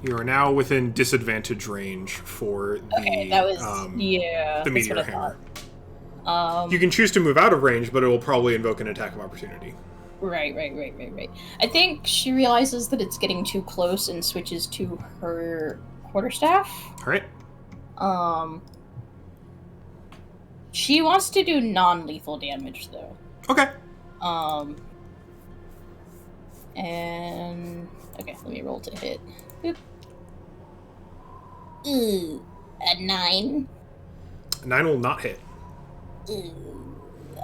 Speaker 1: You are now within disadvantage range for the
Speaker 5: Okay, that was
Speaker 1: the
Speaker 5: that's
Speaker 1: meteor
Speaker 5: what I
Speaker 1: hammer.
Speaker 5: thought.
Speaker 1: You can choose to move out of range, but it will probably invoke an attack of opportunity.
Speaker 5: Right. I think she realizes that it's getting too close and switches to her quarterstaff.
Speaker 1: All right.
Speaker 5: She wants to do non-lethal damage though.
Speaker 1: Okay.
Speaker 5: And okay, let me roll to hit. Boop. Ooh, a 9.
Speaker 1: 9 will not hit.
Speaker 5: Ooh,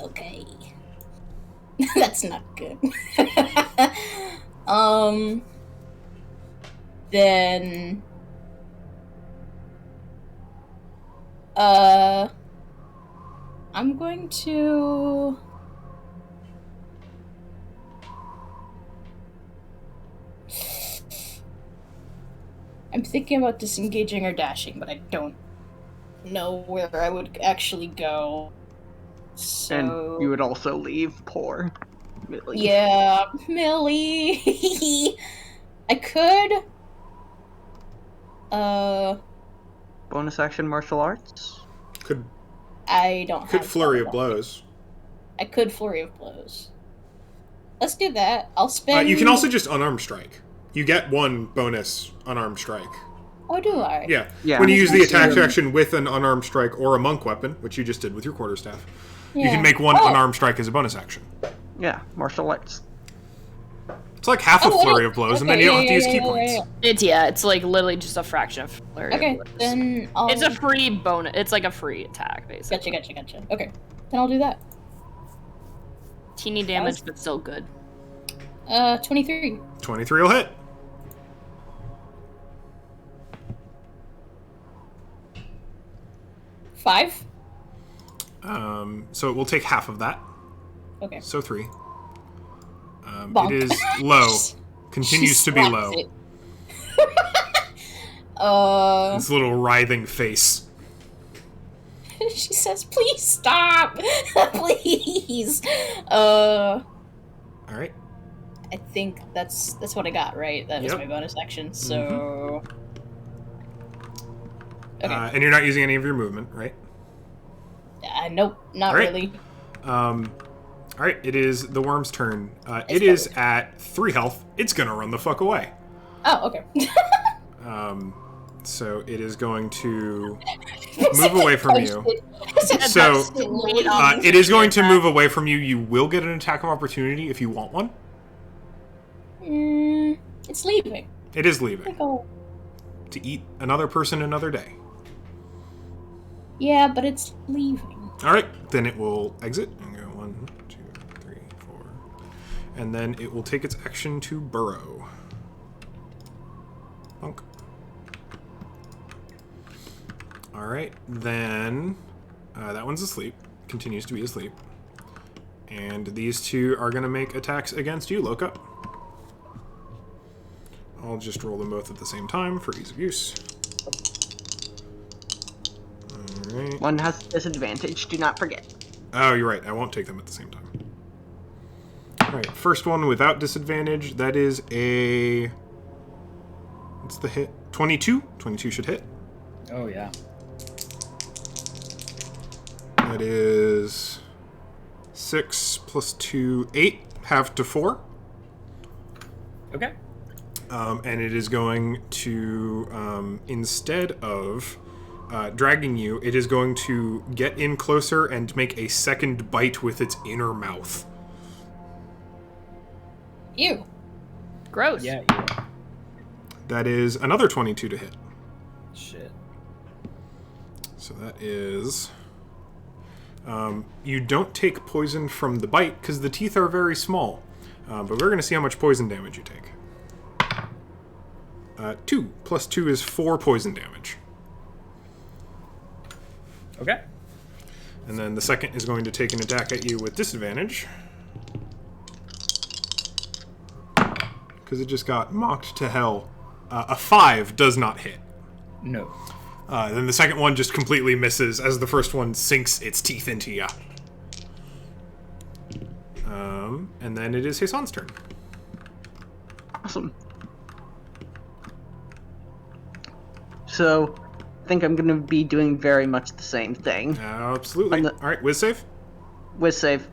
Speaker 5: okay. That's not good. Then I'm going to I'm thinking about disengaging or dashing, but I don't know where I would actually go. So
Speaker 3: And you would also leave poor Millie.
Speaker 5: yeah, Millie. I could
Speaker 7: Bonus action martial arts?
Speaker 1: Could
Speaker 5: I don't have
Speaker 1: flurry
Speaker 5: that.
Speaker 1: of blows.
Speaker 5: I could flurry of blows. Let's do that. I'll spend.
Speaker 1: You can also just unarmed strike. You get one bonus unarmed strike.
Speaker 5: Oh, do I?
Speaker 1: Yeah.
Speaker 7: Yeah.
Speaker 1: When you use the
Speaker 5: That's
Speaker 1: attack
Speaker 5: true.
Speaker 1: action with an unarmed strike or a monk weapon, which you just did with your quarterstaff, you
Speaker 5: Yeah.
Speaker 1: can make one
Speaker 5: Oh.
Speaker 1: unarmed strike as a bonus action.
Speaker 7: Yeah, martial arts.
Speaker 1: It's like half a
Speaker 5: Oh,
Speaker 1: flurry
Speaker 5: wait.
Speaker 1: of blows, and
Speaker 5: Okay,
Speaker 1: then you don't
Speaker 5: yeah,
Speaker 1: have to use
Speaker 5: yeah,
Speaker 1: key
Speaker 5: yeah,
Speaker 1: points.
Speaker 5: yeah,
Speaker 9: It's like literally just a fraction of flurry.
Speaker 5: Okay, then I'll...
Speaker 9: It's a free bonus. It's like a free attack, basically.
Speaker 5: Gotcha. Okay, then I'll do that.
Speaker 9: Teeny damage, but still good.
Speaker 5: 23.
Speaker 1: 23 will hit.
Speaker 5: Five?
Speaker 1: So it will take half of that.
Speaker 5: Okay.
Speaker 1: So 3.
Speaker 5: Bonk.
Speaker 1: It is low. Continues
Speaker 5: She
Speaker 1: to be
Speaker 5: slaps
Speaker 1: low.
Speaker 5: it.
Speaker 1: This little writhing face.
Speaker 5: She says, please stop! Please!
Speaker 1: All right.
Speaker 5: I think that's what I got, right? That was
Speaker 1: Yep.
Speaker 5: my bonus action, so... Okay.
Speaker 1: And you're not using any of your movement, right?
Speaker 5: Nope, not
Speaker 1: All right.
Speaker 5: really.
Speaker 1: All right. It is the worm's turn. It
Speaker 5: It's
Speaker 1: is
Speaker 5: covered.
Speaker 1: at 3 health. It's gonna run the fuck away.
Speaker 5: Oh, okay.
Speaker 1: So it is going to move away from you. So
Speaker 5: Wait
Speaker 1: it is going to move away from you. You will get an attack of opportunity if you want one.
Speaker 5: It's leaving.
Speaker 1: It is leaving
Speaker 5: Oh.
Speaker 1: to eat another person another day.
Speaker 5: Yeah, but it's leaving.
Speaker 1: All right, then it will exit and go 1, 2, 3, 4, and then it will take its action to burrow. Bonk. All right, then that one's asleep. Continues to be asleep, and these two are gonna make attacks against you, Loka. I'll just roll them both at the same time for ease of use. All right.
Speaker 7: One has disadvantage, do not forget.
Speaker 1: Oh, you're right. I won't take them at the same time. Alright, first one without disadvantage. That is a... What's the hit? 22? 22 should hit.
Speaker 2: Oh, yeah.
Speaker 1: That is 6 plus 2, 8. Half to 4.
Speaker 2: Okay.
Speaker 1: And it is going to, instead of dragging you, it is going to get in closer and make a second bite with its inner mouth.
Speaker 5: Ew.
Speaker 9: Gross.
Speaker 2: Yeah,
Speaker 1: That is another 22 to hit.
Speaker 2: Shit.
Speaker 1: So that is... you don't take poison from the bite because the teeth are very small. But we're going to see how much poison damage you take. 2 plus 2 is 4 poison damage.
Speaker 2: Okay.
Speaker 1: And then the second is going to take an attack at you with disadvantage. Because it just got mocked to hell. A 5 does not hit.
Speaker 2: No.
Speaker 1: Then the second one just completely misses as the first one sinks its teeth into you. And then it is Hassan's turn.
Speaker 7: Awesome. So, I think I'm going to be doing very much the same thing.
Speaker 1: Absolutely. Alright, whiz save.
Speaker 7: Whiz save.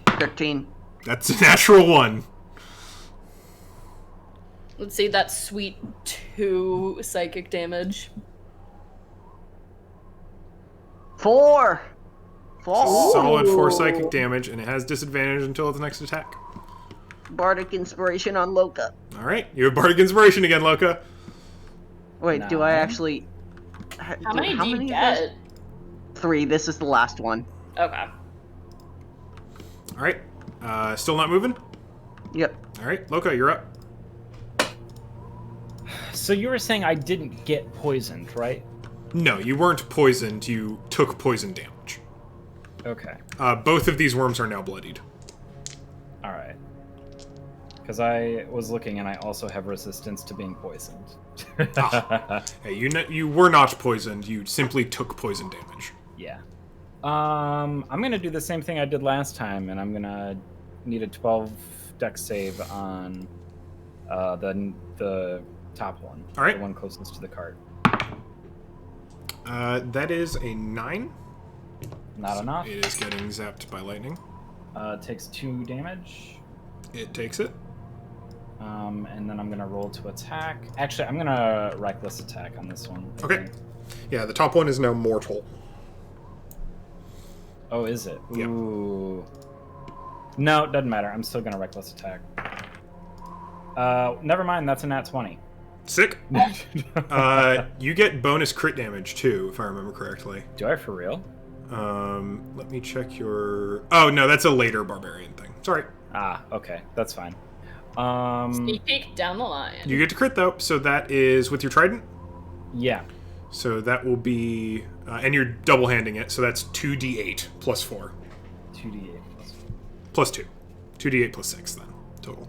Speaker 7: 13.
Speaker 1: That's a natural 1.
Speaker 9: Let's see that sweet 2 psychic damage.
Speaker 7: 4! 4!
Speaker 1: Solid 4 psychic damage, and it has disadvantage until its next attack.
Speaker 7: Bardic Inspiration on Loka.
Speaker 1: Alright, you have Bardic Inspiration again, Loka.
Speaker 7: Wait, do I
Speaker 2: 9.
Speaker 7: actually...
Speaker 9: How many do you
Speaker 7: of
Speaker 9: get?
Speaker 7: those? 3. This is the last one.
Speaker 9: Okay.
Speaker 1: Alright, still not moving?
Speaker 7: Yep.
Speaker 1: Alright, Loka, you're up.
Speaker 2: So you were saying I didn't get poisoned, right?
Speaker 1: No, you weren't poisoned, you took poison damage.
Speaker 2: Okay.
Speaker 1: Both of these worms are now bloodied.
Speaker 2: All right. Because I was looking and I also have resistance to being poisoned.
Speaker 1: Hey, you were not poisoned, you simply took poison damage.
Speaker 2: Yeah. I'm going to do the same thing I did last time, and I'm going to need a 12 dex save on the top one.
Speaker 1: All right.
Speaker 2: The one closest to the cart.
Speaker 1: That is a 9.
Speaker 2: Not enough.
Speaker 1: It is getting zapped by lightning.
Speaker 2: Takes 2 damage.
Speaker 1: It takes it.
Speaker 2: And then I'm gonna roll to attack. Actually, I'm gonna reckless attack on this one. I
Speaker 1: Okay.
Speaker 2: think.
Speaker 1: Yeah, the top one is now mortal.
Speaker 2: Oh, is it?
Speaker 1: Yep.
Speaker 2: Ooh. No, it doesn't matter. I'm still gonna reckless attack. Never mind. That's a nat 20.
Speaker 1: Sick. You get bonus crit damage too, if I remember correctly.
Speaker 2: Do I for real?
Speaker 1: Let me check your. Oh no, that's a later barbarian thing. Sorry.
Speaker 2: Ah, okay, that's fine.
Speaker 9: Sneak peek down the line.
Speaker 1: You get to crit though, so that is with your trident.
Speaker 2: Yeah.
Speaker 1: So that will be, and you're double handing it, so that's 2d8 plus 4.
Speaker 2: 2d8
Speaker 1: plus 2. 2d8 plus 6 then total.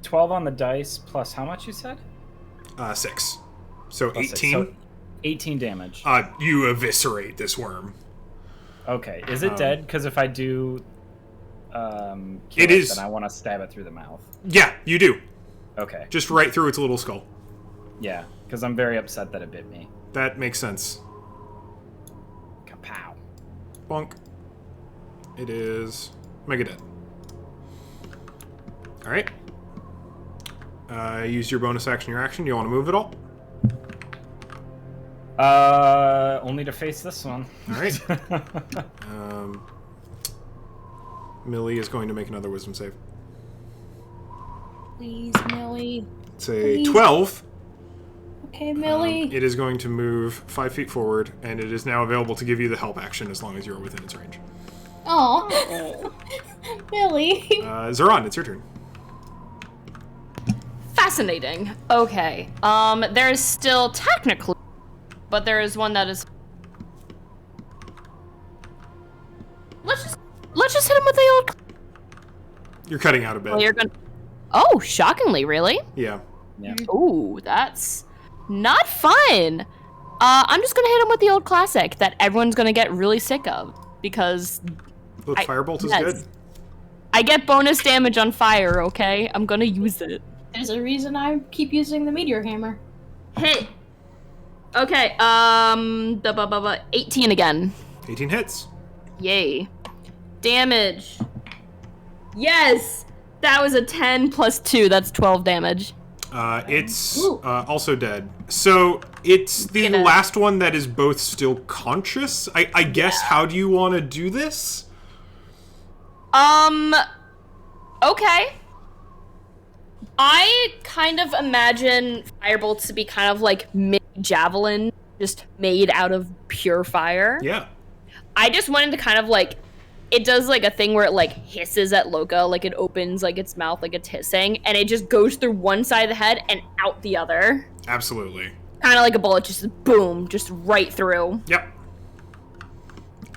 Speaker 2: 12 on the dice plus how much you said?
Speaker 1: 6. So
Speaker 2: Plus
Speaker 1: 18.
Speaker 2: 6. So 18 damage.
Speaker 1: You eviscerate this worm.
Speaker 2: Okay, is it dead? Because if I do, kill
Speaker 1: it is.
Speaker 2: Then I want to stab it through the mouth.
Speaker 1: Yeah, you do.
Speaker 2: Okay.
Speaker 1: Just right through its little skull.
Speaker 2: Yeah, because I'm very upset that it bit me.
Speaker 1: That makes sense.
Speaker 2: Kapow.
Speaker 1: Bonk. It is mega dead. All right. Use your bonus action, your action. You want to move at all?
Speaker 2: Only to face this one.
Speaker 1: All right. Millie is going to make another wisdom save.
Speaker 5: Please, Millie.
Speaker 1: It's a
Speaker 5: Please.
Speaker 1: 12.
Speaker 5: Okay, Millie.
Speaker 1: It is going to move 5 feet forward, and it is now available to give you the help action as long as you're within its range.
Speaker 5: Aw. Millie.
Speaker 1: Zoran, it's your turn.
Speaker 9: Fascinating. Okay. There is still technically, but there is one that is. Let's just hit him with the old.
Speaker 1: You're cutting out a bit.
Speaker 9: Oh, you're gonna. Oh, shockingly, really?
Speaker 1: Yeah.
Speaker 2: Yeah.
Speaker 9: Ooh, that's not fun. I'm just gonna hit him with the old classic that everyone's gonna get really sick of because.
Speaker 1: Look, Firebolt is
Speaker 9: yes.
Speaker 1: good.
Speaker 9: I get bonus damage on fire. Okay, I'm gonna use it.
Speaker 5: There's a reason I keep using the meteor hammer.
Speaker 9: Hit. Okay. 18 again.
Speaker 1: 18 hits.
Speaker 9: Yay. Damage. Yes! That was a 10 plus 2. That's 12 damage.
Speaker 1: It's also dead. So it's the
Speaker 9: Gonna-
Speaker 1: last one that is both still conscious. I guess. How do you want to do this?
Speaker 9: Okay. I kind of imagine firebolts to be kind of like mini javelin, just made out of pure fire.
Speaker 1: Yeah.
Speaker 9: I just wanted to kind of like, it does like a thing where it like hisses at Loka, like it opens like its mouth like it's hissing, and it just goes through one side of the head and out the other.
Speaker 1: Absolutely.
Speaker 9: Kind of like a bullet, just boom, just right through.
Speaker 1: Yep.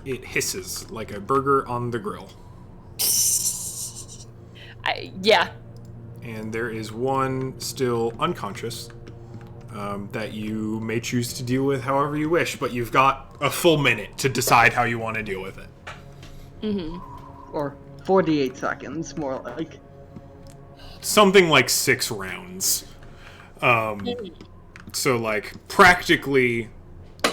Speaker 1: It hisses like a burger on the grill.
Speaker 9: Yeah.
Speaker 1: And there is one still unconscious that you may choose to deal with however you wish, but you've got a full minute to decide how you want to deal with it.
Speaker 9: Mm-hmm.
Speaker 3: Or 48 seconds, more like.
Speaker 1: Something like 6 rounds. So, like, practically,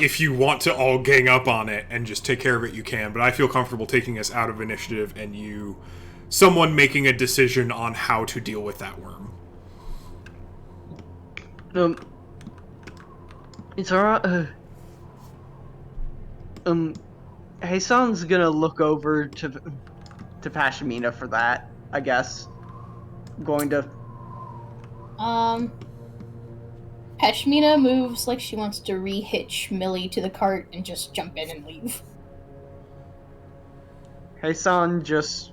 Speaker 1: if you want to all gang up on it and just take care of it, you can. But I feel comfortable taking us out of initiative and someone making a decision on how to deal with that worm.
Speaker 3: It's alright. Hassan's gonna look over to Pashmina for that, I guess. Going to.
Speaker 5: Pashmina moves like she wants to re-hitch Millie to the cart and just jump in and leave.
Speaker 3: Hassan just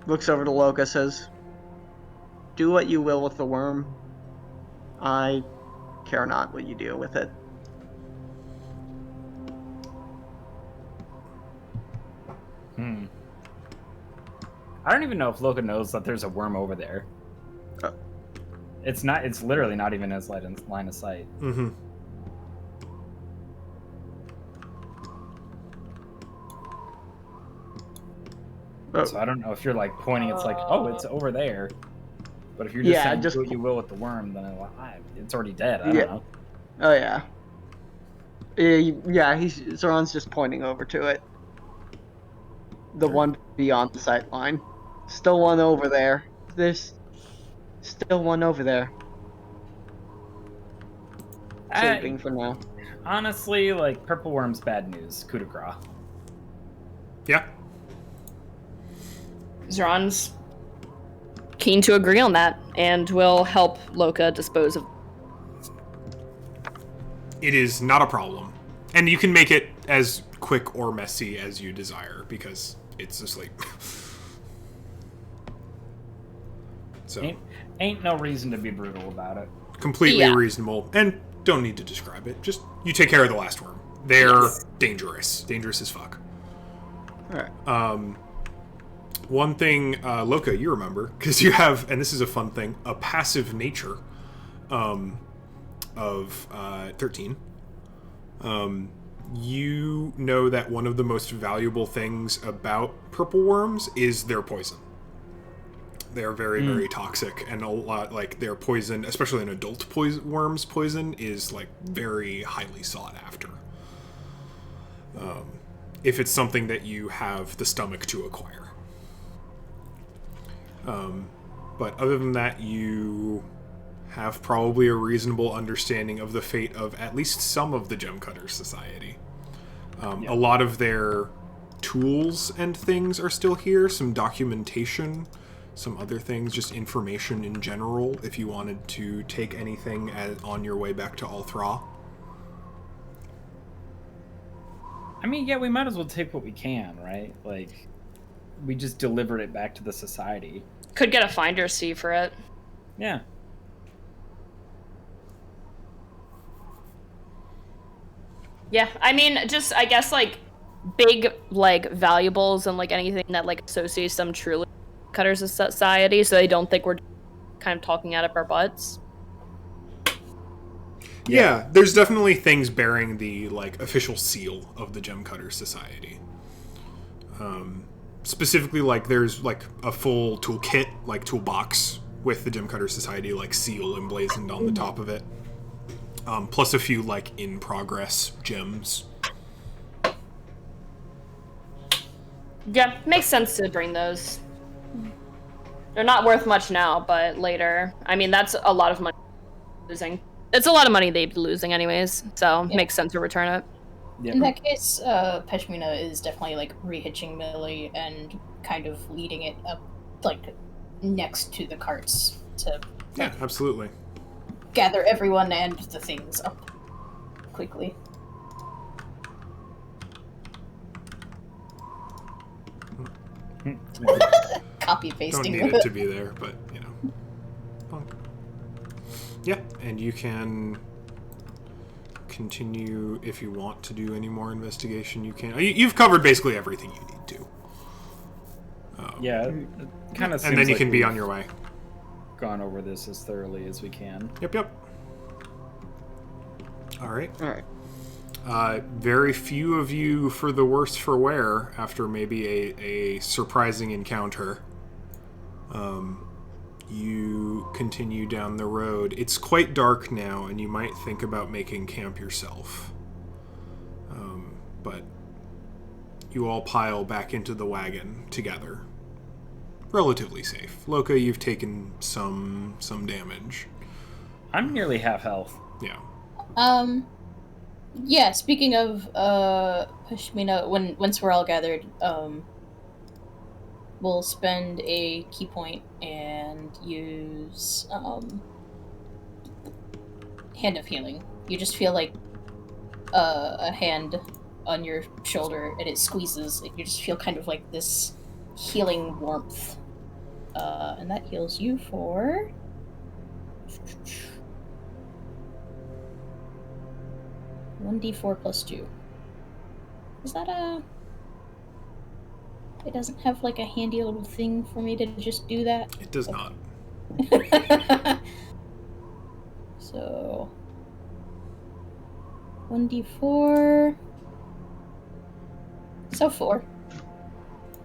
Speaker 3: looks over to Loka, says, "Do what you will with the worm. I care not what you do with it."
Speaker 2: I don't even know if Loka knows that there's a worm over there. It's literally not even his line of sight.
Speaker 1: Mm-hmm.
Speaker 2: So I don't know if you're like pointing, it's like, oh, it's over there. But if you're just
Speaker 3: Yeah,
Speaker 2: saying
Speaker 3: just-
Speaker 2: do what you will with the worm, then it's already dead. I
Speaker 3: Yeah.
Speaker 2: don't know.
Speaker 3: Oh yeah. Yeah, Zoran's just pointing over to it. The one beyond the sight line. Still one over there. There's still one over there. Sleeping for now.
Speaker 2: Honestly, like, purple worm's bad news. Coup de grace.
Speaker 1: Yeah.
Speaker 9: Zoran's keen to agree on that, and will help Loka dispose of.
Speaker 1: It is not a problem. And you can make it as quick or messy as you desire, because it's asleep. So,
Speaker 2: Ain't no reason to be brutal about it.
Speaker 1: completely reasonable. And don't need to describe it. Just, you take care of the last worm. They're dangerous. Dangerous as fuck.
Speaker 3: Alright.
Speaker 1: One thing, Loka, you remember, because you have, and this is a fun thing, a passive nature of 13. You know that one of the most valuable things about purple worms is their poison. They're very, very toxic, and a lot, like, their poison, especially an adult worm's poison, is, like, very highly sought after. If it's something that you have the stomach to acquire. But other than that, you have probably a reasonable understanding of the fate of at least some of the Gemcutter Society. A lot of their tools and things are still here, some documentation, some other things, just information in general, if you wanted to take anything on your way back to Al-Thrah.
Speaker 2: I mean, yeah, we might as well take what we can, right? Like, we just delivered it back to the society.
Speaker 9: Could get a finder's fee for it.
Speaker 2: Yeah.
Speaker 9: Yeah, I mean, just, I guess, like, big, like, valuables and, like, anything that, like, associates them truly with Cutter Society, so they don't think we're kind of talking out of our butts.
Speaker 1: Yeah, there's definitely things bearing the, like, official seal of the Gemcutter Society. Specifically, like, there's, like, a full toolkit, like, toolbox with the Gemcutter Society, like, seal emblazoned on the top of it. Plus a few, like, in-progress gems.
Speaker 9: Yeah, makes sense to bring those. They're not worth much now, but later. I mean, that's a lot of money losing. It's a lot of money they'd be losing anyways, so makes sense to return it.
Speaker 2: Yeah.
Speaker 5: In that case, Peshmina is definitely like rehitching Millie and kind of leading it up, like next to the carts to
Speaker 1: Yeah, absolutely.
Speaker 5: gather everyone and the things up quickly. Copy
Speaker 1: Don't
Speaker 5: pasting.
Speaker 1: need it to be there, but, you know. Fun. Yeah, and you can continue if you want to do any more investigation. You can. You've covered basically everything you need to.
Speaker 2: Yeah, it kind of seems
Speaker 1: And then you
Speaker 2: like
Speaker 1: can be
Speaker 2: we've
Speaker 1: on your way.
Speaker 2: gone over this as thoroughly as we can.
Speaker 1: Yep. All right.
Speaker 3: Alright.
Speaker 1: Very few of you, for the worse for wear, after maybe a surprising encounter, you continue down the road. It's quite dark now, and you might think about making camp yourself. But you all pile back into the wagon together. Relatively safe. Loka, you've taken some damage.
Speaker 2: I'm nearly half health.
Speaker 1: Yeah.
Speaker 5: Yeah, speaking of Pashmina, once we're all gathered, we'll spend a key point and use Hand of Healing. You just feel like a hand on your shoulder and it squeezes. You just feel kind of like this healing warmth. And that heals you for 1d4 plus 2. Is that a... It doesn't have like a handy little thing for me to just do that?
Speaker 1: It does not.
Speaker 5: So... 1d4... So 4.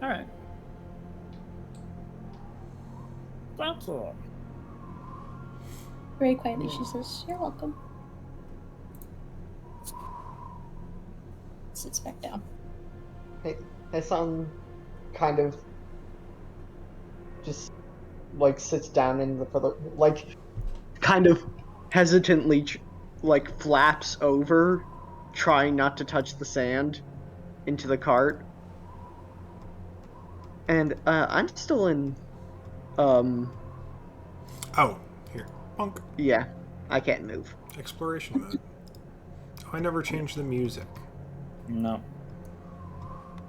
Speaker 2: Alright.
Speaker 6: Thank you.
Speaker 5: Very quietly, she says, "You're welcome." Sits back down.
Speaker 7: Hassan kind of just like sits down in the like kind of hesitantly like flaps over, trying not to touch the sand into the cart. And I'm still in
Speaker 1: Oh, here. Bonk.
Speaker 7: yeah, I can't move.
Speaker 1: Exploration mode. Oh, I never changed the music.
Speaker 2: No.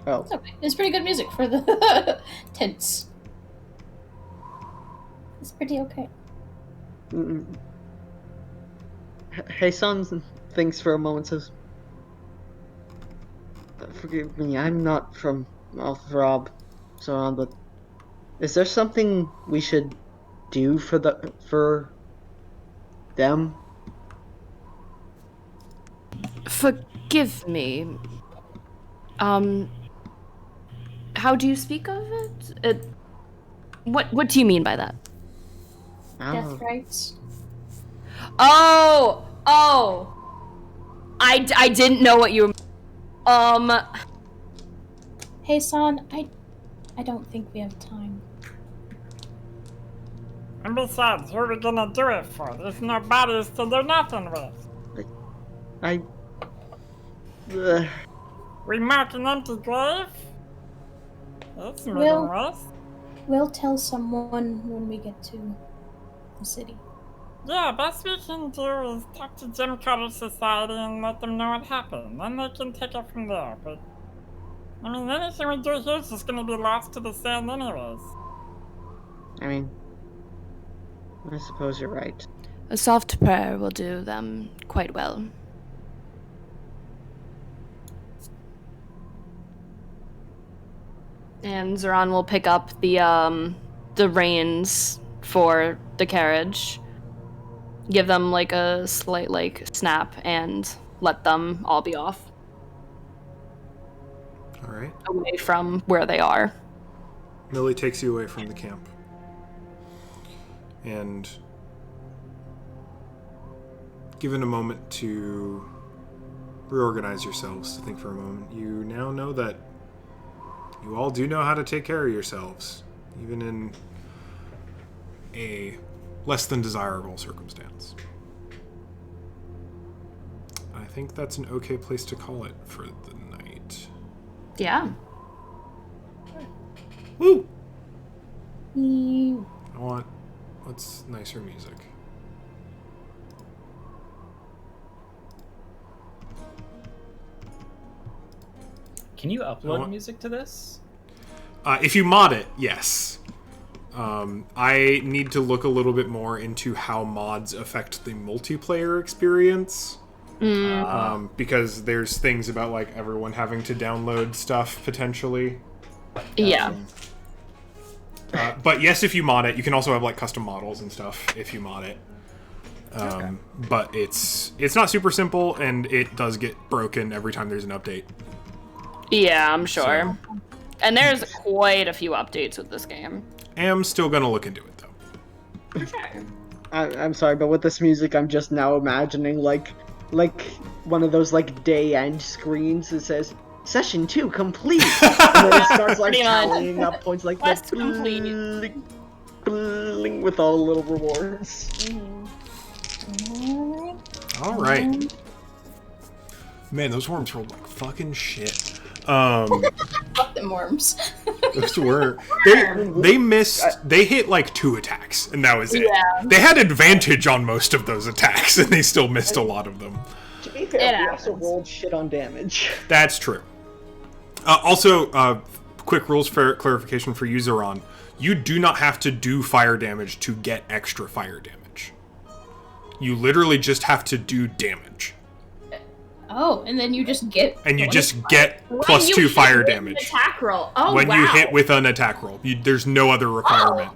Speaker 7: Oh,
Speaker 5: It's okay. It's pretty good music for the tents. It's pretty okay.
Speaker 7: Hassan thinks for a moment, says, "Forgive me, I'm not from Al-Thrah, so on, but is there something we should do for them?"
Speaker 9: Forgive me. How do you speak of it? What do you mean by that?
Speaker 5: Death rights.
Speaker 9: Oh! I didn't know what you were...
Speaker 5: Hey, San, I don't think we have time.
Speaker 6: And besides, who are we gonna do it for? There's no bodies to do nothing with. We mark an empty grave? That's meaningless.
Speaker 5: We'll tell someone when we get to the city.
Speaker 6: Yeah, best we can do is talk to Jim Carter Society and let them know what happened. Then they can take it from there, but... I mean, anything we do here is just gonna be lost to the sand anyways.
Speaker 7: I mean, I suppose you're right.
Speaker 9: A soft prayer will do them quite well. And Zoran will pick up the reins for the carriage, give them like a slight like snap, and let them all be off.
Speaker 1: All right.
Speaker 9: Away from where they are.
Speaker 1: Millie takes you away from the camp. And given a moment to reorganize yourselves, to think for a moment, you now know that you all do know how to take care of yourselves, even in a less than desirable circumstance. I think that's an okay place to call it for the night.
Speaker 9: Yeah.
Speaker 1: Woo!
Speaker 5: You.
Speaker 1: I want what's nicer music.
Speaker 2: Can you upload music to this?
Speaker 1: If you mod it, yes. I need to look a little bit more into how mods affect the multiplayer experience. Because there's things about like everyone having to download stuff potentially.
Speaker 9: Yeah.
Speaker 1: But yes, if you mod it, you can also have like custom models and stuff if you mod it.
Speaker 2: Okay.
Speaker 1: But it's not super simple, and it does get broken every time there's an update.
Speaker 9: Yeah, I'm sure. And there's quite a few updates with this game.
Speaker 1: Am still gonna look into it though.
Speaker 9: For sure.
Speaker 7: I'm sorry, but with this music, I'm just now imagining like one of those like day end screens that says "Session 2 complete," and then it starts like tallying up points like
Speaker 9: Quest
Speaker 7: that,
Speaker 9: complete.
Speaker 7: bling, bling, with all the little rewards.
Speaker 1: All right. Man, those worms rolled like fucking shit.
Speaker 5: Fuck them worms.
Speaker 1: Those were they missed. They hit like 2 attacks, and that was it.
Speaker 9: Yeah.
Speaker 1: They had advantage on most of those attacks, and they still missed a lot of them.
Speaker 7: To be fair, we also rolled shit on damage.
Speaker 1: That's true. Also, quick rules for clarification for you, Zoran. You do not have to do fire damage to get extra fire damage. You literally just have to do damage.
Speaker 5: Oh, and then you just get...
Speaker 1: And you just get plus 2 fire damage.
Speaker 9: Attack roll. Oh,
Speaker 1: when
Speaker 9: wow.
Speaker 1: you hit with an attack roll. There's no other requirement.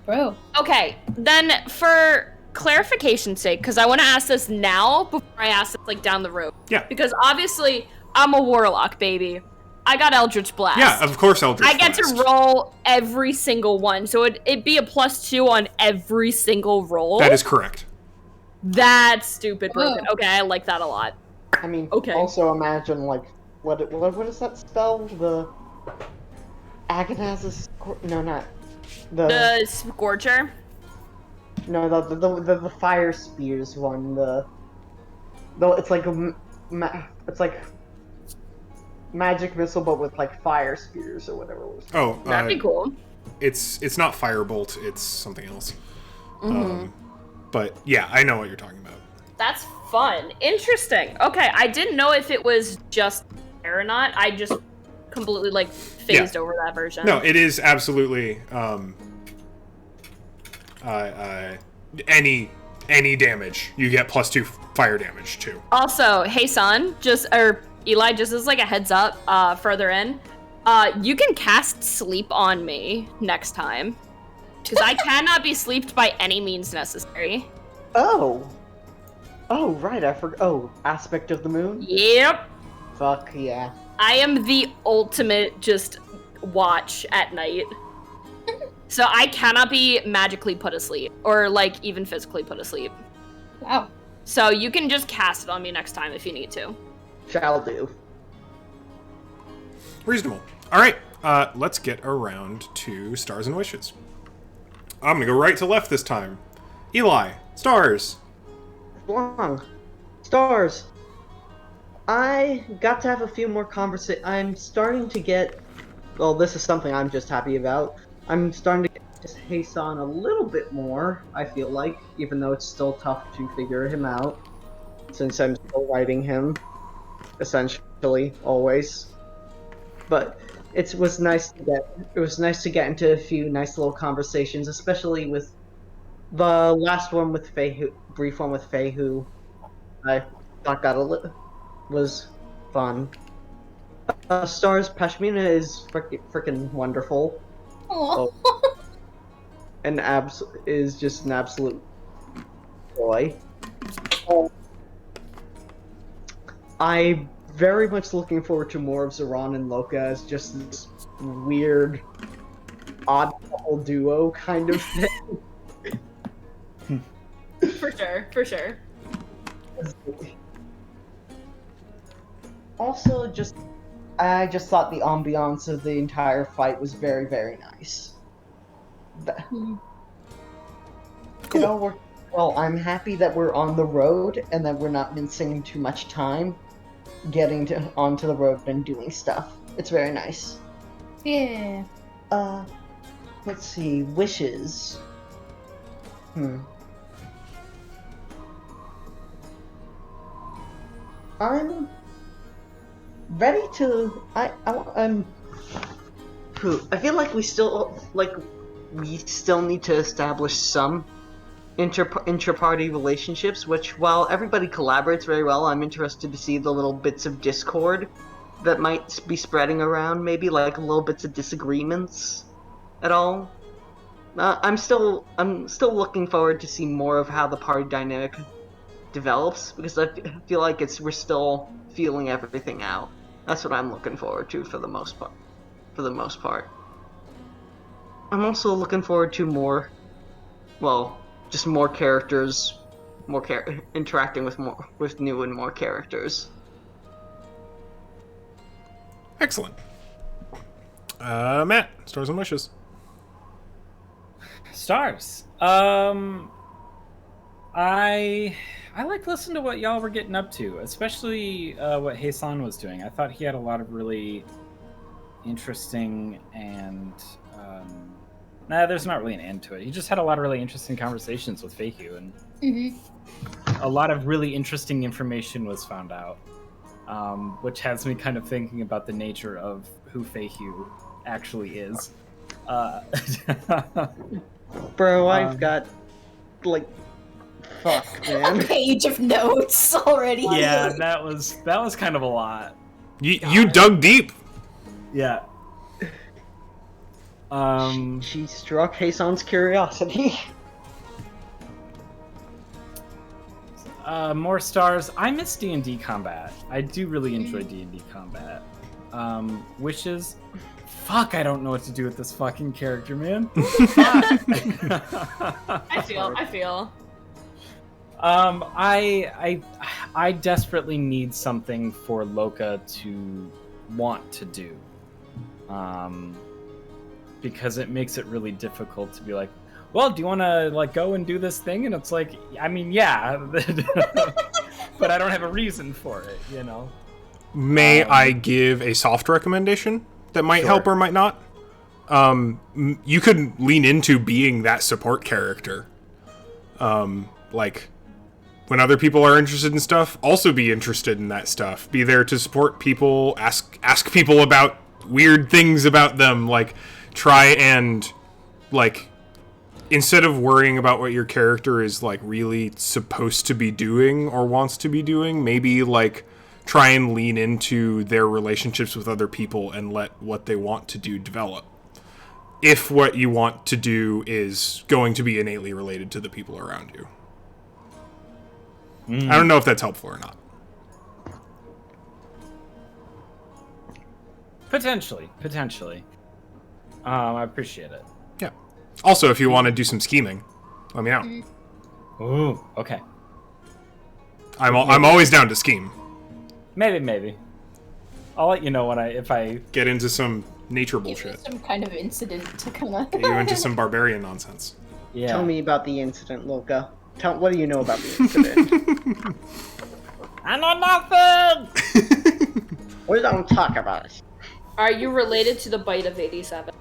Speaker 5: Bro.
Speaker 9: Okay, then for clarification's sake, because I want to ask this now before I ask this like down the road.
Speaker 1: Yeah.
Speaker 9: Because obviously I'm a warlock, baby. I got Eldritch Blast.
Speaker 1: Yeah, of course Eldritch
Speaker 9: I get
Speaker 1: Blast.
Speaker 9: to roll every single one, so it'd be a +2 on every single roll.
Speaker 1: That is correct.
Speaker 9: That's stupid broken. Okay, I like that a lot.
Speaker 7: I mean,
Speaker 9: Okay.
Speaker 7: also imagine, like, what is that spell? The Agatha's no, not
Speaker 9: The Scorcher.
Speaker 7: no, the fire spears one. It's like it's like magic missile, but with like fire spears or whatever it was.
Speaker 1: Oh,
Speaker 9: That'd be cool.
Speaker 1: It's not Firebolt, it's something else.
Speaker 9: Mm-hmm.
Speaker 1: But yeah, I know what you're talking about.
Speaker 9: That's fun. Interesting. Okay, I didn't know if it was just or not. I just completely like phased over that version.
Speaker 1: No, it is absolutely any damage you get +2 fire damage too.
Speaker 9: Also, hey son, Eli, just as like a heads up, further in, you can cast sleep on me next time. Because I cannot be sleeped by any means necessary.
Speaker 7: Oh, right, I forgot. Oh, aspect of the moon.
Speaker 9: Yep.
Speaker 7: Fuck yeah.
Speaker 9: I am the ultimate just watch at night. So I cannot be magically put asleep, or like even physically put asleep.
Speaker 5: Wow.
Speaker 9: So you can just cast it on me next time if you need to.
Speaker 7: Shall do.
Speaker 1: Reasonable. All right, let's get around to stars and wishes. I'm gonna go right to left this time. Eli, stars.
Speaker 7: Long. Stars. I got to have a few more conversations. I'm starting to get... Well, this is something I'm just happy about. I'm starting to get to Heisan a little bit more, I feel like, even though it's still tough to figure him out, since I'm still writing him, essentially, always. But it was nice to get into a few nice little conversations, especially with the last one with Faye, brief one with Faye, who I thought was fun. Stars, Pashmina is freaking wonderful.
Speaker 5: Aww.
Speaker 7: And is just an absolute joy. I'm very much looking forward to more of Zeron and Loka as just this weird, odd couple duo kind of thing.
Speaker 9: For sure.
Speaker 7: Also, I just thought the ambiance of the entire fight was very, very nice.
Speaker 1: Cool.
Speaker 7: It all worked well. I'm happy that we're on the road and that we're not missing too much time getting onto the road and doing stuff. It's very nice.
Speaker 5: Yeah.
Speaker 7: Let's see. Wishes. I'm ready to. I feel like we still need to establish some intra-party relationships. Which, while everybody collaborates very well, I'm interested to see the little bits of discord that might be spreading around. Maybe like little bits of disagreements at all. I'm still looking forward to see more of how the party dynamic develops, because I feel like we're still feeling everything out. That's what I'm looking forward to for the most part. I'm also looking forward to more characters, interacting with new and more characters.
Speaker 1: Excellent. Matt, stars and wishes.
Speaker 2: Stars. I like listening to what y'all were getting up to, especially what Heisan was doing. I thought he had a lot of really interesting and there's not really an end to it. He just had a lot of really interesting conversations with Feihu, and a lot of really interesting information was found out, which has me kind of thinking about the nature of who Feihu actually is.
Speaker 7: Bro, I've got fuck, man.
Speaker 5: A page of notes already.
Speaker 2: Yeah, that was kind of a lot.
Speaker 1: You dug deep.
Speaker 2: Yeah.
Speaker 7: She struck Heisan's curiosity.
Speaker 2: More stars. I miss D&D combat. I do really enjoy D&D combat. Wishes. Fuck, I don't know what to do with this fucking character, man.
Speaker 9: I feel.
Speaker 2: I desperately need something for Loka to want to do. Because it makes it really difficult to be like, well, do you want to like go and do this thing? And it's like, I mean, yeah, but I don't have a reason for it, you know?
Speaker 1: May I give a soft recommendation that might help or might not? You could lean into being that support character. Like, when other people are interested in stuff, also be interested in that stuff. Be there to support people, ask people about weird things about them, like, try and, like, instead of worrying about what your character is, like, really supposed to be doing or wants to be doing, maybe, like, try and lean into their relationships with other people and let what they want to do develop. If what you want to do is going to be innately related to the people around you. I don't know if that's helpful or not.
Speaker 2: Potentially. I appreciate it.
Speaker 1: Yeah. Also, if you want to do some scheming, let me know.
Speaker 2: Ooh, okay.
Speaker 1: I'm always down to scheme.
Speaker 2: Maybe. I'll let you know if I
Speaker 1: get into some nature
Speaker 5: Give me
Speaker 1: bullshit.
Speaker 5: some kind of incident to kind of
Speaker 1: Get you into some barbarian nonsense.
Speaker 2: Yeah.
Speaker 3: Tell me about the incident, Loka. What do you know about the incident?
Speaker 6: I know nothing!
Speaker 3: We don't talk about it.
Speaker 9: Are you related to the bite of 87?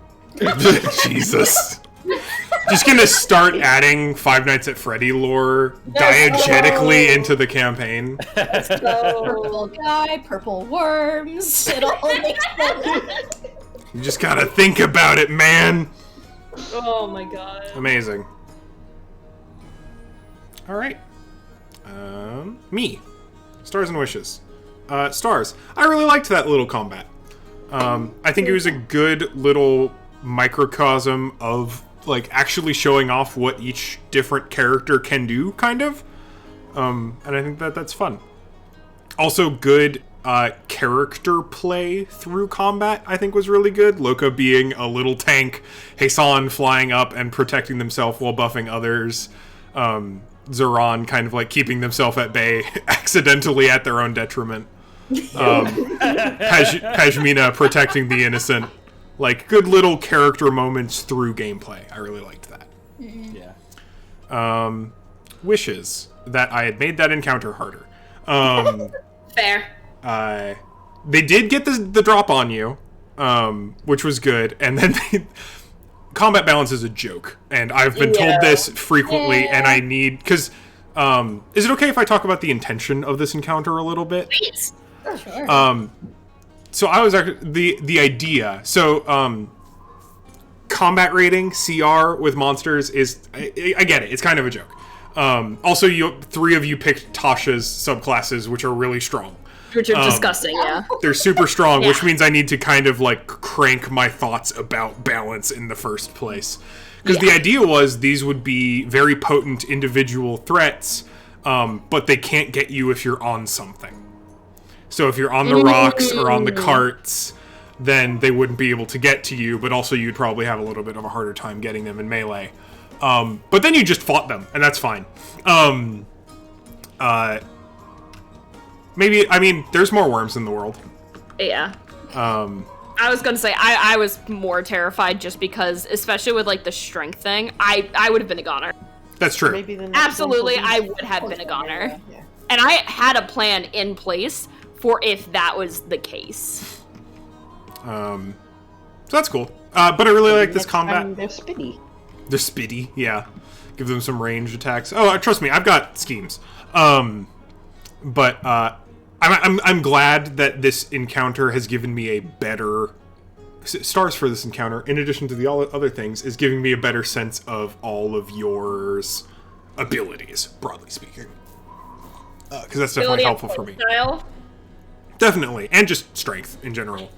Speaker 1: Jesus. Just gonna start adding Five Nights at Freddy lore diegetically into the campaign.
Speaker 5: purple guy, purple worms. It'll all make sense.
Speaker 1: You just gotta think about it, man.
Speaker 9: Oh my god.
Speaker 1: Amazing. Alright. Me. Stars and Wishes. Stars. I really liked that little combat. I think it was a good little microcosm of, like, actually showing off what each different character can do, kind of. And I think that's fun. Also, good character play through combat, I think, was really good. Loka being a little tank, Hassan flying up and protecting themselves while buffing others. Zoran kind of like keeping themselves at bay accidentally at their own detriment. Pashmina protecting the innocent. Like, good little character moments through gameplay. I really liked that.
Speaker 2: Yeah.
Speaker 1: Wishes that I had made that encounter harder.
Speaker 9: Fair.
Speaker 1: They did get the drop on you, which was good, and then combat balance is a joke, and I've been told this frequently, and I need, because, is it okay if I talk about the intention of this encounter a little bit?
Speaker 9: Please.
Speaker 5: Sure.
Speaker 1: So I was actually, the idea, so, combat rating, CR, with monsters is, I get it, it's kind of a joke. Also, three of you picked Tasha's subclasses, which are really strong.
Speaker 9: Which are disgusting, yeah.
Speaker 1: They're super strong, which means I need to kind of, like, crank my thoughts about balance in the first place. Because the idea was these would be very potent individual threats, but they can't get you if you're on something. So if you're on the rocks or on the carts, then they wouldn't be able to get to you, but also you'd probably have a little bit of a harder time getting them in melee. But then you just fought them, and that's fine. Maybe, I mean, there's more worms in the world.
Speaker 9: Yeah. I was gonna say, I was more terrified just because, especially with, like, the strength thing, I would have been a goner.
Speaker 1: That's true.
Speaker 7: Maybe the next
Speaker 9: Absolutely,
Speaker 7: one will
Speaker 9: I
Speaker 7: be
Speaker 9: would have been a goner.
Speaker 7: Yeah.
Speaker 9: And I had a plan in place for if that was the case.
Speaker 1: So that's cool. But I really like this
Speaker 7: Next time
Speaker 1: combat.
Speaker 7: They're spitty.
Speaker 1: They're speedy, yeah. Give them some ranged attacks. Oh, trust me, I've got schemes. But I'm glad that this encounter has given me a better stars for this encounter. In addition to the other things, is giving me a better sense of all of yours abilities, broadly speaking. Because that's definitely helpful for me.
Speaker 9: Style.
Speaker 1: Definitely, and just strength in general.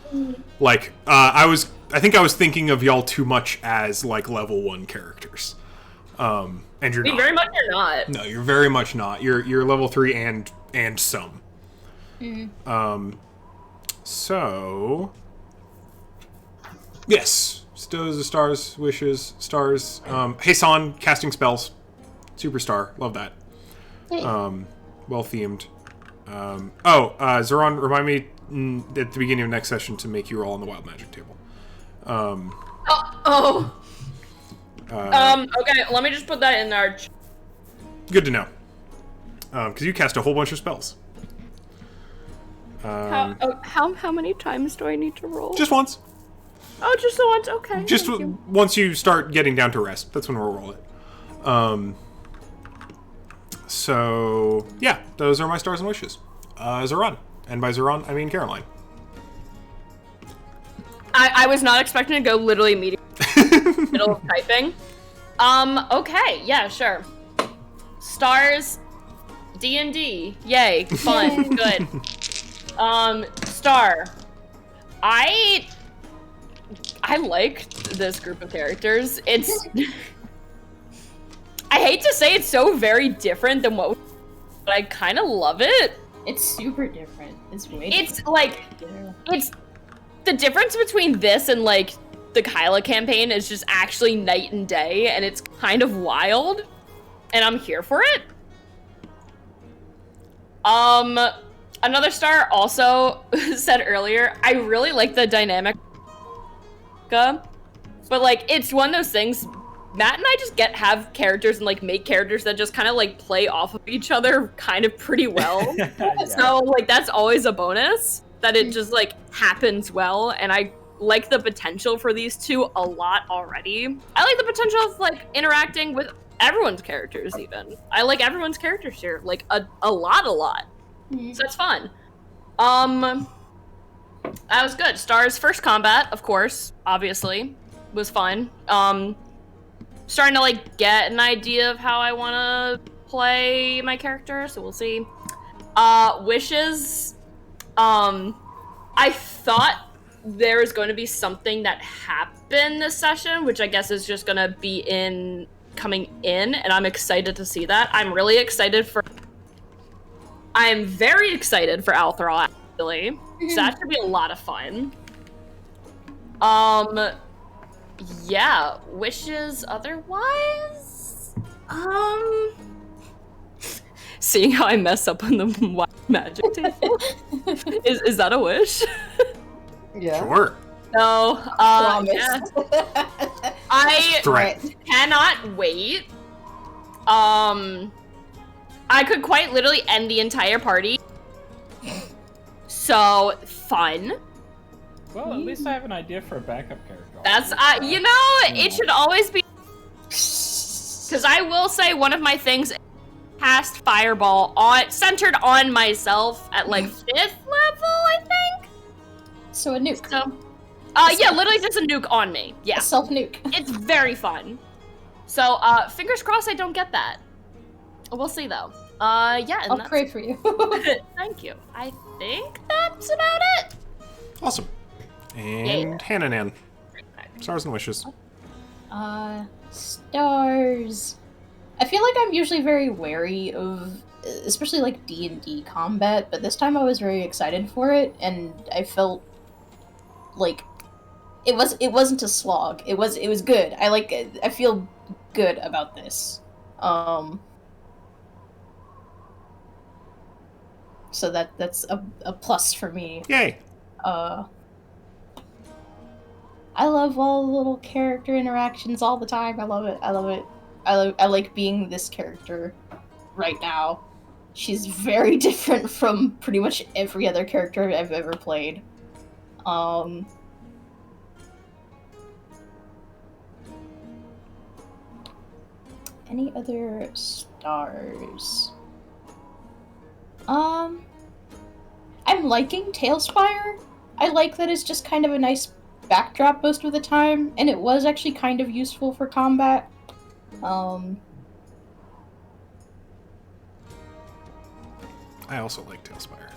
Speaker 1: Like, I think I was thinking of y'all too much as, like, level 1 characters. And you're
Speaker 9: We
Speaker 1: not.
Speaker 9: very much are not.
Speaker 1: No, you're very much not. You're level 3 and some. So, yes, stows of stars, wishes, stars. Hasan casting spells, superstar, love that.
Speaker 5: Hey.
Speaker 1: Well themed. Zoran, remind me at the beginning of next session to make you roll on the wild magic table.
Speaker 9: Okay, let me just put that in our.
Speaker 1: Good to know. Because you cast a whole bunch of spells.
Speaker 9: How many times do I need to roll?
Speaker 1: Just once.
Speaker 9: Oh, just the once. Okay.
Speaker 1: Just
Speaker 9: thank you.
Speaker 1: once you start getting down to rest, that's when we'll roll it. So yeah, those are my stars and wishes. Zoran, and by Zoran I mean Caroline.
Speaker 9: I was not expecting to go literally immediately middle of typing. Okay, yeah, sure. Stars, D&D, yay, fun, good. Star, I liked this group of characters. It's, I hate to say it's so very different than what, but I kind of love it.
Speaker 5: It's super different. It's way
Speaker 9: It's
Speaker 5: different.
Speaker 9: like, it's the difference between this and like the Kyla campaign is just actually night and day, and it's kind of wild, and I'm here for it. Another star also said earlier, I really like the dynamic, but like it's one of those things. Matt and I just have characters and like make characters that just kind of like play off of each other kind of pretty well.
Speaker 2: Yeah.
Speaker 9: So like that's always a bonus that it just like happens well, and I like the potential for these two a lot already. I like the potential of like interacting with everyone's characters even. I like everyone's characters here like a lot.
Speaker 5: Mhm.
Speaker 9: So it's fun. That was good. Star's first combat, of course, obviously, was fun. Starting to like get an idea of how I want to play my character, so we'll see. Wishes. I thought there was going to be something that happened this session, which I guess is just going to be coming in, and I'm excited to see that. I'm very excited for Al-Thrah, actually. So that should be a lot of fun. Yeah, wishes otherwise? Seeing how I mess up on the wild magic table? Is that a wish?
Speaker 3: Yeah.
Speaker 1: Sure.
Speaker 9: No,
Speaker 5: Promise.
Speaker 9: yeah. I
Speaker 1: Threat.
Speaker 9: cannot wait. I could quite literally end the entire party. So, fun.
Speaker 2: Well, at least I have an idea for a backup character.
Speaker 9: That's, it should always be... Because I will say one of my things cast Fireball centered on myself at like 5th level, I think?
Speaker 5: So a nuke.
Speaker 9: So, yeah, literally just a nuke on me. Yeah.
Speaker 5: A self-nuke.
Speaker 9: It's very fun. So, fingers crossed I don't get that. We'll see though. Yeah. And
Speaker 5: I'll pray for you.
Speaker 9: Thank you. I think that's about it.
Speaker 1: Awesome. And Hananan. Stars and wishes.
Speaker 5: Stars. I feel like I'm usually very wary of, especially like D&D combat, but this time I was very excited for it, and I felt like it wasn't a slog. It was good. I feel good about this. So that's a plus for me.
Speaker 1: Yay.
Speaker 5: I love all the little character interactions all the time. I love it. I like being this character right now. She's very different from pretty much every other character I've ever played. Any other stars? I'm liking Tailspire. I like that it's just kind of a nice backdrop most of the time, and it was actually kind of useful for combat.
Speaker 1: I also like Tailspire.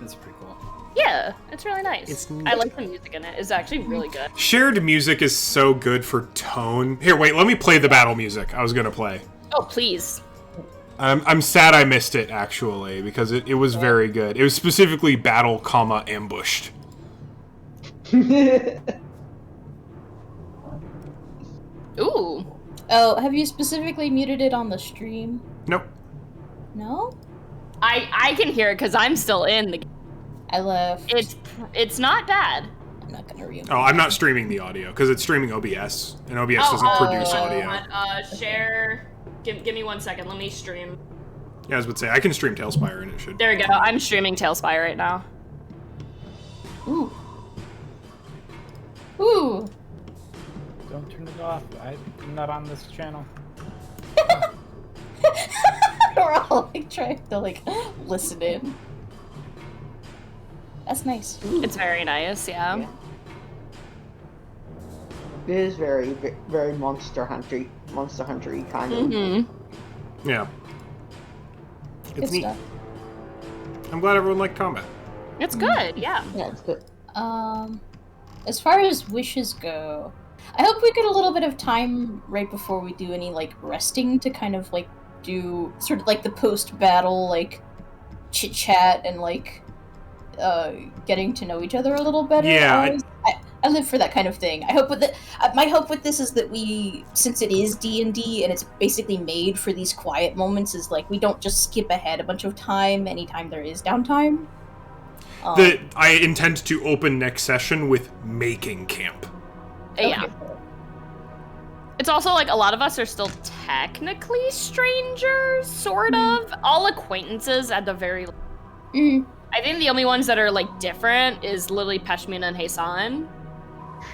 Speaker 2: That's pretty cool.
Speaker 9: Yeah, it's really nice.
Speaker 1: It's
Speaker 9: I like the music in it. It's actually really good.
Speaker 1: Shared music is so good for tone. Here, wait, let me play the battle music I was gonna play.
Speaker 9: Oh, please.
Speaker 1: I'm sad I missed it, actually, because it was very good. It was specifically battle, ambushed.
Speaker 9: Ooh.
Speaker 5: Oh, have you specifically muted it on the stream?
Speaker 1: Nope.
Speaker 5: No?
Speaker 9: I can hear it because I'm still in the.
Speaker 5: I left.
Speaker 9: It's not bad.
Speaker 5: I'm not gonna read.
Speaker 1: Oh, I'm not streaming the audio, because it's streaming OBS, and OBS doesn't produce audio.
Speaker 9: Share. Give me 1 second. Let me stream.
Speaker 1: Yeah, I was about to say, I can stream Tailspire, and it should.
Speaker 9: There we go. I'm streaming Tailspire right now.
Speaker 5: Ooh. Ooh.
Speaker 2: Don't turn it off. I'm not on this channel.
Speaker 5: We're all like trying to like listen in. That's nice.
Speaker 9: It's very nice, yeah.
Speaker 7: It is very, very Monster Hunter-y kind of.
Speaker 9: Mm-hmm.
Speaker 1: Yeah. It's
Speaker 5: Good
Speaker 1: neat.
Speaker 5: stuff.
Speaker 1: I'm glad everyone liked combat.
Speaker 9: It's good, yeah.
Speaker 7: Yeah, it's good.
Speaker 5: As far as wishes go, I hope we get a little bit of time right before we do any like resting to kind of like do sort of like the post-battle like chit chat and like getting to know each other a little better.
Speaker 1: Yeah,
Speaker 5: I live for that kind of thing. I hope with my hope with this is that we, since it is D&D and it's basically made for these quiet moments, is like we don't just skip ahead a bunch of time anytime there is downtime.
Speaker 1: I intend to open next session with making camp.
Speaker 9: Yeah. It's also like a lot of us are still technically strangers, sort of. All acquaintances at the very. I think the only ones that are like different is literally Peshmina and Hassan,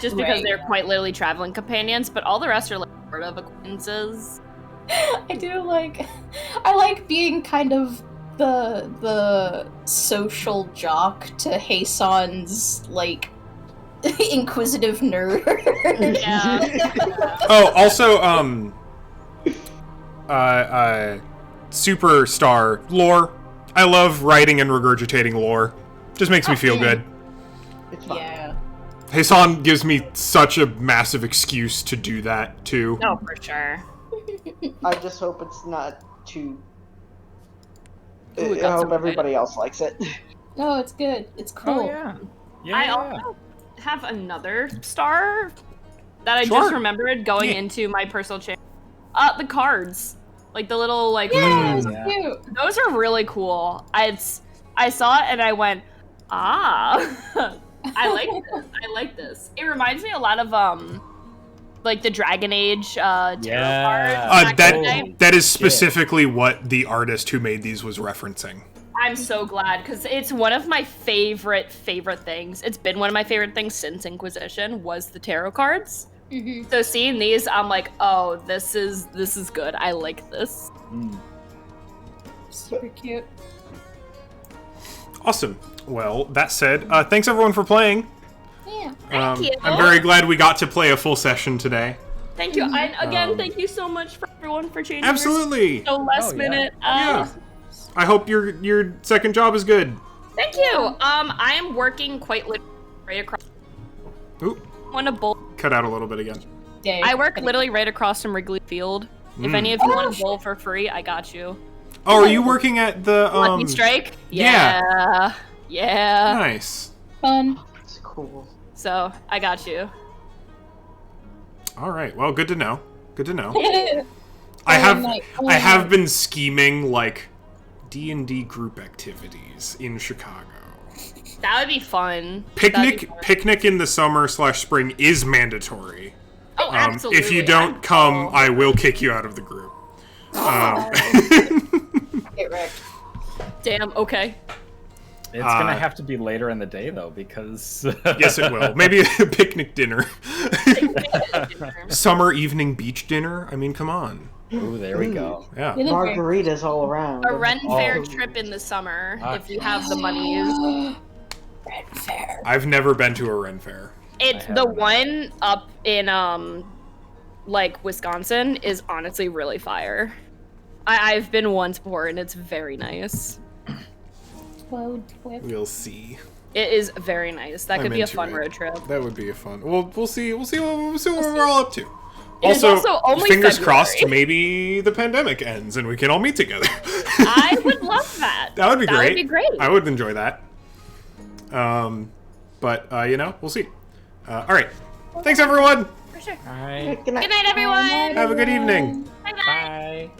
Speaker 9: just because they're quite literally traveling companions. But all the rest are like sort of acquaintances.
Speaker 5: I like being kind of the social jock to Hassan's like inquisitive nerd.
Speaker 9: Yeah.
Speaker 1: Oh, also, superstar lore. I love writing and regurgitating lore. Just makes me feel good.
Speaker 7: It's fun.
Speaker 5: Yeah.
Speaker 1: Hassan gives me such a massive excuse to do that, too.
Speaker 9: No, for sure.
Speaker 7: I just hope it's not too...
Speaker 9: Ooh,
Speaker 7: I
Speaker 9: that's
Speaker 7: hope
Speaker 9: so
Speaker 7: everybody else likes it.
Speaker 5: No, it's good. It's cool.
Speaker 2: Oh, yeah.
Speaker 9: I also have another star that I just remembered going into my personal channel. The cards. Like the little like
Speaker 5: Cute.
Speaker 9: those are really cool. I saw it and I went, I like this. It reminds me a lot of like the Dragon Age tarot cards. back in the day.
Speaker 1: That is specifically what the artist who made these was referencing.
Speaker 9: I'm so glad because it's one of my favorite things. It's been one of my favorite things since Inquisition was the tarot cards.
Speaker 5: Mm-hmm.
Speaker 9: So seeing these, I'm like, oh, this is good. I like this.
Speaker 5: Super cute.
Speaker 1: Awesome. Well, that said, thanks everyone for playing.
Speaker 5: Yeah.
Speaker 9: Thank you.
Speaker 1: I'm very glad we got to play a full session today.
Speaker 9: Thank you. And again, thank you so much for everyone for changing.
Speaker 1: Absolutely.
Speaker 9: So last minute.
Speaker 1: Yeah. I hope your second job is good.
Speaker 9: Thank you. I am working quite literally right across.
Speaker 1: Ooh.
Speaker 9: Want to bowl?
Speaker 1: Cut out a little bit again.
Speaker 9: I work literally right across from Wrigley Field. If any of you want to bowl for free, I got you.
Speaker 1: Oh, are you working at the
Speaker 9: Lucky Strike?
Speaker 1: Yeah.
Speaker 9: Yeah.
Speaker 1: Nice.
Speaker 5: Fun.
Speaker 7: It's cool.
Speaker 9: So I got you.
Speaker 1: All right. Well, good to know. Good to know.
Speaker 5: Yeah.
Speaker 1: I have been scheming like D&D group activities in Chicago.
Speaker 9: That would be fun.
Speaker 1: Picnic in the summer/spring is mandatory.
Speaker 9: Oh, absolutely.
Speaker 1: If you don't come, I will kick you out of the group.
Speaker 5: Get wrecked.
Speaker 9: Damn. Okay.
Speaker 2: It's gonna have to be later in the day though, because
Speaker 1: yes, it will. Maybe a picnic dinner, summer evening beach dinner. I mean, come on.
Speaker 2: Ooh, there we go.
Speaker 1: Yeah.
Speaker 7: Margaritas all around.
Speaker 9: A Ren Fair trip in the summer if you have the money.
Speaker 5: Ren Fair.
Speaker 1: I've never been to a Ren Fair.
Speaker 9: It's the one up in like Wisconsin is honestly really fire. I've been once before and it's very nice.
Speaker 1: We'll see.
Speaker 9: It is very nice. That could be a fun road trip.
Speaker 1: That would be a fun. We'll see what we're all up to.
Speaker 9: is also only
Speaker 1: fingers
Speaker 9: February.
Speaker 1: crossed, maybe the pandemic ends and we can all meet together.
Speaker 9: I would love that.
Speaker 1: That would be great.
Speaker 9: That would be great.
Speaker 1: I would enjoy that. But we'll see. All right. Thanks, everyone.
Speaker 9: For sure.
Speaker 2: All right.
Speaker 7: Good night.
Speaker 9: Good night, everyone.
Speaker 1: Have a good evening.
Speaker 9: Bye-bye.
Speaker 2: Bye.